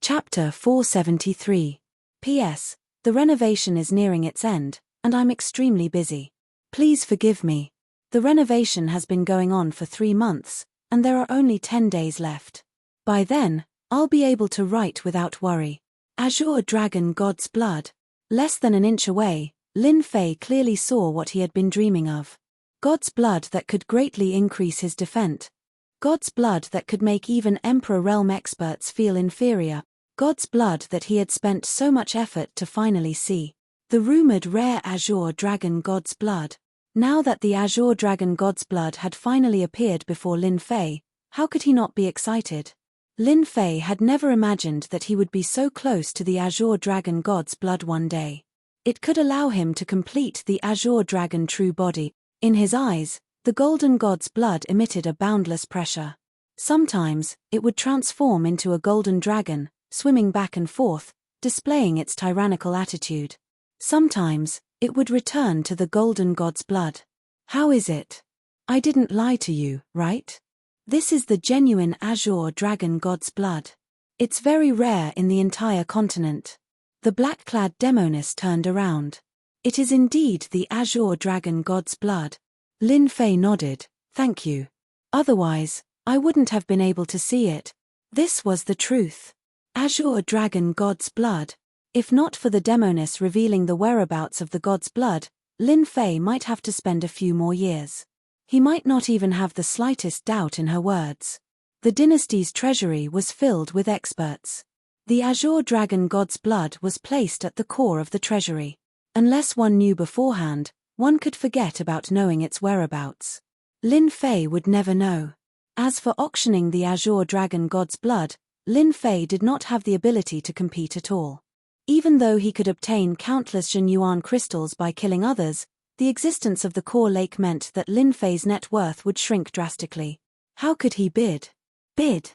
Chapter 473. P.S. The renovation is nearing its end, and I'm extremely busy. Please forgive me. The renovation has been going on for 3 months, and there are only 10 days left. By then, I'll be able to write without worry. Azure Dragon God's Blood. Less than an inch away, Lin Fei clearly saw what he had been dreaming of. God's blood that could greatly increase his defense. God's blood that could make even Emperor Realm experts feel inferior. God's blood that he had spent so much effort to finally see. The rumored rare Azure Dragon God's Blood. Now that the Azure Dragon God's Blood had finally appeared before Lin Fei, How could he not be excited? Lin Fei had never imagined that he would be so close to the Azure Dragon God's blood one day. It could allow him to complete the Azure Dragon true body. In his eyes, the Golden God's blood emitted a boundless pressure. Sometimes, it would transform into a golden dragon, swimming back and forth, displaying its tyrannical attitude. Sometimes, it would return to the Golden God's blood. How is it? I didn't lie to you, right? This is the genuine Azure Dragon God's blood. It's very rare in the entire continent. The black-clad demoness turned around. It is indeed the Azure Dragon God's blood. Lin Fei nodded, thank you. Otherwise, I wouldn't have been able to see it. This was the truth. Azure Dragon God's blood. If not for the demoness revealing the whereabouts of the God's blood, Lin Fei might have to spend a few more years. He might not even have the slightest doubt in her words. The dynasty's treasury was filled with experts. The Azure Dragon God's blood was placed at the core of the treasury. Unless one knew beforehand, one could forget about knowing its whereabouts. Lin Fei would never know. As for auctioning the Azure Dragon God's blood, Lin Fei did not have the ability to compete at all. Even though he could obtain countless Jinyuan crystals by killing others, the existence of the core lake meant that Lin Fei's net worth would shrink drastically. How could he bid? Bid.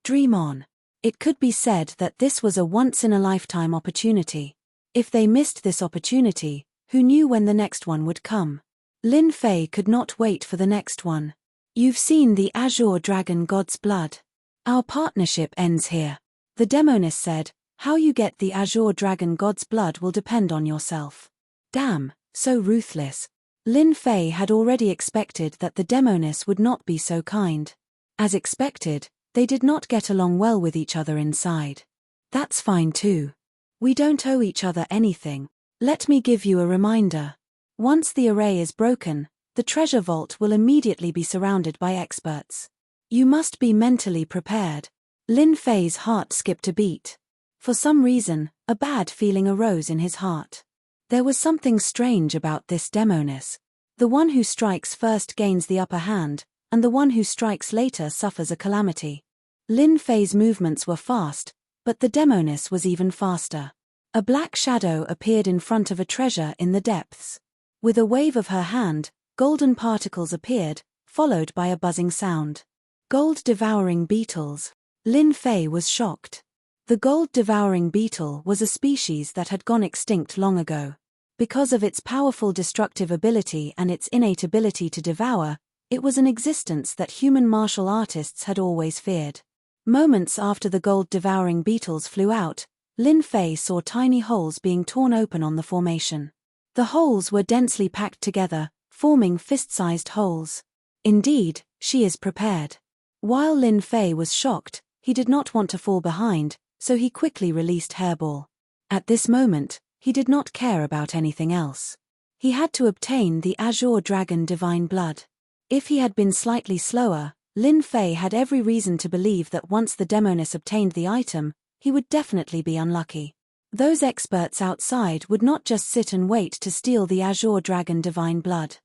Dream on. It could be said that this was a once-in-a-lifetime opportunity. If they missed this opportunity, who knew when the next one would come? Lin Fei could not wait for the next one. You've seen the Azure Dragon God's blood. Our partnership ends here. The demoness said, how you get the Azure Dragon God's blood will depend on yourself. Damn. So ruthless. Lin Fei had already expected that the demoness would not be so kind. As expected, they did not get along well with each other inside. That's fine too. We don't owe each other anything. Let me give you a reminder. Once the array is broken, the treasure vault will immediately be surrounded by experts. You must be mentally prepared. Lin Fei's heart skipped a beat. For some reason, a bad feeling arose in his heart. There was something strange about this demoness. The one who strikes first gains the upper hand, and the one who strikes later suffers a calamity. Lin Fei's movements were fast, but the demoness was even faster. A black shadow appeared in front of a treasure in the depths. With a wave of her hand, golden particles appeared, followed by a buzzing sound. Gold-devouring beetles. Lin Fei was shocked. The gold-devouring beetle was a species that had gone extinct long ago. Because of its powerful destructive ability and its innate ability to devour, it was an existence that human martial artists had always feared. Moments after the gold-devouring beetles flew out, Lin Fei saw tiny holes being torn open on the formation. The holes were densely packed together, forming fist-sized holes. Indeed, she is prepared. While Lin Fei was shocked, he did not want to fall behind, so he quickly released Hairball. At this moment, he did not care about anything else. He had to obtain the Azure Dragon Divine Blood. If he had been slightly slower, Lin Fei had every reason to believe that once the demoness obtained the item, he would definitely be unlucky. Those experts outside would not just sit and wait to steal the Azure Dragon Divine Blood.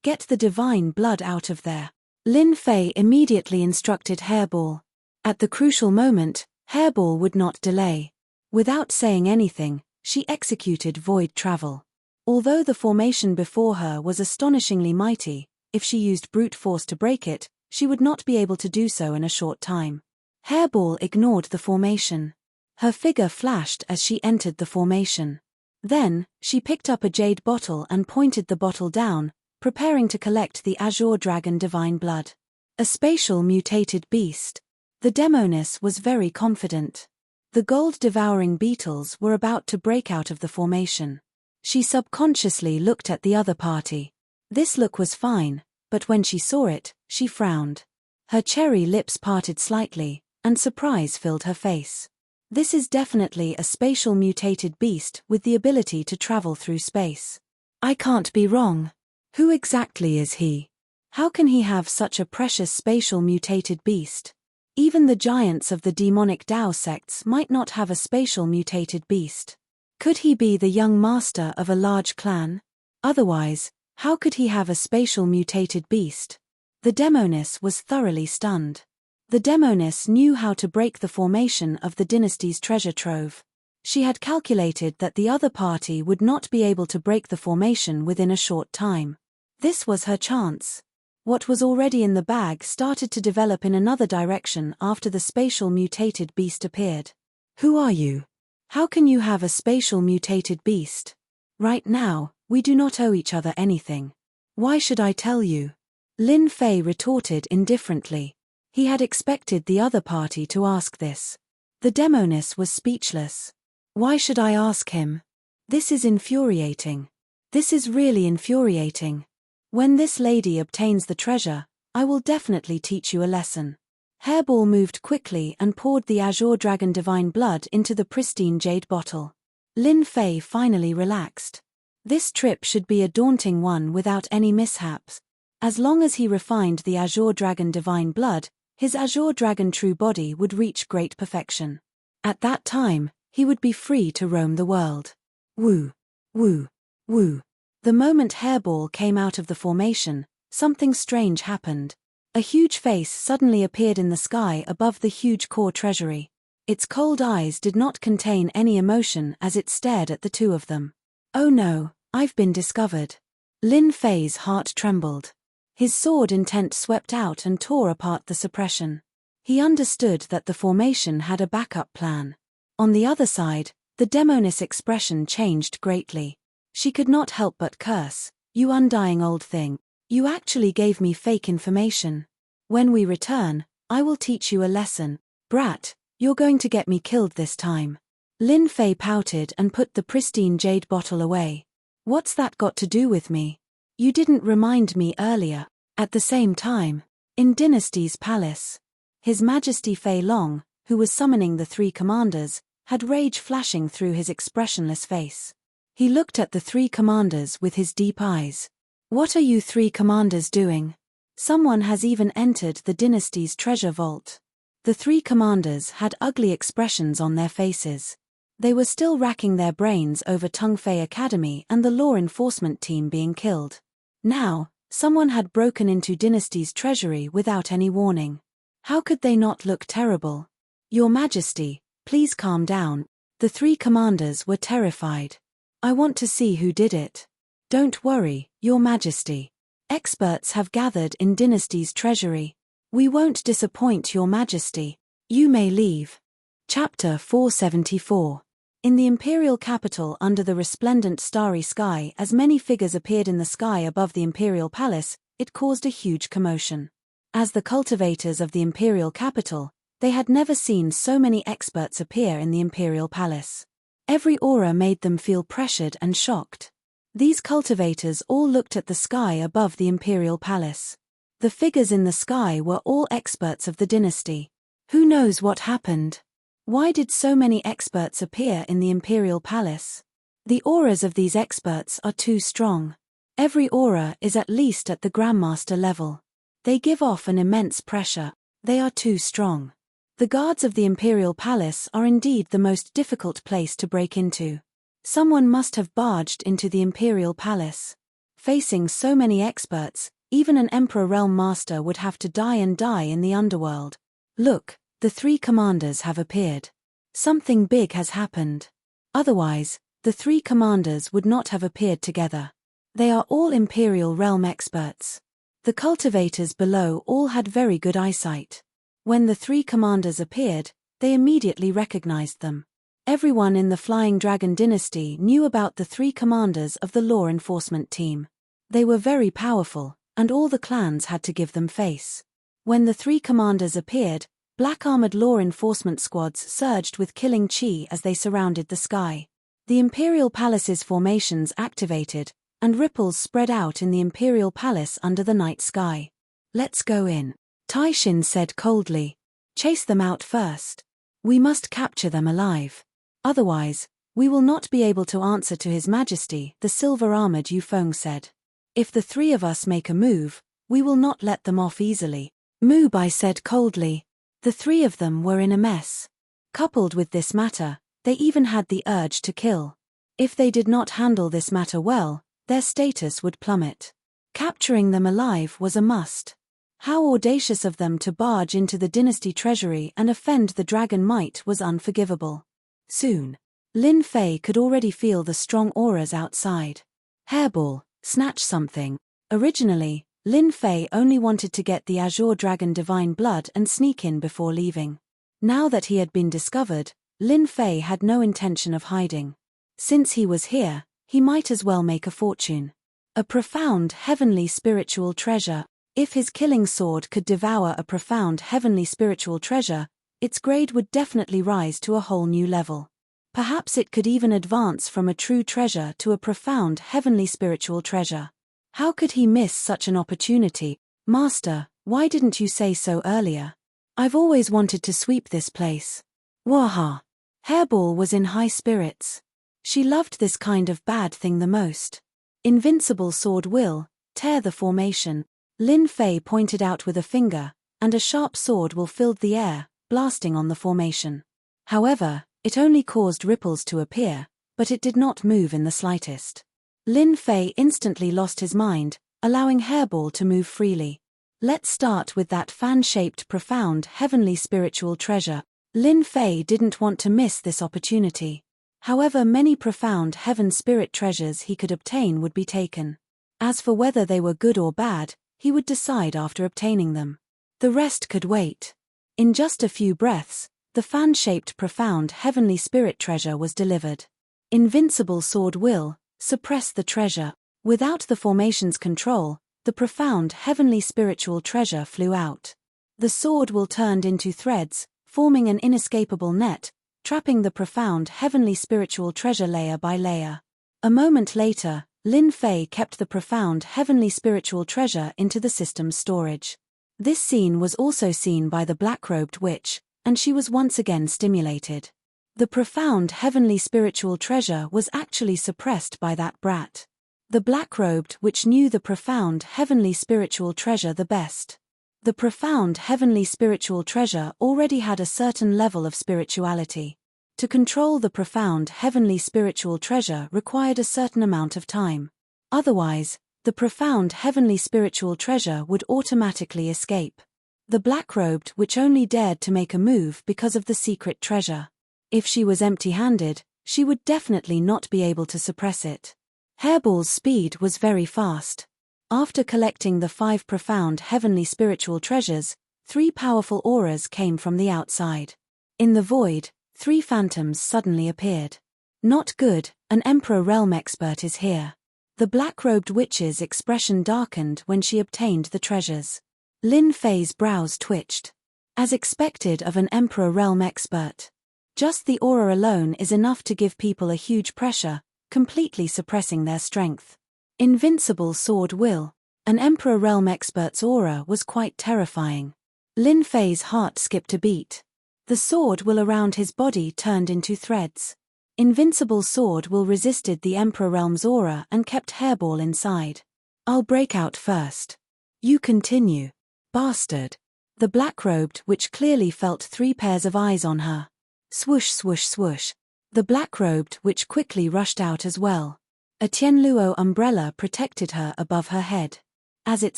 Get the Divine Blood out of there. Lin Fei immediately instructed Hairball. At the crucial moment, Hairball would not delay. Without saying anything, she executed void travel. Although the formation before her was astonishingly mighty, if she used brute force to break it, she would not be able to do so in a short time. Hairball ignored the formation. Her figure flashed as she entered the formation. Then, she picked up a jade bottle and pointed the bottle down, preparing to collect the Azure Dragon Divine Blood. A spatial mutated beast. The demoness was very confident. The gold-devouring beetles were about to break out of the formation. She subconsciously looked at the other party. This look was fine, but when she saw it, she frowned. Her cherry lips parted slightly, and surprise filled her face. This is definitely a spatial mutated beast with the ability to travel through space. I can't be wrong. Who exactly is he? How can he have such a precious spatial mutated beast? Even the giants of the demonic Dao sects might not have a spatial mutated beast. Could he be the young master of a large clan? Otherwise, how could he have a spatial mutated beast? The demoness was thoroughly stunned. The demoness knew how to break the formation of the dynasty's treasure trove. She had calculated that the other party would not be able to break the formation within a short time. This was her chance. What was already in the bag started to develop in another direction after the spatial mutated beast appeared. Who are you? How can you have a spatial mutated beast? Right now, we do not owe each other anything. Why should I tell you? Lin Fei retorted indifferently. He had expected the other party to ask this. The demoness was speechless. Why should I ask him? This is infuriating. This is really infuriating. When this lady obtains the treasure, I will definitely teach you a lesson. Hairball moved quickly and poured the Azure Dragon Divine Blood into the pristine jade bottle. Lin Fei finally relaxed. This trip should be a daunting one without any mishaps. As long as he refined the Azure Dragon Divine Blood, his Azure Dragon True Body would reach great perfection. At that time, he would be free to roam the world. Woo! Woo! Woo! The moment Hairball came out of the formation, something strange happened. A huge face suddenly appeared in the sky above the huge core treasury. Its cold eyes did not contain any emotion as it stared at the two of them. Oh no, I've been discovered. Lin Fei's heart trembled. His sword intent swept out and tore apart the suppression. He understood that the formation had a backup plan. On the other side, the demoness expression changed greatly. She could not help but curse. You undying old thing. You actually gave me fake information. When we return, I will teach you a lesson. Brat, you're going to get me killed this time. Lin Fei pouted and put the pristine jade bottle away. What's that got to do with me? You didn't remind me earlier. At the same time, in Dynasty's palace, His Majesty Fei Long, who was summoning the three commanders, had rage flashing through his expressionless face. He looked at the three commanders with his deep eyes. What are you three commanders doing? Someone has even entered the dynasty's treasure vault. The three commanders had ugly expressions on their faces. They were still racking their brains over Tungfei Academy and the law enforcement team being killed. Now, someone had broken into dynasty's treasury without any warning. How could they not look terrible? Your Majesty, please calm down. The three commanders were terrified. I want to see who did it. Don't worry, Your Majesty. Experts have gathered in dynasty's treasury. We won't disappoint Your Majesty. You may leave. Chapter 474. In the imperial capital under the resplendent starry sky, as many figures appeared in the sky above the imperial palace, it caused a huge commotion. As the cultivators of the imperial capital, they had never seen so many experts appear in the imperial palace. Every aura made them feel pressured and shocked. These cultivators all looked at the sky above the imperial palace. The figures in the sky were all experts of the dynasty. Who knows what happened? Why did so many experts appear in the imperial palace? The auras of these experts are too strong. Every aura is at least at the Grandmaster level. They give off an immense pressure. They are too strong. The guards of the imperial palace are indeed the most difficult place to break into. Someone must have barged into the imperial palace. Facing so many experts, even an Emperor Realm Master would have to die in the underworld. Look, the three commanders have appeared. Something big has happened. Otherwise, the three commanders would not have appeared together. They are all Imperial Realm experts. The cultivators below all had very good eyesight. When the three commanders appeared, they immediately recognized them. Everyone in the Flying Dragon dynasty knew about the three commanders of the law enforcement team. They were very powerful, and all the clans had to give them face. When the three commanders appeared, black-armored law enforcement squads surged with killing chi as they surrounded the sky. The Imperial Palace's formations activated, and ripples spread out in the Imperial Palace under the night sky. Let's go in, Taishin said coldly. Chase them out first. We must capture them alive. Otherwise, we will not be able to answer to His Majesty, the silver-armored Yufeng said. If the three of us make a move, we will not let them off easily. Mu Bai said coldly. The three of them were in a mess. Coupled with this matter, they even had the urge to kill. If they did not handle this matter well, their status would plummet. Capturing them alive was a must. How audacious of them to barge into the dynasty treasury and offend the dragon might was unforgivable. Soon, Lin Fei could already feel the strong auras outside. Hairball, snatch something. Originally, Lin Fei only wanted to get the Azure Dragon Divine Blood and sneak in before leaving. Now that he had been discovered, Lin Fei had no intention of hiding. Since he was here, he might as well make a fortune. A profound heavenly spiritual treasure. If his killing sword could devour a profound heavenly spiritual treasure, its grade would definitely rise to a whole new level. Perhaps it could even advance from a true treasure to a profound heavenly spiritual treasure. How could he miss such an opportunity? Master, why didn't you say so earlier? I've always wanted to sweep this place. Waha! Hairball was in high spirits. She loved this kind of bad thing the most. Invincible sword will tear the formation. Lin Fei pointed out with a finger, and a sharp sword will filled the air, blasting on the formation. However, it only caused ripples to appear, but it did not move in the slightest. Lin Fei instantly lost his mind, allowing Hairball to move freely. Let's start with that fan-shaped profound heavenly spiritual treasure. Lin Fei didn't want to miss this opportunity. However many profound heaven spirit treasures he could obtain would be taken. As for whether they were good or bad, he would decide after obtaining them. The rest could wait. In just a few breaths, the fan-shaped profound heavenly spirit treasure was delivered. Invincible sword will suppress the treasure. Without the formation's control, the profound heavenly spiritual treasure flew out. The sword will turned into threads, forming an inescapable net, trapping the profound heavenly spiritual treasure layer by layer. A moment later, Lin Fei kept the profound heavenly spiritual treasure into the system's storage. This scene was also seen by the black-robed witch, and she was once again stimulated. The profound heavenly spiritual treasure was actually suppressed by that brat. The black-robed witch knew the profound heavenly spiritual treasure the best. The profound heavenly spiritual treasure already had a certain level of spirituality. To control the profound heavenly spiritual treasure required a certain amount of time. Otherwise, the profound heavenly spiritual treasure would automatically escape. The black-robed witch only dared to make a move because of the secret treasure. If she was empty-handed, she would definitely not be able to suppress it. Hairball's speed was very fast. After collecting the 5 profound heavenly spiritual treasures, 3 powerful auras came from the outside. In the void, 3 phantoms suddenly appeared. Not good, an Emperor Realm expert is here. The black-robed witch's expression darkened when she obtained the treasures. Lin Fei's brows twitched. As expected of an Emperor Realm expert. Just the aura alone is enough to give people a huge pressure, completely suppressing their strength. Invincible sword will. An Emperor Realm expert's aura was quite terrifying. Lin Fei's heart skipped a beat. The sword will around his body turned into threads. Invincible sword will resisted the Emperor Realm's aura and kept Hairball inside. I'll break out first. You continue. Bastard. The black-robed witch clearly felt 3 pairs of eyes on her. Swoosh swoosh swoosh. The black-robed witch quickly rushed out as well. A Tianluo umbrella protected her above her head. As it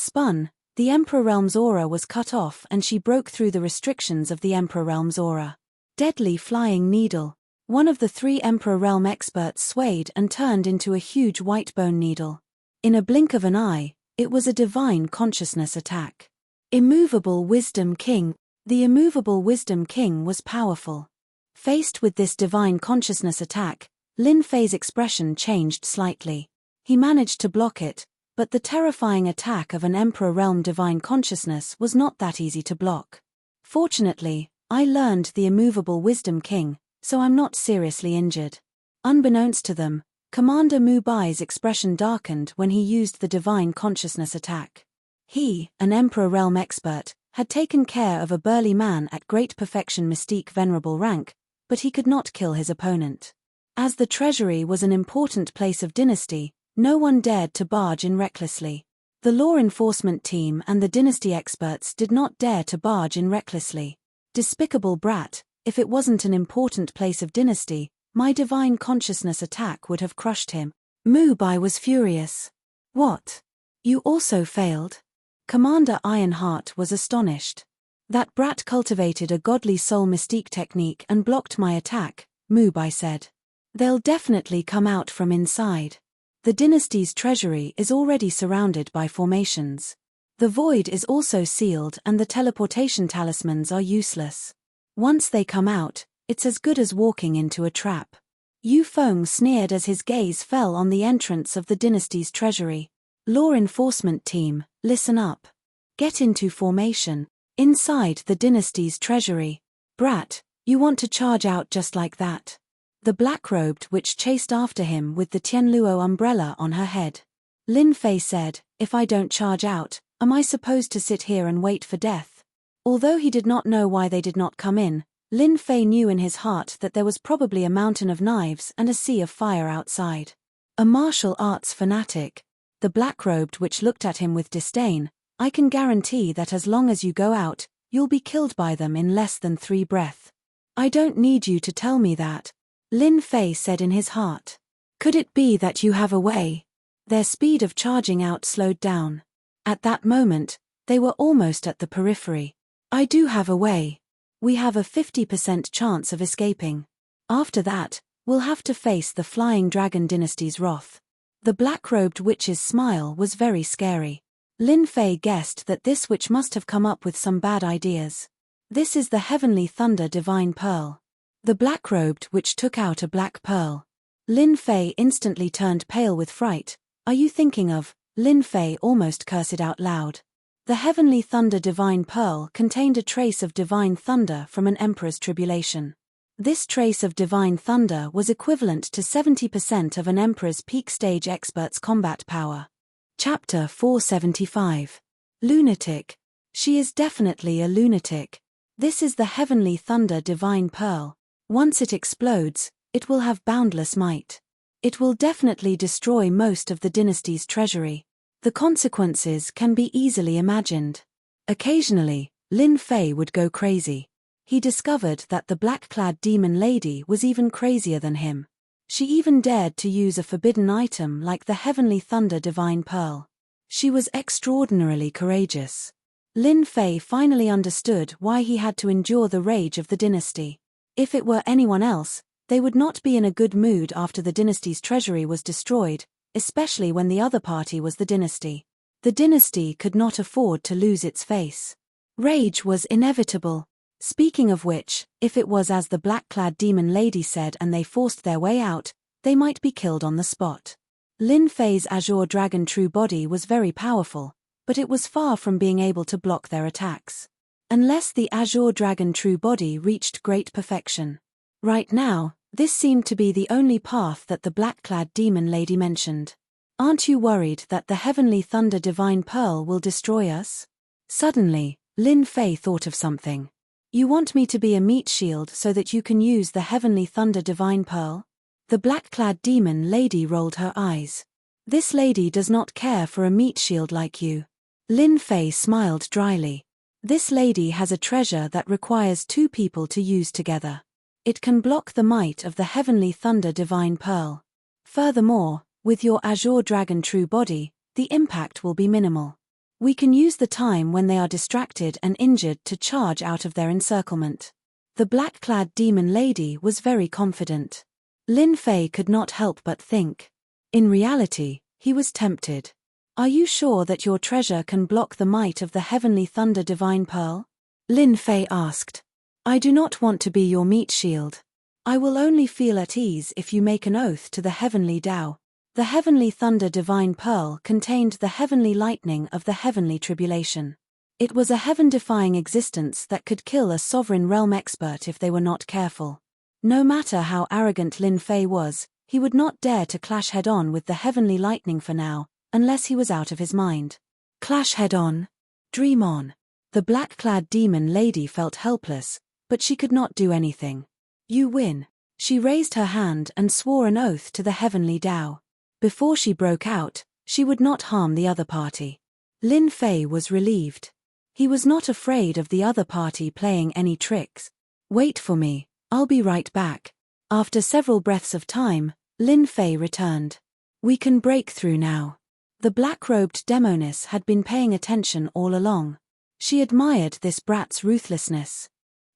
spun, the Emperor Realm's aura was cut off and she broke through the restrictions of the Emperor Realm's aura. Deadly flying needle. One of the 3 Emperor Realm experts swayed and turned into a huge white bone needle. In a blink of an eye, it was a divine consciousness attack. Immovable Wisdom King. The Immovable Wisdom King was powerful. Faced with this divine consciousness attack, Lin Fei's expression changed slightly. He managed to block it, but the terrifying attack of an Emperor Realm divine consciousness was not that easy to block. Fortunately, I learned the Immovable Wisdom King, so I'm not seriously injured. Unbeknownst to them, Commander Mu Bai's expression darkened when he used the divine consciousness attack. He, an Emperor Realm expert, had taken care of a burly man at great perfection mystique venerable rank, but he could not kill his opponent. As the treasury was an important place of dynasty, no one dared to barge in recklessly. The law enforcement team and the dynasty experts did not dare to barge in recklessly. Despicable brat, if it wasn't an important place of dynasty, my divine consciousness attack would have crushed him. Mu Bai was furious. What? You also failed? Commander Ironheart was astonished. That brat cultivated a godly soul mystique technique and blocked my attack, Mubai said. They'll definitely come out from inside. The dynasty's treasury is already surrounded by formations. The void is also sealed and the teleportation talismans are useless. Once they come out, it's as good as walking into a trap. Yu Feng sneered as his gaze fell on the entrance of the dynasty's treasury. Law enforcement team, listen up. Get into formation. Inside the dynasty's treasury. Brat, you want to charge out just like that? The black-robed witch chased after him with the Tianluo umbrella on her head. Lin Fei said, if I don't charge out, am I supposed to sit here and wait for death? Although he did not know why they did not come in, Lin Fei knew in his heart that there was probably a mountain of knives and a sea of fire outside. A martial arts fanatic. The black-robed witch looked at him with disdain. I can guarantee that as long as you go out, you'll be killed by them in less than 3 breaths. I don't need you to tell me that, Lin Fei said in his heart. Could it be that you have a way? Their speed of charging out slowed down. At that moment, they were almost at the periphery. I do have a way. We have a 50% chance of escaping. After that, we'll have to face the Flying Dragon Dynasty's wrath. The black-robed witch's smile was very scary. Lin Fei guessed that this witch must have come up with some bad ideas. This is the Heavenly Thunder Divine Pearl. The black-robed witch took out a black pearl. Lin Fei instantly turned pale with fright. Are you thinking of? Lin Fei almost cursed out loud. The Heavenly Thunder Divine Pearl contained a trace of divine thunder from an emperor's tribulation. This trace of divine thunder was equivalent to 70% of an emperor's peak stage expert's combat power. Chapter 475. Lunatic. She is definitely a lunatic. This is the Heavenly Thunder Divine Pearl. Once it explodes, it will have boundless might. It will definitely destroy most of the dynasty's treasury. The consequences can be easily imagined. Occasionally, Lin Fei would go crazy. He discovered that the black-clad demon lady was even crazier than him. She even dared to use a forbidden item like the Heavenly Thunder Divine Pearl. She was extraordinarily courageous. Lin Fei finally understood why he had to endure the rage of the dynasty. If it were anyone else, they would not be in a good mood after the dynasty's treasury was destroyed, especially when the other party was the dynasty. The dynasty could not afford to lose its face. Rage was inevitable. Speaking of which, if it was as the black-clad demon lady said and they forced their way out, they might be killed on the spot. Lin Fei's Azure Dragon True Body was very powerful, but it was far from being able to block their attacks. Unless the Azure Dragon True Body reached great perfection. Right now, this seemed to be the only path that the black-clad demon lady mentioned. Aren't you worried that the Heavenly Thunder Divine Pearl will destroy us? Suddenly, Lin Fei thought of something. You want me to be a meat shield so that you can use the Heavenly Thunder Divine Pearl? The black-clad demon lady rolled her eyes. This lady does not care for a meat shield like you. Lin Fei smiled dryly. This lady has a treasure that requires 2 people to use together. It can block the might of the Heavenly Thunder Divine Pearl. Furthermore, with your Azure Dragon True Body, the impact will be minimal. We can use the time when they are distracted and injured to charge out of their encirclement. The black-clad demon lady was very confident. Lin Fei could not help but think. In reality, he was tempted. Are you sure that your treasure can block the might of the Heavenly Thunder Divine Pearl? Lin Fei asked. I do not want to be your meat shield. I will only feel at ease if you make an oath to the Heavenly Tao. The Heavenly Thunder Divine Pearl contained the heavenly lightning of the heavenly tribulation. It was a heaven-defying existence that could kill a sovereign realm expert if they were not careful. No matter how arrogant Lin Fei was, he would not dare to clash head-on with the heavenly lightning for now, unless he was out of his mind. Clash head-on? Dream on. The black-clad demon lady felt helpless, but she could not do anything. You win. She raised her hand and swore an oath to the heavenly Tao. Before she broke out, she would not harm the other party. Lin Fei was relieved. He was not afraid of the other party playing any tricks. Wait for me, I'll be right back. After several breaths of time, Lin Fei returned. We can break through now. The black-robed demoness had been paying attention all along. She admired this brat's ruthlessness.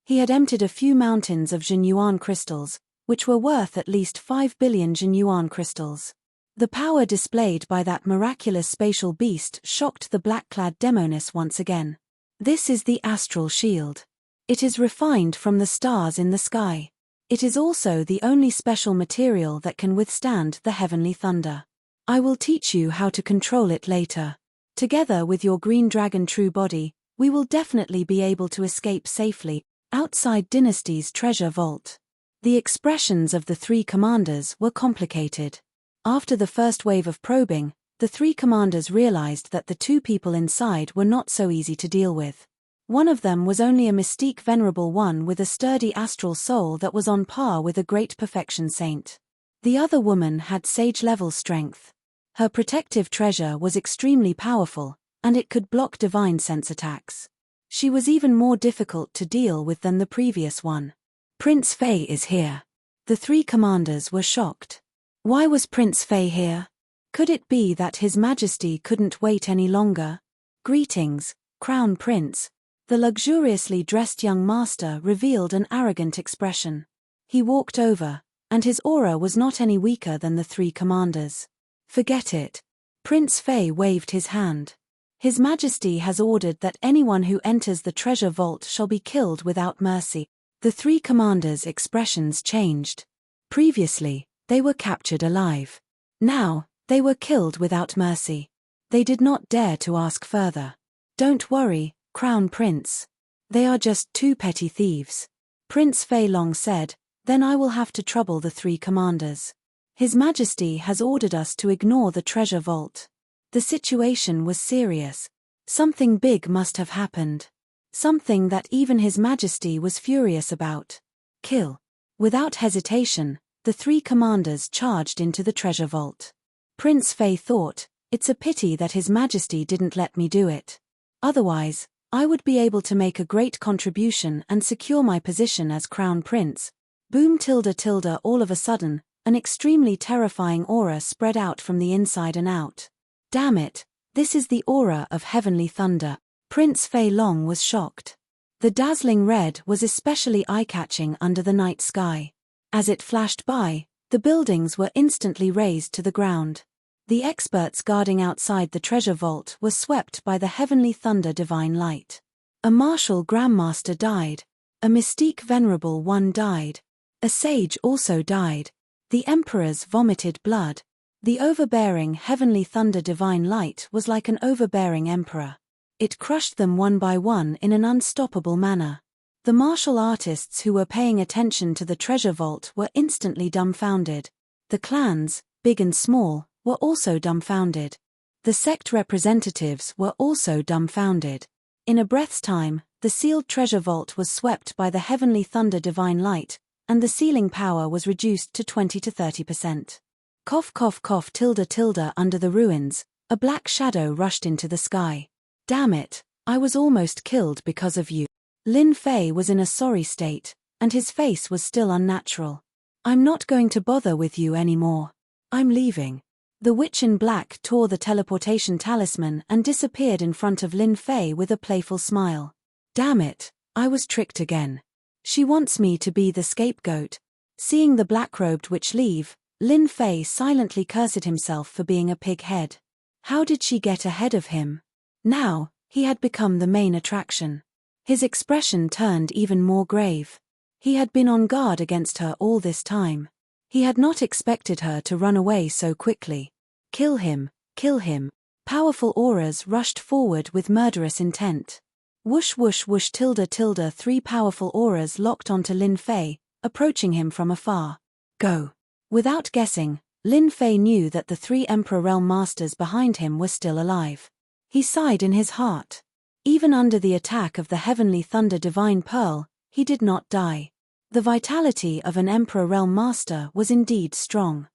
He had emptied a few mountains of Jinyuan crystals, which were worth at least 5 billion Jinyuan crystals. The power displayed by that miraculous spatial beast shocked the black-clad demoness once again. This is the astral shield. It is refined from the stars in the sky. It is also the only special material that can withstand the heavenly thunder. I will teach you how to control it later. Together with your green dragon true body, we will definitely be able to escape safely outside Dynasty's treasure vault. The expressions of the three commanders were complicated. After the first wave of probing, the three commanders realized that the two people inside were not so easy to deal with. One of them was only a mystique venerable one with a sturdy astral soul that was on par with a great perfection saint. The other woman had sage-level strength. Her protective treasure was extremely powerful, and it could block divine sense attacks. She was even more difficult to deal with than the previous one. Prince Fei is here. The three commanders were shocked. Why was Prince Fei here? Could it be that His Majesty couldn't wait any longer? Greetings, Crown Prince. The luxuriously dressed young master revealed an arrogant expression. He walked over, and his aura was not any weaker than the three commanders. Forget it. Prince Fei waved his hand. His Majesty has ordered that anyone who enters the treasure vault shall be killed without mercy. The three commanders' expressions changed. Previously, they were captured alive. Now, they were killed without mercy. They did not dare to ask further. Don't worry, Crown Prince. They are just two petty thieves. Prince Fei Long said, then I will have to trouble the three commanders. His Majesty has ordered us to ignore the treasure vault. The situation was serious. Something big must have happened. Something that even His Majesty was furious about. Kill. Without hesitation, the three commanders charged into the treasure vault. Prince Fei thought, it's a pity that His Majesty didn't let me do it. Otherwise, I would be able to make a great contribution and secure my position as Crown Prince. Boom tilde tilde all of a sudden, an extremely terrifying aura spread out from the inside and out. Damn it, this is the aura of heavenly thunder. Prince Fei Long was shocked. The dazzling red was especially eye-catching under the night sky. As it flashed by, the buildings were instantly razed to the ground. The experts guarding outside the treasure vault were swept by the heavenly thunder divine light. A martial grandmaster died. A mystique venerable one died. A sage also died. The emperors vomited blood. The overbearing heavenly thunder divine light was like an overbearing emperor. It crushed them one by one in an unstoppable manner. The martial artists who were paying attention to the treasure vault were instantly dumbfounded. The clans, big and small, were also dumbfounded. The sect representatives were also dumbfounded. In a breath's time, the sealed treasure vault was swept by the heavenly thunder divine light, and the sealing power was reduced to 20 to 30%. Cough cough cough tilde tilde under the ruins, a black shadow rushed into the sky. Damn it, I was almost killed because of you. Lin Fei was in a sorry state, and his face was still unnatural. I'm not going to bother with you anymore. I'm leaving. The witch in black tore the teleportation talisman and disappeared in front of Lin Fei with a playful smile. Damn it, I was tricked again. She wants me to be the scapegoat. Seeing the black-robed witch leave, Lin Fei silently cursed himself for being a pig-head. How did she get ahead of him? Now, he had become the main attraction. His expression turned even more grave. He had been on guard against her all this time. He had not expected her to run away so quickly. Kill him, kill him. Powerful auras rushed forward with murderous intent. Whoosh whoosh whoosh tilde tilde 3 powerful auras locked onto Lin Fei, approaching him from afar. Go. Without guessing, Lin Fei knew that the 3 Emperor Realm Masters behind him were still alive. He sighed in his heart. Even under the attack of the Heavenly Thunder Divine Pearl, he did not die. The vitality of an Emperor Realm Master was indeed strong.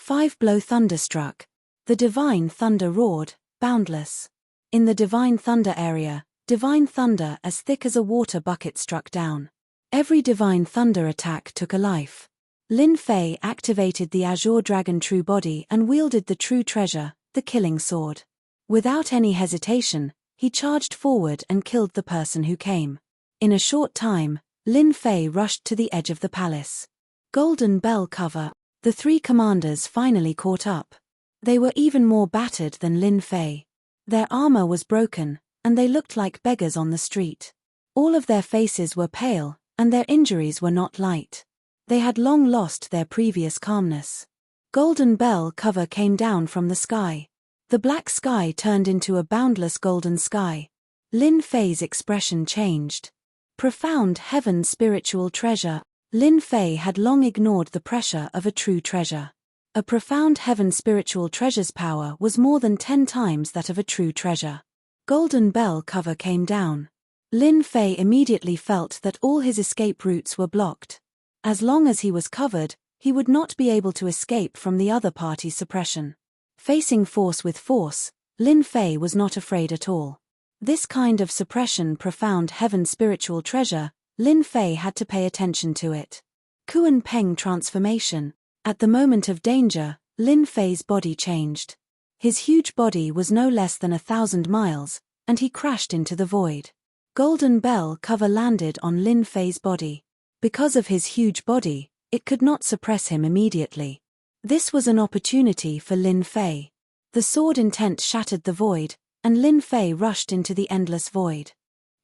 5-blow thunderstruck. The Divine Thunder roared, boundless. In the Divine Thunder area, Divine Thunder as thick as a water bucket struck down. Every Divine Thunder attack took a life. Lin Fei activated the Azure Dragon True Body and wielded the True Treasure, the killing sword. Without any hesitation, he charged forward and killed the person who came. In a short time, Lin Fei rushed to the edge of the palace. Golden bell cover. The three commanders finally caught up. They were even more battered than Lin Fei. Their armor was broken, and they looked like beggars on the street. All of their faces were pale, and their injuries were not light. They had long lost their previous calmness. Golden bell cover came down from the sky. The black sky turned into a boundless golden sky. Lin Fei's expression changed. Profound heaven spiritual treasure. Lin Fei had long ignored the pressure of a true treasure. A profound heaven spiritual treasure's power was more than 10 times that of a true treasure. Golden bell cover came down. Lin Fei immediately felt that all his escape routes were blocked. As long as he was covered, he would not be able to escape from the other party's suppression. Facing force with force, Lin Fei was not afraid at all. This kind of suppression, profound heaven spiritual treasure, Lin Fei had to pay attention to it. Kuan Peng transformation. At the moment of danger, Lin Fei's body changed. His huge body was no less than 1,000 miles, and he crashed into the void. Golden bell cover landed on Lin Fei's body. Because of his huge body, it could not suppress him immediately. This was an opportunity for Lin Fei. The sword intent shattered the void, and Lin Fei rushed into the endless void.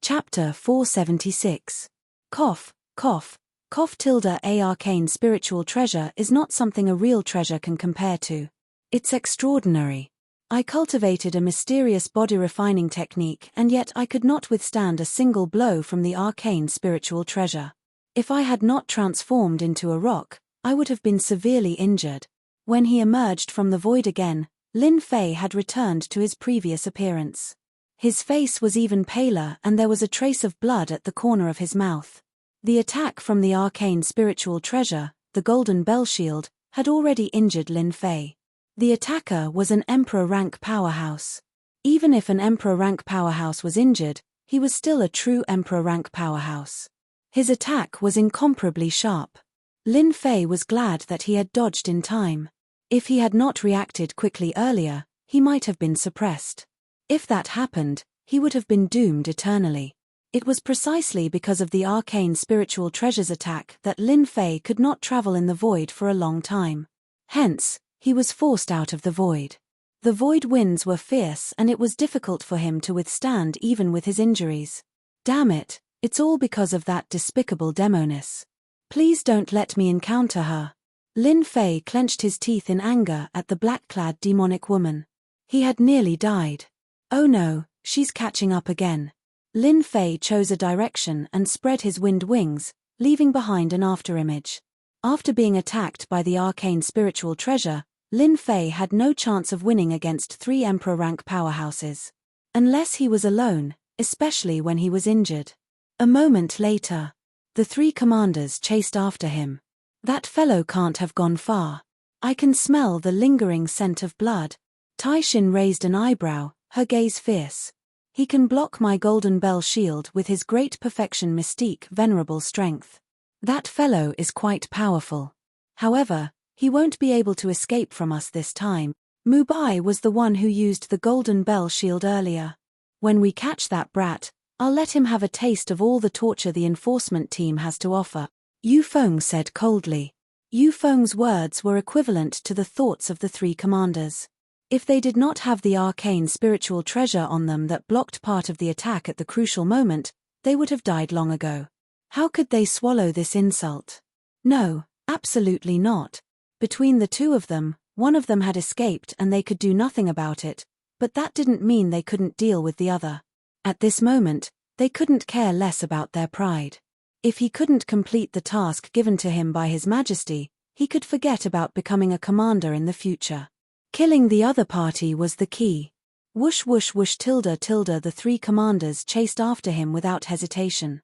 Chapter 476. Cough, cough, cough tilde a arcane spiritual treasure is not something a real treasure can compare to. It's extraordinary. I cultivated a mysterious body refining technique, and yet I could not withstand a single blow from the arcane spiritual treasure. If I had not transformed into a rock, I would have been severely injured. When he emerged from the void again, Lin Fei had returned to his previous appearance. His face was even paler, and there was a trace of blood at the corner of his mouth. The attack from the arcane spiritual treasure, the golden bell shield, had already injured Lin Fei. The attacker was an emperor rank powerhouse. Even if an emperor rank powerhouse was injured, he was still a true emperor rank powerhouse. His attack was incomparably sharp. Lin Fei was glad that he had dodged in time. If he had not reacted quickly earlier, he might have been suppressed. If that happened, he would have been doomed eternally. It was precisely because of the arcane spiritual treasure's attack that Lin Fei could not travel in the void for a long time. Hence, he was forced out of the void. The void winds were fierce, and it was difficult for him to withstand even with his injuries. Damn it, it's all because of that despicable demoness. Please don't let me encounter her. Lin Fei clenched his teeth in anger at the black-clad demonic woman. He had nearly died. Oh no, she's catching up again. Lin Fei chose a direction and spread his wind wings, leaving behind an afterimage. After being attacked by the arcane spiritual treasure, Lin Fei had no chance of winning against 3 emperor rank powerhouses. Unless he was alone, especially when he was injured. A moment later, the 3 commanders chased after him. That fellow can't have gone far. I can smell the lingering scent of blood. Tai Xin raised an eyebrow, her gaze fierce. He can block my golden bell shield with his great perfection mystique venerable strength. That fellow is quite powerful. However, he won't be able to escape from us this time. Mu Bai was the one who used the golden bell shield earlier. When we catch that brat, I'll let him have a taste of all the torture the enforcement team has to offer, Yu Feng said coldly. Yu Feng's words were equivalent to the thoughts of the 3 commanders. If they did not have the arcane spiritual treasure on them that blocked part of the attack at the crucial moment, they would have died long ago. How could they swallow this insult? No, absolutely not. Between the 2 of them, one of them had escaped and they could do nothing about it, but that didn't mean they couldn't deal with the other. At this moment, they couldn't care less about their pride. If he couldn't complete the task given to him by His Majesty, he could forget about becoming a commander in the future. Killing the other party was the key. Whoosh whoosh whoosh tilde tilde the 3 commanders chased after him without hesitation.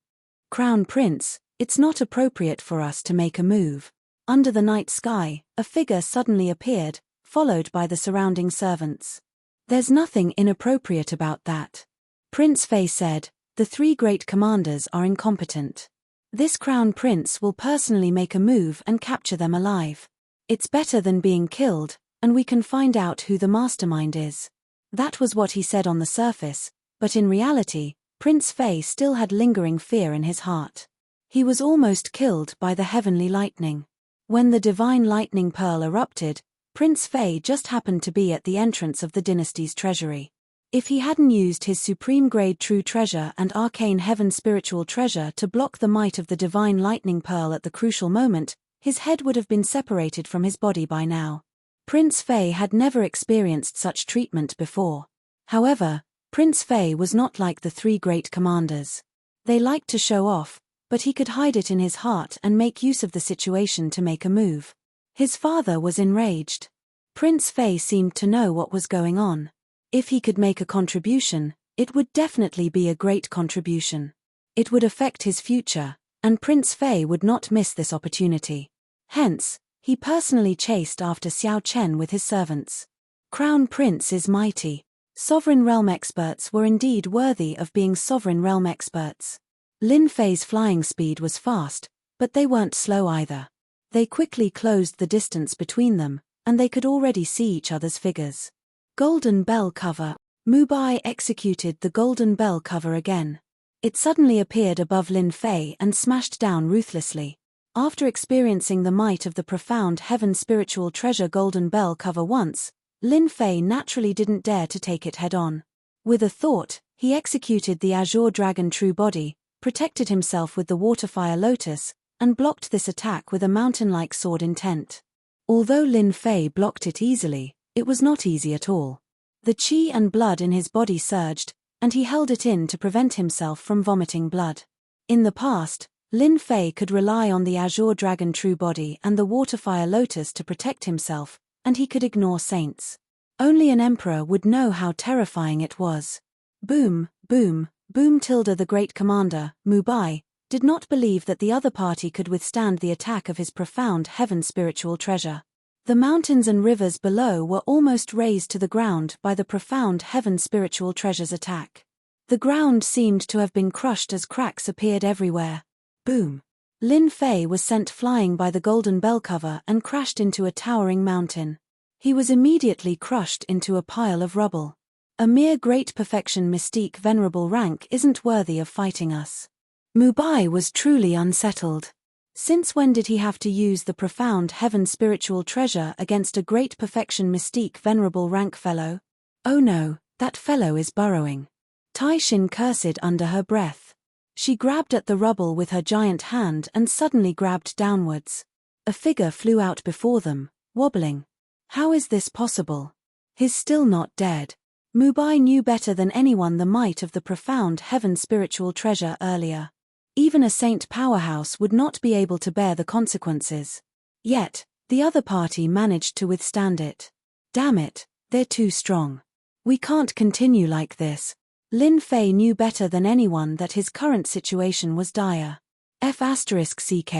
Crown Prince, it's not appropriate for us to make a move. Under the night sky, a figure suddenly appeared, followed by the surrounding servants. There's nothing inappropriate about that. Prince Fei said, the 3 great commanders are incompetent. This Crown Prince will personally make a move and capture them alive. It's better than being killed, and we can find out who the mastermind is." That was what he said on the surface, but in reality, Prince Fei still had lingering fear in his heart. He was almost killed by the heavenly lightning. When the divine lightning pearl erupted, Prince Fei just happened to be at the entrance of the dynasty's treasury. If he hadn't used his supreme grade true treasure and arcane heaven spiritual treasure to block the might of the divine lightning pearl at the crucial moment, his head would have been separated from his body by now. Prince Fei had never experienced such treatment before. However, Prince Fei was not like the three great commanders. They liked to show off, but he could hide it in his heart and make use of the situation to make a move. His father was enraged. Prince Fei seemed to know what was going on. If he could make a contribution, it would definitely be a great contribution. It would affect his future, and Prince Fei would not miss this opportunity. Hence, he personally chased after Xiao Chen with his servants. Crown Prince is mighty. Sovereign realm experts were indeed worthy of being sovereign realm experts. Lin Fei's flying speed was fast, but they weren't slow either. They quickly closed the distance between them, and they could already see each other's figures. Golden bell cover. Mu Bai executed the golden bell cover again. It suddenly appeared above Lin Fei and smashed down ruthlessly. After experiencing the might of the profound heaven spiritual treasure golden bell cover once, Lin Fei naturally didn't dare to take it head-on. With a thought, he executed the Azure Dragon True Body, protected himself with the Waterfire Lotus, and blocked this attack with a mountain-like sword intent. Although Lin Fei blocked it easily, it was not easy at all. The qi and blood in his body surged, and he held it in to prevent himself from vomiting blood. In the past, Lin Fei could rely on the Azure Dragon True Body and the Waterfire Lotus to protect himself, and he could ignore saints. Only an emperor would know how terrifying it was. Boom, boom, boom. The great commander, Mu Bai, did not believe that the other party could withstand the attack of his profound heaven spiritual treasure. The mountains and rivers below were almost razed to the ground by the profound heaven spiritual treasure's attack. The ground seemed to have been crushed as cracks appeared everywhere. Boom. Lin Fei was sent flying by the golden bell cover and crashed into a towering mountain. He was immediately crushed into a pile of rubble. A mere great perfection mystique venerable rank isn't worthy of fighting us. Mu Bai was truly unsettled. Since when did he have to use the profound heaven spiritual treasure against a great perfection mystique venerable rank fellow? Oh no, that fellow is burrowing. Tai Xin cursed under her breath. She grabbed at the rubble with her giant hand and suddenly grabbed downwards. A figure flew out before them, wobbling. How is this possible? He's still not dead. Mu Bai knew better than anyone the might of the profound heaven spiritual treasure earlier. Even a saint powerhouse would not be able to bear the consequences. Yet, the other party managed to withstand it. Damn it, they're too strong. We can't continue like this. Lin Fei knew better than anyone that his current situation was dire. F***ck,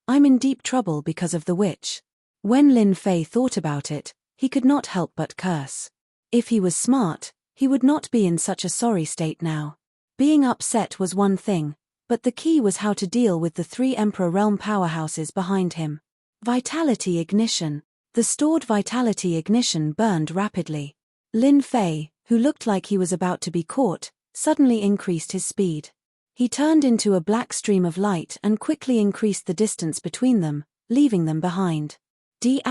I'm in deep trouble because of the witch. When Lin Fei thought about it, he could not help but curse. If he was smart, he would not be in such a sorry state now. Being upset was one thing, but the key was how to deal with the three Emperor Realm powerhouses behind him. Vitality ignition. The stored vitality ignition burned rapidly. Lin Fei, who looked like he was about to be caught, suddenly increased his speed. He turned into a black stream of light and quickly increased the distance between them, leaving them behind. D****,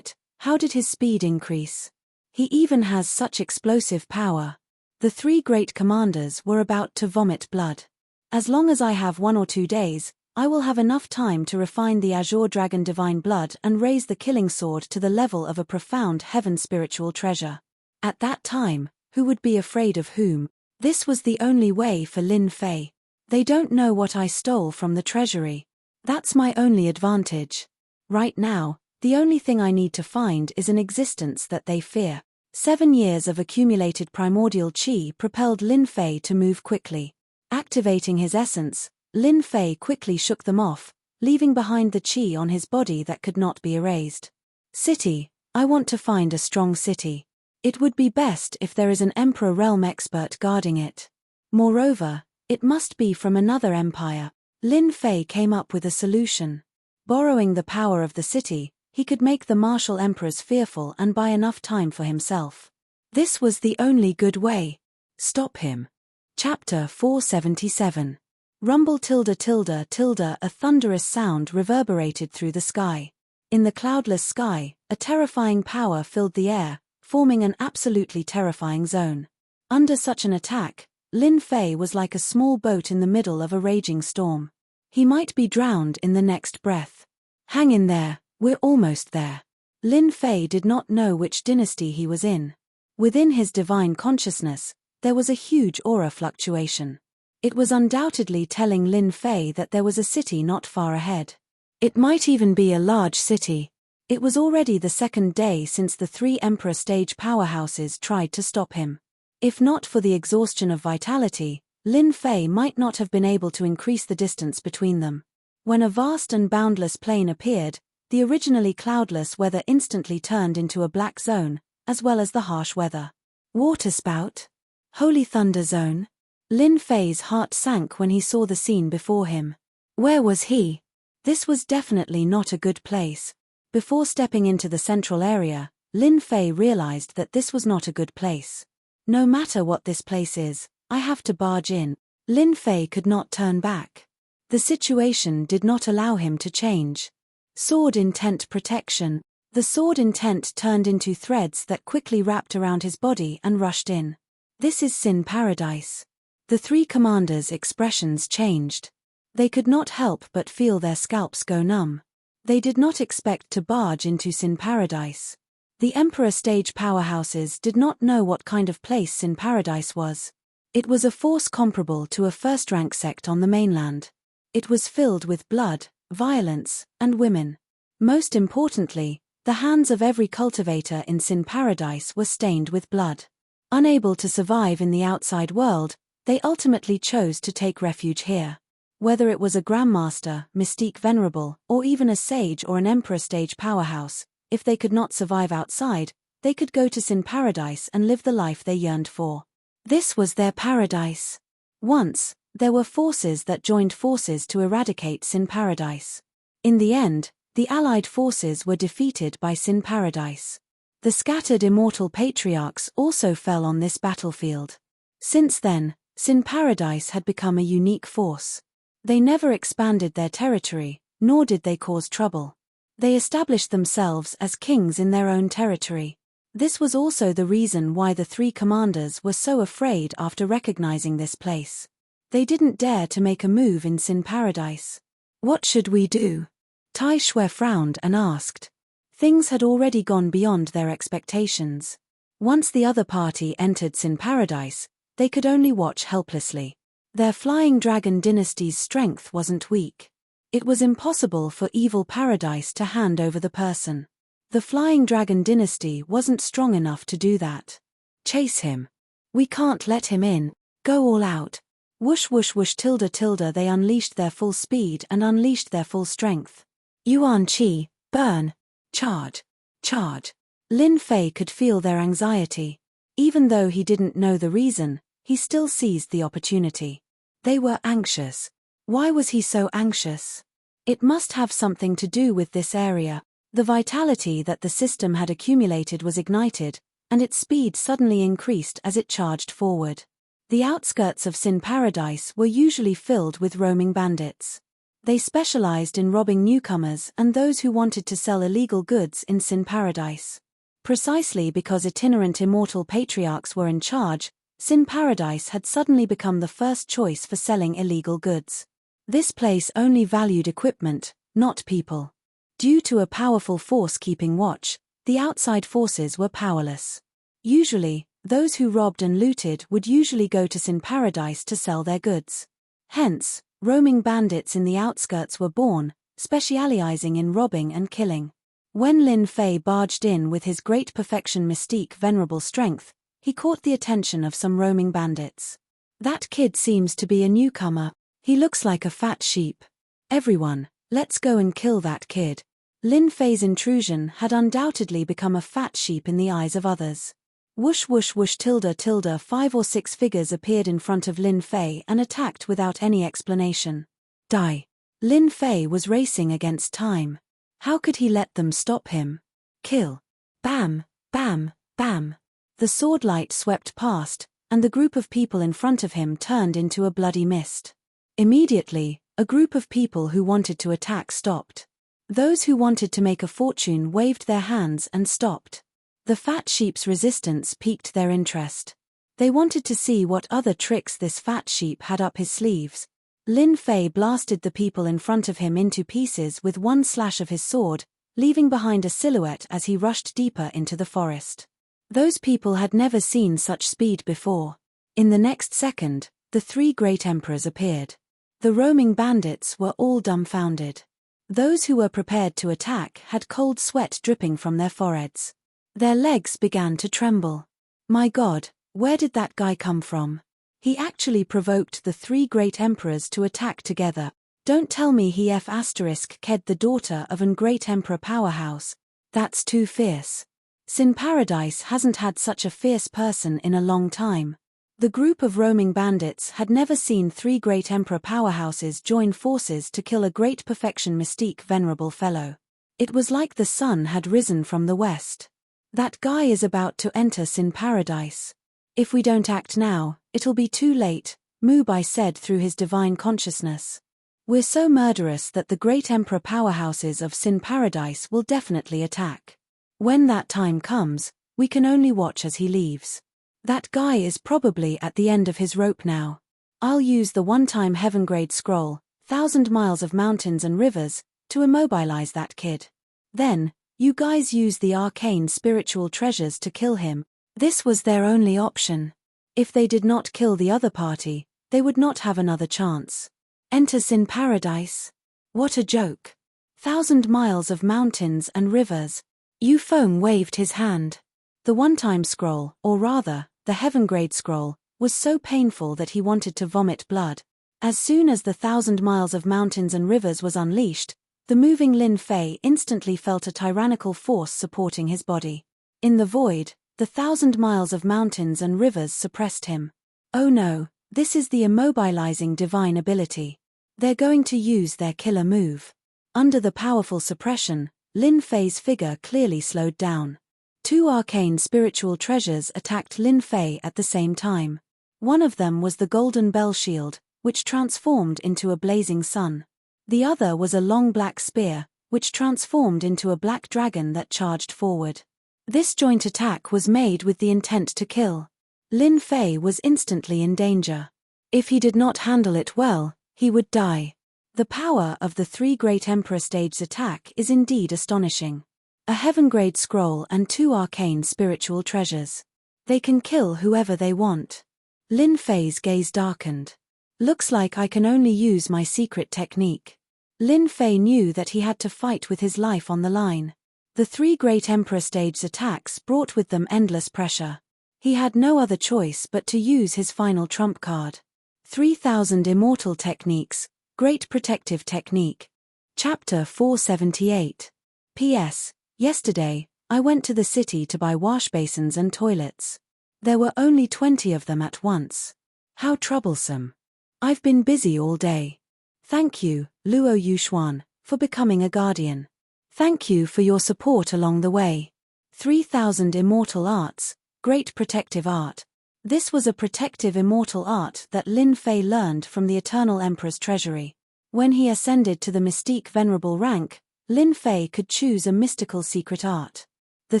how did his speed increase? He even has such explosive power. The three great commanders were about to vomit blood. As long as I have 1 or 2 days, I will have enough time to refine the Azure Dragon Divine Blood and raise the killing sword to the level of a profound heaven spiritual treasure. At that time, who would be afraid of whom? This was the only way for Lin Fei. They don't know what I stole from the treasury. That's my only advantage. Right now, the only thing I need to find is an existence that they fear. 7 years of accumulated primordial qi propelled Lin Fei to move quickly. Activating his essence, Lin Fei quickly shook them off, leaving behind the qi on his body that could not be erased. City. I want to find a strong city. It would be best if there is an Emperor Realm expert guarding it. Moreover, it must be from another empire. Lin Fei came up with a solution. Borrowing the power of the city, he he could make the martial emperors fearful and buy enough time for himself. This was the only good way. Stop him. Chapter 477. Rumble tilde tilde tilde. A thunderous sound reverberated through the sky. In the cloudless sky, a terrifying power filled the air, forming an absolutely terrifying zone. Under such an attack, Lin Fei was like a small boat in the middle of a raging storm. He might be drowned in the next breath. Hang in there, we're almost there. Lin Fei did not know which dynasty he was in. Within his divine consciousness, there was a huge aura fluctuation. It was undoubtedly telling Lin Fei that there was a city not far ahead. It might even be a large city. It was already the second day since the three Emperor stage powerhouses tried to stop him. If not for the exhaustion of vitality, Lin Fei might not have been able to increase the distance between them. When a vast and boundless plain appeared, the originally cloudless weather instantly turned into a black zone, as well as the harsh weather. Waterspout? Holy Thunder Zone? Lin Fei's heart sank when he saw the scene before him. Where was he? This was definitely not a good place. Before stepping into the central area, Lin Fei realized that this was not a good place. No matter what this place is, I have to barge in. Lin Fei could not turn back. The situation did not allow him to change. Sword intent protection. The sword intent turned into threads that quickly wrapped around his body and rushed in. This is Sin Paradise. The three commanders' expressions changed. They could not help but feel their scalps go numb. They did not expect to barge into Sin Paradise. The Emperor stage powerhouses did not know what kind of place Sin Paradise was. It was a force comparable to a first-rank sect on the mainland. It was filled with blood, violence, and women. Most importantly, the hands of every cultivator in Sin Paradise were stained with blood. Unable to survive in the outside world, they ultimately chose to take refuge here. Whether it was a Grandmaster, Mystique Venerable, or even a Sage or an Emperor stage powerhouse, if they could not survive outside, they could go to Sin Paradise and live the life they yearned for. This was their paradise. Once, there were forces that joined forces to eradicate Sin Paradise. In the end, the allied forces were defeated by Sin Paradise. The scattered immortal patriarchs also fell on this battlefield. Since then, Sin Paradise had become a unique force. They never expanded their territory, nor did they cause trouble. They established themselves as kings in their own territory. This was also the reason why the three commanders were so afraid after recognizing this place. They didn't dare to make a move in Sin Paradise. What should we do? Tai Shui frowned and asked. Things had already gone beyond their expectations. Once the other party entered Sin Paradise, they could only watch helplessly. Their Flying Dragon dynasty's strength wasn't weak. It was impossible for Evil Paradise to hand over the person. The Flying Dragon dynasty wasn't strong enough to do that. Chase him. We can't let him in. Go all out. Whoosh whoosh whoosh tilde tilde. They unleashed their full speed and unleashed their full strength. Yuan Qi, burn. Charge. Charge. Lin Fei could feel their anxiety. Even though he didn't know the reason, he still seized the opportunity. They were anxious. Why was he so anxious? It must have something to do with this area. The vitality that the system had accumulated was ignited, and its speed suddenly increased as it charged forward. The outskirts of Sin Paradise were usually filled with roaming bandits. They specialized in robbing newcomers and those who wanted to sell illegal goods in Sin Paradise. Precisely because itinerant immortal patriarchs were in charge, Sin Paradise had suddenly become the first choice for selling illegal goods. This place only valued equipment, not people. Due to a powerful force keeping watch, the outside forces were powerless. Usually, those who robbed and looted would usually go to Sin Paradise to sell their goods. Hence, roaming bandits in the outskirts were born, specializing in robbing and killing. When Lin Fei barged in with his great perfection mystique venerable strength, he caught the attention of some roaming bandits. That kid seems to be a newcomer. He looks like a fat sheep. Everyone, let's go and kill that kid. Lin Fei's intrusion had undoubtedly become a fat sheep in the eyes of others. Whoosh whoosh whoosh tilde tilde. 5 or 6 figures appeared in front of Lin Fei and attacked without any explanation. Die. Lin Fei was racing against time. How could he let them stop him? Kill. Bam, bam, bam. The sword light swept past, and the group of people in front of him turned into a bloody mist. Immediately, a group of people who wanted to attack stopped. Those who wanted to make a fortune waved their hands and stopped. The fat sheep's resistance piqued their interest. They wanted to see what other tricks this fat sheep had up his sleeves. Lin Fei blasted the people in front of him into pieces with one slash of his sword, leaving behind a silhouette as he rushed deeper into the forest. Those people had never seen such speed before. In the next second, the three great emperors appeared. The roaming bandits were all dumbfounded. Those who were prepared to attack had cold sweat dripping from their foreheads. Their legs began to tremble. My God, where did that guy come from? He actually provoked the three great emperors to attack together. Don't tell me he ked the daughter of an great emperor powerhouse. That's too fierce. Sin Paradise hasn't had such a fierce person in a long time. The group of roaming bandits had never seen three great emperor powerhouses join forces to kill a great perfection mystique venerable fellow. It was like the sun had risen from the west. That guy is about to enter Sin Paradise. If we don't act now, it'll be too late, Mu Bai said through his divine consciousness. We're so murderous that the great emperor powerhouses of Sin Paradise will definitely attack. When that time comes, we can only watch as he leaves. That guy is probably at the end of his rope now. I'll use the one-time heaven-grade scroll, 1,000 miles of mountains and rivers, to immobilize that kid. Then, you guys use the arcane spiritual treasures to kill him. This was their only option. If they did not kill the other party, they would not have another chance. Enter Sin Paradise? What a joke. 1,000 miles of mountains and rivers. Yu Feng waved his hand. The one-time scroll, or rather, the heaven-grade scroll, was so painful that he wanted to vomit blood. As soon as the 1,000 miles of mountains and rivers was unleashed, the moving Lin Fei instantly felt a tyrannical force supporting his body. In the void, the 1,000 miles of mountains and rivers suppressed him. Oh no, this is the immobilizing divine ability. They're going to use their killer move. Under the powerful suppression, Lin Fei's figure clearly slowed down. Two arcane spiritual treasures attacked Lin Fei at the same time. One of them was the golden bell shield, which transformed into a blazing sun. The other was a long black spear, which transformed into a black dragon that charged forward. This joint attack was made with the intent to kill. Lin Fei was instantly in danger. If he did not handle it well, he would die. The power of the three great emperor stage attack is indeed astonishing. A heaven-grade scroll and two arcane spiritual treasures. They can kill whoever they want. Lin Fei's gaze darkened. Looks like I can only use my secret technique. Lin Fei knew that he had to fight with his life on the line. The three great emperor stage attacks brought with them endless pressure. He had no other choice but to use his final trump card. 3,000 Immortal Techniques, Great Protective Technique. Chapter 478. P.S. Yesterday, I went to the city to buy wash basins and toilets. There were only 20 of them at once. How troublesome. I've been busy all day. Thank you, Luo Yuxuan, for becoming a guardian. Thank you for your support along the way. 3,000 Immortal Arts, Great Protective Art. This was a protective immortal art that Lin Fei learned from the Eternal Emperor's treasury. When he ascended to the mystique venerable rank, Lin Fei could choose a mystical secret art. The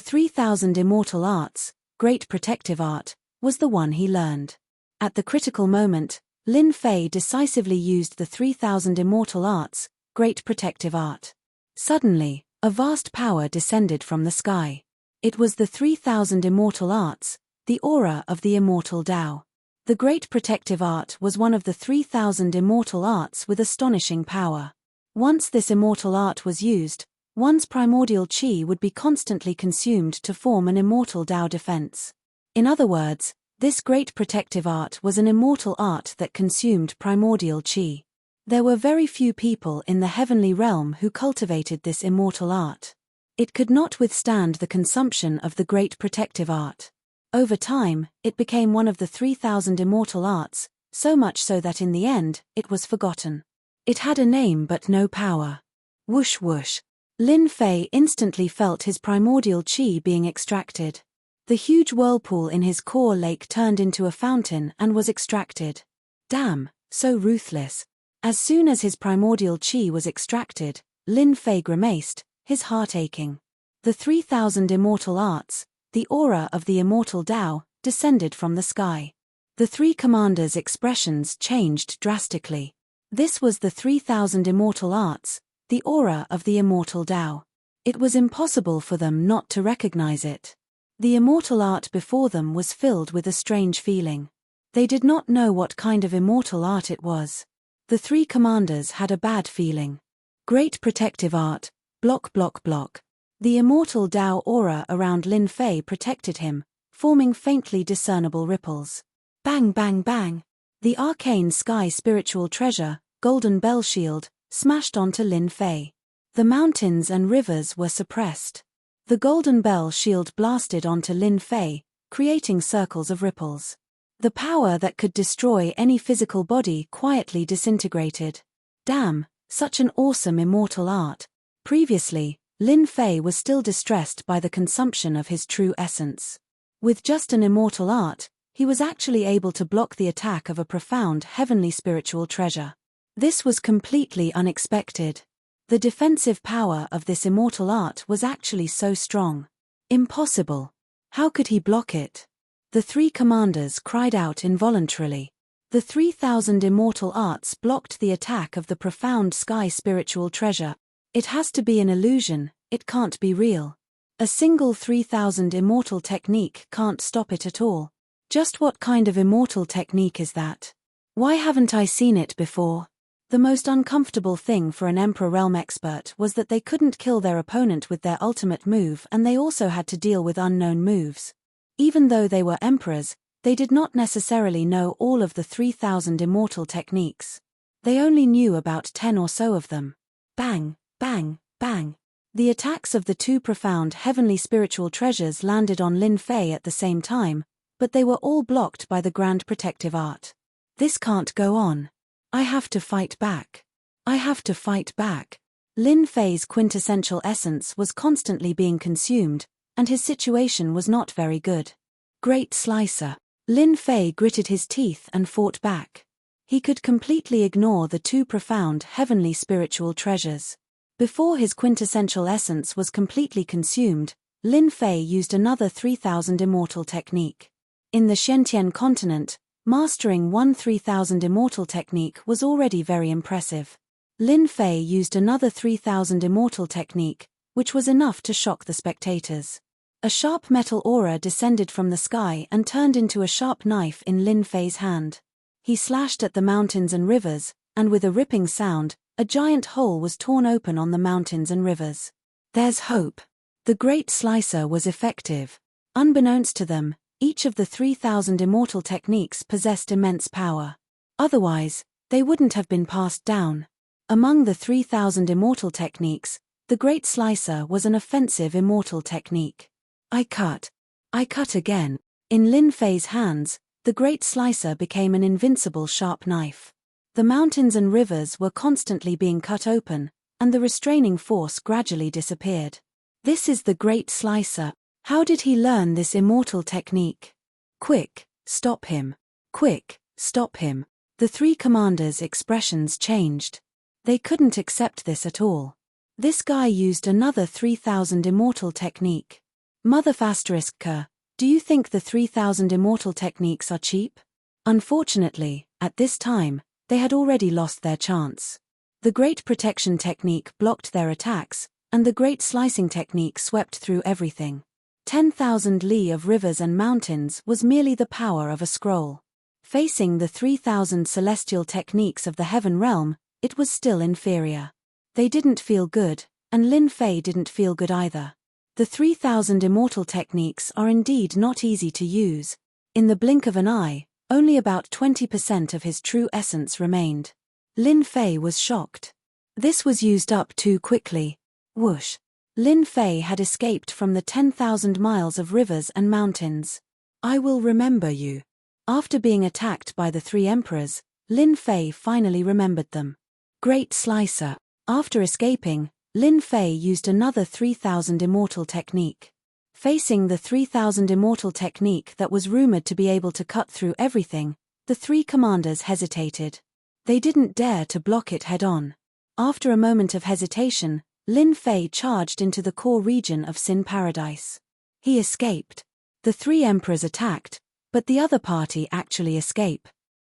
3,000 Immortal Arts, Great Protective Art, was the one he learned. At the critical moment, Lin Fei decisively used the 3,000 Immortal Arts, Great Protective Art. Suddenly, a vast power descended from the sky. It was the 3,000 Immortal Arts, the aura of the immortal Tao. The Great Protective Art was one of the 3,000 immortal arts with astonishing power. Once this immortal art was used, one's primordial qi would be constantly consumed to form an immortal Tao defense. In other words, this Great Protective Art was an immortal art that consumed primordial qi. There were very few people in the heavenly realm who cultivated this immortal art. It could not withstand the consumption of the Great Protective Art. Over time, it became one of the 3,000 immortal arts, so much so that in the end, it was forgotten. It had a name but no power. Whoosh whoosh. Lin Fei instantly felt his primordial qi being extracted. The huge whirlpool in his core lake turned into a fountain and was extracted. Damn, so ruthless. As soon as his primordial qi was extracted, Lin Fei grimaced, his heart aching. The 3,000 immortal arts, the aura of the immortal Tao, descended from the sky. The three commanders' expressions changed drastically. This was the 3,000 immortal arts, the aura of the immortal Tao. It was impossible for them not to recognize it. The immortal art before them was filled with a strange feeling. They did not know what kind of immortal art it was. The three commanders had a bad feeling. Great protective art, block block block. The immortal Tao aura around Lin Fei protected him, forming faintly discernible ripples. Bang bang bang. The arcane sky spiritual treasure, golden bell shield, smashed onto Lin Fei. The mountains and rivers were suppressed. The golden bell shield blasted onto Lin Fei, creating circles of ripples. The power that could destroy any physical body quietly disintegrated. Damn, such an awesome immortal art. Previously, Lin Fei was still distressed by the consumption of his true essence. With just an immortal art, he was actually able to block the attack of a profound heavenly spiritual treasure. This was completely unexpected. The defensive power of this immortal art was actually so strong. Impossible. How could he block it? The three commanders cried out involuntarily. The 3,000 immortal arts blocked the attack of the profound sky spiritual treasure. It has to be an illusion, it can't be real. A single 3,000 immortal technique can't stop it at all. Just what kind of immortal technique is that? Why haven't I seen it before? The most uncomfortable thing for an Emperor Realm expert was that they couldn't kill their opponent with their ultimate move, and they also had to deal with unknown moves. Even though they were emperors, they did not necessarily know all of the 3,000 immortal techniques. They only knew about 10 or so of them. Bang, bang, bang. The attacks of the two profound heavenly spiritual treasures landed on Lin Fei at the same time, but they were all blocked by the grand protective art. This can't go on. I have to fight back. I have to fight back. Lin Fei's quintessential essence was constantly being consumed, and his situation was not very good. Great Slicer. Lin Fei gritted his teeth and fought back. He could completely ignore the two profound heavenly spiritual treasures. Before his quintessential essence was completely consumed, Lin Fei used another 3,000 immortal technique. In the Shentian continent, mastering one 3,000 immortal technique was already very impressive. Lin Fei used another 3,000 immortal technique, which was enough to shock the spectators. A sharp metal aura descended from the sky and turned into a sharp knife in Lin Fei's hand. He slashed at the mountains and rivers, and with a ripping sound, a giant hole was torn open on the mountains and rivers. There's hope. The Great Slicer was effective. Unbeknownst to them, each of the 3,000 immortal techniques possessed immense power. Otherwise, they wouldn't have been passed down. Among the 3,000 immortal techniques, the Great Slicer was an offensive immortal technique. I cut again. In Lin Fei's hands, the Great Slicer became an invincible sharp knife. The mountains and rivers were constantly being cut open, and the restraining force gradually disappeared. This is the Great Slicer. How did he learn this immortal technique? Quick, stop him. Quick, stop him. The three commanders' expressions changed. They couldn't accept this at all. This guy used another 3,000 immortal technique. Mother Fasteriska, do you think the 3,000 immortal techniques are cheap? Unfortunately, at this time, they had already lost their chance. The Great Protection technique blocked their attacks, and the Great Slicing technique swept through everything. 10,000 li of rivers and mountains was merely the power of a scroll. Facing the 3,000 celestial techniques of the Heaven Realm, it was still inferior. They didn't feel good, and Lin Fei didn't feel good either. The 3,000 immortal techniques are indeed not easy to use. In the blink of an eye, only about 20% of his true essence remained. Lin Fei was shocked. This was used up too quickly. Whoosh. Lin Fei had escaped from the 10,000 miles of rivers and mountains. I will remember you. After being attacked by the three emperors, Lin Fei finally remembered them. Great Slicer. After escaping, Lin Fei used another 3000 immortal technique. Facing the 3000 immortal technique that was rumored to be able to cut through everything, the three commanders hesitated. They didn't dare to block it head-on. After a moment of hesitation, Lin Fei charged into the core region of Sin Paradise. He escaped. The three emperors attacked, but the other party actually escape.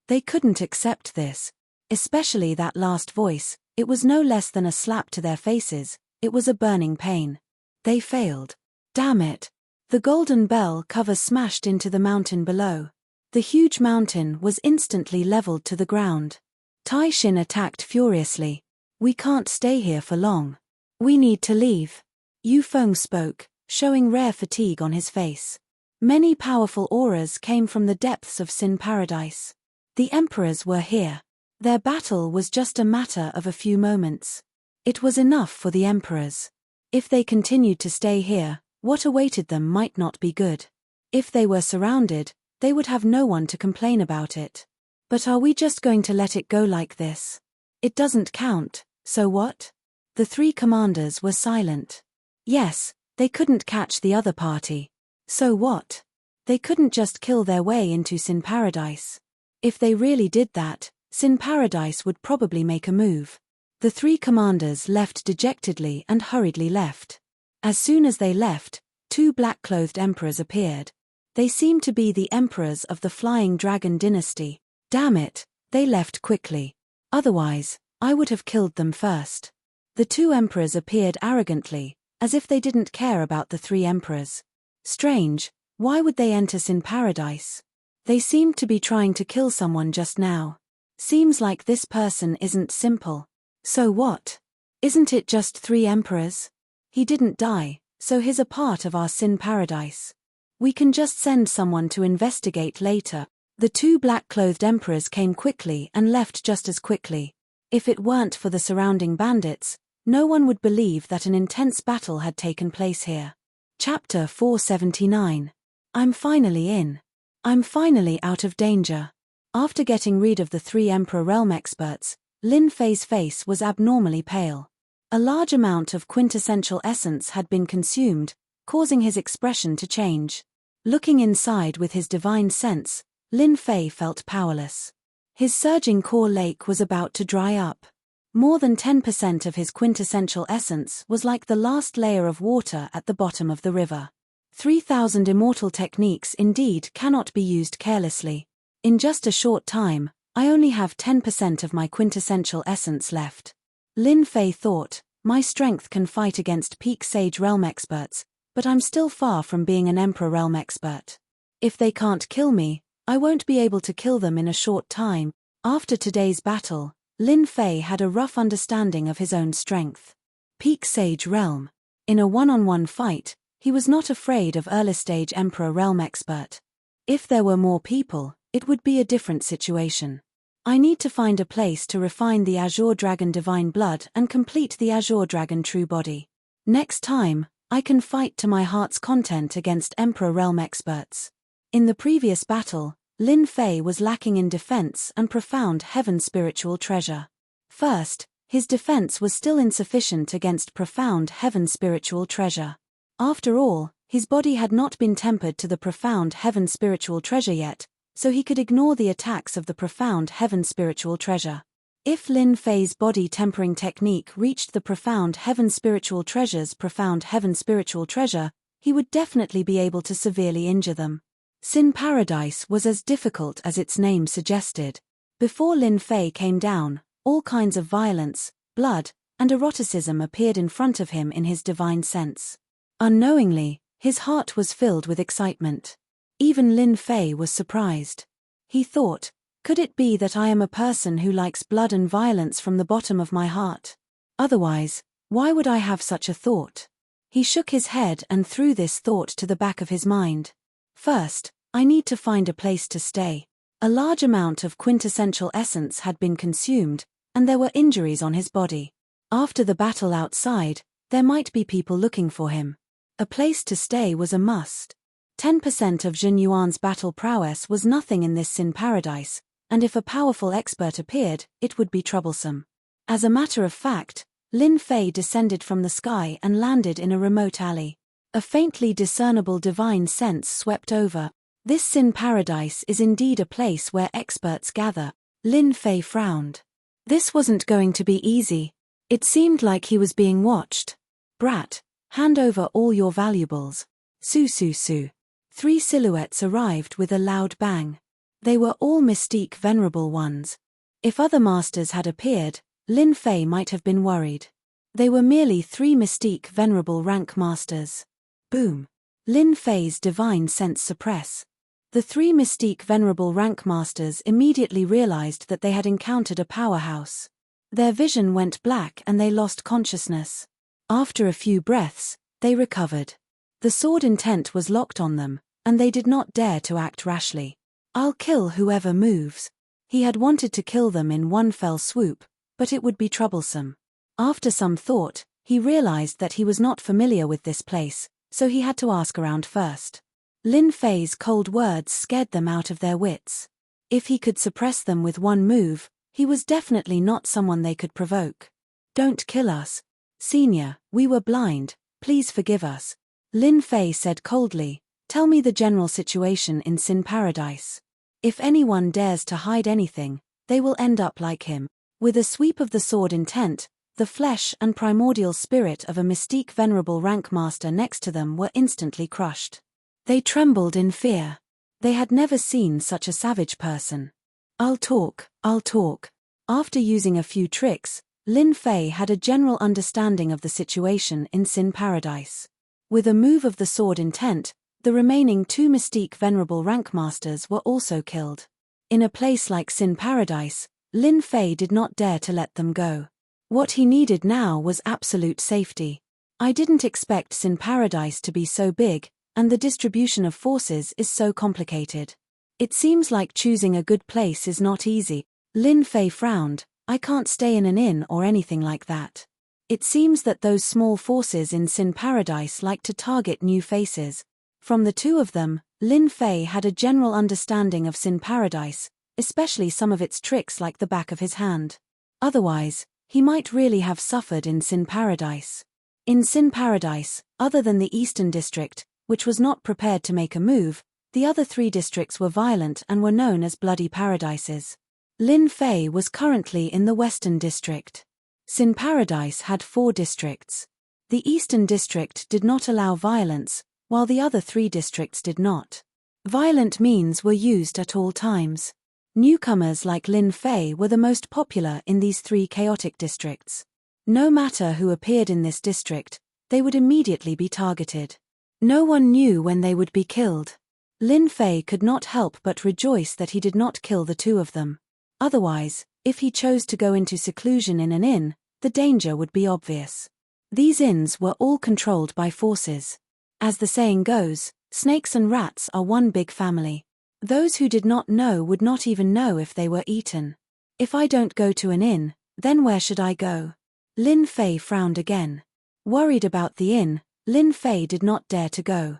They couldn't accept this. Especially that last voice, it was no less than a slap to their faces, it was a burning pain. They failed. Damn it. The golden bell cover smashed into the mountain below. The huge mountain was instantly leveled to the ground. Tai Xin attacked furiously. We can't stay here for long. We need to leave. Yu Feng spoke, showing rare fatigue on his face. Many powerful auras came from the depths of Sin Paradise. The emperors were here. Their battle was just a matter of a few moments. It was enough for the emperors. If they continued to stay here, what awaited them might not be good. If they were surrounded, they would have no one to complain about it. But are we just going to let it go like this? It doesn't count, so what? The three commanders were silent. Yes, they couldn't catch the other party. So what? They couldn't just kill their way into Sin Paradise. If they really did that, Sin Paradise would probably make a move. The three commanders left dejectedly and hurriedly left. As soon as they left, two black-clothed emperors appeared. They seemed to be the emperors of the Flying Dragon dynasty. Damn it, they left quickly. Otherwise, I would have killed them first. The two emperors appeared arrogantly, as if they didn't care about the three emperors. Strange, why would they enter Sin Paradise? They seemed to be trying to kill someone just now. Seems like this person isn't simple. So what? Isn't it just three emperors? He didn't die, so he's a part of our Sin Paradise. We can just send someone to investigate later. The two black-clothed emperors came quickly and left just as quickly. If it weren't for the surrounding bandits, no one would believe that an intense battle had taken place here. Chapter 479. I'm finally in. I'm finally out of danger. After getting rid of the three Emperor Realm experts, Lin Fei's face was abnormally pale. A large amount of quintessential essence had been consumed, causing his expression to change. Looking inside with his divine sense, Lin Fei felt powerless. His surging core lake was about to dry up. More than 10% of his quintessential essence was like the last layer of water at the bottom of the river. 3000 immortal techniques indeed cannot be used carelessly. In just a short time, I only have 10% of my quintessential essence left. Lin Fei thought, my strength can fight against peak Sage Realm experts, but I'm still far from being an Emperor Realm expert. If they can't kill me, I won't be able to kill them in a short time. After today's battle, Lin Fei had a rough understanding of his own strength. Peak Sage Realm. In a one-on-one fight, he was not afraid of early-stage Emperor Realm expert. If there were more people, it would be a different situation. I need to find a place to refine the Azure Dragon Divine Blood and complete the Azure Dragon True Body. Next time, I can fight to my heart's content against Emperor Realm experts. In the previous battle, Lin Fei was lacking in defense and profound heaven spiritual treasure. First, his defense was still insufficient against profound heaven spiritual treasure. After all, his body had not been tempered to the profound heaven spiritual treasure yet, so he could ignore the attacks of the profound heaven spiritual treasure. If Lin Fei's body tempering technique reached the profound heaven spiritual treasure's profound heaven spiritual treasure, he would definitely be able to severely injure them. Sin Paradise was as difficult as its name suggested. Before Lin Fei came down, all kinds of violence, blood, and eroticism appeared in front of him in his divine sense. Unknowingly, his heart was filled with excitement. Even Lin Fei was surprised. He thought, could it be that I am a person who likes blood and violence from the bottom of my heart? Otherwise, why would I have such a thought? He shook his head and threw this thought to the back of his mind. First, I need to find a place to stay. A large amount of quintessential essence had been consumed, and there were injuries on his body. After the battle outside, there might be people looking for him. A place to stay was a must. 10% of Jin Yuan's battle prowess was nothing in this Sin Paradise, and if a powerful expert appeared, it would be troublesome. As a matter of fact, Lin Fei descended from the sky and landed in a remote alley. A faintly discernible divine sense swept over. This Sin Paradise is indeed a place where experts gather. Lin Fei frowned. This wasn't going to be easy. It seemed like he was being watched. Brat, hand over all your valuables. Su su su. 3 silhouettes arrived with a loud bang. They were all Mystique Venerable ones. If other masters had appeared, Lin Fei might have been worried. They were merely 3 Mystique Venerable rank masters. Boom. Lin Fei's divine sense suppress. The 3 Mystique Venerable rank masters immediately realized that they had encountered a powerhouse. Their vision went black and they lost consciousness. After a few breaths, they recovered. The sword intent was locked on them, and they did not dare to act rashly. I'll kill whoever moves. He had wanted to kill them in one fell swoop, but it would be troublesome. After some thought, he realized that he was not familiar with this place, so he had to ask around first. Lin Fei's cold words scared them out of their wits. If he could suppress them with one move, he was definitely not someone they could provoke. Don't kill us. Senior, we were blind, please forgive us. Lin Fei said coldly, tell me the general situation in Sin Paradise. If anyone dares to hide anything, they will end up like him. With a sweep of the sword intent, the flesh and primordial spirit of a Mystique Venerable rank master next to them were instantly crushed. They trembled in fear. They had never seen such a savage person. I'll talk. After using a few tricks, Lin Fei had a general understanding of the situation in Sin Paradise. With a move of the sword intent, the remaining 2 Mystique Venerable rank masters were also killed. In a place like Sin Paradise, Lin Fei did not dare to let them go. What he needed now was absolute safety. I didn't expect Sin Paradise to be so big, and the distribution of forces is so complicated. It seems like choosing a good place is not easy. Lin Fei frowned. I can't stay in an inn or anything like that. It seems that those small forces in Sin Paradise like to target new faces. From the 2 of them, Lin Fei had a general understanding of Sin Paradise, especially some of its tricks like the back of his hand. Otherwise, he might really have suffered in Sin Paradise. In Sin Paradise, other than the Eastern District, which was not prepared to make a move, the other 3 districts were violent and were known as Bloody Paradises. Lin Fei was currently in the Western District. Sin Paradise had 4 districts. The Eastern District did not allow violence, while the other 3 districts did not. Violent means were used at all times. Newcomers like Lin Fei were the most popular in these 3 chaotic districts. No matter who appeared in this district, they would immediately be targeted. No one knew when they would be killed. Lin Fei could not help but rejoice that he did not kill the 2 of them. Otherwise, if he chose to go into seclusion in an inn, the danger would be obvious. These inns were all controlled by forces. As the saying goes, snakes and rats are one big family. Those who did not know would not even know if they were eaten. If I don't go to an inn, then where should I go? Lin Fei frowned again. Worried about the inn, Lin Fei did not dare to go.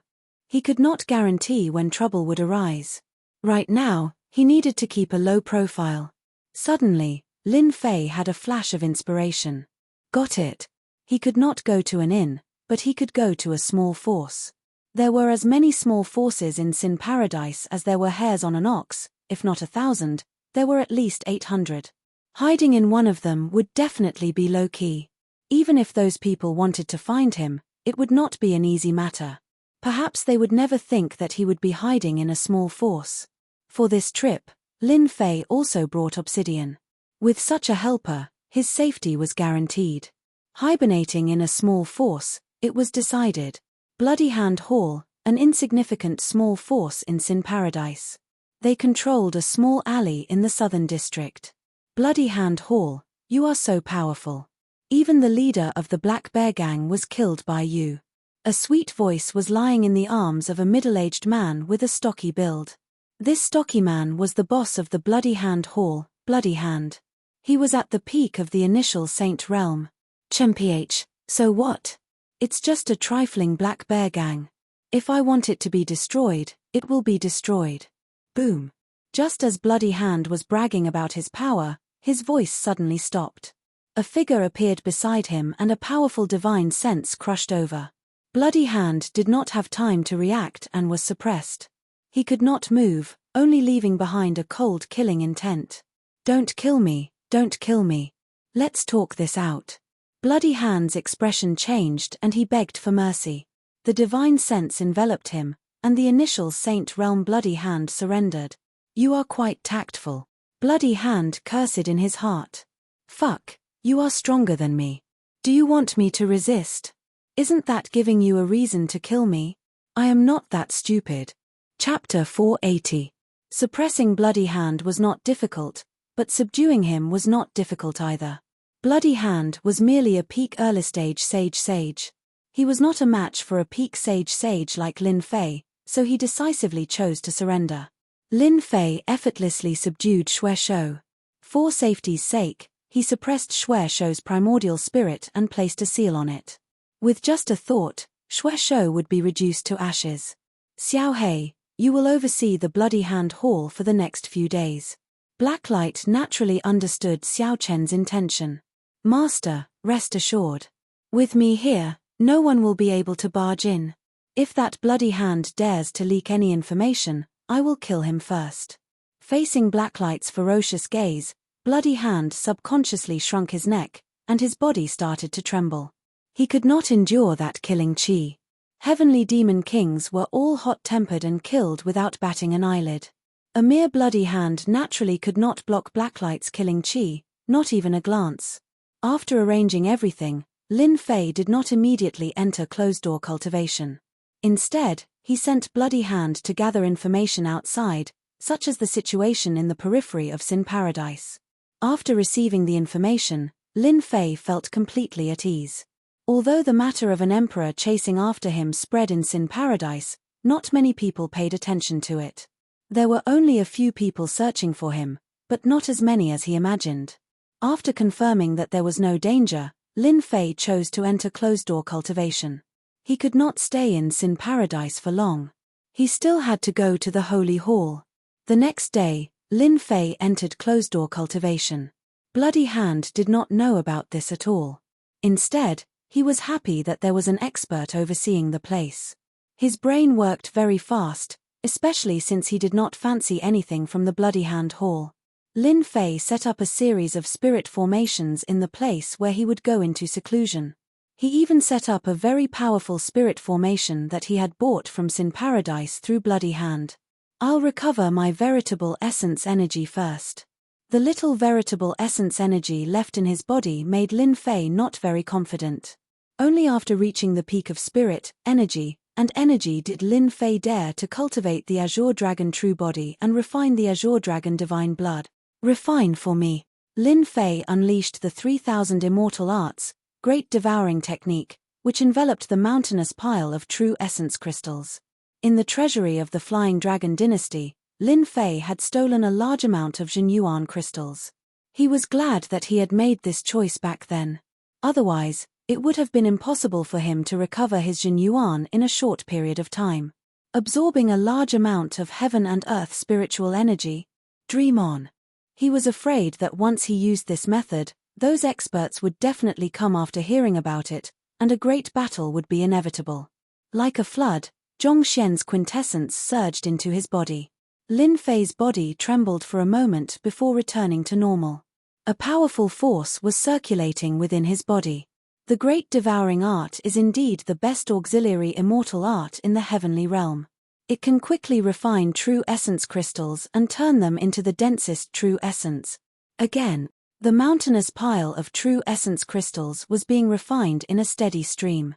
He could not guarantee when trouble would arise. Right now, he needed to keep a low profile. Suddenly, Lin Fei had a flash of inspiration. Got it. He could not go to an inn, but he could go to a small force. There were as many small forces in Sin Paradise as there were hairs on an ox, if not 1,000, there were at least 800. Hiding in one of them would definitely be low-key. Even if those people wanted to find him, it would not be an easy matter. Perhaps they would never think that he would be hiding in a small force. For this trip, Lin Fei also brought obsidian. With such a helper, his safety was guaranteed. Hibernating in a small force, it was decided. Bloody Hand Hall, an insignificant small force in Sin Paradise. They controlled a small alley in the Southern District. Bloody Hand Hall, you are so powerful. Even the leader of the Black Bear Gang was killed by you. A sweet voice was lying in the arms of a middle-aged man with a stocky build. This stocky man was the boss of the Bloody Hand Hall, Bloody Hand. He was at the peak of the initial Saint realm. Chmph, so what? It's just a trifling Black Bear Gang. If I want it to be destroyed, it will be destroyed. Boom. Just as Bloody Hand was bragging about his power, his voice suddenly stopped. A figure appeared beside him and a powerful divine sense crushed over. Bloody Hand did not have time to react and was suppressed. He could not move, only leaving behind a cold killing intent. Don't kill me, don't kill me. Let's talk this out. Bloody Hand's expression changed and he begged for mercy. The divine sense enveloped him, and the initial Saint Realm Bloody Hand surrendered. You are quite tactful. Bloody Hand cursed in his heart. Fuck, you are stronger than me. Do you want me to resist? Isn't that giving you a reason to kill me? I am not that stupid. Chapter 480. Suppressing Bloody Hand was not difficult, but subduing him was not difficult either. Bloody Hand was merely a peak early stage sage. He was not a match for a peak sage like Lin Fei, so he decisively chose to surrender. Lin Fei effortlessly subdued Xue Shou. For safety's sake, he suppressed Xue Shou's primordial spirit and placed a seal on it. With just a thought, Xue Shou would be reduced to ashes. Xiao Hei, you will oversee the Bloody Hand Hall for the next few days. Blacklight naturally understood Xiao Chen's intention. Master, rest assured. With me here, no one will be able to barge in. If that Bloody Hand dares to leak any information, I will kill him first. Facing Blacklight's ferocious gaze, Bloody Hand subconsciously shrunk his neck, and his body started to tremble. He could not endure that killing chi. Heavenly demon kings were all hot-tempered and killed without batting an eyelid. A mere Bloody Hand naturally could not block Blacklight's killing chi, not even a glance. After arranging everything, Lin Fei did not immediately enter closed-door cultivation. Instead, he sent Bloody Hand to gather information outside, such as the situation in the periphery of Sin Paradise. After receiving the information, Lin Fei felt completely at ease. Although the matter of an emperor chasing after him spread in Sin Paradise, not many people paid attention to it. There were only a few people searching for him, but not as many as he imagined. After confirming that there was no danger, Lin Fei chose to enter closed-door cultivation. He could not stay in Sin Paradise for long. He still had to go to the Holy Hall. The next day, Lin Fei entered closed-door cultivation. Bloody Hand did not know about this at all. Instead, he was happy that there was an expert overseeing the place. His brain worked very fast, especially since he did not fancy anything from the Bloody Hand Hall. Lin Fei set up a series of spirit formations in the place where he would go into seclusion. He even set up a very powerful spirit formation that he had bought from Sin Paradise through Bloody Hand. I'll recover my veritable essence energy first. The little veritable essence energy left in his body made Lin Fei not very confident. Only after reaching the peak of spirit, energy, and energy did Lin Fei dare to cultivate the Azure Dragon True Body and refine the Azure Dragon Divine Blood. Refine for me. Lin Fei unleashed the 3000 immortal arts, Great Devouring Technique, which enveloped the mountainous pile of true essence crystals. In the treasury of the Flying Dragon Dynasty, Lin Fei had stolen a large amount of Jinyuan crystals. He was glad that he had made this choice back then. Otherwise, it would have been impossible for him to recover his Jinyuan in a short period of time. Absorbing a large amount of heaven and earth spiritual energy. Dream on. He was afraid that once he used this method, those experts would definitely come after hearing about it, and a great battle would be inevitable. Like a flood, Zhongxian's quintessence surged into his body. Lin Fei's body trembled for a moment before returning to normal. A powerful force was circulating within his body. The Great Devouring Art is indeed the best auxiliary immortal art in the heavenly realm. It can quickly refine true essence crystals and turn them into the densest true essence. Again, the mountainous pile of true essence crystals was being refined in a steady stream.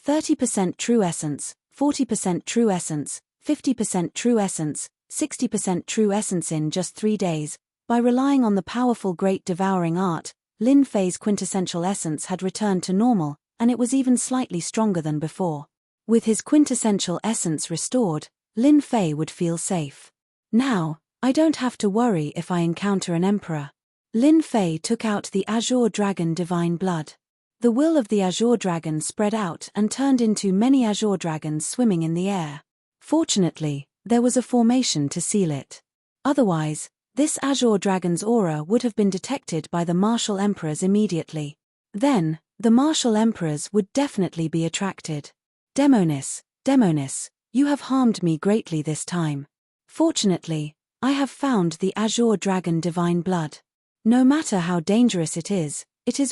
30% true essence, 40% true essence, 50% true essence, 60% true essence in just 3 days. By relying on the powerful Great Devouring Art, Lin Fei's quintessential essence had returned to normal, and it was even slightly stronger than before. With his quintessential essence restored, Lin Fei would feel safe. Now, I don't have to worry if I encounter an emperor. Lin Fei took out the Azure Dragon Divine Blood. The will of the Azure Dragon spread out and turned into many Azure Dragons swimming in the air. Fortunately, there was a formation to seal it. Otherwise, This azure dragon's aura would have been detected by the martial emperors immediately. Then, the martial emperors would definitely be attracted. Demonis, you have harmed me greatly this time. Fortunately, I have found the azure dragon divine blood. No matter how dangerous it is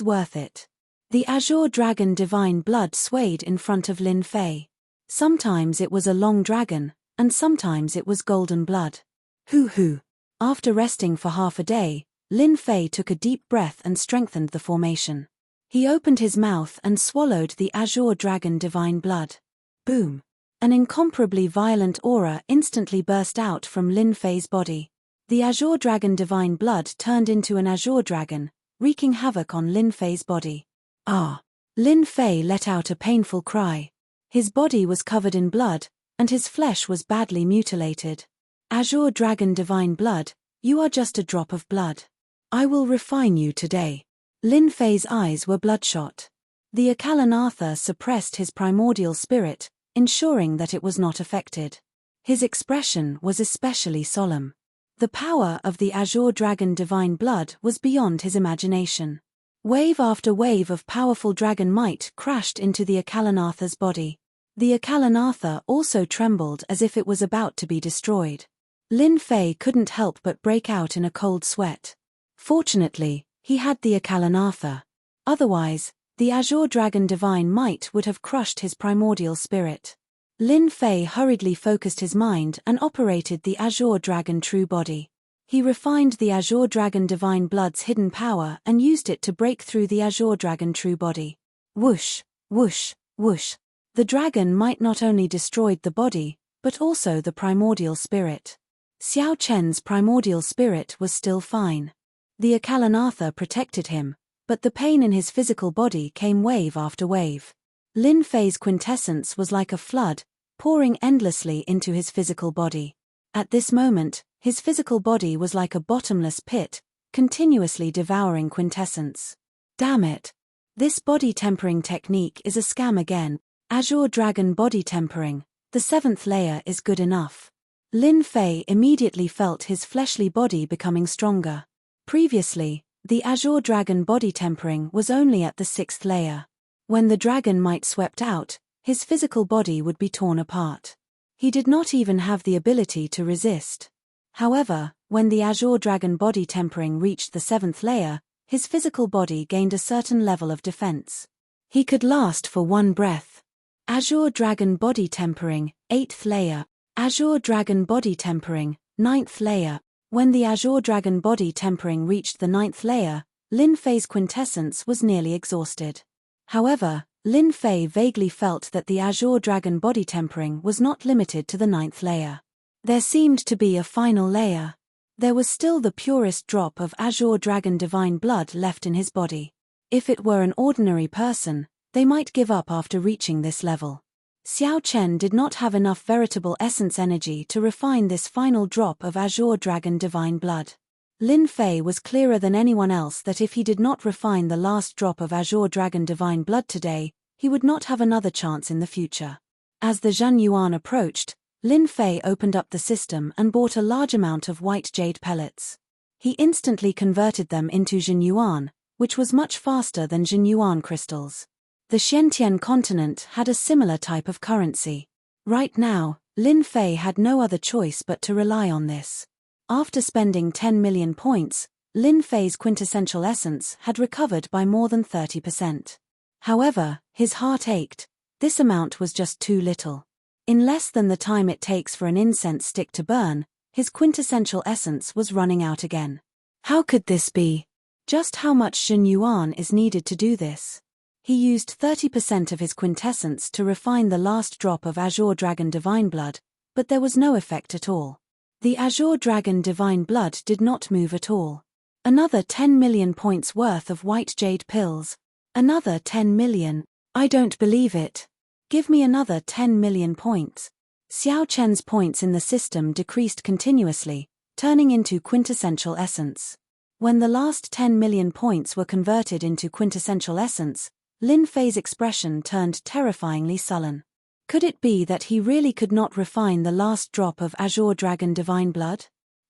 worth it. The azure dragon divine blood swayed in front of Lin Fei. Sometimes it was a long dragon, and sometimes it was golden blood. Hoo. After resting for half a day, Lin Fei took a deep breath and strengthened the formation. He opened his mouth and swallowed the azure dragon divine blood. Boom! An incomparably violent aura instantly burst out from Lin Fei's body. The azure dragon divine blood turned into an azure dragon, wreaking havoc on Lin Fei's body. Ah! Lin Fei let out a painful cry. His body was covered in blood, and his flesh was badly mutilated. Azure dragon divine blood, you are just a drop of blood. I will refine you today. Lin Fei's eyes were bloodshot. The Akalanatha suppressed his primordial spirit, ensuring that it was not affected. His expression was especially solemn. The power of the azure dragon divine blood was beyond his imagination. Wave after wave of powerful dragon might crashed into the Akalanatha's body. The Akalanatha also trembled as if it was about to be destroyed. Lin Fei couldn't help but break out in a cold sweat. Fortunately, he had the Akalanatha. Otherwise, the azure dragon divine might would have crushed his primordial spirit. Lin Fei hurriedly focused his mind and operated the azure dragon true body. He refined the azure dragon divine blood's hidden power and used it to break through the azure dragon true body. Whoosh, whoosh, whoosh. The dragon might not only destroyed the body, but also the primordial spirit. Xiao Chen's primordial spirit was still fine. The Akalanatha protected him, but the pain in his physical body came wave after wave. Lin Fei's quintessence was like a flood, pouring endlessly into his physical body. At this moment, his physical body was like a bottomless pit, continuously devouring quintessence. Damn it! This body tempering technique is a scam again. Azure Dragon body tempering, the 7th layer is good enough. Lin Fei immediately felt his fleshly body becoming stronger. Previously, the Azure Dragon body tempering was only at the 6th layer. When the dragon might swept out, his physical body would be torn apart. He did not even have the ability to resist. However, when the Azure Dragon body tempering reached the 7th layer, his physical body gained a certain level of defense. He could last for one breath. Azure Dragon body tempering, 8th layer. Azure Dragon body tempering, 9th layer. When the Azure Dragon body tempering reached the 9th layer, Lin Fei's quintessence was nearly exhausted. However, Lin Fei vaguely felt that the Azure Dragon body tempering was not limited to the 9th layer. There seemed to be a final layer. There was still the purest drop of Azure Dragon divine blood left in his body. If it were an ordinary person, they might give up after reaching this level. Xiao Chen did not have enough veritable essence energy to refine this final drop of Azure Dragon divine blood. Lin Fei was clearer than anyone else that if he did not refine the last drop of Azure Dragon divine blood today, he would not have another chance in the future. As the Zhan Yuan approached, Lin Fei opened up the system and bought a large amount of white jade pellets. He instantly converted them into Zhan Yuan, which was much faster than Zhan Yuan crystals. The Xiantian continent had a similar type of currency. Right now, Lin Fei had no other choice but to rely on this. After spending 10 million points, Lin Fei's quintessential essence had recovered by more than 30%. However, his heart ached. This amount was just too little. In less than the time it takes for an incense stick to burn, his quintessential essence was running out again. How could this be? Just how much Zhan Yuan is needed to do this? He used 30% of his quintessence to refine the last drop of Azure Dragon divine blood, but there was no effect at all. The Azure Dragon divine blood did not move at all. Another 10 million points worth of white jade pills. Another 10 million. I don't believe it. Give me another 10 million points. Xiao Chen's points in the system decreased continuously, turning into quintessential essence. When the last 10 million points were converted into quintessential essence, Lin Fei's expression turned terrifyingly sullen. Could it be that he really could not refine the last drop of Azure Dragon divine blood?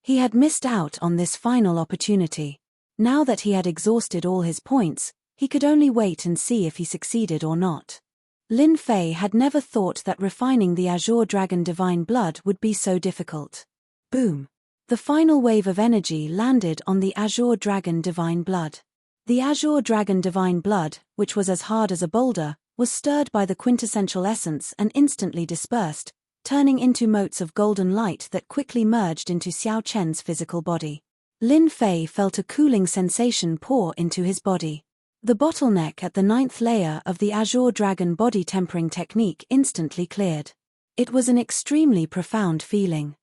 He had missed out on this final opportunity. Now that he had exhausted all his points, he could only wait and see if he succeeded or not. Lin Fei had never thought that refining the Azure Dragon Divine Blood would be so difficult. Boom! The final wave of energy landed on the Azure Dragon Divine Blood. The Azure Dragon Divine Blood, which was as hard as a boulder, was stirred by the quintessential essence and instantly dispersed, turning into motes of golden light that quickly merged into Xiao Chen's physical body. Lin Fei felt a cooling sensation pour into his body. The bottleneck at the 9th layer of the Azure Dragon body tempering technique instantly cleared. It was an extremely profound feeling.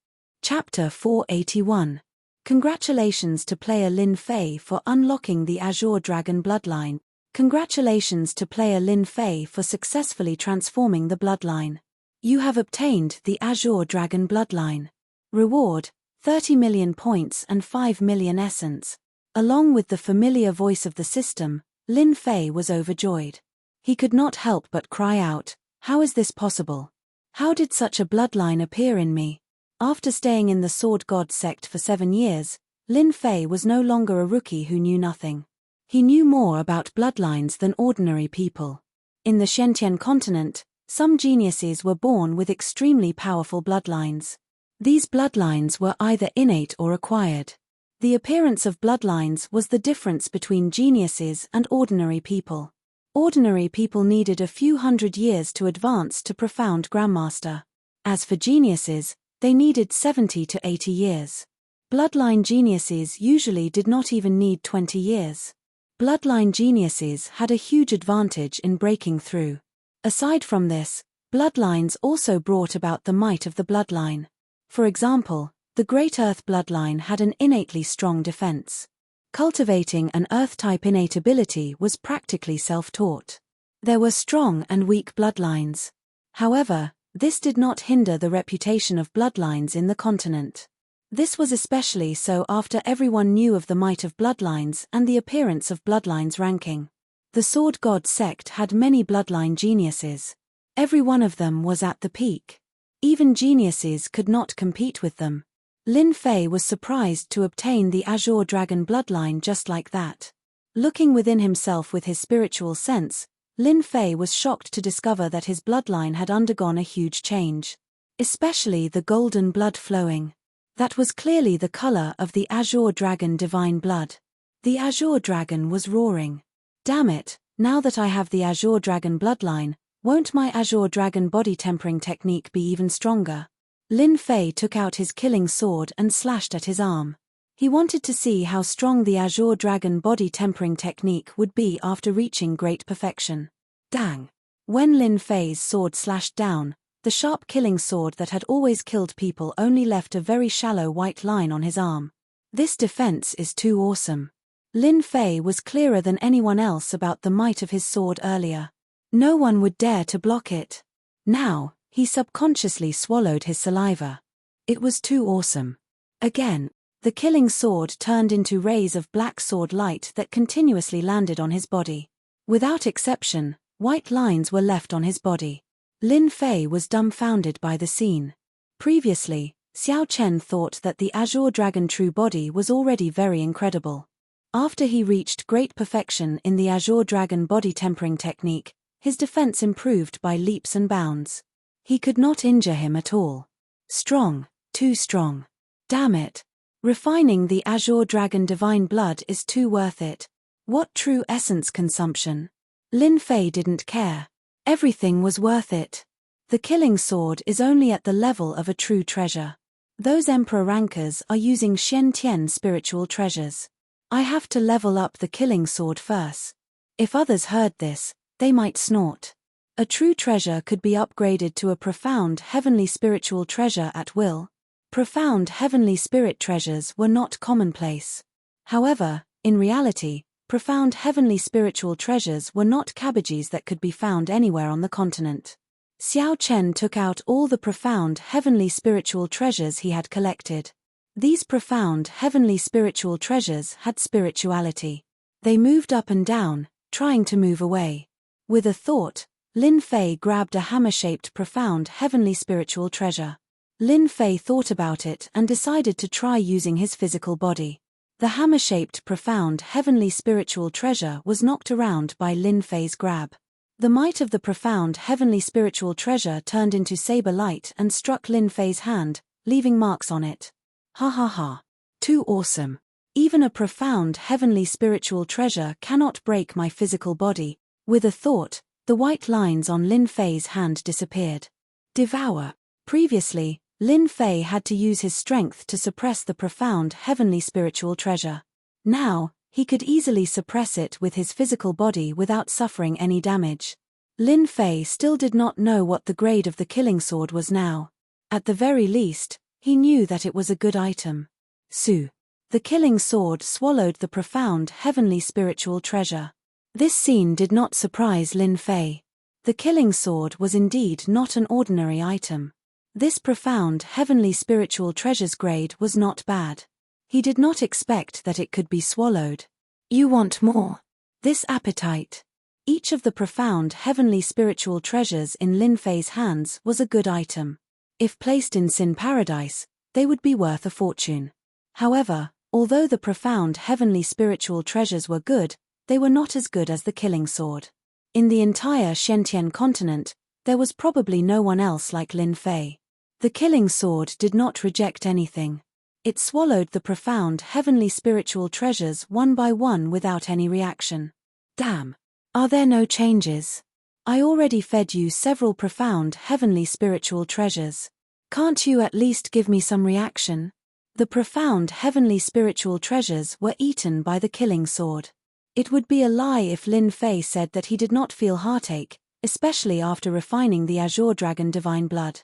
Chapter 481. Congratulations to player Lin Fei for unlocking the Azure Dragon bloodline. Congratulations to player Lin Fei for successfully transforming the bloodline. You have obtained the Azure Dragon bloodline. Reward, 30 million points and 5 million essence. Along with the familiar voice of the system, Lin Fei was overjoyed. He could not help but cry out, "How is this possible? How did such a bloodline appear in me?" After staying in the Sword God sect for 7 years, Lin Fei was no longer a rookie who knew nothing. He knew more about bloodlines than ordinary people. In the Shentian continent, some geniuses were born with extremely powerful bloodlines. These bloodlines were either innate or acquired. The appearance of bloodlines was the difference between geniuses and ordinary people. Ordinary people needed a few hundred years to advance to profound grandmaster. As for geniuses, they needed 70 to 80 years. Bloodline geniuses usually did not even need 20 years. Bloodline geniuses had a huge advantage in breaking through. Aside from this, bloodlines also brought about the might of the bloodline. For example, the Great Earth bloodline had an innately strong defense. Cultivating an Earth-type innate ability was practically self-taught. There were strong and weak bloodlines. However, this did not hinder the reputation of bloodlines in the continent. This was especially so after everyone knew of the might of bloodlines and the appearance of bloodlines ranking. The Sword God sect had many bloodline geniuses. Every one of them was at the peak. Even geniuses could not compete with them. Lin Fei was surprised to obtain the Azure Dragon bloodline just like that. Looking within himself with his spiritual sense, Lin Fei was shocked to discover that his bloodline had undergone a huge change. Especially the golden blood flowing. That was clearly the color of the Azure Dragon divine blood. The Azure Dragon was roaring. Damn it, now that I have the Azure Dragon bloodline, won't my Azure Dragon body tempering technique be even stronger? Lin Fei took out his killing sword and slashed at his arm. He wanted to see how strong the Azure Dragon body tempering technique would be after reaching great perfection. Dang! When Lin Fei's sword slashed down, the sharp killing sword that had always killed people only left a very shallow white line on his arm. This defense is too awesome. Lin Fei was clearer than anyone else about the might of his sword earlier. No one would dare to block it. Now, he subconsciously swallowed his saliva. It was too awesome. Again, the killing sword turned into rays of black sword light that continuously landed on his body. Without exception, white lines were left on his body. Lin Fei was dumbfounded by the scene. Previously, Xiao Chen thought that the Azure Dragon true body was already very incredible. After he reached great perfection in the Azure Dragon body tempering technique, his defense improved by leaps and bounds. He could not injure him at all. Strong, too strong. Damn it. Refining the Azure Dragon divine blood is too worth it. What true essence consumption? Lin Fei didn't care. Everything was worth it. The killing sword is only at the level of a true treasure. Those emperor rankers are using Shen Tian spiritual treasures. I have to level up the killing sword first. If others heard this, they might snort. A true treasure could be upgraded to a profound heavenly spiritual treasure at will. Profound heavenly spirit treasures were not commonplace. However, in reality, profound heavenly spiritual treasures were not cabbages that could be found anywhere on the continent. Xiao Chen took out all the profound heavenly spiritual treasures he had collected. These profound heavenly spiritual treasures had spirituality. They moved up and down, trying to move away. With a thought, Lin Fei grabbed a hammer-shaped profound heavenly spiritual treasure. Lin Fei thought about it and decided to try using his physical body. The hammer-shaped profound heavenly spiritual treasure was knocked around by Lin Fei's grab. The might of the profound heavenly spiritual treasure turned into saber light and struck Lin Fei's hand, leaving marks on it. Ha ha ha. Too awesome. Even a profound heavenly spiritual treasure cannot break my physical body. With a thought, the white lines on Lin Fei's hand disappeared. Devour. Previously, Lin Fei had to use his strength to suppress the profound heavenly spiritual treasure. Now, he could easily suppress it with his physical body without suffering any damage. Lin Fei still did not know what the grade of the killing sword was now. At the very least, he knew that it was a good item. Su. The killing sword swallowed the profound heavenly spiritual treasure. This scene did not surprise Lin Fei. The killing sword was indeed not an ordinary item. This profound heavenly spiritual treasure's grade was not bad. He did not expect that it could be swallowed. You want more? This appetite. Each of the profound heavenly spiritual treasures in Lin Fei's hands was a good item. If placed in Sin Paradise, they would be worth a fortune. However, although the profound heavenly spiritual treasures were good, they were not as good as the killing sword. In the entire Shentian continent, there was probably no one else like Lin Fei. The killing sword did not reject anything. It swallowed the profound heavenly spiritual treasures one by one without any reaction. Damn. Are there no changes? I already fed you several profound heavenly spiritual treasures. Can't you at least give me some reaction? The profound heavenly spiritual treasures were eaten by the killing sword. It would be a lie if Lin Fei said that he did not feel heartache, especially after refining the Azure Dragon divine blood.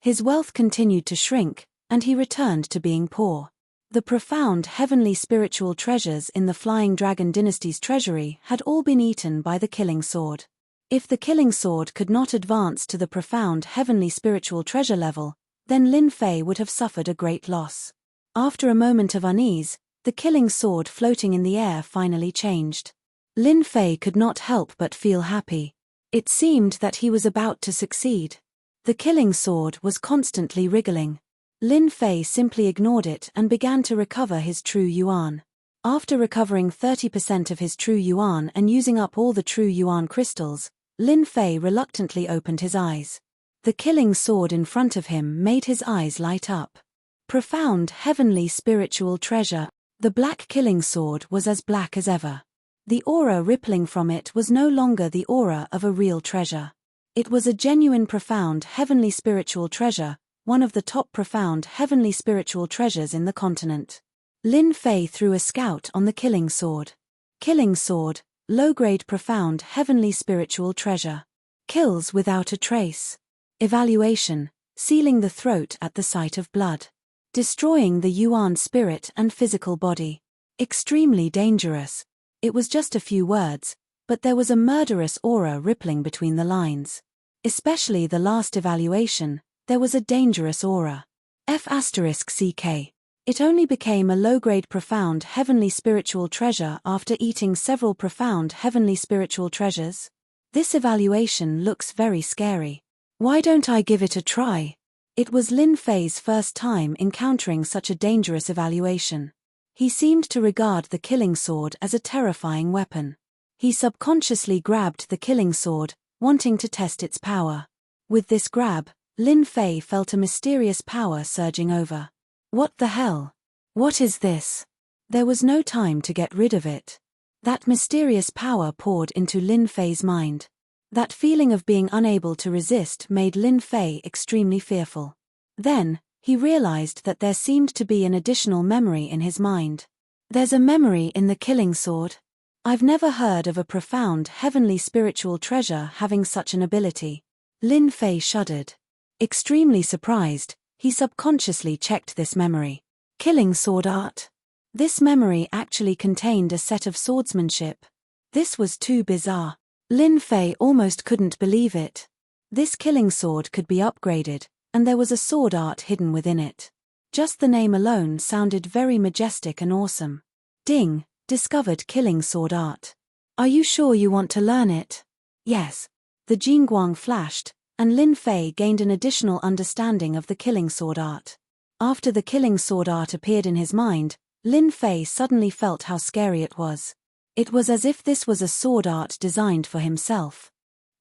His wealth continued to shrink, and he returned to being poor. The profound heavenly spiritual treasures in the Flying Dragon Dynasty's treasury had all been eaten by the killing sword. If the killing sword could not advance to the profound heavenly spiritual treasure level, then Lin Fei would have suffered a great loss. After a moment of unease, the killing sword floating in the air finally changed. Lin Fei could not help but feel happy. It seemed that he was about to succeed. The killing sword was constantly wriggling. Lin Fei simply ignored it and began to recover his true yuan. After recovering 30% of his true yuan and using up all the true yuan crystals, Lin Fei reluctantly opened his eyes. The killing sword in front of him made his eyes light up. Profound heavenly spiritual treasure. The black killing sword was as black as ever. The aura rippling from it was no longer the aura of a real treasure. It was a genuine profound heavenly spiritual treasure, one of the top profound heavenly spiritual treasures in the continent. Lin Fei threw a scout on the killing sword. Killing sword, low-grade profound heavenly spiritual treasure. Kills without a trace. Evaluation, sealing the throat at the sight of blood. Destroying the yuan spirit and physical body. Extremely dangerous. It was just a few words, but there was a murderous aura rippling between the lines. Especially the last evaluation, there was a dangerous aura. F***CK. It only became a low-grade profound heavenly spiritual treasure after eating several profound heavenly spiritual treasures. This evaluation looks very scary. Why don't I give it a try? It was Lin Fei's first time encountering such a dangerous evaluation. He seemed to regard the killing sword as a terrifying weapon. He subconsciously grabbed the killing sword, wanting to test its power. With this grab, Lin Fei felt a mysterious power surging over. What the hell? What is this? There was no time to get rid of it. That mysterious power poured into Lin Fei's mind. That feeling of being unable to resist made Lin Fei extremely fearful. Then, he realized that there seemed to be an additional memory in his mind. There's a memory in the killing sword. I've never heard of a profound heavenly spiritual treasure having such an ability. Lin Fei shuddered. Extremely surprised, he subconsciously checked this memory. Killing sword art. This memory actually contained a set of swordsmanship. This was too bizarre. Lin Fei almost couldn't believe it. This killing sword could be upgraded, and there was a sword art hidden within it. Just the name alone sounded very majestic and awesome. Ding, discovered killing sword art. Are you sure you want to learn it? Yes. The Jingguang flashed, and Lin Fei gained an additional understanding of the killing sword art. After the killing sword art appeared in his mind, Lin Fei suddenly felt how scary it was. It was as if this was a sword art designed for himself.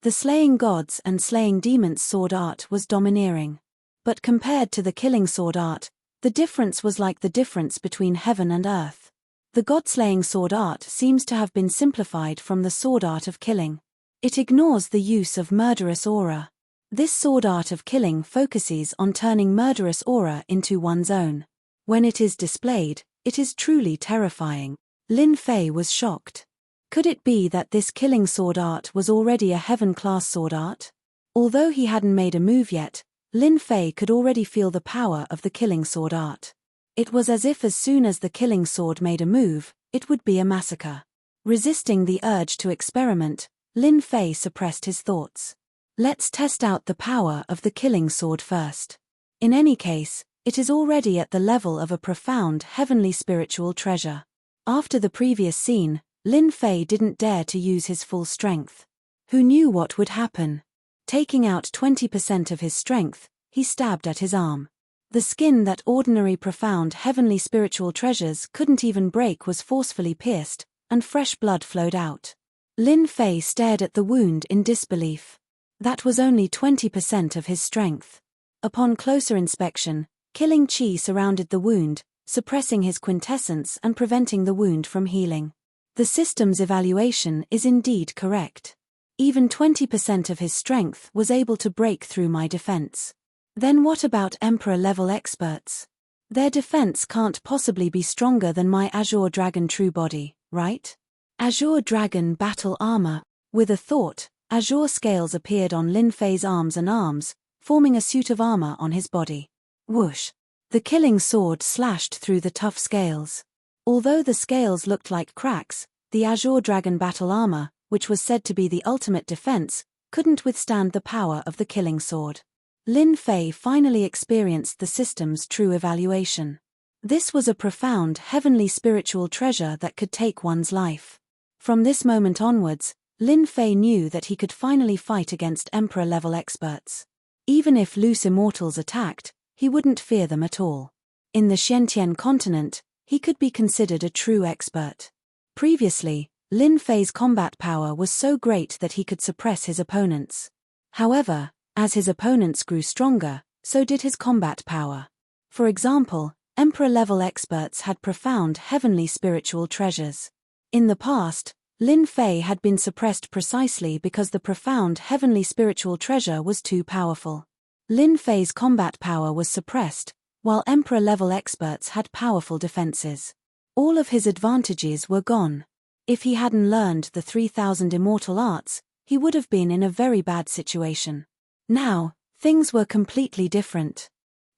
The slaying gods and slaying demons sword art was domineering. But compared to the killing sword art, the difference was like the difference between heaven and earth. The god-slaying sword art seems to have been simplified from the sword art of killing. It ignores the use of murderous aura. This sword art of killing focuses on turning murderous aura into one's own. When it is displayed, it is truly terrifying. Lin Fei was shocked. Could it be that this killing sword art was already a heaven-class sword art? Although he hadn't made a move yet, Lin Fei could already feel the power of the killing sword art. It was as if as soon as the killing sword made a move, it would be a massacre. Resisting the urge to experiment, Lin Fei suppressed his thoughts. Let's test out the power of the killing sword first. In any case, it is already at the level of a profound heavenly spiritual treasure. After the previous scene, Lin Fei didn't dare to use his full strength. Who knew what would happen? Taking out 20% of his strength, he stabbed at his arm. The skin that ordinary profound heavenly spiritual treasures couldn't even break was forcefully pierced, and fresh blood flowed out. Lin Fei stared at the wound in disbelief. That was only 20% of his strength. Upon closer inspection, killing qi surrounded the wound, suppressing his quintessence and preventing the wound from healing. The system's evaluation is indeed correct. Even 20% of his strength was able to break through my defense. Then what about Emperor-level experts? Their defense can't possibly be stronger than my Azure Dragon true body, right? Azure Dragon battle armor. With a thought, azure scales appeared on Lin Fei's arms, forming a suit of armor on his body. Whoosh! The killing sword slashed through the tough scales. Although the scales looked like cracks, the Azure Dragon battle armor, which was said to be the ultimate defense, couldn't withstand the power of the killing sword. Lin Fei finally experienced the system's true evaluation. This was a profound heavenly spiritual treasure that could take one's life. From this moment onwards, Lin Fei knew that he could finally fight against Emperor-level experts. Even if loose immortals attacked, he wouldn't fear them at all. In the Xiantian continent, he could be considered a true expert. Previously, Lin Fei's combat power was so great that he could suppress his opponents. However, as his opponents grew stronger, so did his combat power. For example, Emperor-level experts had profound heavenly spiritual treasures. In the past, Lin Fei had been suppressed precisely because the profound heavenly spiritual treasure was too powerful. Lin Fei's combat power was suppressed, while Emperor-level experts had powerful defenses. All of his advantages were gone. If he hadn't learned the 3,000 immortal arts, he would have been in a very bad situation. Now, things were completely different.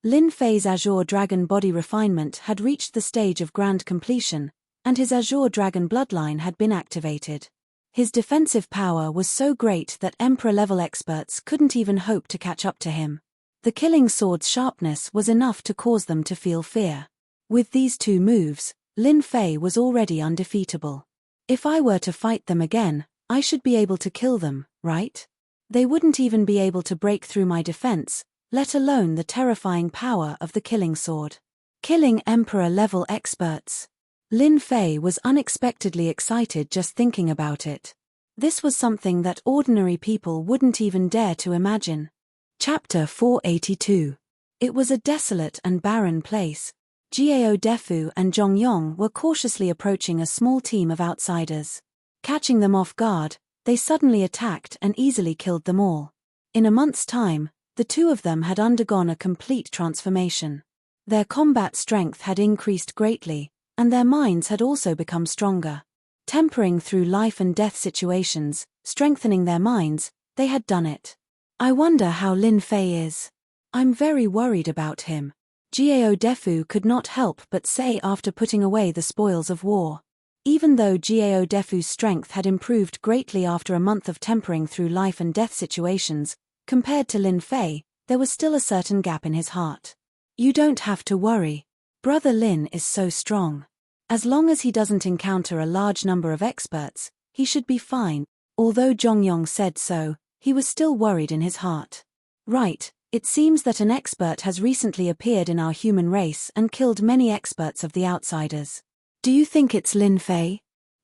Lin Fei's Azure Dragon body refinement had reached the stage of grand completion, and his Azure Dragon bloodline had been activated. His defensive power was so great that Emperor-level experts couldn't even hope to catch up to him. The killing sword's sharpness was enough to cause them to feel fear. With these two moves, Lin Fei was already undefeatable. If I were to fight them again, I should be able to kill them, right? They wouldn't even be able to break through my defense, let alone the terrifying power of the killing sword. Killing Emperor-level experts. Lin Fei was unexpectedly excited just thinking about it. This was something that ordinary people wouldn't even dare to imagine. Chapter 482. It was a desolate and barren place. Jiao Defu and Zhong Yong were cautiously approaching a small team of outsiders. Catching them off guard, they suddenly attacked and easily killed them all. In a month's time, the two of them had undergone a complete transformation. Their combat strength had increased greatly, and their minds had also become stronger. Tempering through life and death situations, strengthening their minds, they had done it. I wonder how Lin Fei is. I'm very worried about him. Jiao Defu could not help but say after putting away the spoils of war. Even though Jiao Defu's strength had improved greatly after a month of tempering through life and death situations, compared to Lin Fei, there was still a certain gap in his heart. You don't have to worry. Brother Lin is so strong. As long as he doesn't encounter a large number of experts, he should be fine. Although Zhongyong said so, He was still worried in his heart. Right, it seems that an expert has recently appeared in our human race and killed many experts of the outsiders. Do you think it's Lin Fei?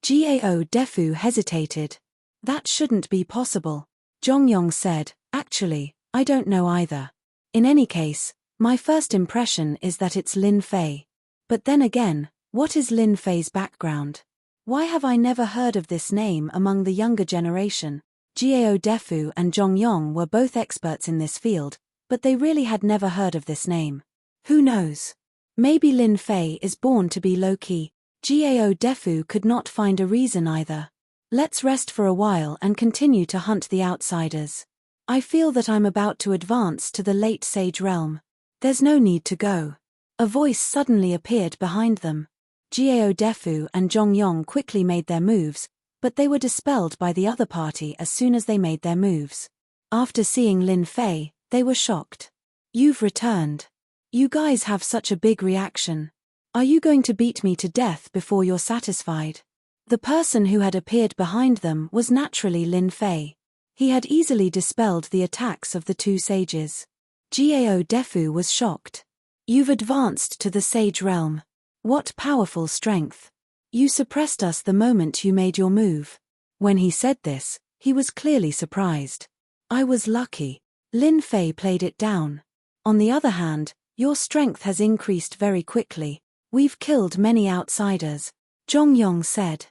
Gao Defu hesitated. That shouldn't be possible. Zhongyong said, actually, I don't know either. In any case, my first impression is that it's Lin Fei. But then again, what is Lin Fei's background? Why have I never heard of this name among the younger generation? Gao Defu and Zhongyong were both experts in this field, but they really had never heard of this name. Who knows? Maybe Lin Fei is born to be low-key. Gao Defu could not find a reason either. Let's rest for a while and continue to hunt the outsiders. I feel that I'm about to advance to the late sage realm. There's no need to go. A voice suddenly appeared behind them. Gao Defu and Zhongyong quickly made their moves, but they were dispelled by the other party as soon as they made their moves. After seeing Lin Fei, they were shocked. You've returned. You guys have such a big reaction. Are you going to beat me to death before you're satisfied? The person who had appeared behind them was naturally Lin Fei. He had easily dispelled the attacks of the two sages. Gao Defu was shocked. You've advanced to the sage realm. What powerful strength. You suppressed us the moment you made your move. When he said this, he was clearly surprised. I was lucky. Lin Fei played it down. On the other hand, your strength has increased very quickly. We've killed many outsiders, Zhongyong said.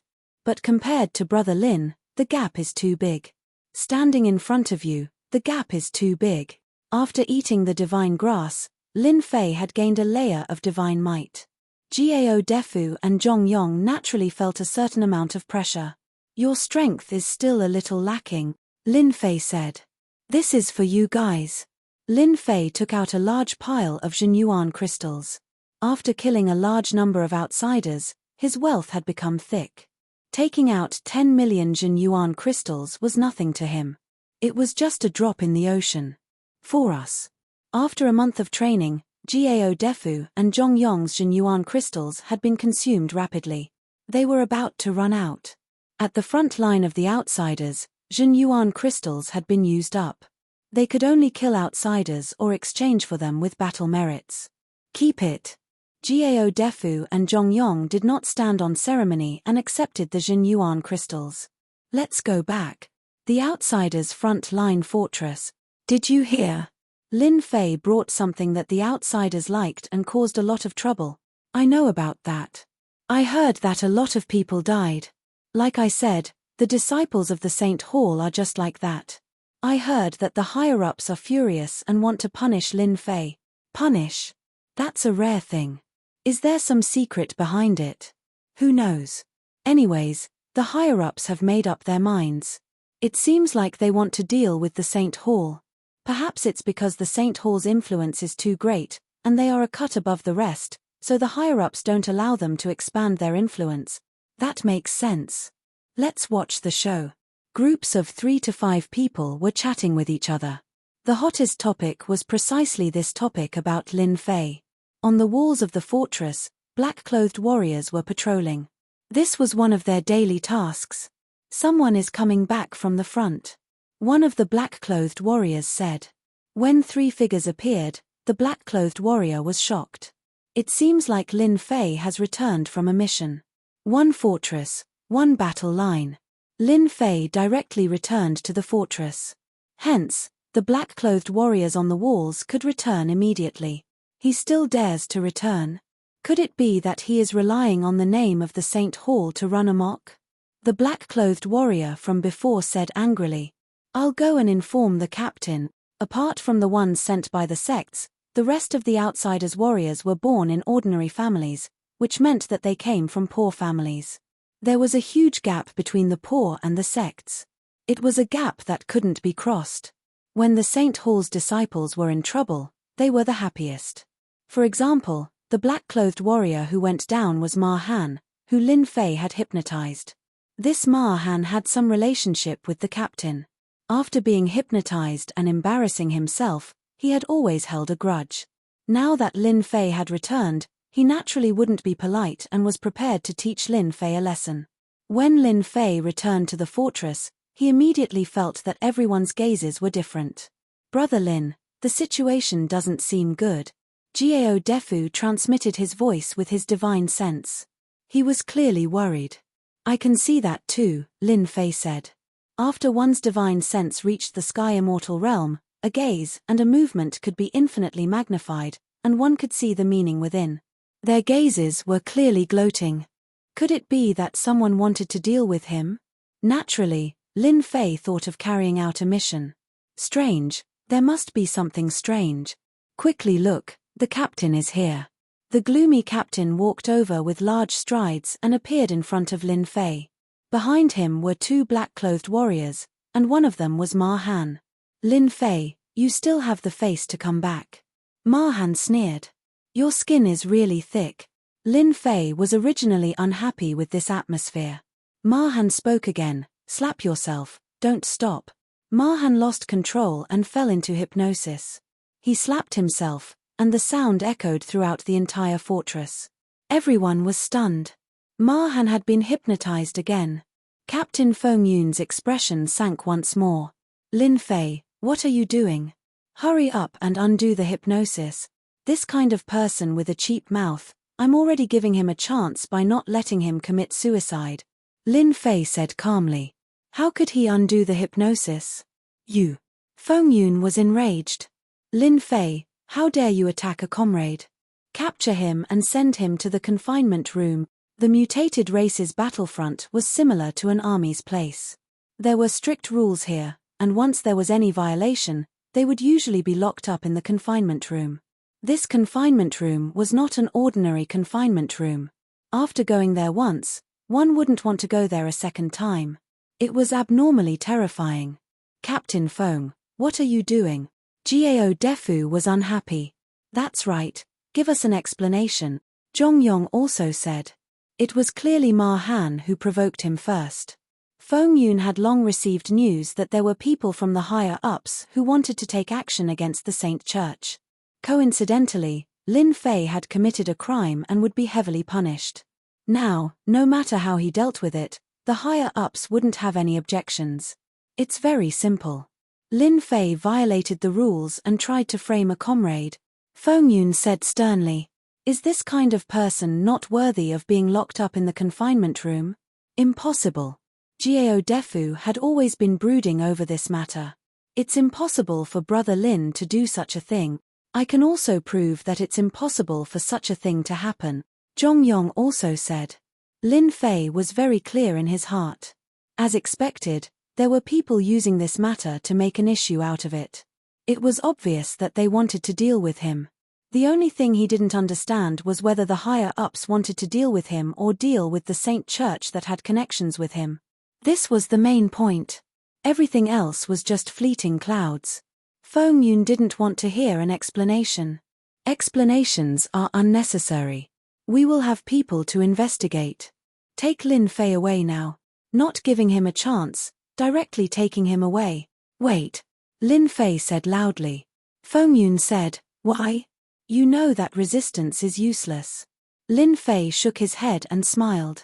But compared to Brother Lin, the gap is too big. Standing in front of you, the gap is too big. After eating the divine grass, Lin Fei had gained a layer of divine might. Gao Defu and Zhongyong naturally felt a certain amount of pressure. Your strength is still a little lacking, Lin Fei said. This is for you guys. Lin Fei took out a large pile of Zhenyuan crystals. After killing a large number of outsiders, his wealth had become thick. Taking out 10 million Zhenyuan crystals was nothing to him. It was just a drop in the ocean. For us. After a month of training, Gao Defu and Zhongyong's Zhenyuan crystals had been consumed rapidly. They were about to run out. At the front line of the outsiders, Zhenyuan crystals had been used up. They could only kill outsiders or exchange for them with battle merits. Keep it. Gao Defu and Zhongyong did not stand on ceremony and accepted the Zhenyuan crystals. Let's go back. The outsiders' front line fortress. Did you hear? Lin Fei brought something that the outsiders liked and caused a lot of trouble. I know about that. I heard that a lot of people died. Like I said, the disciples of the Saint Hall are just like that. I heard that the higher-ups are furious and want to punish Lin Fei. Punish? That's a rare thing. Is there some secret behind it? Who knows? Anyways, the higher-ups have made up their minds. It seems like they want to deal with the Saint Hall. Perhaps it's because the Saint Hall's influence is too great, and they are a cut above the rest, so the higher-ups don't allow them to expand their influence. That makes sense. Let's watch the show. Groups of 3 to 5 people were chatting with each other. The hottest topic was precisely this topic about Lin Fei. On the walls of the fortress, black-clothed warriors were patrolling. This was one of their daily tasks. Someone is coming back from the front. One of the black-clothed warriors said. When 3 figures appeared, the black-clothed warrior was shocked. It seems like Lin Fei has returned from a mission. 1 fortress, 1 battle line. Lin Fei directly returned to the fortress. Hence, the black-clothed warriors on the walls could return immediately. He still dares to return. Could it be that he is relying on the name of the Saint Hall to run amok? The black-clothed warrior from before said angrily. I'll go and inform the captain. Apart from the ones sent by the sects, the rest of the outsiders' warriors were born in ordinary families, which meant that they came from poor families. There was a huge gap between the poor and the sects. It was a gap that couldn't be crossed. When the Saint Hall's disciples were in trouble, they were the happiest. For example, the black-clothed warrior who went down was Ma Han, who Lin Fei had hypnotized. This Ma Han had some relationship with the captain. After being hypnotized and embarrassing himself, he had always held a grudge. Now that Lin Fei had returned, he naturally wouldn't be polite and was prepared to teach Lin Fei a lesson. When Lin Fei returned to the fortress, He immediately felt that everyone's gazes were different. Brother Lin, the situation doesn't seem good. Gao Defu transmitted his voice with his divine sense. He was clearly worried. I can see that too, Lin Fei said. After one's divine sense reached the sky immortal realm, a gaze and a movement could be infinitely magnified, and one could see the meaning within. Their gazes were clearly gloating. Could it be that someone wanted to deal with him? Naturally, Lin Fei thought of carrying out a mission. Strange, there must be something strange. Quickly look, the captain is here. The gloomy captain walked over with large strides and appeared in front of Lin Fei. Behind him were two black-clothed warriors, and one of them was Ma Han. Lin Fei, you still have the face to come back. Ma Han sneered. Your skin is really thick. Lin Fei was originally unhappy with this atmosphere. Ma Han spoke again, slap yourself, don't stop. Ma Han lost control and fell into hypnosis. He slapped himself, and the sound echoed throughout the entire fortress. Everyone was stunned. Ma Han had been hypnotized again. Captain Feng Yun's expression sank once more. Lin Fei, what are you doing? Hurry up and undo the hypnosis. This kind of person with a cheap mouth, I'm already giving him a chance by not letting him commit suicide. Lin Fei said calmly. How could he undo the hypnosis? You. Feng Yun was enraged. Lin Fei, how dare you attack a comrade? Capture him and send him to the confinement room. The mutated race's battlefront was similar to an army's place. There were strict rules here, and once there was any violation, they would usually be locked up in the confinement room. This confinement room was not an ordinary confinement room. After going there once, one wouldn't want to go there a second time. It was abnormally terrifying. Captain Feng, what are you doing? Gao Defu was unhappy. That's right, give us an explanation, Zhong Yong also said. It was clearly Ma Han who provoked him first. Feng Yun had long received news that there were people from the higher-ups who wanted to take action against the Saint Church. Coincidentally, Lin Fei had committed a crime and would be heavily punished. Now, no matter how he dealt with it, the higher-ups wouldn't have any objections. It's very simple. Lin Fei violated the rules and tried to frame a comrade. Feng Yun said sternly, is this kind of person not worthy of being locked up in the confinement room? Impossible. Gao Defu had always been brooding over this matter. It's impossible for Brother Lin to do such a thing. I can also prove that it's impossible for such a thing to happen, Zhong Yong also said. Lin Fei was very clear in his heart. As expected, there were people using this matter to make an issue out of it. It was obvious that they wanted to deal with him. The only thing he didn't understand was whether the higher-ups wanted to deal with him or deal with the Saint Church that had connections with him. This was the main point. Everything else was just fleeting clouds. Feng Yun didn't want to hear an explanation. Explanations are unnecessary. We will have people to investigate. Take Lin Fei away now. Not giving him a chance, directly taking him away. Wait. Lin Fei said loudly. Feng Yun said, why? You know that resistance is useless. Lin Fei shook his head and smiled.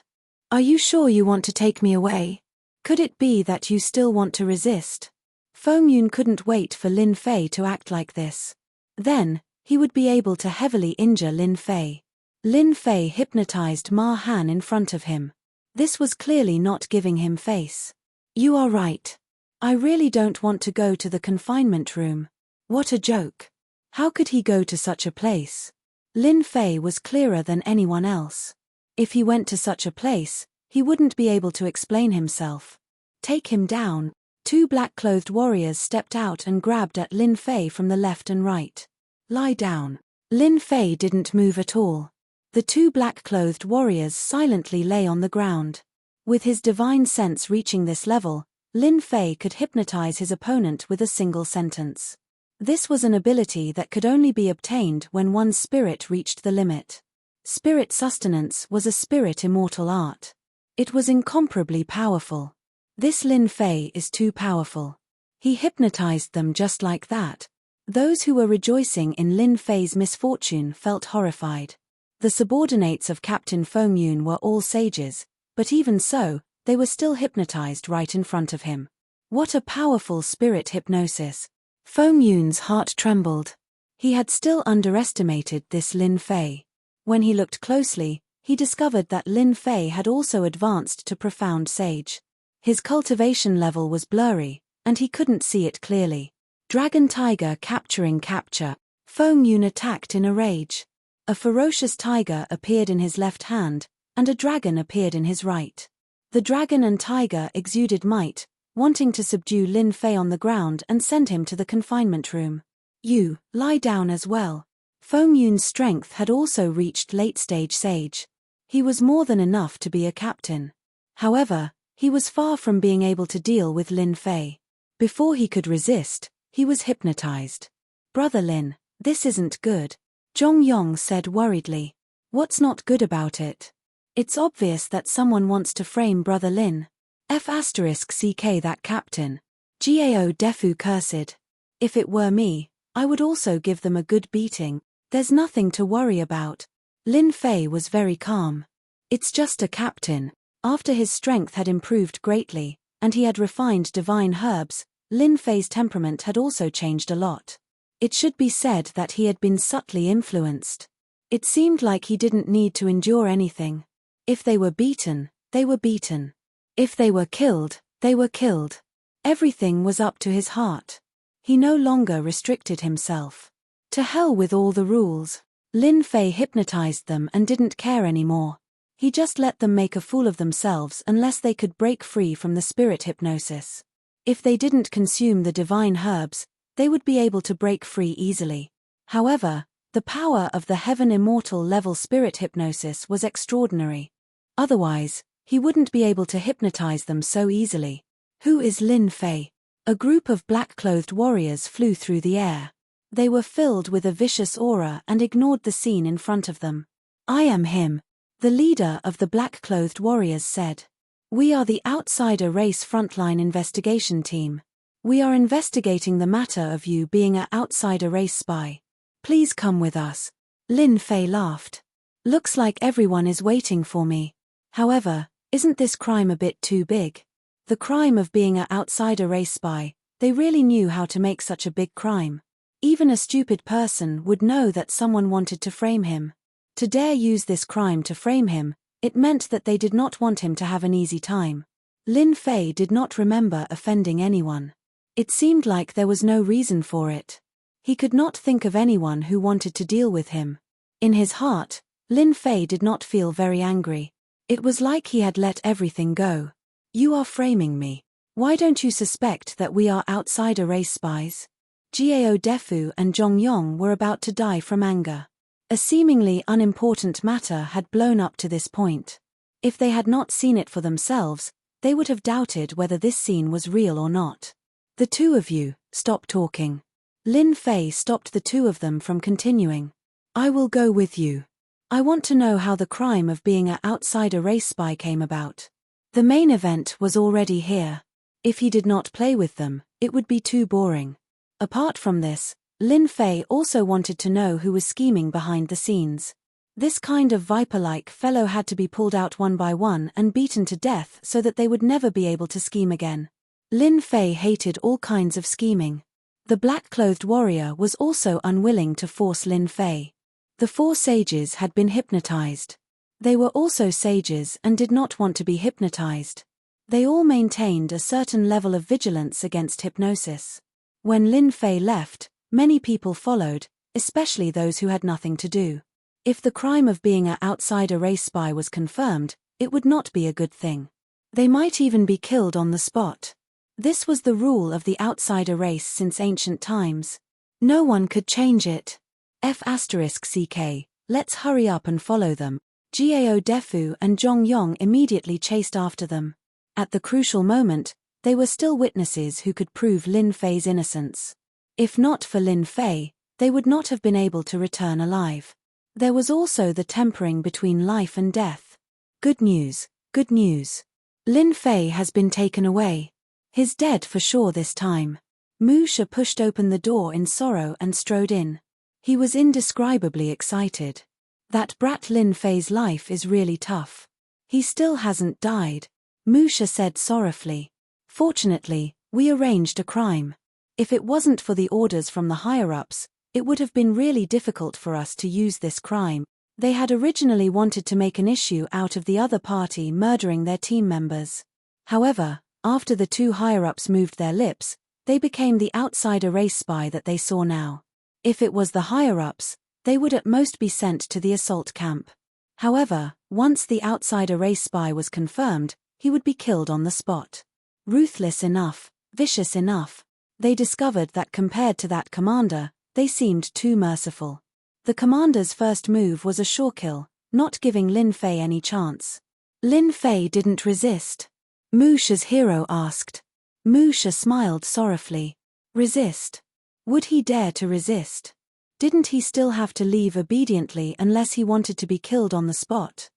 Are you sure you want to take me away? Could it be that you still want to resist? Feng Yun couldn't wait for Lin Fei to act like this. Then, he would be able to heavily injure Lin Fei. Lin Fei hypnotized Ma Han in front of him. This was clearly not giving him face. You are right. I really don't want to go to the confinement room. What a joke. How could he go to such a place? Lin Fei was clearer than anyone else. If he went to such a place, he wouldn't be able to explain himself. Take him down. Two black-clothed warriors stepped out and grabbed at Lin Fei from the left and right. Lie down. Lin Fei didn't move at all. The two black-clothed warriors silently lay on the ground. With his divine sense reaching this level, Lin Fei could hypnotize his opponent with a single sentence. This was an ability that could only be obtained when one's spirit reached the limit. Spirit sustenance was a spirit immortal art. It was incomparably powerful. This Lin Fei is too powerful. He hypnotized them just like that. Those who were rejoicing in Lin Fei's misfortune felt horrified. The subordinates of Captain Feng Yun were all sages, but even so, they were still hypnotized right in front of him. What a powerful spirit hypnosis. Feng Yun's heart trembled. He had still underestimated this Lin Fei. When he looked closely, he discovered that Lin Fei had also advanced to profound sage. His cultivation level was blurry, and he couldn't see it clearly. Dragon tiger capturing capture. Feng Yun attacked in a rage. A ferocious tiger appeared in his left hand, and a dragon appeared in his right. The dragon and tiger exuded might, wanting to subdue Lin Fei on the ground and send him to the confinement room. You, lie down as well. Feng Yun's strength had also reached late-stage sage. He was more than enough to be a captain. However, he was far from being able to deal with Lin Fei. Before he could resist, he was hypnotized. Brother Lin, this isn't good. Zhong Yong said worriedly. What's not good about it? It's obvious that someone wants to frame Brother Lin. F***ck that captain. Gao Defu cursed. If it were me, I would also give them a good beating. There's nothing to worry about. Lin Fei was very calm. It's just a captain. After his strength had improved greatly, and he had refined divine herbs, Lin Fei's temperament had also changed a lot. It should be said that he had been subtly influenced. It seemed like he didn't need to endure anything. If they were beaten, they were beaten. If they were killed, they were killed. Everything was up to his heart. He no longer restricted himself. To hell with all the rules. Lin Fei hypnotized them and didn't care anymore. He just let them make a fool of themselves unless they could break free from the spirit hypnosis. If they didn't consume the divine herbs, they would be able to break free easily. However, the power of the heaven immortal level spirit hypnosis was extraordinary. Otherwise, he wouldn't be able to hypnotize them so easily. Who is Lin Fei? A group of black-clothed warriors flew through the air. They were filled with a vicious aura and ignored the scene in front of them. I am him. The leader of the black-clothed warriors said. We are the outsider race frontline investigation team. We are investigating the matter of you being an outsider race spy. Please come with us. Lin Fei laughed. Looks like everyone is waiting for me. However, isn't this crime a bit too big? The crime of being an outsider race spy, they really knew how to make such a big crime. Even a stupid person would know that someone wanted to frame him. To dare use this crime to frame him, it meant that they did not want him to have an easy time. Lin Fei did not remember offending anyone. It seemed like there was no reason for it. He could not think of anyone who wanted to deal with him. In his heart, Lin Fei did not feel very angry. It was like he had let everything go. You are framing me. Why don't you suspect that we are outsider race spies? Gao Defu and Zhong Yong were about to die from anger. A seemingly unimportant matter had blown up to this point. If they had not seen it for themselves, they would have doubted whether this scene was real or not. The two of you, stop talking. Lin Fei stopped the two of them from continuing. I will go with you. I want to know how the crime of being an outsider race spy came about. The main event was already here. If he did not play with them, it would be too boring. Apart from this, Lin Fei also wanted to know who was scheming behind the scenes. This kind of viper-like fellow had to be pulled out one by one and beaten to death so that they would never be able to scheme again. Lin Fei hated all kinds of scheming. The black-clothed warrior was also unwilling to force Lin Fei. The four sages had been hypnotized. They were also sages and did not want to be hypnotized. They all maintained a certain level of vigilance against hypnosis. When Lin Fei left, many people followed, especially those who had nothing to do. If the crime of being an outsider race spy was confirmed, it would not be a good thing. They might even be killed on the spot. This was the rule of the outsider race since ancient times. No one could change it. F***ck, let's hurry up and follow them. Gao Defu and Zhong Yong immediately chased after them. At the crucial moment, they were still witnesses who could prove Lin Fei's innocence. If not for Lin Fei, they would not have been able to return alive. There was also the tempering between life and death. Good news, good news. Lin Fei has been taken away. He's dead for sure this time. Mu She pushed open the door in sorrow and strode in. He was indescribably excited. That brat Lin Fei's life is really tough. He still hasn't died, Mu She said sorrowfully. Fortunately, We arranged a crime. If it wasn't for the orders from the higher-ups, it would have been really difficult for us to use this crime. They had originally wanted to make an issue out of the other party murdering their team members. However, after the two higher-ups moved their lips, they became the outsider race spy that they saw now. If it was the higher-ups, they would at most be sent to the assault camp. However, once the outsider race spy was confirmed, he would be killed on the spot. Ruthless enough, vicious enough. They discovered that compared to that commander, they seemed too merciful. The commander's first move was a sure kill, not giving Lin Fei any chance. Lin Fei didn't resist. Mu She's hero asked. Mu She smiled sorrowfully. Resist? Would he dare to resist? Didn't he still have to leave obediently unless he wanted to be killed on the spot?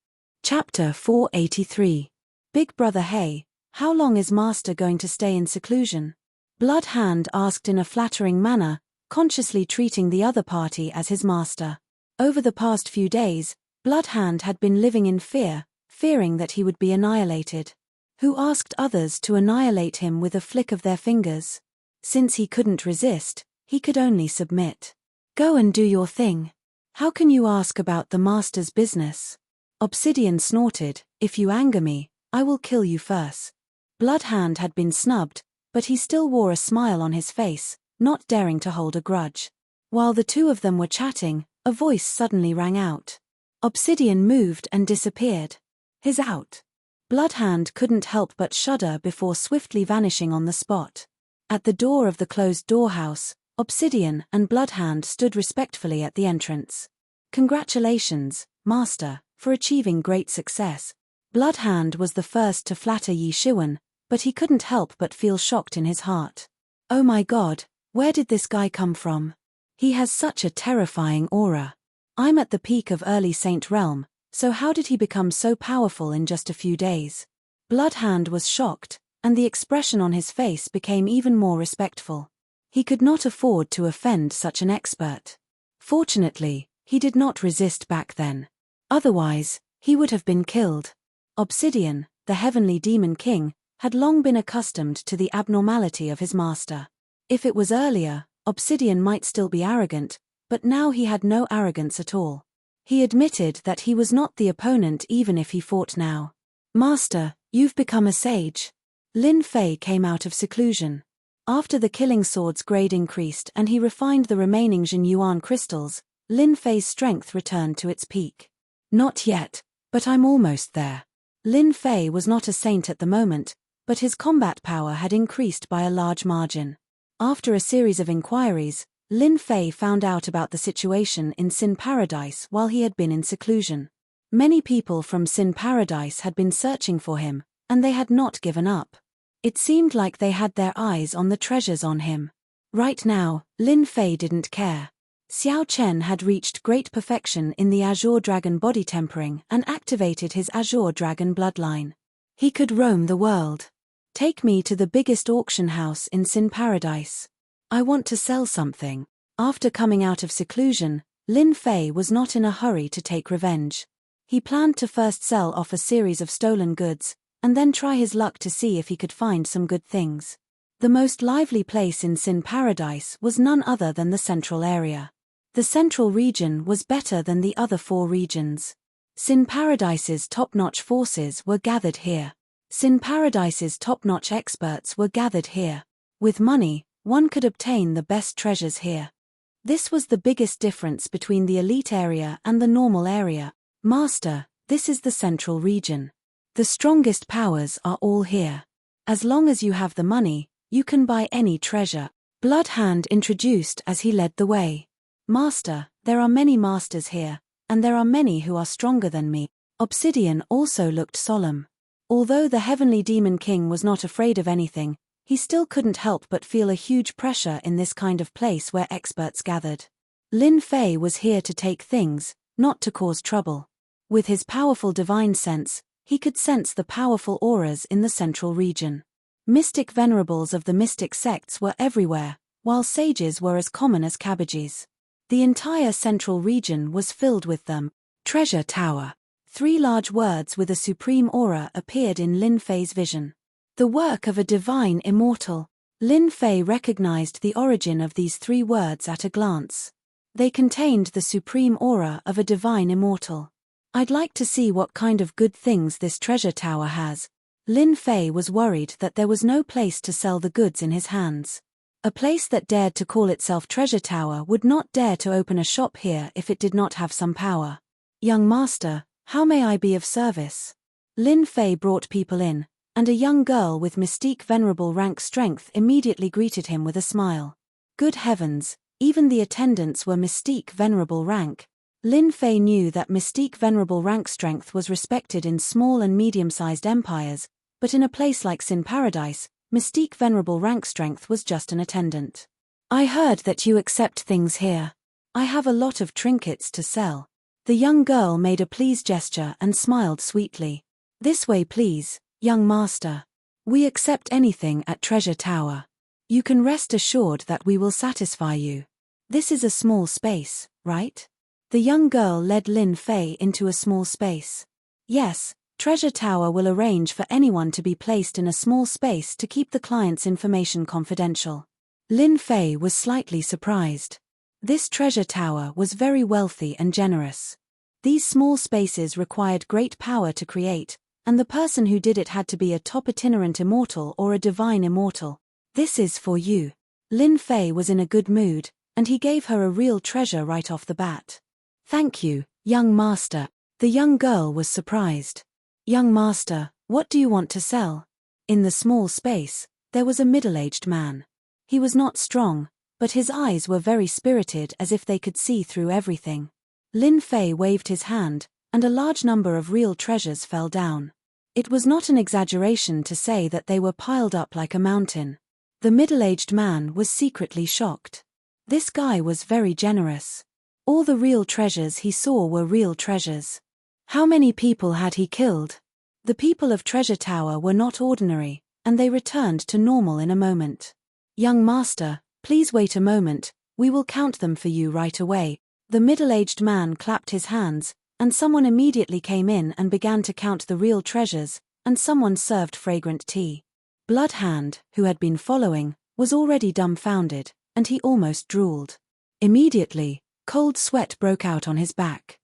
Chapter 483. Big Brother Hey, how long is Master going to stay in seclusion? Blood Hand asked in a flattering manner, consciously treating the other party as his master. Over the past few days, Blood Hand had been living in fear, fearing that he would be annihilated. Who asked others to annihilate him with a flick of their fingers? Since he couldn't resist, he could only submit. Go and do your thing. How can you ask about the master's business? Obsidian snorted, if you anger me, I will kill you first. Blood Hand had been snubbed, but he still wore a smile on his face, not daring to hold a grudge. While the two of them were chatting, a voice suddenly rang out. Obsidian moved and disappeared. He's out. Blood Hand couldn't help but shudder before swiftly vanishing on the spot. At the door of the closed doorhouse, Obsidian and Blood Hand stood respectfully at the entrance. Congratulations, Master, for achieving great success. Blood Hand was the first to flatter Yi Shiwen, but he couldn't help but feel shocked in his heart. Oh my God, where did this guy come from? He has such a terrifying aura. I'm at the peak of early Saint Realm, so how did he become so powerful in just a few days? Blood Hand was shocked, and the expression on his face became even more respectful. He could not afford to offend such an expert. Fortunately, he did not resist back then. Otherwise, he would have been killed. Obsidian, the heavenly demon king, had long been accustomed to the abnormality of his master. If it was earlier, Obsidian might still be arrogant, but now he had no arrogance at all. He admitted that he was not the opponent even if he fought now. Master, you've become a sage. Lin Fei came out of seclusion. After the killing sword's grade increased and he refined the remaining Jinyuan crystals, Lin Fei's strength returned to its peak. Not yet, but I'm almost there. Lin Fei was not a saint at the moment, but his combat power had increased by a large margin. After a series of inquiries, Lin Fei found out about the situation in Sin Paradise while he had been in seclusion. Many people from Sin Paradise had been searching for him, and they had not given up. It seemed like they had their eyes on the treasures on him. Right now, Lin Fei didn't care. Xiao Chen had reached great perfection in the Azure Dragon body tempering and activated his Azure Dragon bloodline. He could roam the world. Take me to the biggest auction house in Sin Paradise. I want to sell something. After coming out of seclusion, Lin Fei was not in a hurry to take revenge. He planned to first sell off a series of stolen goods, and then try his luck to see if he could find some good things. The most lively place in Sin Paradise was none other than the central area. The central region was better than the other 4 regions. Sin Paradise's top-notch forces were gathered here. Sin Paradise's top-notch experts were gathered here. With money, one could obtain the best treasures here. This was the biggest difference between the elite area and the normal area. Master, this is the central region. The strongest powers are all here. As long as you have the money, you can buy any treasure. Blood Hand introduced as he led the way. Master, there are many masters here, and there are many who are stronger than me. Obsidian also looked solemn. Although the heavenly demon king was not afraid of anything, he still couldn't help but feel a huge pressure in this kind of place where experts gathered. Lin Fei was here to take things, not to cause trouble. With his powerful divine sense, he could sense the powerful auras in the central region. Mystic venerables of the mystic sects were everywhere, while sages were as common as cabbages. The entire central region was filled with them. Treasure Tower. 3 large words with a supreme aura appeared in Lin Fei's vision. The work of a divine immortal. Lin Fei recognized the origin of these three words at a glance. They contained the supreme aura of a divine immortal. I'd like to see what kind of good things this treasure tower has. Lin Fei was worried that there was no place to sell the goods in his hands. A place that dared to call itself Treasure Tower would not dare to open a shop here if it did not have some power. Young master, how may I be of service? Lin Fei brought people in, and a young girl with mystique venerable rank strength immediately greeted him with a smile. Good heavens, even the attendants were mystique venerable rank. Lin Fei knew that mystique venerable rank strength was respected in small and medium-sized empires, but in a place like Sin Paradise, mystique venerable rank strength was just an attendant. I heard that you accept things here. I have a lot of trinkets to sell. The young girl made a please gesture and smiled sweetly. This way please, young master. We accept anything at Treasure Tower. You can rest assured that we will satisfy you. This is a small space, right? The young girl led Lin Fei into a small space. Yes, Treasure Tower will arrange for anyone to be placed in a small space to keep the client's information confidential. Lin Fei was slightly surprised. This Treasure Tower was very wealthy and generous. These small spaces required great power to create, and the person who did it had to be a top itinerant immortal or a divine immortal. This is for you. Lin Fei was in a good mood, and he gave her a real treasure right off the bat. Thank you, young master. The young girl was surprised. Young master, what do you want to sell? In the small space, there was a middle-aged man. He was not strong, but his eyes were very spirited as if they could see through everything. Lin Fei waved his hand, and a large number of real treasures fell down. It was not an exaggeration to say that they were piled up like a mountain. The middle-aged man was secretly shocked. This guy was very generous. All the real treasures he saw were real treasures. How many people had he killed? The people of Treasure Tower were not ordinary, and they returned to normal in a moment. Young master, please wait a moment, we will count them for you right away. The middle-aged man clapped his hands, and someone immediately came in and began to count the real treasures, and someone served fragrant tea. Bloodhand, who had been following, was already dumbfounded, and he almost drooled. Immediately, cold sweat broke out on his back.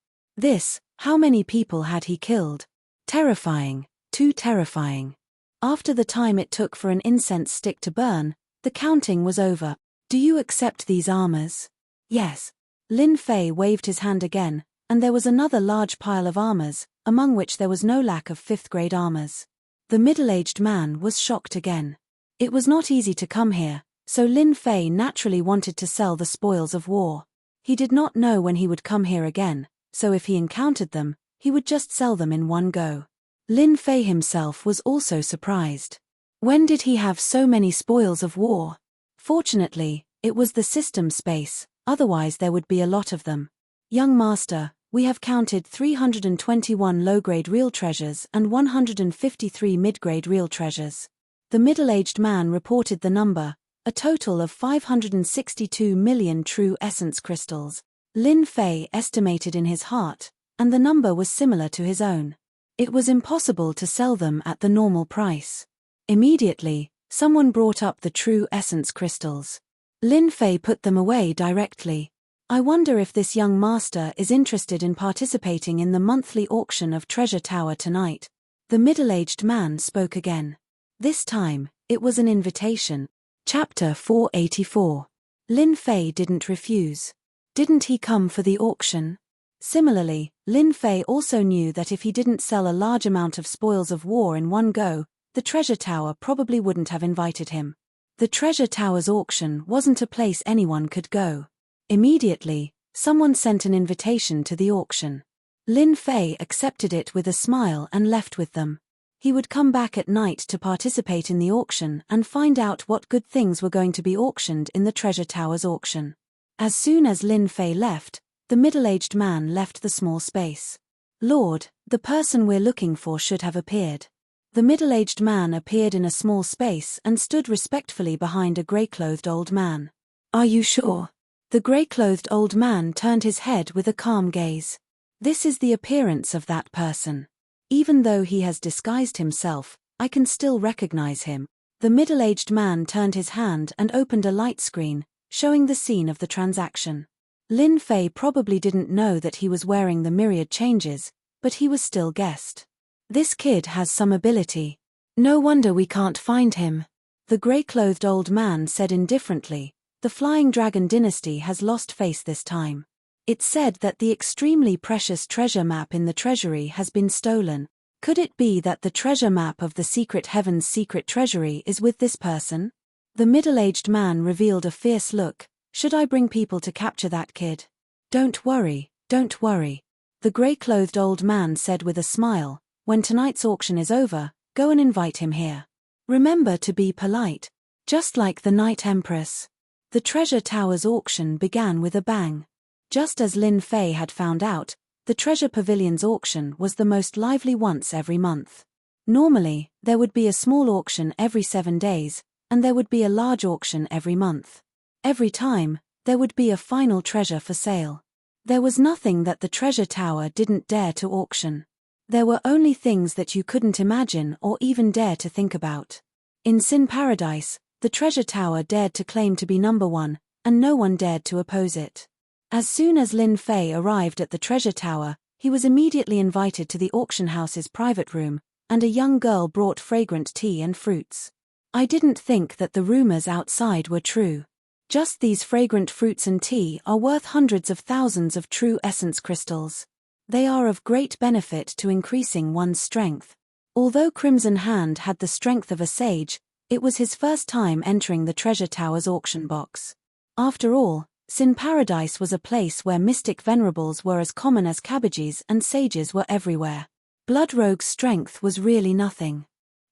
How many people had he killed? Terrifying, too terrifying. After the time it took for an incense stick to burn, the counting was over. Do you accept these armors? Yes. Lin Fei waved his hand again, and there was another large pile of armors, among which there was no lack of 5th-grade armors. The middle-aged man was shocked again. It was not easy to come here, so Lin Fei naturally wanted to sell the spoils of war. He did not know when he would come here again, so if he encountered them, he would just sell them in one go. Lin Fei himself was also surprised. When did he have so many spoils of war? Fortunately, it was the system space, otherwise there would be a lot of them. Young master, we have counted 321 low-grade real treasures and 153 mid-grade real treasures. The middle-aged man reported the number, a total of 562 million true essence crystals. Lin Fei estimated in his heart, and the number was similar to his own. It was impossible to sell them at the normal price. Immediately, someone brought up the true essence crystals. Lin Fei put them away directly. I wonder if this young master is interested in participating in the monthly auction of Treasure Tower tonight. The middle-aged man spoke again. This time, it was an invitation. Chapter 484. Lin Fei didn't refuse. Didn't he come for the auction? Similarly, Lin Fei also knew that if he didn't sell a large amount of spoils of war in one go, the Treasure Tower probably wouldn't have invited him. The Treasure Tower's auction wasn't a place anyone could go. Immediately, someone sent an invitation to the auction. Lin Fei accepted it with a smile and left with them. He would come back at night to participate in the auction and find out what good things were going to be auctioned in the Treasure Tower's auction. As soon as Lin Fei left, the middle-aged man left the small space. Lord, the person we're looking for should have appeared. The middle-aged man appeared in a small space and stood respectfully behind a grey-clothed old man. Are you sure? The grey-clothed old man turned his head with a calm gaze. This is the appearance of that person. Even though he has disguised himself, I can still recognize him. The middle-aged man turned his hand and opened a light screen, showing the scene of the transaction. Lin Fei probably didn't know that he was wearing the myriad changes, but he was still guessed. This kid has some ability. No wonder we can't find him. The grey-clothed old man said indifferently, the Flying Dragon dynasty has lost face this time. It's said that the extremely precious treasure map in the treasury has been stolen. Could it be that the treasure map of the Secret Heaven's secret treasury is with this person? The middle-aged man revealed a fierce look. Should I bring people to capture that kid? Don't worry, don't worry. The grey-clothed old man said with a smile, when tonight's auction is over, go and invite him here. Remember to be polite, just like the Night Empress. The Treasure Tower's auction began with a bang. Just as Lin Fei had found out, the Treasure Pavilion's auction was the most lively once every month. Normally, there would be a small auction every 7 days, and there would be a large auction every month. Every time, there would be a final treasure for sale. There was nothing that the Treasure Tower didn't dare to auction. There were only things that you couldn't imagine or even dare to think about. In Sin Paradise, the Treasure Tower dared to claim to be number one, and no one dared to oppose it. As soon as Lin Fei arrived at the Treasure Tower, he was immediately invited to the auction house's private room, and a young girl brought fragrant tea and fruits. I didn't think that the rumors outside were true. Just these fragrant fruits and tea are worth hundreds of thousands of true essence crystals. They are of great benefit to increasing one's strength. Although Crimson Hand had the strength of a sage, it was his first time entering the Treasure Tower's auction box. After all, Sin Paradise was a place where mystic venerables were as common as cabbages and sages were everywhere. Blood Rogue's strength was really nothing.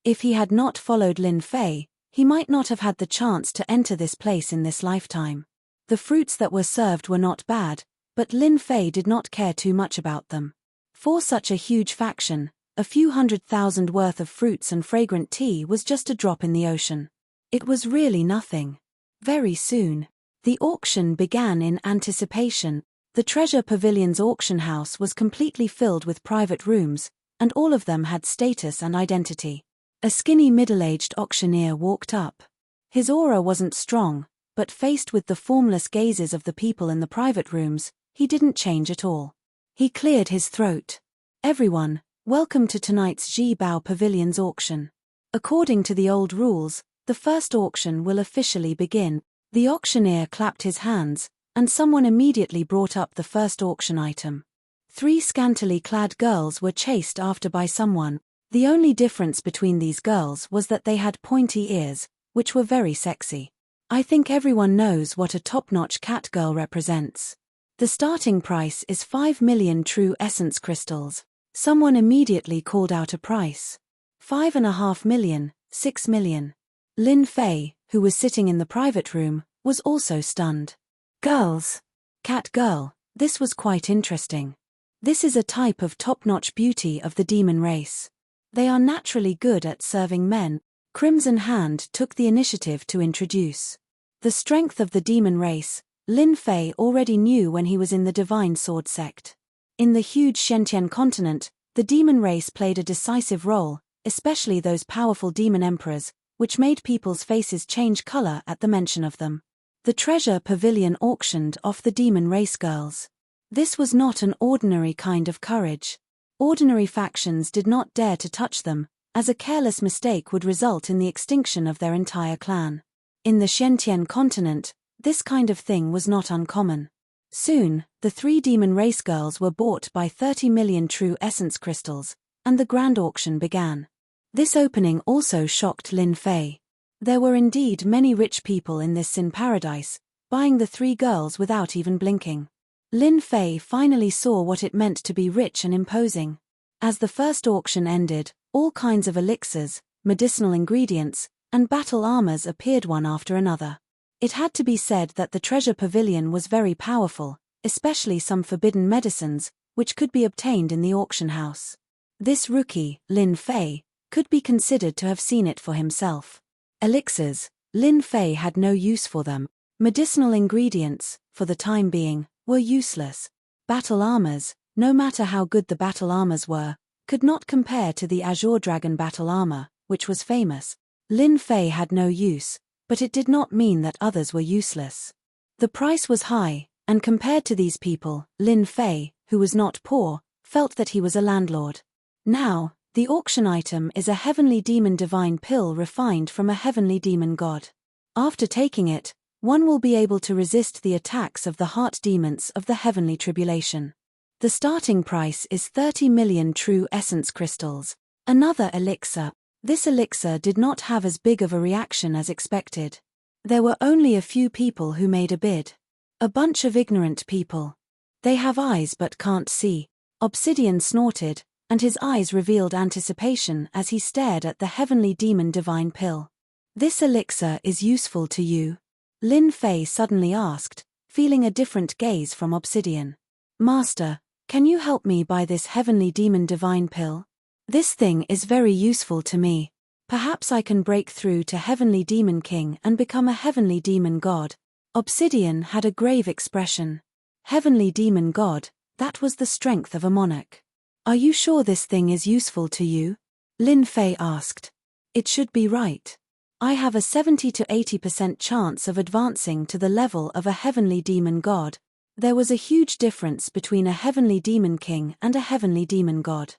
If he had not followed Lin Fei, he might not have had the chance to enter this place in this lifetime. The fruits that were served were not bad, but Lin Fei did not care too much about them. For such a huge faction, a few 100,000 worth of fruits and fragrant tea was just a drop in the ocean. It was really nothing. Very soon, the auction began in anticipation. The Treasure Pavilion's auction house was completely filled with private rooms, and all of them had status and identity. A skinny middle-aged auctioneer walked up. His aura wasn't strong, but faced with the formless gazes of the people in the private rooms, he didn't change at all. He cleared his throat. Everyone, welcome to tonight's Ji Bao Pavilion's auction. According to the old rules, the first auction will officially begin. The auctioneer clapped his hands, and someone immediately brought up the first auction item. 3 scantily clad girls were chased after by someone. The only difference between these girls was that they had pointy ears, which were very sexy. I think everyone knows what a top-notch cat girl represents. The starting price is 5 million true essence crystals. Someone immediately called out a price. 5.5 million, 6 million. Lin Fei, who was sitting in the private room, was also stunned. Girls. Cat girl, this was quite interesting. This is a type of top-notch beauty of the demon race. They are naturally good at serving men. Crimson Hand took the initiative to introduce. The strength of the demon race, Lin Fei already knew when he was in the Divine Sword sect. In the huge Shen continent, the demon race played a decisive role, especially those powerful demon emperors, which made people's faces change color at the mention of them. The Treasure Pavilion auctioned off the demon race girls. This was not an ordinary kind of courage. Ordinary factions did not dare to touch them, as a careless mistake would result in the extinction of their entire clan. In the Shen continent, this kind of thing was not uncommon. Soon, the 3 demon race girls were bought by 30 million true essence crystals, and the grand auction began. This opening also shocked Lin Fei. There were indeed many rich people in this Sin Paradise, buying the 3 girls without even blinking. Lin Fei finally saw what it meant to be rich and imposing. As the first auction ended, all kinds of elixirs, medicinal ingredients, and battle armors appeared one after another. It had to be said that the Treasure Pavilion was very powerful, especially some forbidden medicines, which could be obtained in the auction house. This rookie, Lin Fei, could be considered to have seen it for himself. Elixirs, Lin Fei had no use for them. Medicinal ingredients, for the time being, were useless. Battle armors, no matter how good the battle armors were, could not compare to the Azure Dragon battle armor, which was famous. Lin Fei had no use, but it did not mean that others were useless. The price was high, and compared to these people, Lin Fei, who was not poor, felt that he was a landlord. Now, the auction item is a heavenly demon divine pill refined from a heavenly demon god. After taking it, one will be able to resist the attacks of the heart demons of the heavenly tribulation. The starting price is 30 million true essence crystals. Another elixir. This elixir did not have as big of a reaction as expected. There were only a few people who made a bid. A bunch of ignorant people. They have eyes but can't see. Obsidian snorted, and his eyes revealed anticipation as he stared at the heavenly demon divine pill. This elixir is useful to you? Lin Fei suddenly asked, feeling a different gaze from Obsidian. Master, can you help me buy this heavenly demon divine pill? This thing is very useful to me. Perhaps I can break through to Heavenly Demon King and become a heavenly demon god. Obsidian had a grave expression. Heavenly demon god, that was the strength of a monarch. Are you sure this thing is useful to you? Lin Fei asked. It should be right. I have a 70 to 80% chance of advancing to the level of a heavenly demon god. There was a huge difference between a heavenly demon king and a heavenly demon god.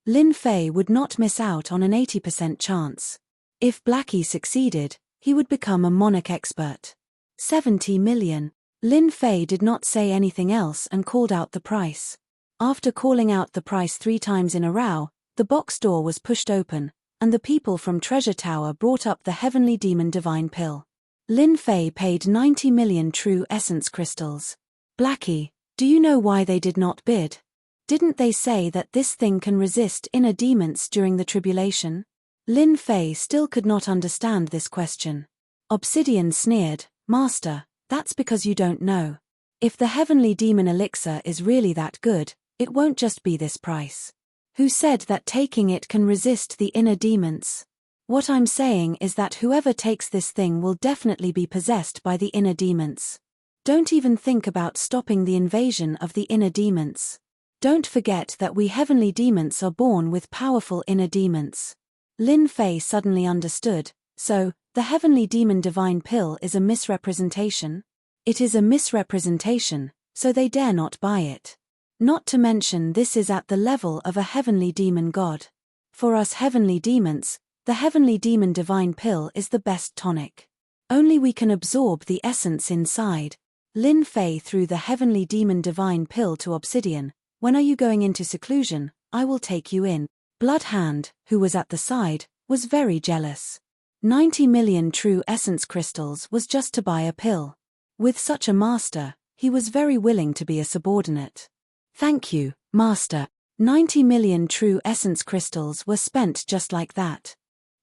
Lin Fei would not miss out on an 80% chance. If Blackie succeeded, he would become a monarch expert. 70 million. Lin Fei did not say anything else and called out the price. After calling out the price 3 times in a row, the box door was pushed open, and the people from Treasure Tower brought up the heavenly demon divine pill. Lin Fei paid 90 million true essence crystals. Blackie, do you know why they did not bid? Didn't they say that this thing can resist inner demons during the tribulation? Lin Fei still could not understand this question. Obsidian sneered, Master, that's because you don't know. If the heavenly demon elixir is really that good, it won't just be this price. Who said that taking it can resist the inner demons? What I'm saying is that whoever takes this thing will definitely be possessed by the inner demons. Don't even think about stopping the invasion of the inner demons. Don't forget that we heavenly demons are born with powerful inner demons. Lin Fei suddenly understood, so, the heavenly demon divine pill is a misrepresentation? It is a misrepresentation, so they dare not buy it. Not to mention this is at the level of a heavenly demon god. For us heavenly demons, the heavenly demon divine pill is the best tonic. Only we can absorb the essence inside. Lin Fei threw the heavenly demon divine pill to Obsidian. When are you going into seclusion? I will take you in. Bloodhand, who was at the side, was very jealous. 90 million true essence crystals was just to buy a pill. With such a master, he was very willing to be a subordinate. Thank you, master. 90 million true essence crystals were spent just like that.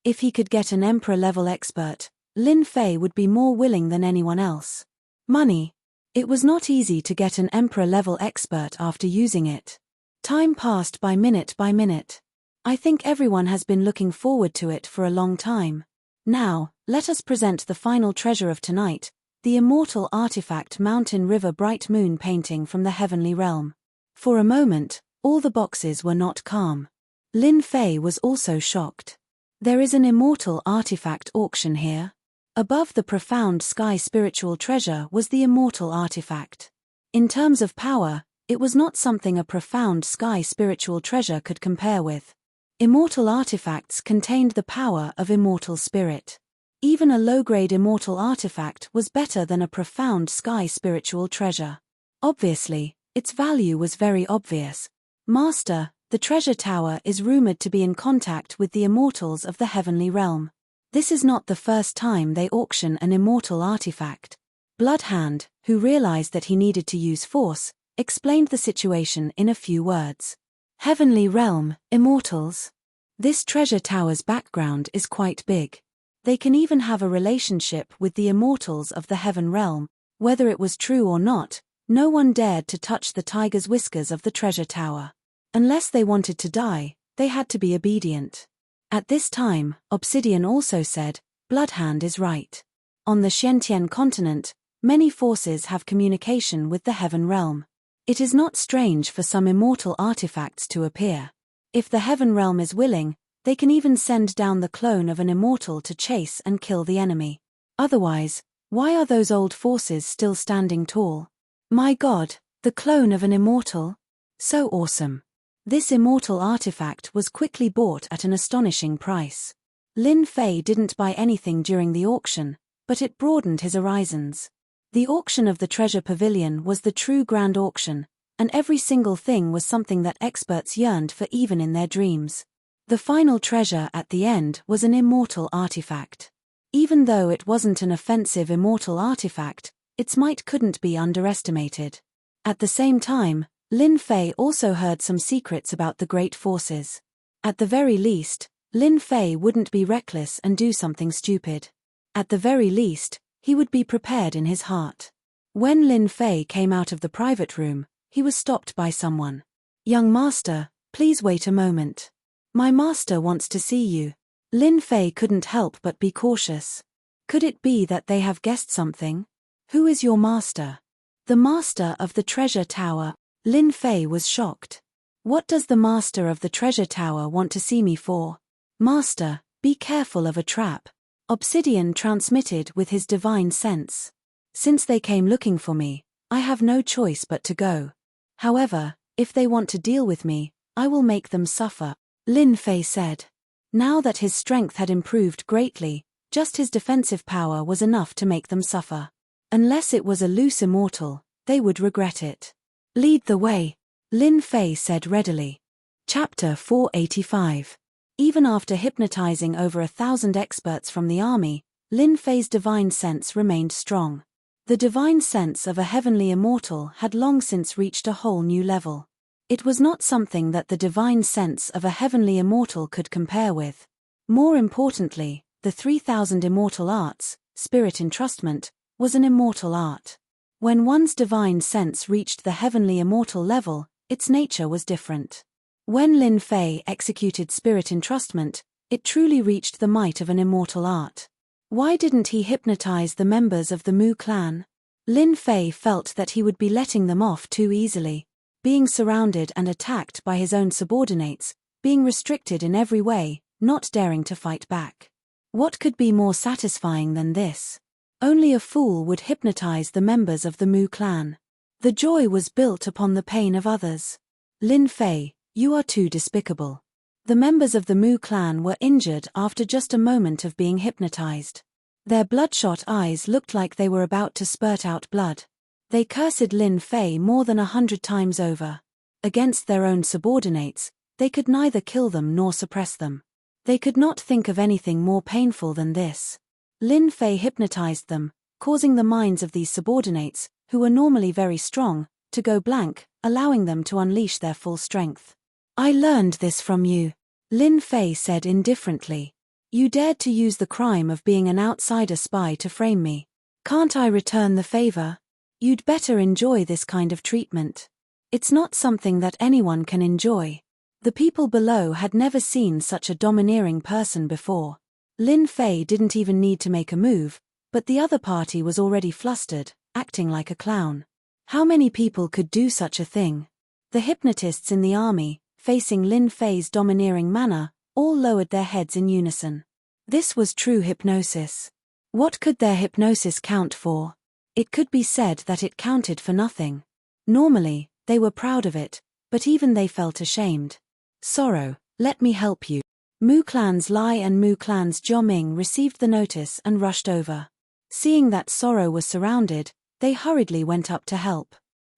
If he could get an emperor-level expert, Lin Fei would be more willing than anyone else. Money. It was not easy to get an emperor-level expert after using it. Time passed by minute by minute. I think everyone has been looking forward to it for a long time. Now, let us present the final treasure of tonight, the immortal artifact Mountain River Bright Moon painting from the heavenly realm. For a moment, all the boxes were not calm. Lin Fei was also shocked. There is an immortal artifact auction here. Above the profound sky spiritual treasure was the immortal artifact. In terms of power, it was not something a profound sky spiritual treasure could compare with. Immortal artifacts contained the power of immortal spirit. Even a low-grade immortal artifact was better than a profound sky spiritual treasure. Obviously, its value was very obvious. Master, the treasure tower is rumored to be in contact with the immortals of the heavenly realm. This is not the first time they auction an immortal artifact. Bloodhand, who realized that he needed to use force, explained the situation in a few words. Heavenly realm, immortals. This treasure tower's background is quite big. They can even have a relationship with the immortals of the heaven realm. Whether it was true or not, no one dared to touch the tiger's whiskers of the treasure tower. Unless they wanted to die, they had to be obedient. At this time, Obsidian also said, Bloodhand is right. On the Xiantian continent, many forces have communication with the heaven realm. It is not strange for some immortal artifacts to appear. If the heaven realm is willing, They can even send down the clone of an immortal to chase and kill the enemy. Otherwise, why are those old forces still standing tall? My God, the clone of an immortal? So awesome. This immortal artifact was quickly bought at an astonishing price. Lin Fei didn't buy anything during the auction, but it broadened his horizons. The auction of the treasure pavilion was the true grand auction, and every single thing was something that experts yearned for even in their dreams. The final treasure at the end was an immortal artifact. Even though it wasn't an offensive immortal artifact, its might couldn't be underestimated. At the same time, Lin Fei also heard some secrets about the great forces. At the very least, Lin Fei wouldn't be reckless and do something stupid. At the very least, he would be prepared in his heart. When Lin Fei came out of the private room, he was stopped by someone. "Young master, please wait a moment. My master wants to see you." Lin Fei couldn't help but be cautious. Could it be that they have guessed something? "Who is your master?" "The master of the treasure tower." Lin Fei was shocked. "What does the master of the treasure tower want to see me for?" "Master, be careful of a trap." Obsidian transmitted with his divine sense. "Since they came looking for me, I have no choice but to go. However, if they want to deal with me, I will make them suffer," Lin Fei said. Now that his strength had improved greatly, just his defensive power was enough to make them suffer. Unless it was a loose immortal, they would regret it. "Lead the way," Lin Fei said readily. Chapter 485. Even after hypnotizing over 1,000 experts from the army, Lin Fei's divine sense remained strong. The divine sense of a heavenly immortal had long since reached a whole new level. It was not something that the divine sense of a heavenly immortal could compare with. More importantly, the 3,000 immortal arts, spirit entrustment, was an immortal art. When one's divine sense reached the heavenly immortal level, its nature was different. When Lin Fei executed spirit entrustment, it truly reached the might of an immortal art. Why didn't he hypnotize the members of the Mu clan? Lin Fei felt that he would be letting them off too easily. Being surrounded and attacked by his own subordinates, being restricted in every way, not daring to fight back. What could be more satisfying than this? Only a fool would hypnotize the members of the Mu clan. The joy was built upon the pain of others. "Lin Fei, you are too despicable." The members of the Mu clan were injured after just a moment of being hypnotized. Their bloodshot eyes looked like they were about to spurt out blood. They cursed Lin Fei more than 100 times over. Against their own subordinates, they could neither kill them nor suppress them. They could not think of anything more painful than this. Lin Fei hypnotized them, causing the minds of these subordinates, who were normally very strong, to go blank, allowing them to unleash their full strength. "I learned this from you," Lin Fei said indifferently. "You dared to use the crime of being an outsider spy to frame me. Can't I return the favor? You'd better enjoy this kind of treatment. It's not something that anyone can enjoy." The people below had never seen such a domineering person before. Lin Fei didn't even need to make a move, but the other party was already flustered, acting like a clown. How many people could do such a thing? The hypnotists in the army, facing Lin Fei's domineering manner, all lowered their heads in unison. This was true hypnosis. What could their hypnosis count for? It could be said that it counted for nothing. Normally, they were proud of it, but even they felt ashamed. "Sorrow, let me help you." Mu Clan's Lai and Mu Clan's Jioming received the notice and rushed over. Seeing that Sorrow was surrounded, they hurriedly went up to help.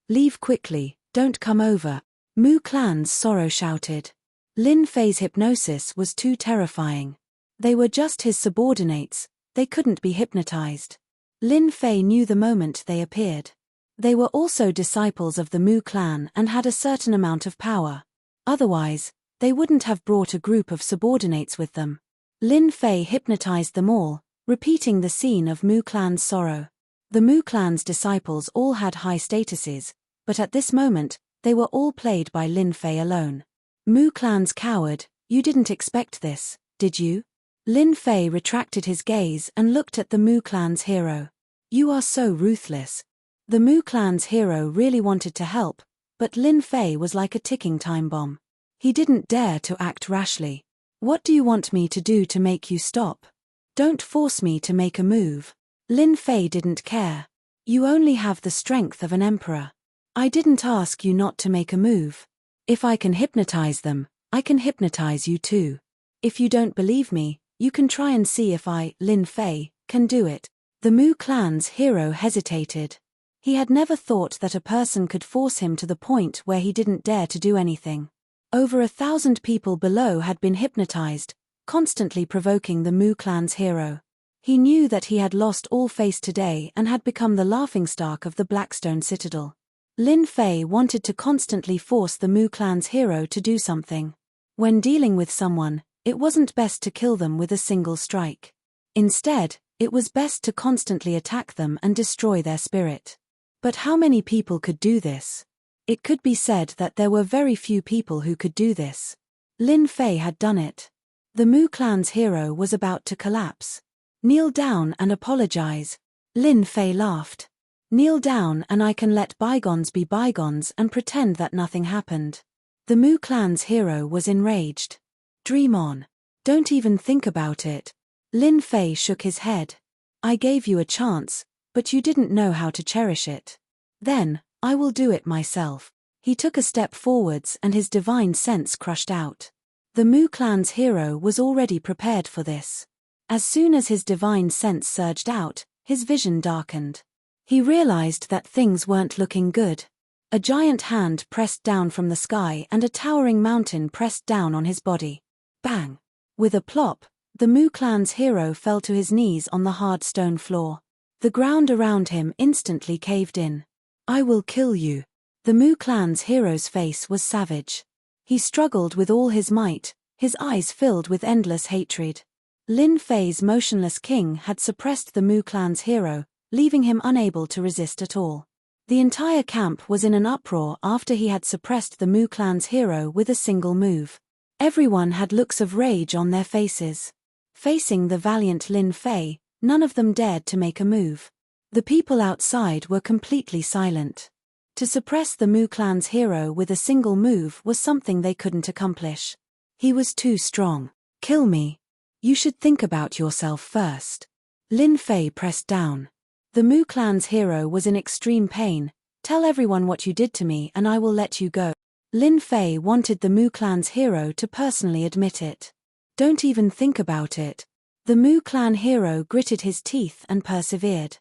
"Leave quickly, don't come over," Mu Clan's Sorrow shouted. Lin Fei's hypnosis was too terrifying. They were just his subordinates, they couldn't be hypnotized. Lin Fei knew the moment they appeared. They were also disciples of the Mu clan and had a certain amount of power. Otherwise, they wouldn't have brought a group of subordinates with them. Lin Fei hypnotized them all, repeating the scene of Mu clan's sorrow. The Mu clan's disciples all had high statuses, but at this moment, they were all played by Lin Fei alone. Mu clan's coward, you didn't expect this, did you? Lin Fei retracted his gaze and looked at the Mu clan's hero. You are so ruthless. The Mu clan's hero really wanted to help, but Lin Fei was like a ticking time bomb. He didn't dare to act rashly. What do you want me to do to make you stop? Don't force me to make a move. Lin Fei didn't care. You only have the strength of an emperor. I didn't ask you not to make a move. If I can hypnotize them, I can hypnotize you too. If you don't believe me, you can try and see if I, Lin Fei, can do it. The Mu clan's hero hesitated. He had never thought that a person could force him to the point where he didn't dare to do anything. Over 1,000 people below had been hypnotized, constantly provoking the Mu clan's hero. He knew that he had lost all face today and had become the laughingstock of the Blackstone Citadel. Lin Fei wanted to constantly force the Mu clan's hero to do something. When dealing with someone, it wasn't best to kill them with a single strike. Instead, it was best to constantly attack them and destroy their spirit. But how many people could do this? It could be said that there were very few people who could do this. Lin Fei had done it. The Mu clan's hero was about to collapse. Kneel down and apologize. Lin Fei laughed. Kneel down and I can let bygones be bygones and pretend that nothing happened. The Mu clan's hero was enraged. Dream on. Don't even think about it. Lin Fei shook his head. I gave you a chance, but you didn't know how to cherish it. Then, I will do it myself. He took a step forwards and his divine sense crushed out. The Mu clan's hero was already prepared for this. As soon as his divine sense surged out, his vision darkened. He realized that things weren't looking good. A giant hand pressed down from the sky and a towering mountain pressed down on his body. Bang! With a plop, the Mu clan's hero fell to his knees on the hard stone floor. The ground around him instantly caved in. I will kill you. The Mu clan's hero's face was savage. He struggled with all his might, his eyes filled with endless hatred. Lin Fei's motionless king had suppressed the Mu clan's hero, leaving him unable to resist at all. The entire camp was in an uproar after he had suppressed the Mu clan's hero with a single move. Everyone had looks of rage on their faces. Facing the valiant Lin Fei, none of them dared to make a move. The people outside were completely silent. To suppress the Mu clan's hero with a single move was something they couldn't accomplish. He was too strong. Kill me. You should think about yourself first. Lin Fei pressed down. The Mu clan's hero was in extreme pain. Tell everyone what you did to me and I will let you go. Lin Fei wanted the Mu clan's hero to personally admit it. Don't even think about it. The Mu clan hero gritted his teeth and persevered.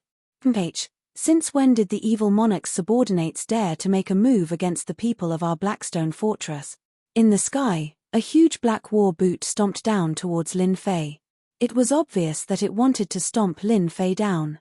Since when did the evil monarch's subordinates dare to make a move against the people of our Blackstone fortress? In the sky, a huge black war boot stomped down towards Lin Fei. It was obvious that it wanted to stomp Lin Fei down.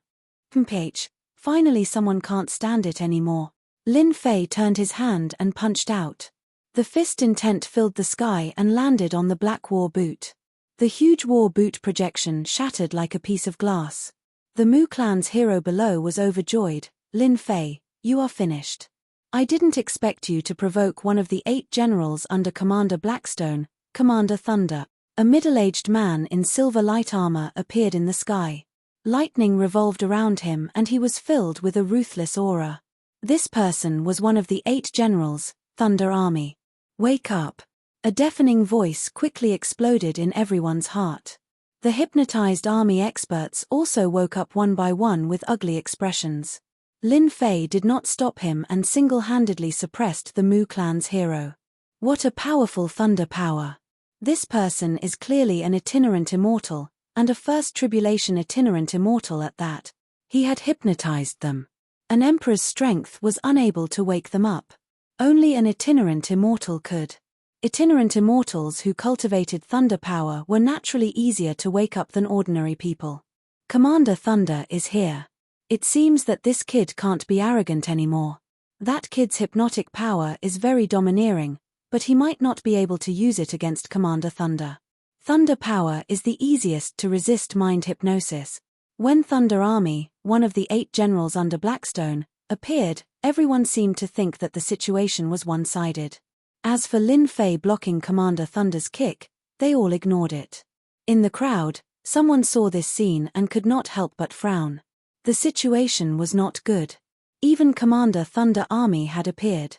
Finally someone can't stand it anymore. Lin Fei turned his hand and punched out. The fist intent filled the sky and landed on the black war boot. The huge war boot projection shattered like a piece of glass. The Mu clan's hero below was overjoyed. Lin Fei, you are finished. I didn't expect you to provoke one of the 8 generals under Commander Blackstone, Commander Thunder. A middle-aged man in silver light armor appeared in the sky. Lightning revolved around him and he was filled with a ruthless aura. This person was one of the 8 generals, Thunder Army. Wake up. A deafening voice quickly exploded in everyone's heart. The hypnotized army experts also woke up one by one with ugly expressions. Lin Fei did not stop him and single-handedly suppressed the Mu clan's hero. What a powerful thunder power. This person is clearly an itinerant immortal, and a first tribulation itinerant immortal at that. He had hypnotized them. An emperor's strength was unable to wake them up. Only an itinerant immortal could. Itinerant immortals who cultivated thunder power were naturally easier to wake up than ordinary people. Commander Thunder is here. It seems that this kid can't be arrogant anymore. That kid's hypnotic power is very domineering, but he might not be able to use it against Commander Thunder. Thunder power is the easiest to resist mind hypnosis. When Thunder Army, one of the 8 generals under Blackstone, appeared, everyone seemed to think that the situation was one-sided. As for Lin Fei blocking Commander Thunder's kick, they all ignored it. In the crowd, someone saw this scene and could not help but frown. The situation was not good. Even Commander Thunder Army had appeared.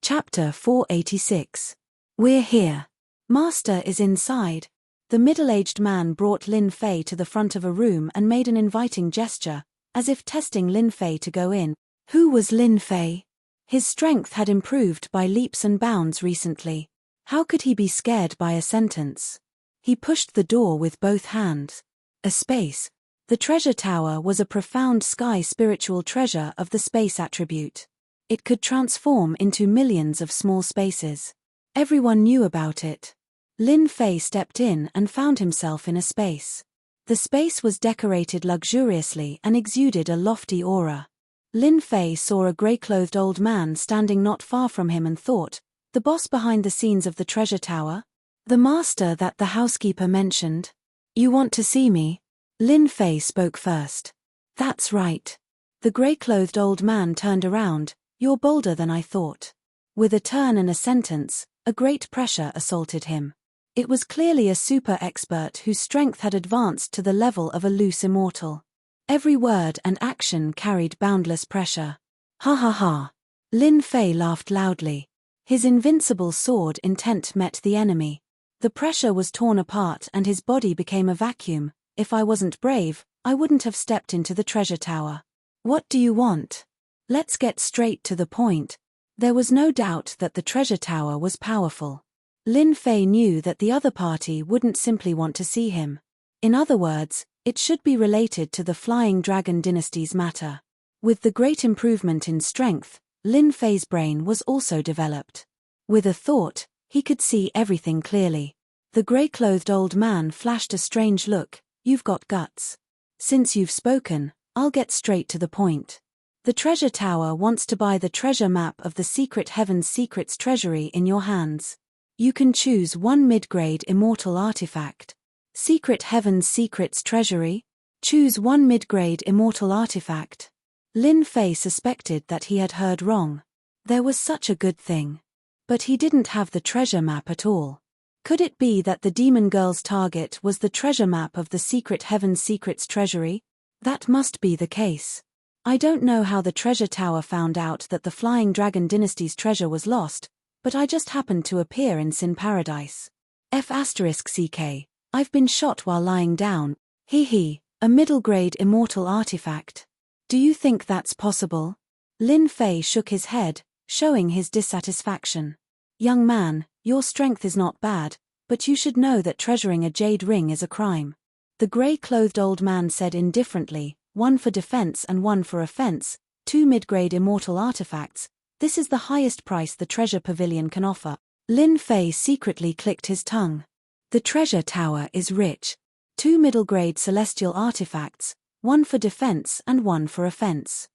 Chapter 486. We're here. Master is inside. The middle-aged man brought Lin Fei to the front of a room and made an inviting gesture, as if testing Lin Fei to go in. Who was Lin Fei? His strength had improved by leaps and bounds recently. How could he be scared by a sentence? He pushed the door with both hands. A space. The treasure tower was a profound sky spiritual treasure of the space attribute. It could transform into millions of small spaces. Everyone knew about it. Lin Fei stepped in and found himself in a space. The space was decorated luxuriously and exuded a lofty aura. Lin Fei saw a grey-clothed old man standing not far from him and thought, the boss behind the scenes of the treasure tower? The master that the housekeeper mentioned? You want to see me? Lin Fei spoke first. That's right. The grey-clothed old man turned around. You're bolder than I thought. With a turn and a sentence, a great pressure assaulted him. It was clearly a super expert whose strength had advanced to the level of a loose immortal. Every word and action carried boundless pressure. Ha ha ha. Lin Fei laughed loudly. His invincible sword intent met the enemy. The pressure was torn apart and his body became a vacuum. If I wasn't brave, I wouldn't have stepped into the treasure tower. What do you want? Let's get straight to the point. There was no doubt that the treasure tower was powerful. Lin Fei knew that the other party wouldn't simply want to see him. In other words, it should be related to the Flying Dragon Dynasty's matter. With the great improvement in strength, Lin Fei's brain was also developed. With a thought, he could see everything clearly. The grey-clothed old man flashed a strange look. You've got guts. Since you've spoken, I'll get straight to the point. The treasure tower wants to buy the treasure map of the Secret Heaven's Secrets treasury in your hands. You can choose one mid-grade immortal artifact. Secret Heaven's Secrets treasury? Choose one mid-grade immortal artifact. Lin Fei suspected that he had heard wrong. There was such a good thing. But he didn't have the treasure map at all. Could it be that the demon girl's target was the treasure map of the Secret Heaven's Secrets treasury? That must be the case. I don't know how the treasure tower found out that the Flying Dragon Dynasty's treasure was lost, but I just happened to appear in Sin Paradise. F***CK. I've been shot while lying down. Hee, a middle-grade immortal artifact. Do you think that's possible? Lin Fei shook his head, showing his dissatisfaction. Young man, your strength is not bad, but you should know that treasuring a jade ring is a crime. The grey-clothed old man said indifferently, one for defense and one for offense, 2 mid-grade immortal artifacts. This is the highest price the treasure pavilion can offer. Lin Fei secretly clicked his tongue. The treasure tower is rich. 2 middle-grade celestial artifacts, one for defense and one for offense.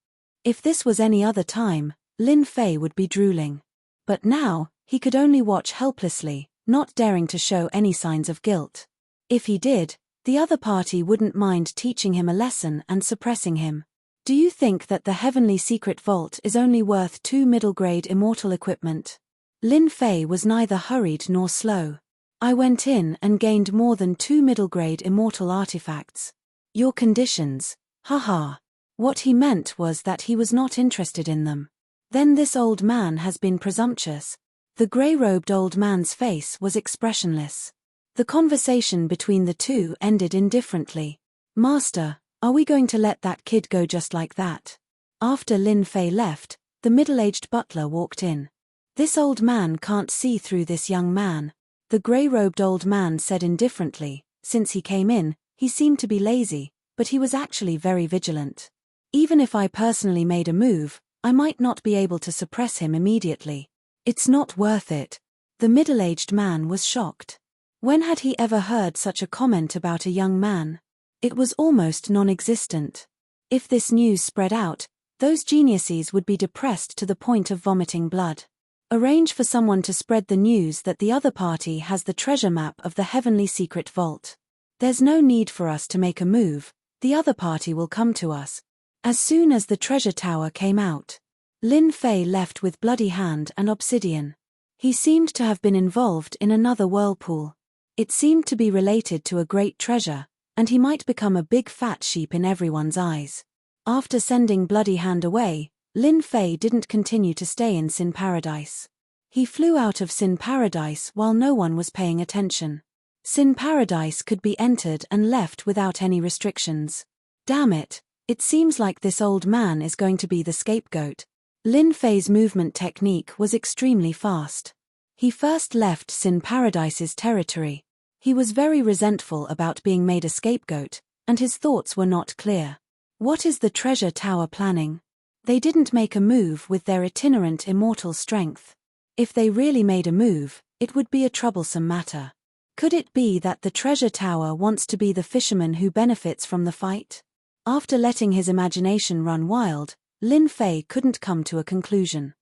If this was any other time, Lin Fei would be drooling. But now, he could only watch helplessly, not daring to show any signs of guilt. If he did, the other party wouldn't mind teaching him a lesson and suppressing him. Do you think that the Heavenly Secret Vault is only worth 2 middle-grade immortal equipment? Lin Fei was neither hurried nor slow. I went in and gained more than 2 middle-grade immortal artifacts. Your conditions, haha. What he meant was that he was not interested in them. Then this old man has been presumptuous. The grey-robed old man's face was expressionless. The conversation between the two ended indifferently. Master, are we going to let that kid go just like that? After Lin Fei left, the middle-aged butler walked in. This old man can't see through this young man. The grey-robed old man said indifferently. Since he came in, he seemed to be lazy, but he was actually very vigilant. Even if I personally made a move, I might not be able to suppress him immediately. It's not worth it. The middle-aged man was shocked. When had he ever heard such a comment about a young man? It was almost non-existent. If this news spread out, those geniuses would be depressed to the point of vomiting blood. Arrange for someone to spread the news that the other party has the treasure map of the Heavenly Secret Vault. There's no need for us to make a move, the other party will come to us. As soon as the treasure tower came out, Lin Fei left with bloody hand and obsidian. He seemed to have been involved in another whirlpool. It seemed to be related to a great treasure, and he might become a big fat sheep in everyone's eyes. After sending Bloody Hand away, Lin Fei didn't continue to stay in Sin Paradise. He flew out of Sin Paradise while no one was paying attention. Sin Paradise could be entered and left without any restrictions. Damn it, it seems like this old man is going to be the scapegoat. Lin Fei's movement technique was extremely fast. He first left Sin Paradise's territory. He was very resentful about being made a scapegoat, and his thoughts were not clear. What is the treasure tower planning? They didn't make a move with their itinerant immortal strength. If they really made a move, it would be a troublesome matter. Could it be that the treasure tower wants to be the fisherman who benefits from the fight? After letting his imagination run wild, Lin Fei couldn't come to a conclusion.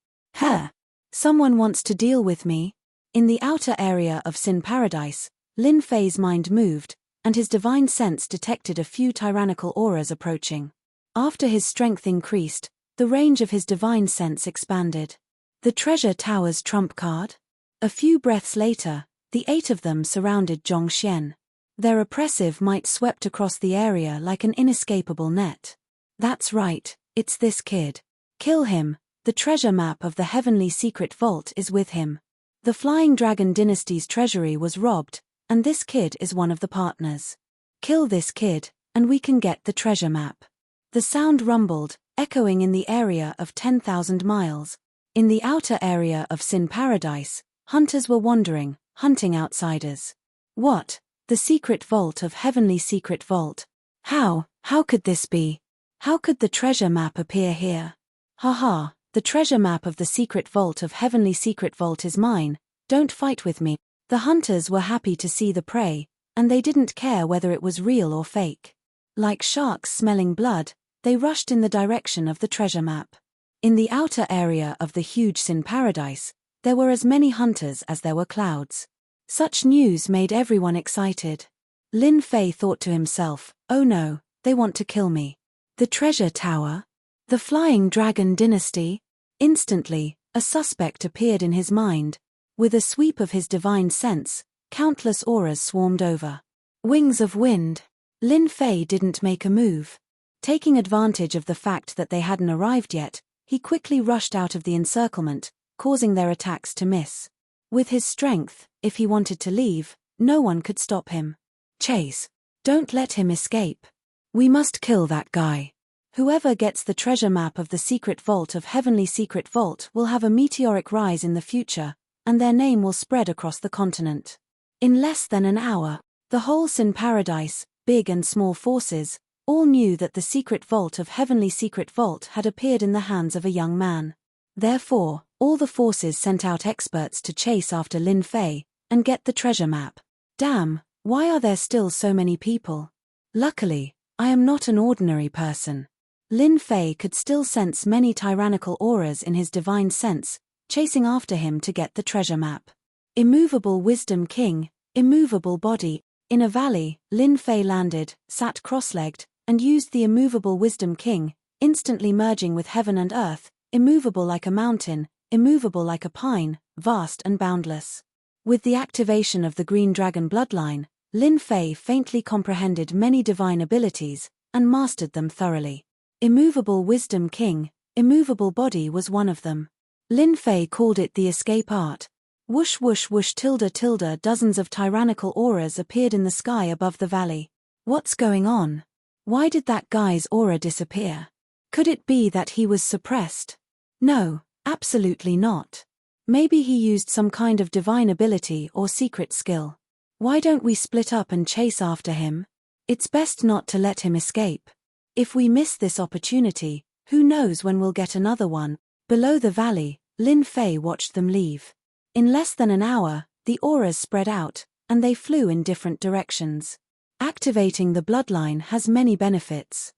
Someone wants to deal with me? In the outer area of Sin Paradise, Lin Fei's mind moved, and his divine sense detected a few tyrannical auras approaching. After his strength increased, the range of his divine sense expanded. The treasure tower's trump card? A few breaths later, the 8 of them surrounded Zhongxian. Their oppressive might swept across the area like an inescapable net. That's right, it's this kid. Kill him, the treasure map of the heavenly secret vault is with him. The Flying Dragon Dynasty's treasury was robbed, and this kid is one of the partners. Kill this kid, and we can get the treasure map. The sound rumbled, echoing in the area of 10,000 miles. In the outer area of Sin Paradise, hunters were wandering, hunting outsiders. What? The secret vault of heavenly secret vault. How could this be? How could the treasure map appear here? Haha, the treasure map of the secret vault of heavenly secret vault is mine, don't fight with me. The hunters were happy to see the prey, and they didn't care whether it was real or fake. Like sharks smelling blood, they rushed in the direction of the treasure map. In the outer area of the huge Sin Paradise, there were as many hunters as there were clouds. Such news made everyone excited. Lin Fei thought to himself, oh no, they want to kill me. The treasure tower? The Flying Dragon Dynasty? Instantly, a suspect appeared in his mind. With a sweep of his divine sense, countless auras swarmed over. Wings of wind. Lin Fei didn't make a move. Taking advantage of the fact that they hadn't arrived yet, he quickly rushed out of the encirclement, causing their attacks to miss. With his strength, if he wanted to leave, no one could stop him. Chase. Don't let him escape. We must kill that guy. Whoever gets the treasure map of the secret vault of heavenly secret vault will have a meteoric rise in the future, and their name will spread across the continent. In less than an hour, the whole Sin Paradise, big and small forces, all knew that the secret vault of heavenly secret vault had appeared in the hands of a young man. Therefore, all the forces sent out experts to chase after Lin Fei and get the treasure map. Damn, why are there still so many people? Luckily, I am not an ordinary person. Lin Fei could still sense many tyrannical auras in his divine sense, chasing after him to get the treasure map. Immovable Wisdom King, immovable body. In a valley, Lin Fei landed, sat cross-legged, and used the immovable Wisdom King, instantly merging with heaven and earth, immovable like a mountain, immovable like a pine, vast and boundless. With the activation of the Green Dragon bloodline, Lin Fei faintly comprehended many divine abilities, and mastered them thoroughly. Immovable Wisdom King, immovable body was one of them. Lin Fei called it the escape art. Whoosh whoosh whoosh tilde tilde, dozens of tyrannical auras appeared in the sky above the valley. What's going on? Why did that guy's aura disappear? Could it be that he was suppressed? No, absolutely not. Maybe he used some kind of divine ability or secret skill. Why don't we split up and chase after him? It's best not to let him escape. If we miss this opportunity, who knows when we'll get another one. Below the valley, Lin Fei watched them leave. In less than an hour, the auras spread out, and they flew in different directions. Activating the bloodline has many benefits.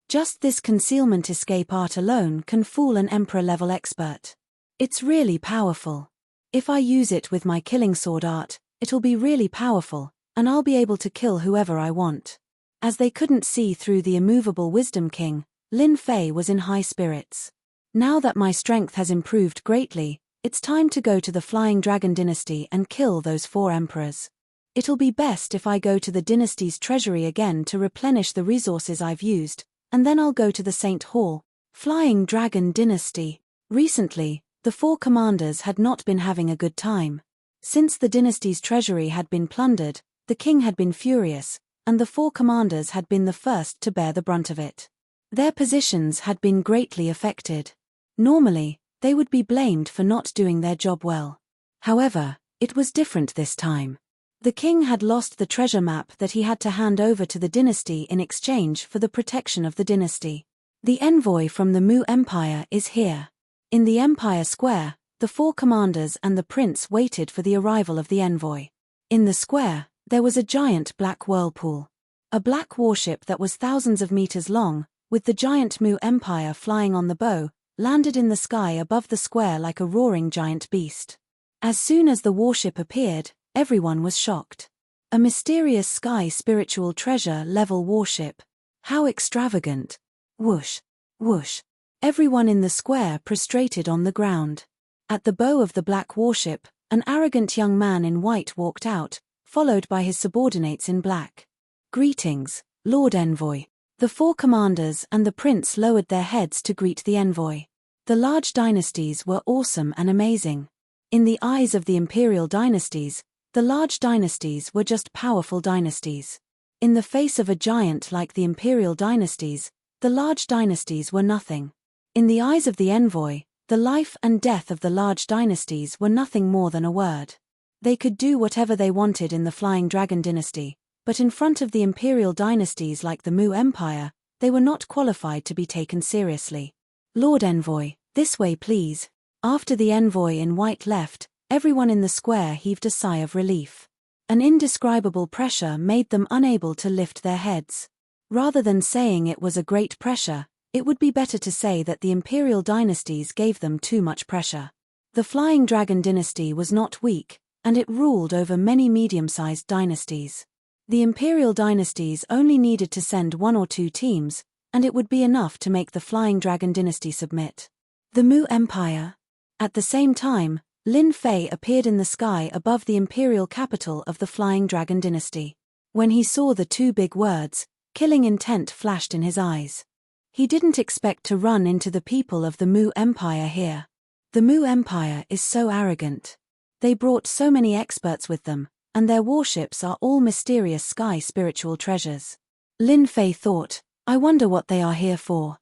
Just this concealment escape art alone can fool an emperor-level expert. It's really powerful. If I use it with my killing sword art, it'll be really powerful, and I'll be able to kill whoever I want. As they couldn't see through the immovable Wisdom King, Lin Fei was in high spirits. Now that my strength has improved greatly, it's time to go to the Flying Dragon Dynasty and kill those 4 emperors. It'll be best if I go to the dynasty's treasury again to replenish the resources I've used, and then I'll go to the Saint Hall. Flying Dragon Dynasty. Recently, the 4 commanders had not been having a good time. Since the dynasty's treasury had been plundered, The king had been furious, and the 4 commanders had been the first to bear the brunt of it. Their positions had been greatly affected. Normally, they would be blamed for not doing their job well. However, it was different this time. The king had lost the treasure map that he had to hand over to the dynasty in exchange for the protection of the dynasty. The envoy from the Mu Empire is here. In the Empire Square, the 4 commanders and the prince waited for the arrival of the envoy. In the square, there was a giant black whirlpool. A black warship that was thousands of meters long, with the giant Mu Empire flying on the bow, landed in the sky above the square like a roaring giant beast. As soon as the warship appeared, everyone was shocked. A mysterious sky spiritual treasure level warship. How extravagant. Whoosh, whoosh. Everyone in the square prostrated on the ground. At the bow of the black warship, an arrogant young man in white walked out, followed by his subordinates in black. Greetings, Lord Envoy. The 4 commanders and the prince lowered their heads to greet the envoy. The large dynasties were awesome and amazing. In the eyes of the imperial dynasties, the large dynasties were just powerful dynasties. In the face of a giant like the imperial dynasties, the large dynasties were nothing. In the eyes of the envoy, the life and death of the large dynasties were nothing more than a word. They could do whatever they wanted in the Flying Dragon dynasty, but in front of the imperial dynasties like the Mu Empire, they were not qualified to be taken seriously. Lord Envoy, this way please. After the envoy in white left, everyone in the square heaved a sigh of relief. An indescribable pressure made them unable to lift their heads. Rather than saying it was a great pressure, it would be better to say that the imperial dynasties gave them too much pressure. The Flying Dragon dynasty was not weak, and it ruled over many medium-sized dynasties. The imperial dynasties only needed to send 1 or 2 teams, and it would be enough to make the Flying Dragon dynasty submit. The Mu Empire. At the same time, Lin Fei appeared in the sky above the imperial capital of the Flying Dragon dynasty. When he saw the 2 big words, killing intent flashed in his eyes. He didn't expect to run into the people of the Mu Empire here. The Mu Empire is so arrogant. They brought so many experts with them, and their warships are all mysterious sky spiritual treasures. Lin Fei thought, I wonder what they are here for.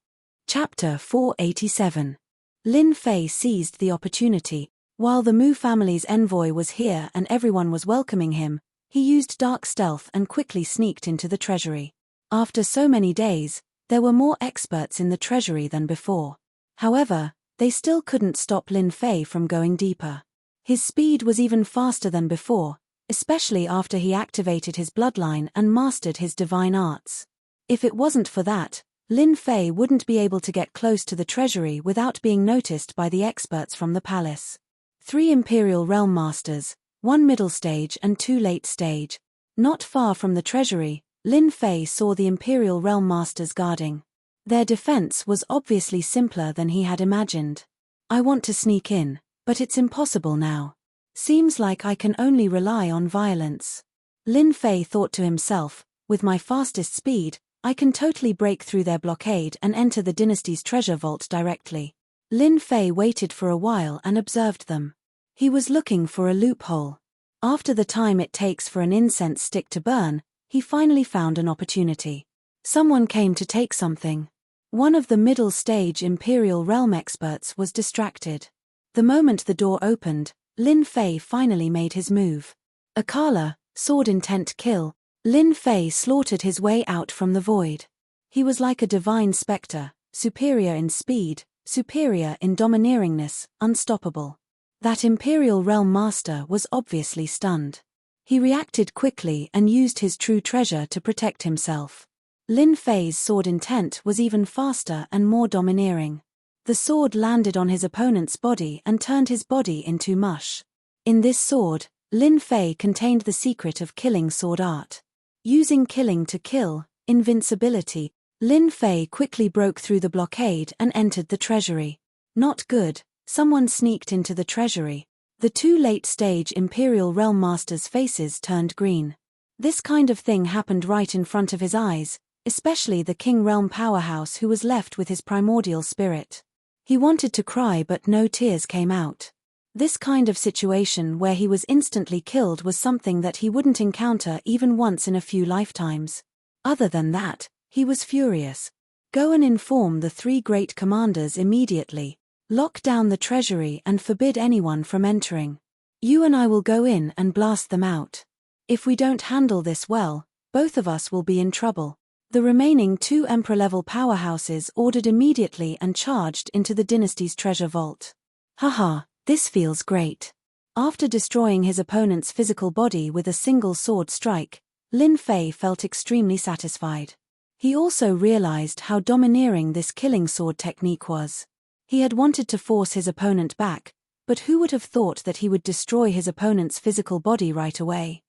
Chapter 487. Lin Fei seized the opportunity. While the Mu family's envoy was here and everyone was welcoming him, he used dark stealth and quickly sneaked into the treasury. After so many days, there were more experts in the treasury than before. However, they still couldn't stop Lin Fei from going deeper. His speed was even faster than before, especially after he activated his bloodline and mastered his divine arts. If it wasn't for that, Lin Fei wouldn't be able to get close to the treasury without being noticed by the experts from the palace. 3 Imperial Realm Masters, 1 middle stage and 2 late stage. Not far from the treasury, Lin Fei saw the Imperial Realm Masters guarding. Their defense was obviously simpler than he had imagined. I want to sneak in, but it's impossible now. Seems like I can only rely on violence. Lin Fei thought to himself, with my fastest speed, I can totally break through their blockade and enter the dynasty's treasure vault directly. Lin Fei waited for a while and observed them. He was looking for a loophole. After the time it takes for an incense stick to burn, he finally found an opportunity. Someone came to take something. One of the middle stage Imperial Realm experts was distracted. The moment the door opened, Lin Fei finally made his move. Akala, sword intent kill. Lin Fei slaughtered his way out from the void. He was like a divine spectre, superior in speed, superior in domineeringness, unstoppable. That Imperial Realm Master was obviously stunned. He reacted quickly and used his true treasure to protect himself. Lin Fei's sword intent was even faster and more domineering. The sword landed on his opponent's body and turned his body into mush. In this sword, Lin Fei contained the secret of killing sword art. Using killing to kill, invincibility, Lin Fei quickly broke through the blockade and entered the treasury. Not good, someone sneaked into the treasury. The 2 late-stage Imperial Realm Masters' faces turned green. This kind of thing happened right in front of his eyes, especially the King Realm powerhouse who was left with his primordial spirit. He wanted to cry but no tears came out. This kind of situation where he was instantly killed was something that he wouldn't encounter even once in a few lifetimes. Other than that, he was furious. Go and inform the 3 great commanders immediately. Lock down the treasury and forbid anyone from entering. You and I will go in and blast them out. If we don't handle this well, both of us will be in trouble. The remaining 2 Emperor-level powerhouses ordered immediately and charged into the dynasty's treasure vault. Haha, this feels great. After destroying his opponent's physical body with a single sword strike, Lin Fei felt extremely satisfied. He also realized how domineering this killing sword technique was. He had wanted to force his opponent back, but who would have thought that he would destroy his opponent's physical body right away?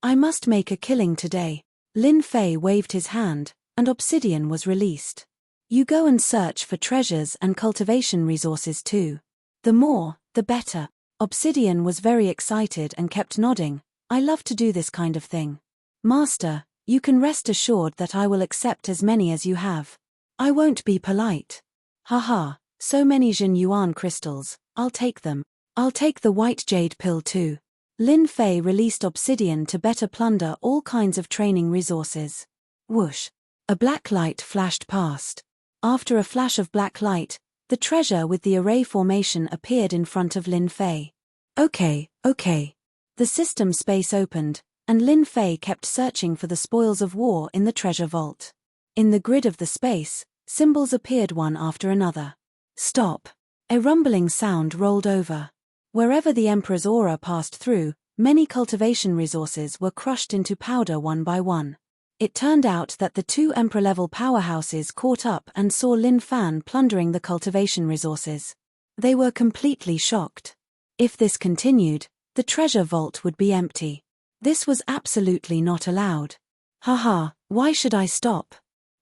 I must make a killing today. Lin Fei waved his hand, and obsidian was released. You go and search for treasures and cultivation resources too. The more, the better. Obsidian was very excited and kept nodding. I love to do this kind of thing. Master, you can rest assured that I will accept as many as you have. I won't be polite. Haha, so many Jin Yuan crystals, I'll take them. I'll take the white jade pill too. Lin Fei released obsidian to better plunder all kinds of training resources. Whoosh. A black light flashed past. After a flash of black light, the treasure with the array formation appeared in front of Lin Fei. Okay. The system space opened, and Lin Fei kept searching for the spoils of war in the treasure vault. In the grid of the space, symbols appeared one after another. Stop. A rumbling sound rolled over. Wherever the Emperor's aura passed through, many cultivation resources were crushed into powder one by one. It turned out that the 2 Emperor-level powerhouses caught up and saw Lin Fan plundering the cultivation resources. They were completely shocked. If this continued, the treasure vault would be empty. This was absolutely not allowed. Haha, why should I stop?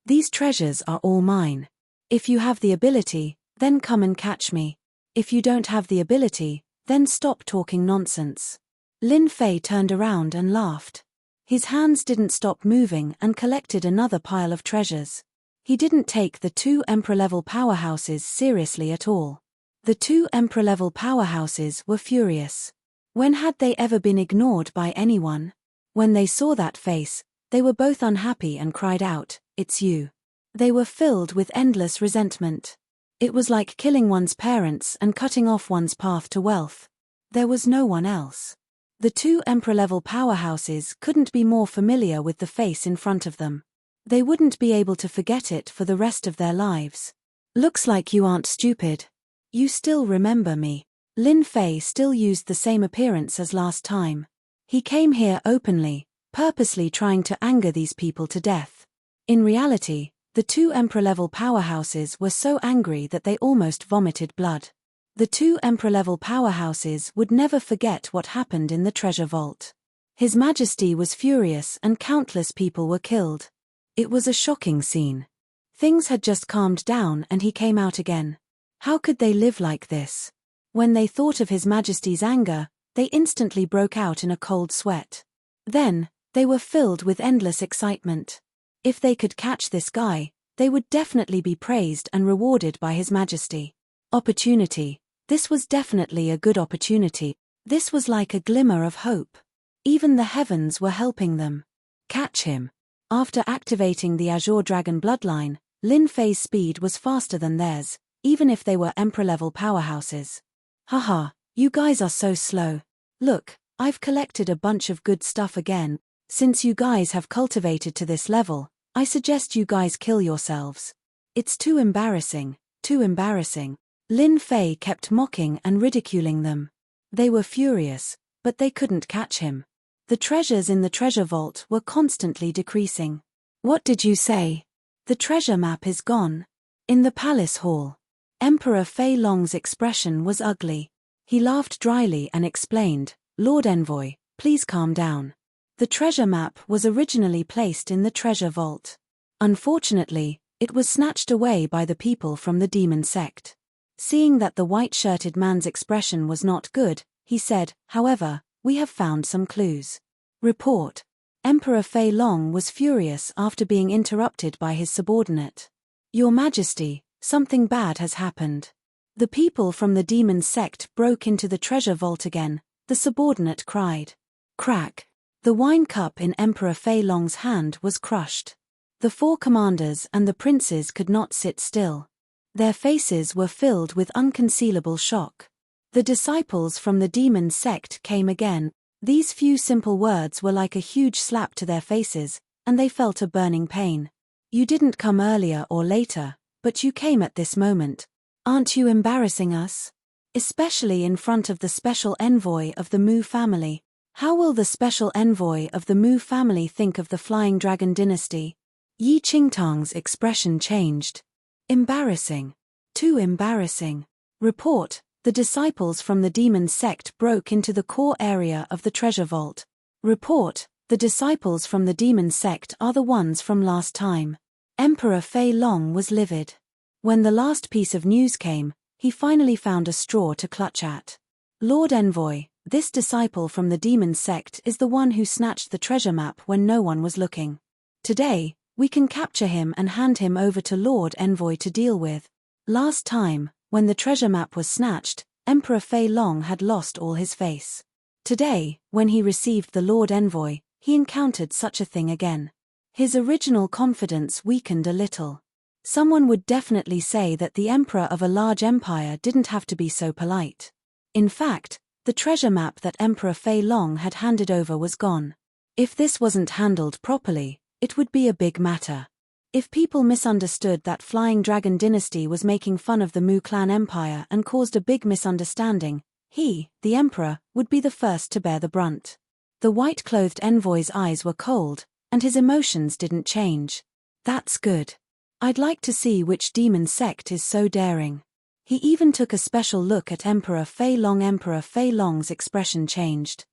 These treasures are all mine. If you have the ability, then come and catch me. If you don't have the ability, then stop talking nonsense. Lin Fei turned around and laughed. His hands didn't stop moving and collected another pile of treasures. He didn't take the 2 Emperor-level powerhouses seriously at all. The 2 Emperor-level powerhouses were furious. When had they ever been ignored by anyone? When they saw that face, they were both unhappy and cried out, "It's you." They were filled with endless resentment. It was like killing one's parents and cutting off one's path to wealth. There was no one else. The 2 Emperor-level powerhouses couldn't be more familiar with the face in front of them. They wouldn't be able to forget it for the rest of their lives. Looks like you aren't stupid. You still remember me. Lin Fei still used the same appearance as last time. He came here openly, purposely trying to anger these people to death. In reality, the 2 Emperor-level powerhouses were so angry that they almost vomited blood. The 2 Emperor-level powerhouses would never forget what happened in the treasure vault. His Majesty was furious and countless people were killed. It was a shocking scene. Things had just calmed down and he came out again. How could they live like this? When they thought of His Majesty's anger, they instantly broke out in a cold sweat. Then, they were filled with endless excitement. If they could catch this guy, they would definitely be praised and rewarded by His Majesty. Opportunity. This was definitely a good opportunity. This was like a glimmer of hope. Even the heavens were helping them. Catch him. After activating the Azure Dragon bloodline, Lin Fei's speed was faster than theirs, even if they were Emperor-level powerhouses. Haha, you guys are so slow. Look, I've collected a bunch of good stuff again. Since you guys have cultivated to this level, I suggest you guys kill yourselves. It's too embarrassing, too embarrassing. Lin Fei kept mocking and ridiculing them. They were furious, but they couldn't catch him. The treasures in the treasure vault were constantly decreasing. What did you say? The treasure map is gone. In the palace hall. Emperor Fei Long's expression was ugly. He laughed dryly and explained, "Lord Envoy, please calm down. The treasure map was originally placed in the treasure vault. Unfortunately, it was snatched away by the people from the demon sect." Seeing that the white-shirted man's expression was not good, he said, "However, we have found some clues." Report. Emperor Fei Long was furious after being interrupted by his subordinate. "Your Majesty, something bad has happened." The people from the demon sect broke into the treasure vault again, the subordinate cried. Crack! The wine cup in Emperor Fei Long's hand was crushed. The 4 commanders and the princes could not sit still. Their faces were filled with unconcealable shock. The disciples from the demon sect came again. These few simple words were like a huge slap to their faces, and they felt a burning pain. You didn't come earlier or later, but you came at this moment. Aren't you embarrassing us? Especially in front of the special envoy of the Mu family. How will the special envoy of the Mu family think of the Flying Dragon dynasty? Yi Qingtang's expression changed. Embarrassing. Too embarrassing. Report, the disciples from the demon sect broke into the core area of the treasure vault. Report, the disciples from the demon sect are the ones from last time. Emperor Fei Long was livid. When the last piece of news came, he finally found a straw to clutch at. Lord Envoy, this disciple from the demon sect is the one who snatched the treasure map when no one was looking. Today, we can capture him and hand him over to Lord Envoy to deal with. Last time, when the treasure map was snatched, Emperor Fei Long had lost all his face. Today, when he received the Lord Envoy, he encountered such a thing again. His original confidence weakened a little. Someone would definitely say that the emperor of a large empire didn't have to be so polite. In fact, the treasure map that Emperor Fei Long had handed over was gone. If this wasn't handled properly, it would be a big matter. If people misunderstood that Flying Dragon dynasty was making fun of the Mu clan empire and caused a big misunderstanding, he, the emperor, would be the first to bear the brunt. The white-clothed envoy's eyes were cold, and his emotions didn't change. That's good. I'd like to see which demon sect is so daring. He even took a special look at Emperor Fei Long. Emperor Fei Long's expression changed.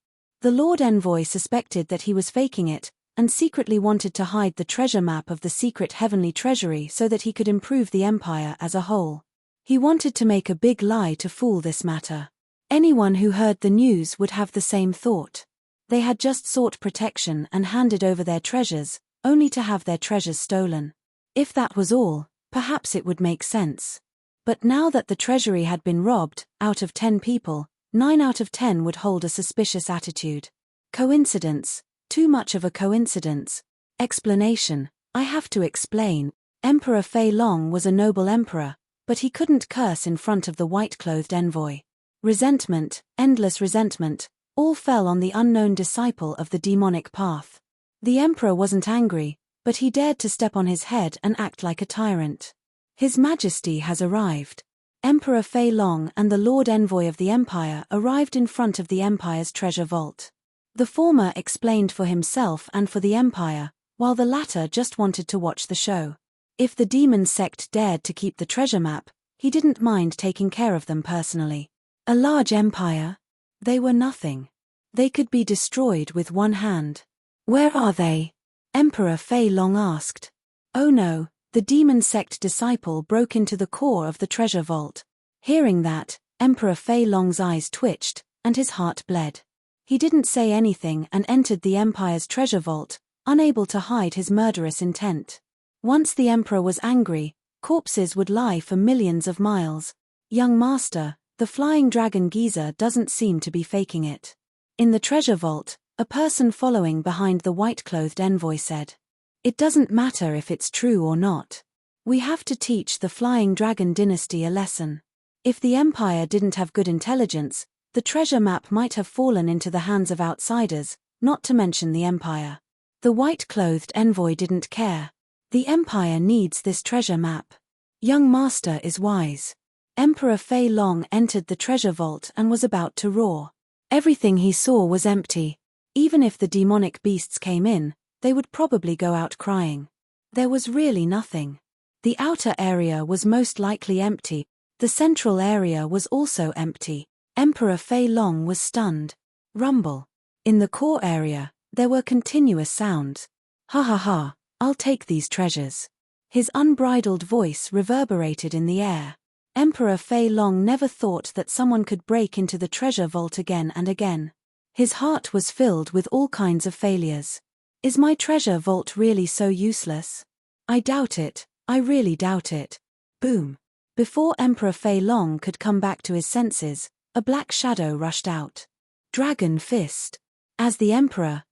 The Lord Envoy suspected that he was faking it, and secretly wanted to hide the treasure map of the secret heavenly treasury so that he could improve the empire as a whole. He wanted to make a big lie to fool this matter. Anyone who heard the news would have the same thought. They had just sought protection and handed over their treasures, only to have their treasures stolen. If that was all, perhaps it would make sense. But now that the treasury had been robbed, out of 10 people, 9 out of 10 would hold a suspicious attitude. Coincidence? Too much of a coincidence. Explanation. I have to explain. Emperor Fei Long was a noble emperor, but he couldn't curse in front of the white-clothed envoy. Resentment, endless resentment, all fell on the unknown disciple of the demonic path. The emperor wasn't angry, but he dared to step on his head and act like a tyrant. His Majesty has arrived. Emperor Fei Long and the Lord Envoy of the Empire arrived in front of the Empire's treasure vault. The former explained for himself and for the Empire, while the latter just wanted to watch the show. If the demon sect dared to keep the treasure map, he didn't mind taking care of them personally. A large empire? They were nothing. They could be destroyed with one hand. Where are they? Emperor Fei Long asked. Oh no, the demon sect disciple broke into the core of the treasure vault. Hearing that, Emperor Fei Long's eyes twitched, and his heart bled. He didn't say anything and entered the Empire's treasure vault, unable to hide his murderous intent. Once the Emperor was angry, corpses would lie for millions of miles. Young master, the Flying Dragon geezer doesn't seem to be faking it. In the treasure vault, a person following behind the white-clothed envoy said, "It doesn't matter if it's true or not. We have to teach the Flying Dragon dynasty a lesson. If the Empire didn't have good intelligence, the treasure map might have fallen into the hands of outsiders, not to mention the Empire." The white-clothed envoy didn't care. The Empire needs this treasure map. Young master is wise. Emperor Fei Long entered the treasure vault and was about to roar. Everything he saw was empty. Even if the demonic beasts came in, they would probably go out crying. There was really nothing. The outer area was most likely empty. The central area was also empty. Emperor Fei Long was stunned. Rumble. In the core area, there were continuous sounds. Ha ha ha, I'll take these treasures. His unbridled voice reverberated in the air. Emperor Fei Long never thought that someone could break into the treasure vault again and again. His heart was filled with all kinds of failures. Is my treasure vault really so useless? I doubt it, I really doubt it. Boom. Before Emperor Fei Long could come back to his senses, a black shadow rushed out. Dragon Fist. As the Emperor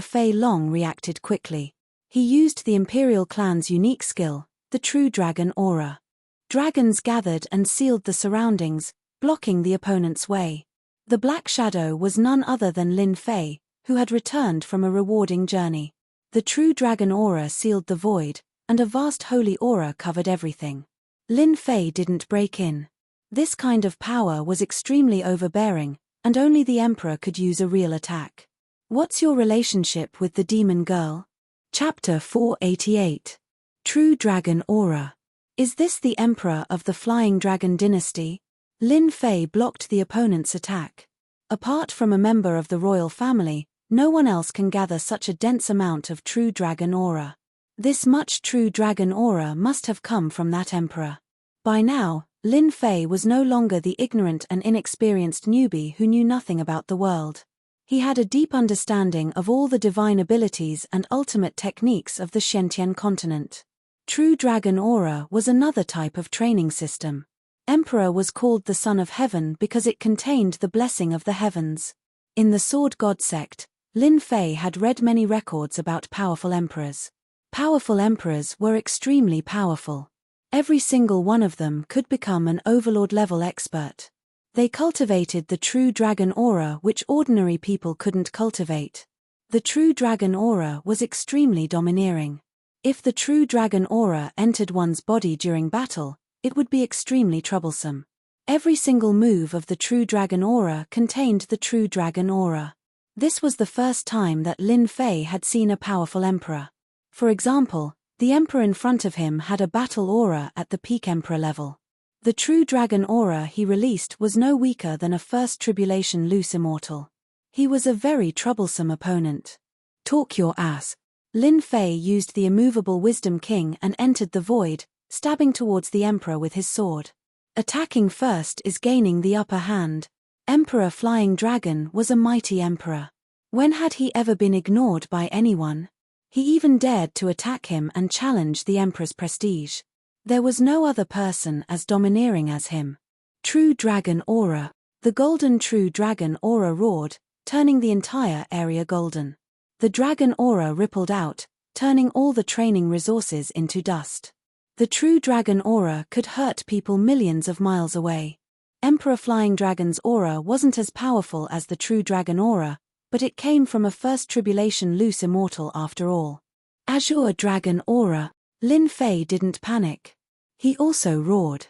Fei Long reacted quickly. He used the Imperial clan's unique skill, the True Dragon Aura. Dragons gathered and sealed the surroundings, blocking the opponent's way. The black shadow was none other than Lin Fei, who had returned from a rewarding journey. The True Dragon Aura sealed the void, and a vast holy aura covered everything. Lin Fei didn't break in. This kind of power was extremely overbearing, and only the Emperor could use a real attack. What's your relationship with the demon girl? Chapter 488. True Dragon Aura. Is this the Emperor of the Flying Dragon Dynasty? Lin Fei blocked the opponent's attack. Apart from a member of the royal family, no one else can gather such a dense amount of True Dragon Aura. This much True Dragon Aura must have come from that Emperor. By now, Lin Fei was no longer the ignorant and inexperienced newbie who knew nothing about the world. He had a deep understanding of all the divine abilities and ultimate techniques of the Shentian continent. True Dragon Aura was another type of training system. Emperor was called the Son of Heaven because it contained the blessing of the heavens. In the Sword God sect, Lin Fei had read many records about powerful emperors. Powerful emperors were extremely powerful. Every single one of them could become an overlord-level expert. They cultivated the True Dragon Aura which ordinary people couldn't cultivate. The True Dragon Aura was extremely domineering. If the True Dragon Aura entered one's body during battle, it would be extremely troublesome. Every single move of the True Dragon Aura contained the True Dragon Aura. This was the first time that Lin Fei had seen a powerful emperor. For example, the emperor in front of him had a battle aura at the peak emperor level. The True Dragon Aura he released was no weaker than a First Tribulation loose immortal. He was a very troublesome opponent. Talk your ass. Lin Fei used the immovable Wisdom King and entered the void, stabbing towards the Emperor with his sword. Attacking first is gaining the upper hand. Emperor Flying Dragon was a mighty emperor. When had he ever been ignored by anyone? He even dared to attack him and challenge the Emperor's prestige. There was no other person as domineering as him. True Dragon Aura. The golden True Dragon Aura roared, turning the entire area golden. The Dragon Aura rippled out, turning all the training resources into dust. The True Dragon Aura could hurt people millions of miles away. Emperor Flying Dragon's aura wasn't as powerful as the True Dragon Aura, but it came from a First Tribulation loose immortal after all. Azure Dragon Aura. Lin Fei didn't panic. He also roared.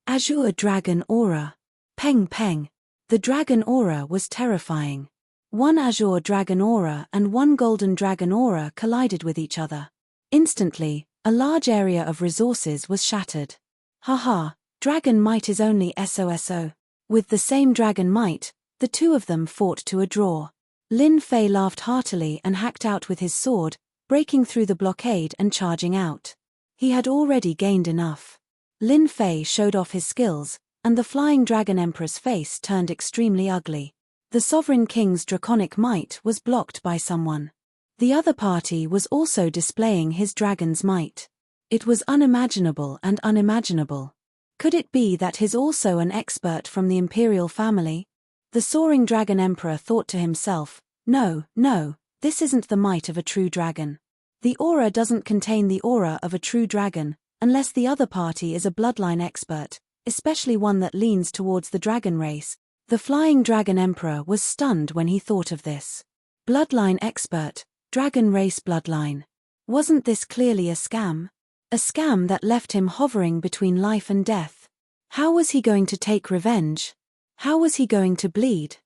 Azure Dragon Aura. Peng peng. The Dragon Aura was terrifying. One Azure Dragon Aura and one Golden Dragon Aura collided with each other. Instantly, a large area of resources was shattered. Haha, Dragon Might is only SOSO. With the same Dragon Might, the two of them fought to a draw. Lin Fei laughed heartily and hacked out with his sword, breaking through the blockade and charging out. He had already gained enough. Lin Fei showed off his skills, and the Flying Dragon Emperor's face turned extremely ugly. The Sovereign King's draconic might was blocked by someone. The other party was also displaying his dragon's might. It was unimaginable and unimaginable. Could it be that he's also an expert from the Imperial family? The Soaring Dragon Emperor thought to himself, no, this isn't the might of a true dragon. The aura doesn't contain the aura of a true dragon, unless the other party is a bloodline expert, especially one that leans towards the dragon race. The Flying Dragon Emperor was stunned when he thought of this. Bloodline expert, dragon race bloodline. Wasn't this clearly a scam? A scam that left him hovering between life and death. How was he going to take revenge? How was he going to bleed?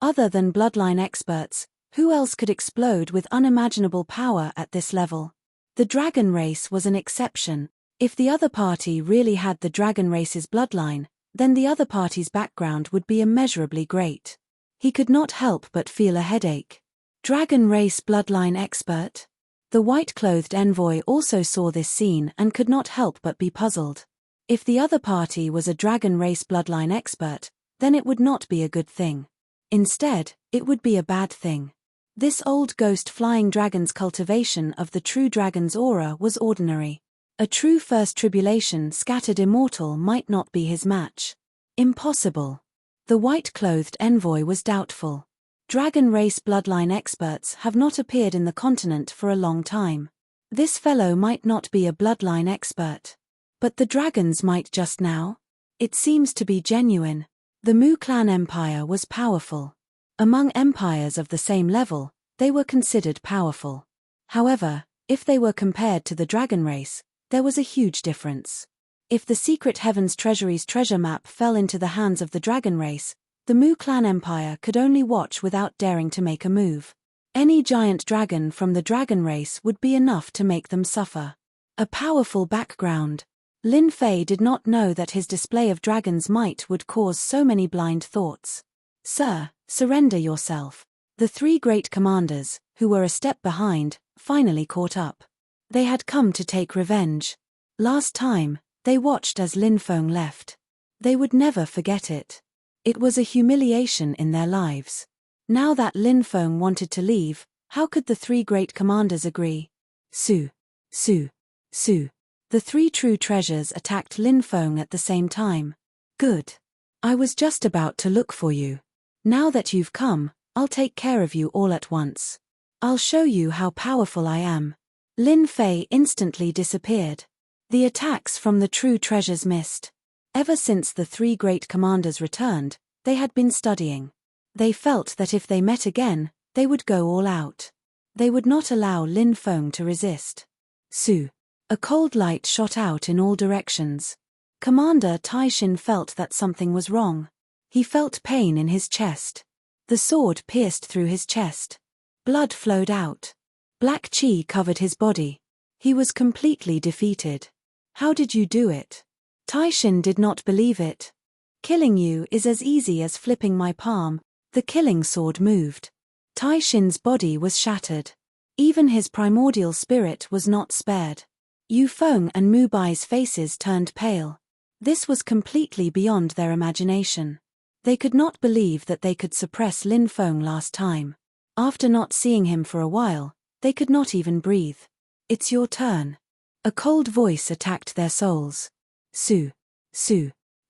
Other than bloodline experts, who else could explode with unimaginable power at this level? The dragon race was an exception. If the other party really had the dragon race's bloodline, then the other party's background would be immeasurably great. He could not help but feel a headache. Dragon race bloodline expert? The white-clothed envoy also saw this scene and could not help but be puzzled. If the other party was a dragon race bloodline expert, then it would not be a good thing. Instead, it would be a bad thing. This old ghost flying dragon's cultivation of the true dragon's aura was ordinary. A true first tribulation scattered immortal might not be his match. Impossible. The white-clothed envoy was doubtful. Dragon race bloodline experts have not appeared in the continent for a long time. This fellow might not be a bloodline expert. But the dragons might just now? It seems to be genuine. The Mu clan empire was powerful. Among empires of the same level, they were considered powerful. However, if they were compared to the dragon race, there was a huge difference. If the Secret Heavens Treasury's treasure map fell into the hands of the dragon race, the Mu clan empire could only watch without daring to make a move. Any giant dragon from the dragon race would be enough to make them suffer. A powerful background. Lin Fei did not know that his display of dragon's might would cause so many blind thoughts. Sir, surrender yourself. The three great commanders, who were a step behind, finally caught up. They had come to take revenge. Last time, they watched as Lin Feng left. They would never forget it. It was a humiliation in their lives. Now that Lin Feng wanted to leave, how could the three great commanders agree? Su. The three true treasures attacked Lin Feng at the same time. Good. I was just about to look for you. Now that you've come, I'll take care of you all at once. I'll show you how powerful I am. Lin Fei instantly disappeared. The attacks from the true treasures missed. Ever since the three great commanders returned, they had been studying. They felt that if they met again, they would go all out. They would not allow Lin Feng to resist. Su. A cold light shot out in all directions. Commander Taishin felt that something was wrong. He felt pain in his chest. The sword pierced through his chest. Blood flowed out. Black qi covered his body. He was completely defeated. How did you do it? Taishin did not believe it. Killing you is as easy as flipping my palm. The killing sword moved. Taishin's body was shattered. Even his primordial spirit was not spared. Yu Feng and Mu Bai's faces turned pale. This was completely beyond their imagination. They could not believe that they could suppress Lin Feng last time. After not seeing him for a while, they could not even breathe. It's your turn. A cold voice attacked their souls. Su.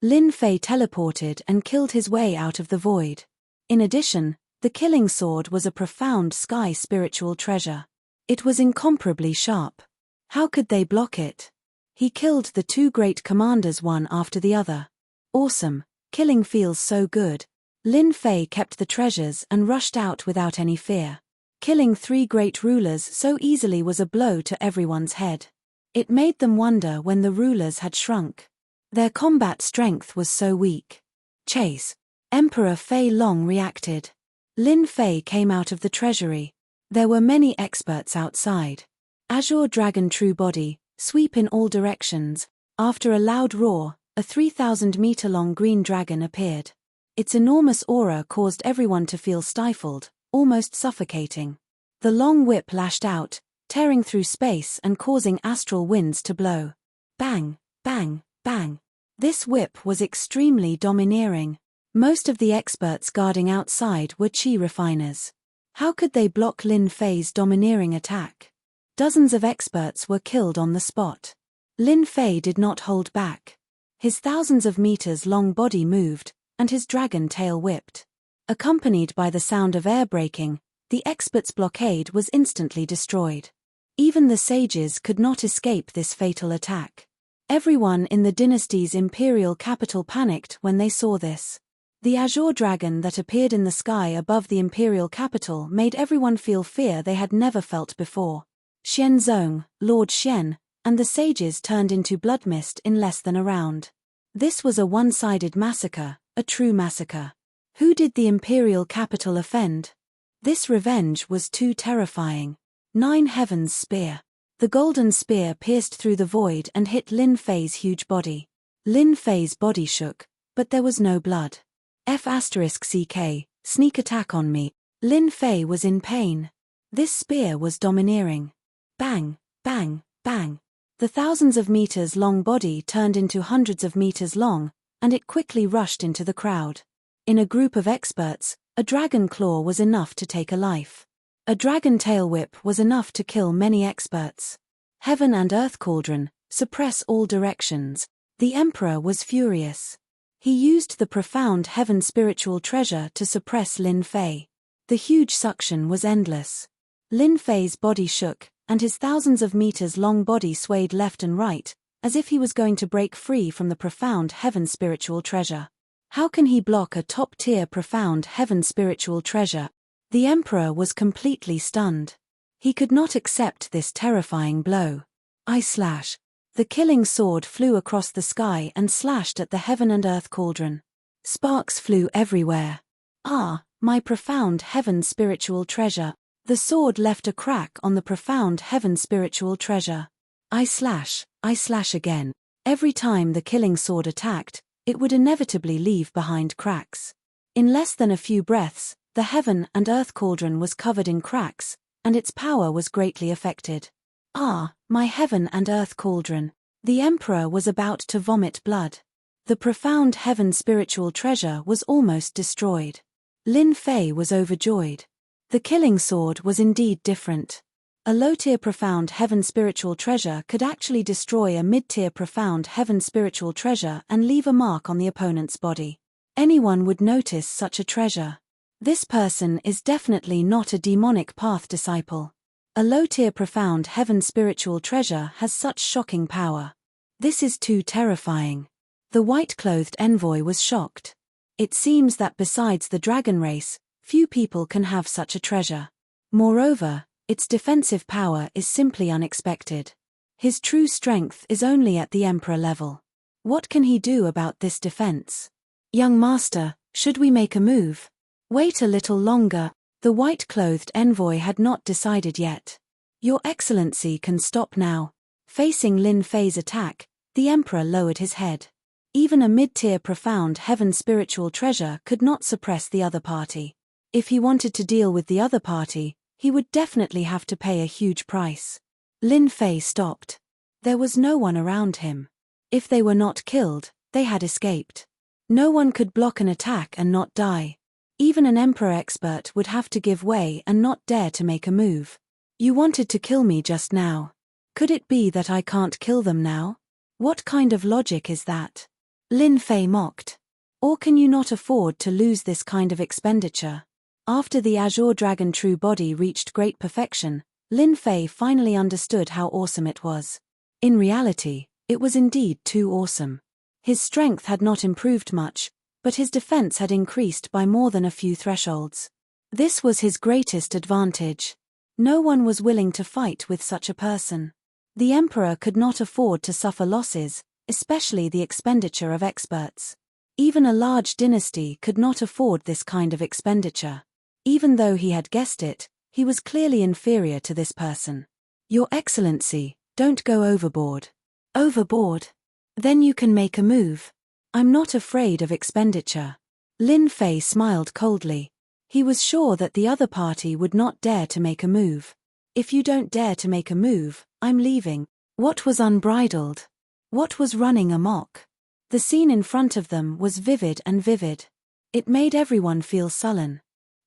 Lin Fei teleported and killed his way out of the void. In addition, the killing sword was a profound sky spiritual treasure. It was incomparably sharp. How could they block it? He killed the two great commanders one after the other. Awesome, killing feels so good. Lin Fei kept the treasures and rushed out without any fear. Killing three great rulers so easily was a blow to everyone's head. It made them wonder when the rulers had shrunk. Their combat strength was so weak. Chase. Emperor Fei Long reacted. Lin Fei came out of the treasury. There were many experts outside. Azure Dragon True Body, sweep in all directions. After a loud roar, a 3,000-meter-long green dragon appeared. Its enormous aura caused everyone to feel stifled, almost suffocating. The long whip lashed out, tearing through space and causing astral winds to blow. Bang, bang, bang. This whip was extremely domineering. Most of the experts guarding outside were qi refiners. How could they block Lin Fei's domineering attack? Dozens of experts were killed on the spot. Lin Fei did not hold back. His thousands of meters long body moved, and his dragon tail whipped. Accompanied by the sound of air braking, the experts' blockade was instantly destroyed. Even the sages could not escape this fatal attack. Everyone in the dynasty's imperial capital panicked when they saw this. The azure dragon that appeared in the sky above the imperial capital made everyone feel fear they had never felt before. Xianzong, Lord Xian, and the sages turned into blood mist in less than a round. This was a one-sided massacre, a true massacre. Who did the imperial capital offend? This revenge was too terrifying. Nine Heavens Spear. The golden spear pierced through the void and hit Lin Fei's huge body. Lin Fei's body shook, but there was no blood. F***CK, sneak attack on me. Lin Fei was in pain. This spear was domineering. Bang, bang, bang. The thousands of meters long body turned into hundreds of meters long, and it quickly rushed into the crowd. In a group of experts, a dragon claw was enough to take a life. A dragon tail whip was enough to kill many experts. Heaven and Earth Cauldron, Suppress all directions. The Emperor was furious. He used the profound heaven spiritual treasure to suppress Lin Fei. The huge suction was endless. Lin Fei's body shook, and his thousands of meters long body swayed left and right, as if he was going to break free from the profound heaven spiritual treasure. How can he block a top-tier profound heaven spiritual treasure? The Emperor was completely stunned. He could not accept this terrifying blow. The killing sword flew across the sky and slashed at the heaven and earth cauldron. Sparks flew everywhere. Ah, my profound heaven spiritual treasure. The sword left a crack on the profound heaven spiritual treasure. I slash again. Every time the killing sword attacked, it would inevitably leave behind cracks. In less than a few breaths, the heaven and earth cauldron was covered in cracks, and its power was greatly affected. Ah, my heaven and earth cauldron. The Emperor was about to vomit blood. The profound heaven spiritual treasure was almost destroyed. Lin Fei was overjoyed. The killing sword was indeed different. A low-tier profound heaven spiritual treasure could actually destroy a mid-tier profound heaven spiritual treasure and leave a mark on the opponent's body. Anyone would notice such a treasure. This person is definitely not a demonic path disciple. A low-tier profound heaven spiritual treasure has such shocking power. This is too terrifying. The white-clothed envoy was shocked. It seems that besides the dragon race, few people can have such a treasure. Moreover, its defensive power is simply unexpected. His true strength is only at the Emperor level. What can he do about this defense? Young master, should we make a move? Wait a little longer. The white-clothed envoy had not decided yet. Your Excellency can stop now. Facing Lin Fei's attack, the Emperor lowered his head. Even a mid-tier profound heaven spiritual treasure could not suppress the other party. If he wanted to deal with the other party, he would definitely have to pay a huge price. Lin Fei stopped. There was no one around him. If they were not killed, they had escaped. No one could block an attack and not die. Even an Emperor expert would have to give way and not dare to make a move. You wanted to kill me just now. Could it be that I can't kill them now? What kind of logic is that? Lin Fei mocked. Or can you not afford to lose this kind of expenditure? After the Azure Dragon true body reached great perfection, Lin Fei finally understood how awesome it was. In reality, it was indeed too awesome. His strength had not improved much, but his defense had increased by more than a few thresholds. This was his greatest advantage. No one was willing to fight with such a person. The Emperor could not afford to suffer losses, especially the expenditure of experts. Even a large dynasty could not afford this kind of expenditure. Even though he had guessed it, he was clearly inferior to this person. Your Excellency, don't go overboard. Overboard? Then you can make a move. I'm not afraid of expenditure. Lin Fei smiled coldly. He was sure that the other party would not dare to make a move. If you don't dare to make a move, I'm leaving. What was unbridled? What was running amok? The scene in front of them was vivid and vivid. It made everyone feel sullen.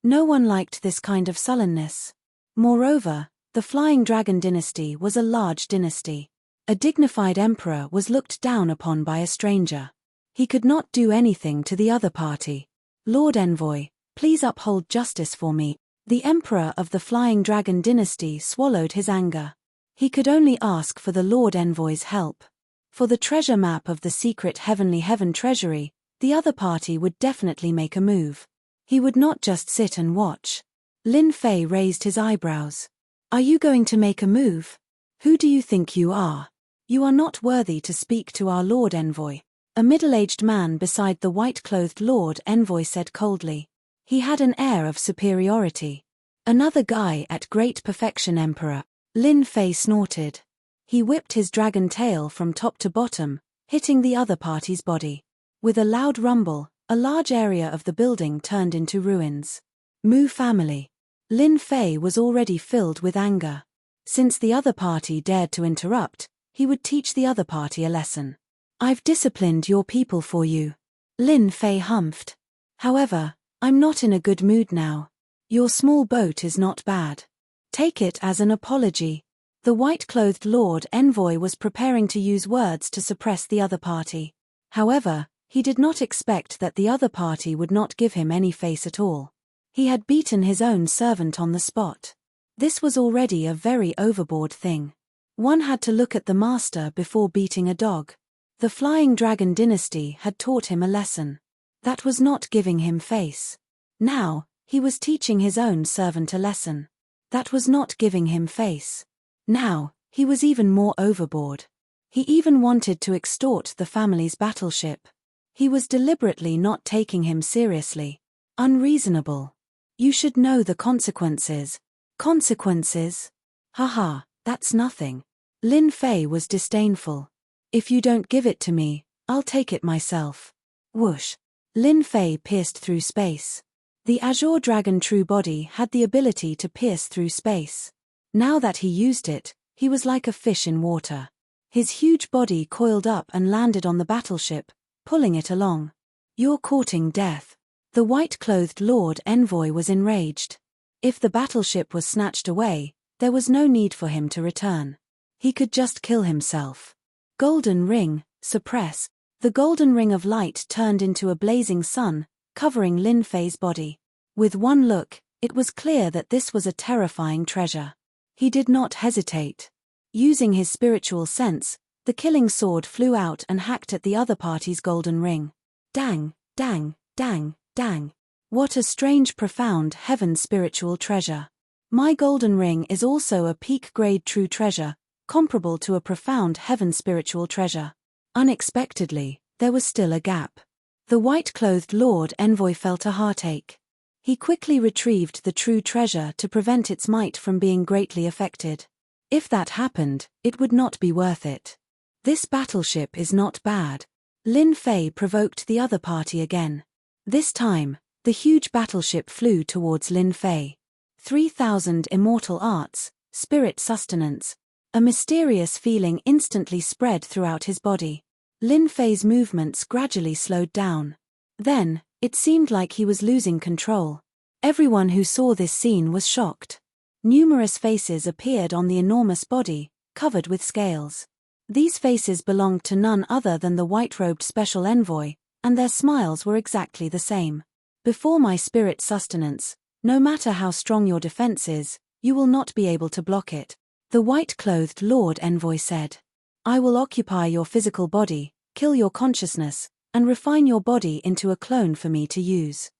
No one liked this kind of sullenness. Moreover, the Flying Dragon dynasty was a large dynasty. A dignified emperor was looked down upon by a stranger. He could not do anything to the other party. Lord Envoy, please uphold justice for me. The emperor of the Flying Dragon dynasty swallowed his anger. He could only ask for the Lord Envoy's help. For the treasure map of the secret Heavenly Heaven treasury, the other party would definitely make a move. He would not just sit and watch. Lin Fei raised his eyebrows. Are you going to make a move? Who do you think you are? You are not worthy to speak to our Lord Envoy. A middle-aged man beside the white-clothed Lord Envoy said coldly. He had an air of superiority. Another guy at great perfection, Emperor. Lin Fei snorted. He whipped his dragon tail from top to bottom, hitting the other party's body. With a loud rumble, a large area of the building turned into ruins. Mu family. Lin Fei was already filled with anger. Since the other party dared to interrupt, he would teach the other party a lesson. I've disciplined your people for you. Lin Fei humphed. However, I'm not in a good mood now. Your small boat is not bad. Take it as an apology. The white-clothed Lord Envoy was preparing to use words to suppress the other party. However, he did not expect that the other party would not give him any face at all. He had beaten his own servant on the spot. This was already a very overboard thing. One had to look at the master before beating a dog. The Flying Dragon dynasty had taught him a lesson. That was not giving him face. Now, he was teaching his own servant a lesson. That was not giving him face. Now, he was even more overboard. He even wanted to extort the family's battleship. He was deliberately not taking him seriously. Unreasonable. You should know the consequences. Consequences? Haha, that's nothing. Lin Fei was disdainful. If you don't give it to me, I'll take it myself. Whoosh. Lin Fei pierced through space. The Azure Dragon True Body had the ability to pierce through space. Now that he used it, he was like a fish in water. His huge body coiled up and landed on the battleship, pulling it along. You're courting death. The white-clothed Lord Envoy was enraged. If the battleship was snatched away, there was no need for him to return. He could just kill himself. Golden ring, suppress. The golden ring of light turned into a blazing sun, covering Lin Fei's body. With one look, it was clear that this was a terrifying treasure. He did not hesitate. Using his spiritual sense, the killing sword flew out and hacked at the other party's golden ring. Dang, dang, dang, dang. What a strange, profound heaven spiritual treasure. My golden ring is also a peak-grade true treasure, comparable to a profound heaven spiritual treasure. Unexpectedly, there was still a gap. The white-clothed Lord Envoy felt a heartache. He quickly retrieved the true treasure to prevent its might from being greatly affected. If that happened, it would not be worth it. This battleship is not bad. Lin Fei provoked the other party again. This time, the huge battleship flew towards Lin Fei. 3,000 immortal arts, spirit sustenance. A mysterious feeling instantly spread throughout his body. Lin Fei's movements gradually slowed down. Then, it seemed like he was losing control. Everyone who saw this scene was shocked. Numerous faces appeared on the enormous body, covered with scales. These faces belonged to none other than the white-robed special envoy, and their smiles were exactly the same. Before my spirit sustenance, no matter how strong your defense is, you will not be able to block it, the white-clothed Lord Envoy said. I will occupy your physical body, kill your consciousness, and refine your body into a clone for me to use.